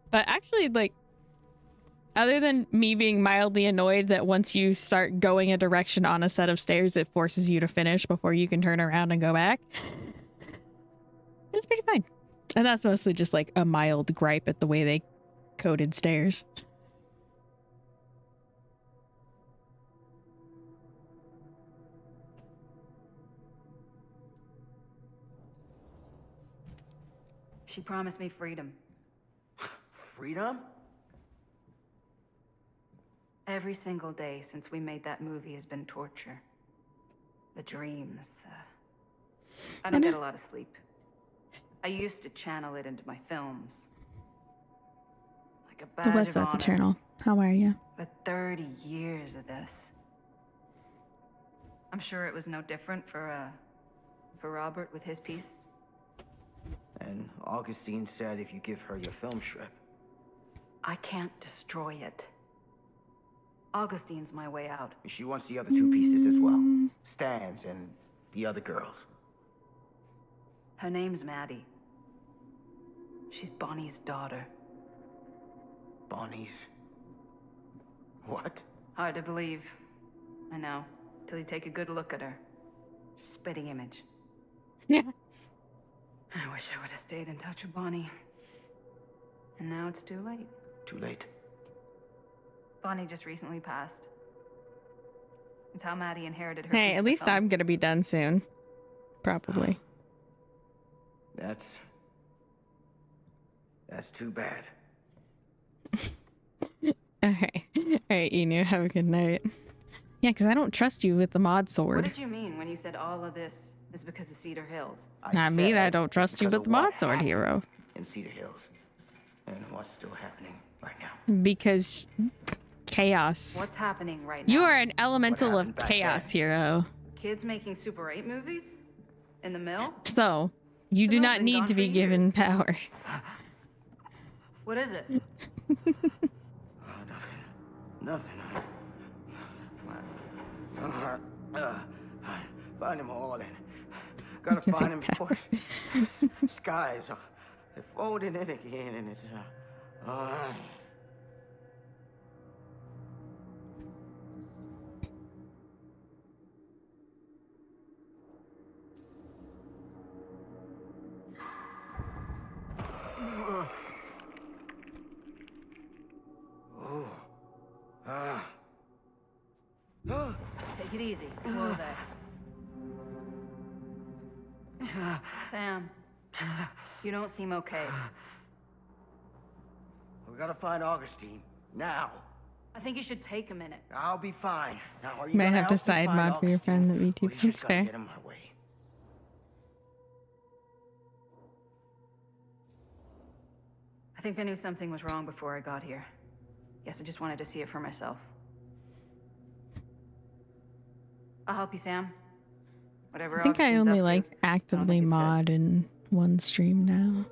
But actually, like, other than me being mildly annoyed that once you start going a direction on a set of stairs, it forces you to finish before you can turn around and go back, it's pretty fine. And that's mostly just like a mild gripe at the way they coded stairs. She promised me freedom. Freedom? Every single day since we made that movie has been torture. The dreams, I don't get a lot of sleep. I used to channel it into my films. Like a badge What's of up, honor. Eternal? How are you? But 30 years of this. I'm sure it was no different for Robert with his piece. And Augustine said if you give her your film strip. I can't destroy it. Augustine's my way out. She wants the other two pieces as well. Stan's and the other girls. Her name's Maddie. She's Bonnie's daughter. Bonnie's... what? Hard to believe. I know. Till you take a good look at her. Spitting image. Yeah. I wish I would have stayed in touch with Bonnie. And now it's too late. Too late. Bonnie just recently passed. It's how Maddie inherited her. Hey, piece at of the least film. I'm gonna be done soon. Probably. That's too bad. Okay. Alright, Enu, have a good night. Yeah, because I don't trust you with the mod What sword. did you mean when you said all of this is because of Cedar Hills? I mean, I don't trust you with the mod sword, hero. In Cedar Hills. And what's still happening right now. Because chaos. What's happening right now? You are an elemental of chaos, hero. Kids making Super 8 movies? In the mill? So, you do not need to be given power. What is it? Nothing. Find him all and gotta find him before skies are folding in again and it's Take it easy. Whoa there. Sam, you don't seem okay. We gotta find Augustine now. I think you should take a minute. I'll be fine. Now, are you Might gonna have to help me side find mod for your friend that VTubers. Well, you just It's gotta fair. get in my way. I think I knew something was wrong before I got here. Guess I just wanted to see it for myself. I'll help you, Sam. Whatever I think I Augustine's only up to, like actively mod in one stream now.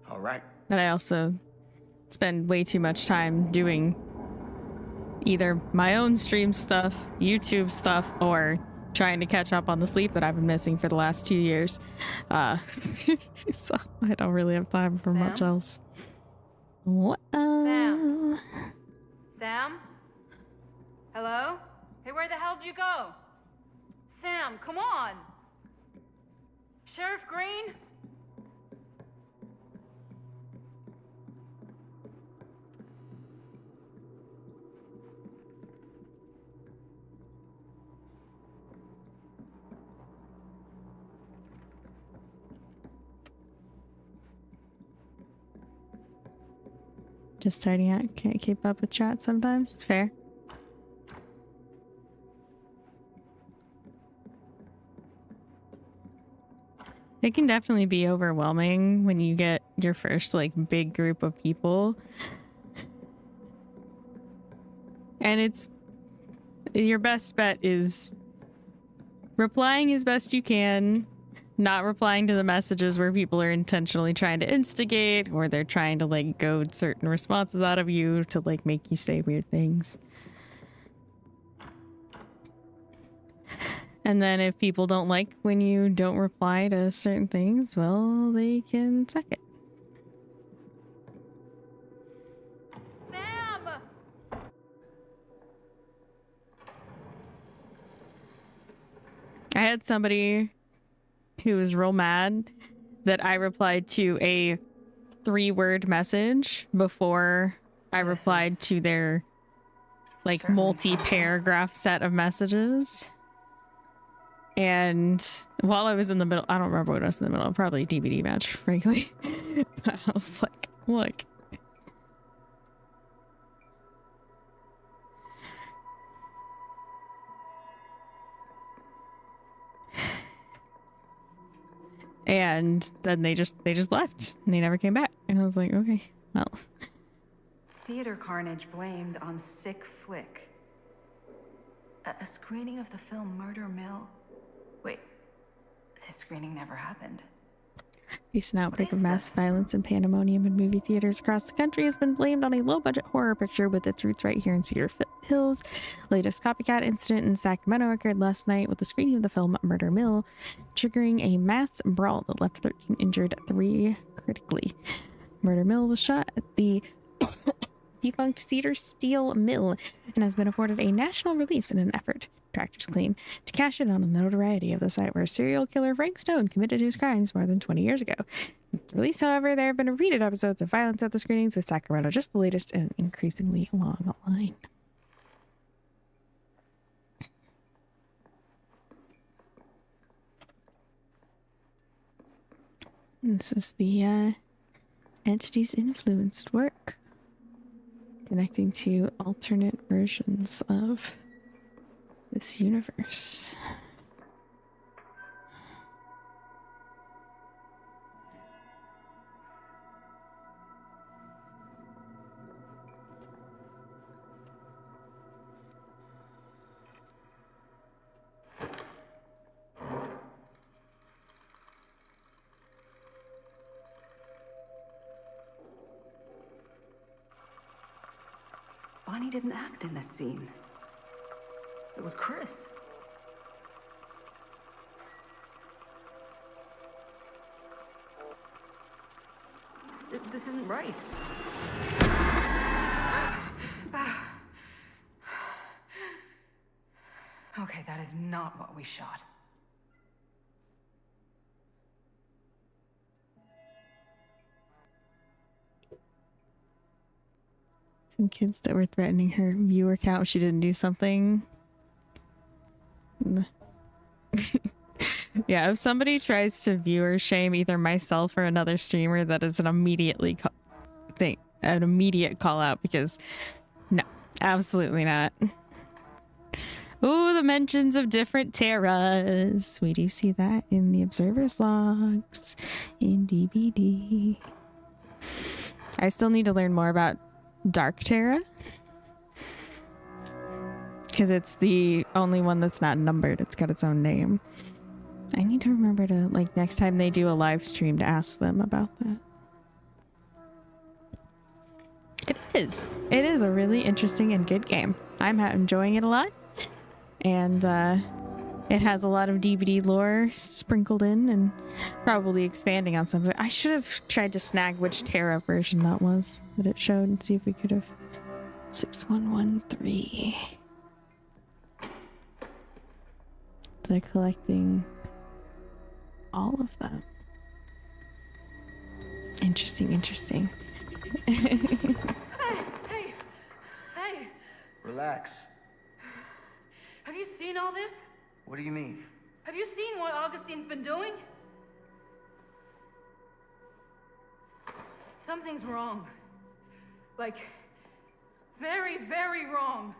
All right. But I also spend way too much time doing either my own stream stuff, YouTube stuff, or trying to catch up on the sleep that I've been missing for the last 2 years. So I don't really have time for much Sam? else. What? Sam? Sam? Hello? Hey, where the hell did you go? Sam, come on! Sheriff Green? Just tidying out. Can't keep up with chat sometimes. It's fair. It can definitely be overwhelming when you get your first like big group of people. And it's your best bet is replying as best you can, not replying to the messages where people are intentionally trying to instigate or they're trying to like goad certain responses out of you to like make you say weird things. And then if people don't like when you don't reply to certain things, well, they can suck it. Sam! I had somebody who was real mad that I replied to a 3-word message before I replied to their like multi-paragraph set of messages. And while I was in the middle, I don't remember what I was in the middle of, probably a DBD match, frankly. But I was like, look. And then they just left and they never came back. And I was like, okay, well. Theater carnage blamed on sick flick. A screening of the film Murder Mill. Wait, this screening never happened. Recent outbreak of mass violence and pandemonium in movie theaters across the country has been blamed on a low-budget horror picture with its roots right here in Cedar Hills. Latest copycat incident in Sacramento occurred last night with the screening of the film Murder Mill, triggering a mass brawl that left 13 injured, 3 critically. Murder Mill was shot at the defunct Cedar Steel Mill and has been afforded a national release in an effort, detractors claim, to cash in on the notoriety of the site where serial killer Frank Stone committed his crimes more than 20 years ago. With the release, however, there have been repeated episodes of violence at the screenings, with Sacramento just the latest and increasingly long line. This is the entity's influenced work, connecting to alternate versions of this universe. Bonnie didn't act in this scene. It was Chris. This isn't right. Okay, that is not what we shot. Some kids that were threatening her viewer count if she didn't do something. Yeah, if somebody tries to viewer shame either myself or another streamer, that is an immediate call out, because no, absolutely not. Ooh, the mentions of different Terras. We do see that in the observer's logs in DBD. I still need to learn more about Dark Terra, because it's the only one that's not numbered. It's got its own name. I need to remember to, like, next time they do a live stream, to ask them about that. It is. It is a really interesting and good game. I'm enjoying it a lot. And it has a lot of DBD lore sprinkled in and probably expanding on some of it. I should have tried to snag which Terra version that was that it showed and see if we could have. 6113. They're collecting all of them. Interesting, interesting. Hey! Relax. Have you seen all this? What do you mean? Have you seen what Augustine's been doing? Something's wrong. Like, very, very wrong.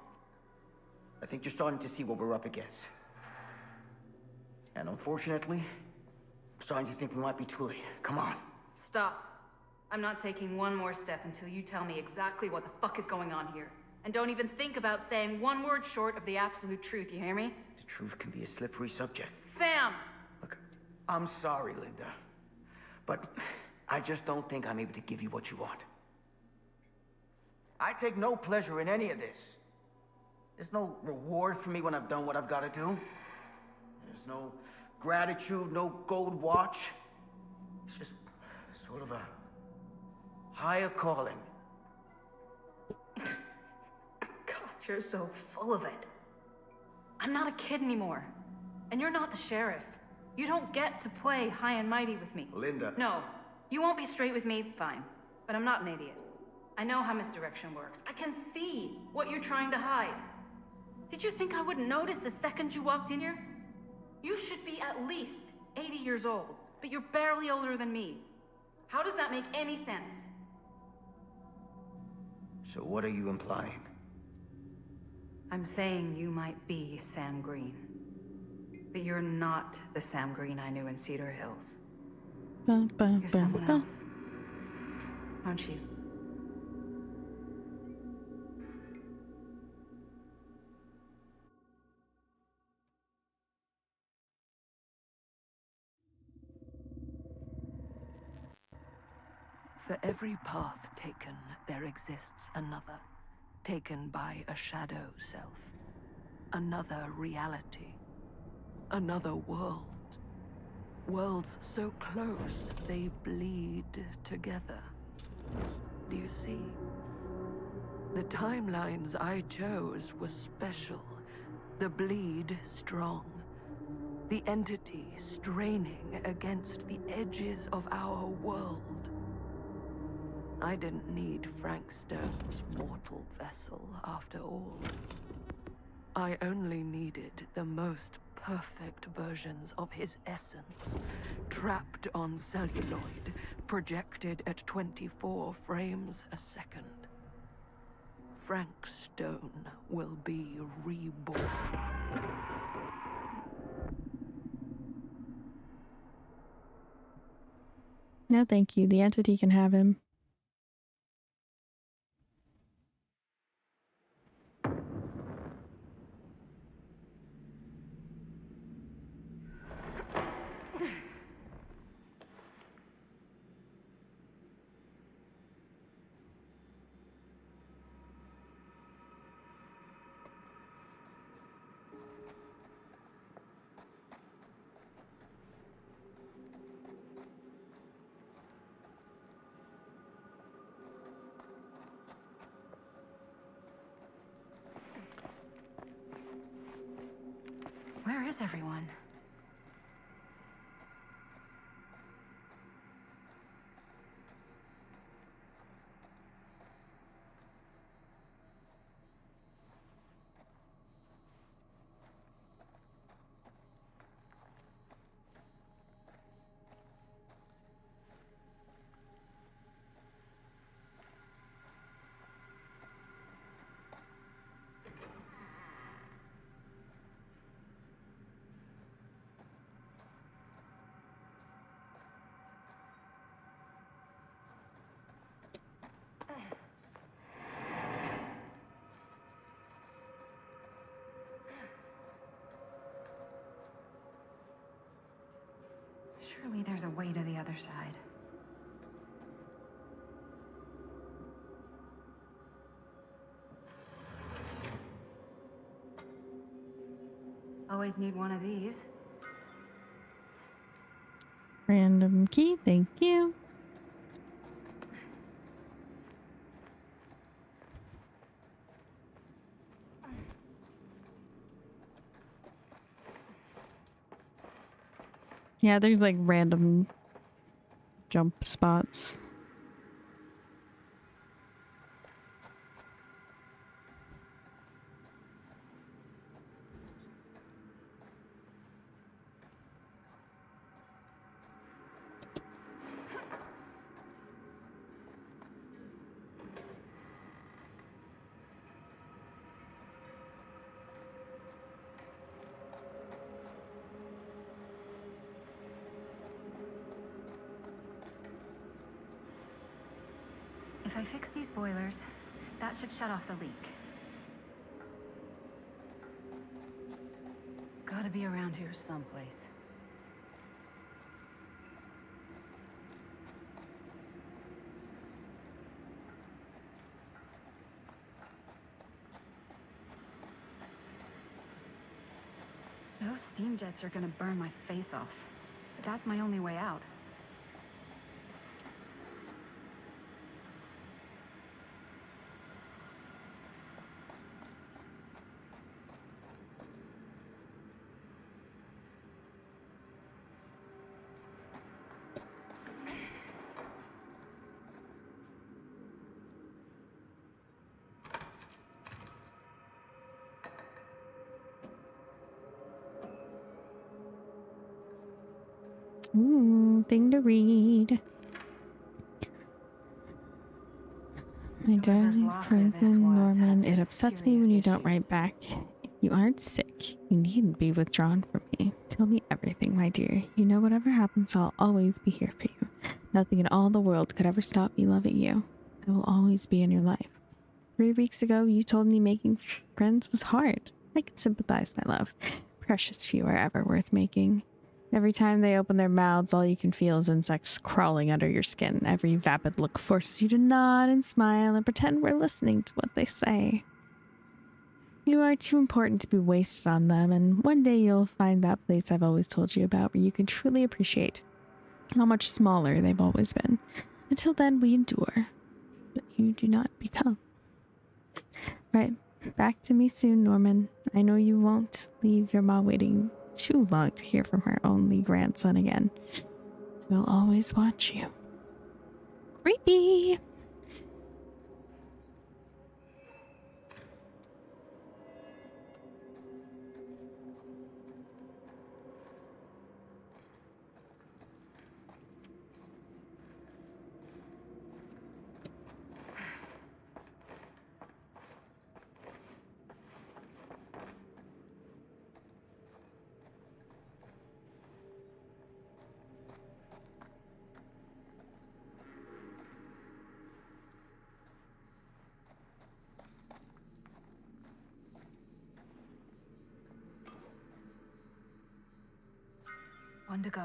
I think you're starting to see what we're up against. And unfortunately, I'm starting to think we might be too late. Come on. Stop. I'm not taking one more step until you tell me exactly what the fuck is going on here. And don't even think about saying one word short of the absolute truth, you hear me? The truth can be a slippery subject. Sam! Look, I'm sorry, Linda. But I just don't think I'm able to give you what you want. I take no pleasure in any of this. There's no reward for me when I've done what I've got to do. There's no gratitude, no gold watch. It's just sort of a higher calling. God, you're so full of it. I'm not a kid anymore. And you're not the sheriff. You don't get to play high and mighty with me. Linda. No. You won't be straight with me, fine. But I'm not an idiot. I know how misdirection works. I can see what you're trying to hide. Did you think I wouldn't notice the second you walked in here? You should be at least 80 years old, but you're barely older than me. How does that make any sense? So what are you implying? I'm saying you might be Sam Green. But you're not the Sam Green I knew in Cedar Hills. You're someone else. Aren't you? For every path taken, there exists another, taken by a shadow self. Another reality. Another world. Worlds so close, they bleed together. Do you see? The timelines I chose were special. The bleed strong. The entity straining against the edges of our world. I didn't need Frank Stone's mortal vessel, after all. I only needed the most perfect versions of his essence, trapped on celluloid, projected at 24 frames a second. Frank Stone will be reborn. No, thank you. The entity can have him. Where's everyone? Surely there's a way to the other side. Always need one of these. Random key, thank you. Yeah, there's like random jump spots. If I fix these boilers, that should shut off the leak. Gotta be around here someplace. Those steam jets are gonna burn my face off. But that's my only way out. Thing to read. My darling Franklin Norman, it upsets me when you don't write back. If you aren't sick, you needn't be withdrawn from me. Tell me everything, my dear. You know whatever happens, I'll always be here for you. Nothing in all the world could ever stop me loving you. I will always be in your life. 3 weeks ago, you told me making friends was hard. I can sympathize, my love. Precious few are ever worth making. Every time they open their mouths, all you can feel is insects crawling under your skin. Every vapid look forces you to nod and smile and pretend we're listening to what they say. You are too important to be wasted on them, and one day you'll find that place I've always told you about where you can truly appreciate how much smaller they've always been. Until then, we endure, but you do not become. Right, back to me soon, Norman. I know you won't leave your mom waiting too long to hear from her only grandson again. I will always watch you. Creepy! One to go.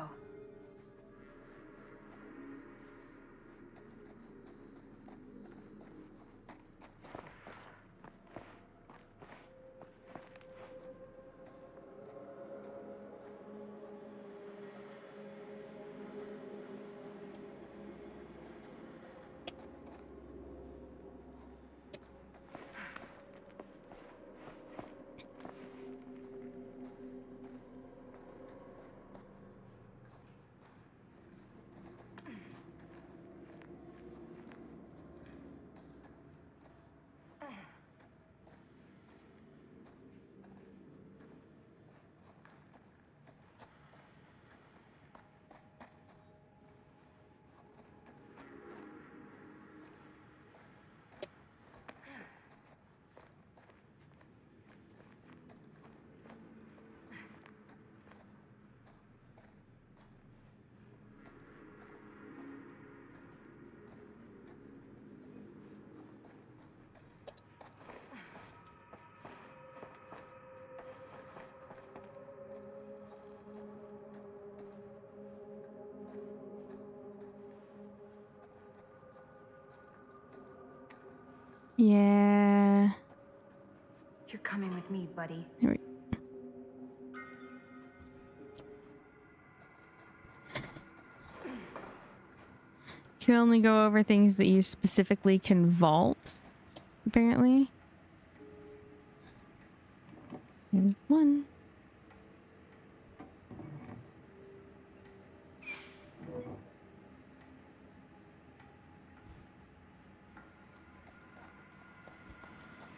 Yeah. You're coming with me, buddy. Here we You can only go over things that you specifically can vault, apparently. Here's one.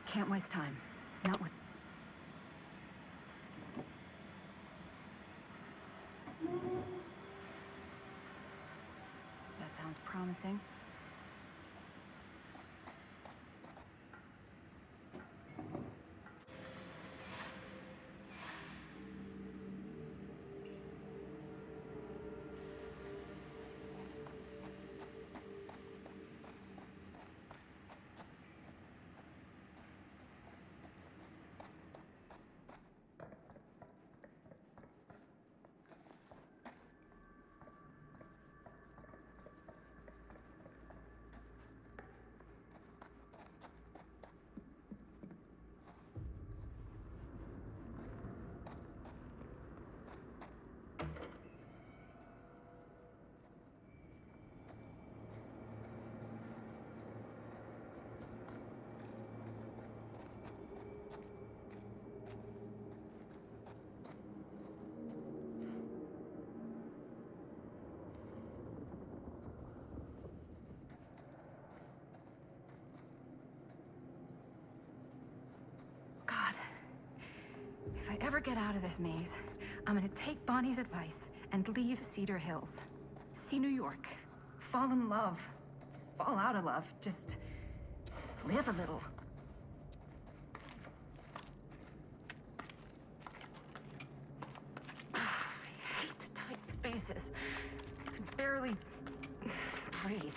Can't waste time. Not with... That sounds promising. God, if I ever get out of this maze, I'm gonna take Bonnie's advice and leave Cedar Hills. See New York. Fall in love. Fall out of love. Just live a little. I hate tight spaces. I can barely breathe.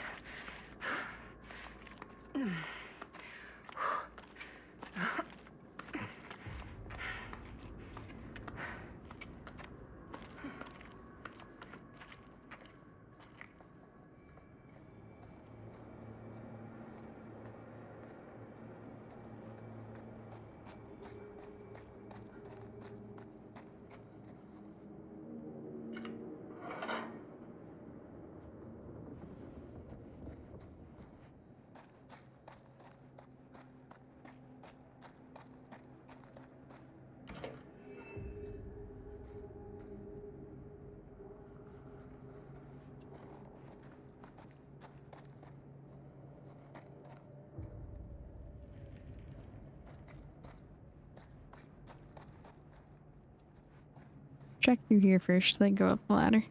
Check through here first, then go up the ladder.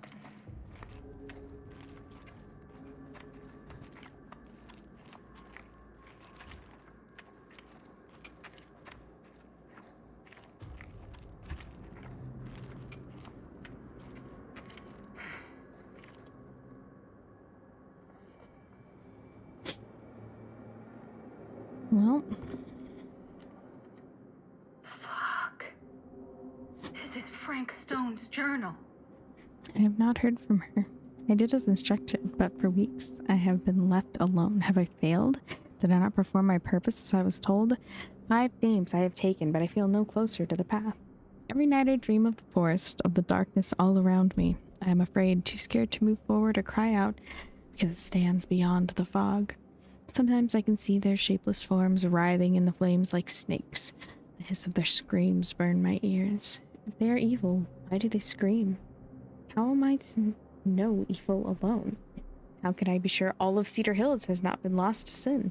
Well. Fuck. This is Frank Stone's journal. I have not heard from her. I did as instructed, but for weeks I have been left alone. Have I failed? Did I not perform my purpose as I was told? 5 names I have taken, but I feel no closer to the path. Every night I dream of the forest, of the darkness all around me. I am afraid, too scared to move forward or cry out, because it stands beyond the fog. Sometimes I can see their shapeless forms writhing in the flames like snakes. The hiss of their screams burn my ears. If they are evil, why do they scream? How am I to know evil alone? How can I be sure all of Cedar Hills has not been lost to sin?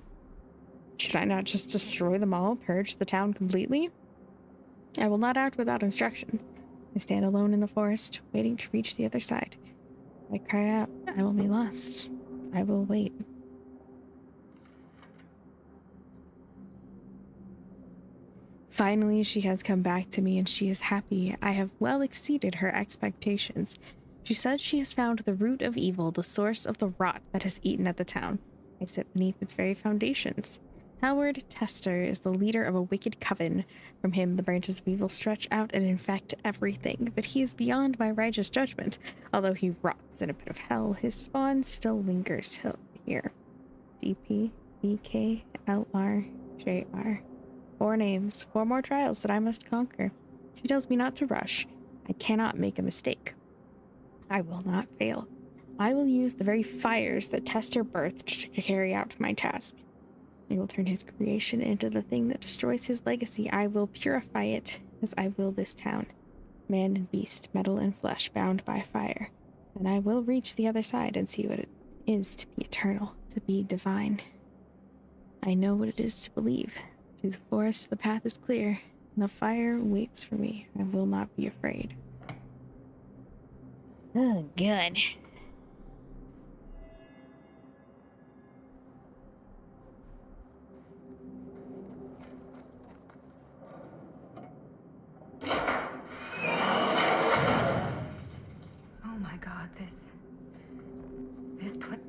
Should I not just destroy them all, purge the town completely? I will not act without instruction. I stand alone in the forest, waiting to reach the other side. If I cry out, I will be lost. I will wait. Finally, she has come back to me and she is happy. I have well exceeded her expectations. She says she has found the root of evil, the source of the rot that has eaten at the town. I sit beneath its very foundations. Howard Tester is the leader of a wicked coven. From him, the branches of evil stretch out and infect everything, but he is beyond my righteous judgment. Although he rots in a pit of hell, his spawn still lingers here. DP. VKLRJR. 4 names, 4 more trials that I must conquer. She tells me not to rush. I cannot make a mistake. I will not fail. I will use the very fires that test her birth to carry out my task. I will turn his creation into the thing that destroys his legacy. I will purify it as I will this town. Man and beast, metal and flesh, bound by fire. Then I will reach the other side and see what it is to be eternal, to be divine. I know what it is to believe. Through the forest, the path is clear, and the fire waits for me. I will not be afraid. Oh, good. Oh my god, this place.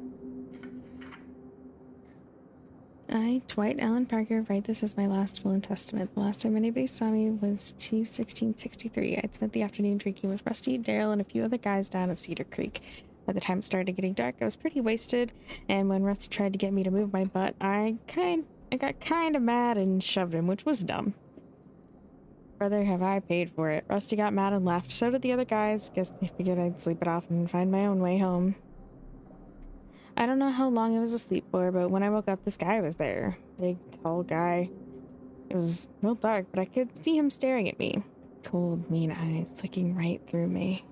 I, Dwight Allen Parker, write this as my last will and testament. The last time anybody saw me was 2/16/63. I'd spent the afternoon drinking with Rusty, Daryl, and a few other guys down at Cedar Creek. By the time it started getting dark, I was pretty wasted, and when Rusty tried to get me to move my butt, I got kind of mad and shoved him, which was dumb. Brother, have I paid for it. Rusty got mad and left. So did the other guys. Guess they figured I'd sleep it off and find my own way home. I don't know how long I was asleep for, but when I woke up, this guy was there. Big, tall guy. It was real dark, but I could see him staring at me. Cold, mean eyes looking right through me.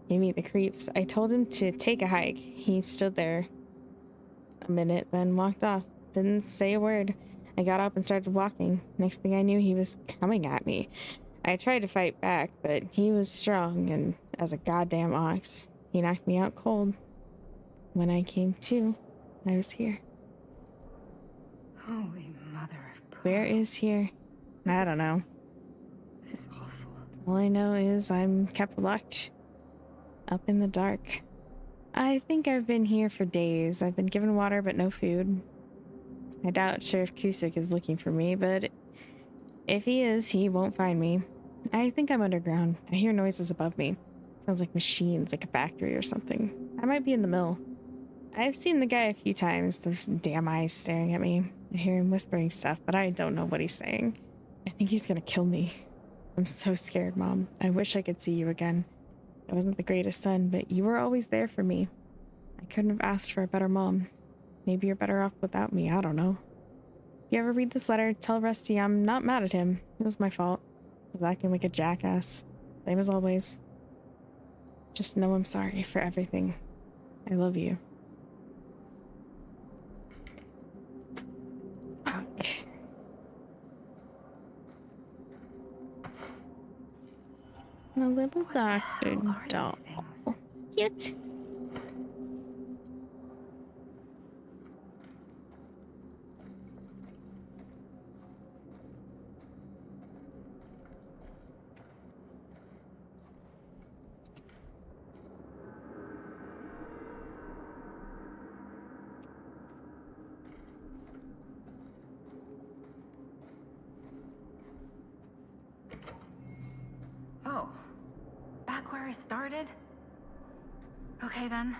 Gave me the creeps. I told him to take a hike. He stood there a minute, then walked off. Didn't say a word. I got up and started walking. Next thing I knew, he was coming at me. I tried to fight back, but he was strong and as a goddamn ox. He knocked me out cold. When I came to, I was here. Holy mother of pearl. Where is here? I don't know. This is awful. All I know is I'm kept locked up in the dark. I think I've been here for days. I've been given water but no food. I doubt Sheriff Cusick is looking for me, but if he is, he won't find me. I think I'm underground. I hear noises above me. Sounds like machines, like a factory or something. I might be in the mill. I've seen the guy a few times, those damn eyes staring at me. I hear him whispering stuff, but I don't know what he's saying. I think he's gonna kill me. I'm so scared, Mom. I wish I could see you again. I wasn't the greatest son, but you were always there for me. I couldn't have asked for a better mom. Maybe you're better off without me, I don't know. If you ever read this letter, tell Rusty I'm not mad at him. It was my fault. I was acting like a jackass. Same as always. Just know I'm sorry for everything. I love you. Fuck. A little doctor doll. Cute. Oh, back where I started? Okay then.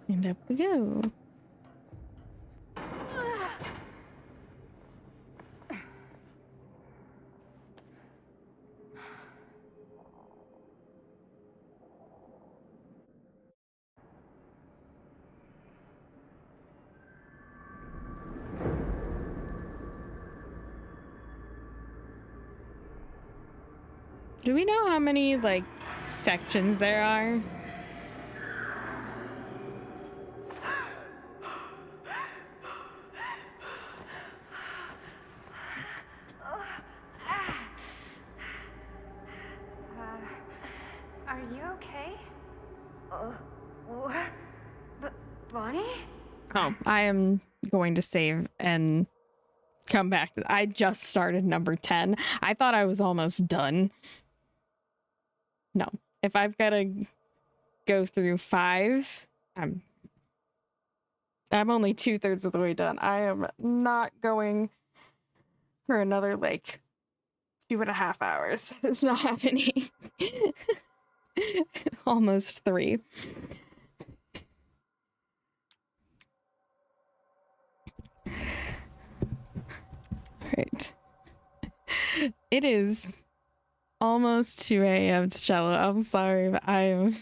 And up we go. Do we know how many, like, sections there are? Are you okay? Oh, I am going to save and come back. I just started number 10. I thought I was almost done. No, if I've got to go through 5, I'm only 2/3 of the way done. I am not going for another like 2.5 hours. It's not happening. Almost 3. Alright. It is almost 2 a.m. Cello. I'm sorry, but I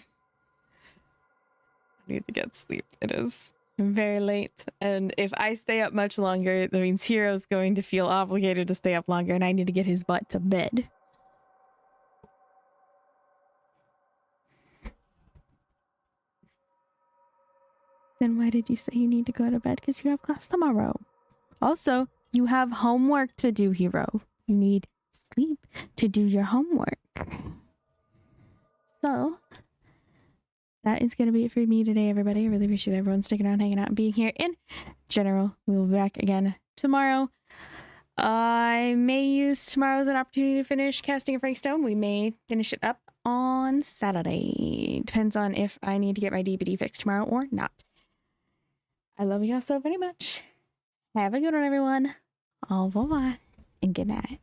need to get sleep. It is very late, and if I stay up much longer, that means Hero's going to feel obligated to stay up longer, and I need to get his butt to bed. Then why did you say you need to go to bed? Because you have class tomorrow. Also, you have homework to do, Hero. You need sleep to do your homework. So, that is going to be it for me today, everybody. I really appreciate everyone sticking around, hanging out, and being here. In general, we will be back again tomorrow. I may use tomorrow as an opportunity to finish casting a Frank Stone. We may finish it up on Saturday. Depends on if I need to get my DBD fixed tomorrow or not. I love you all so very much. Have a good one, everyone. Au revoir and good night.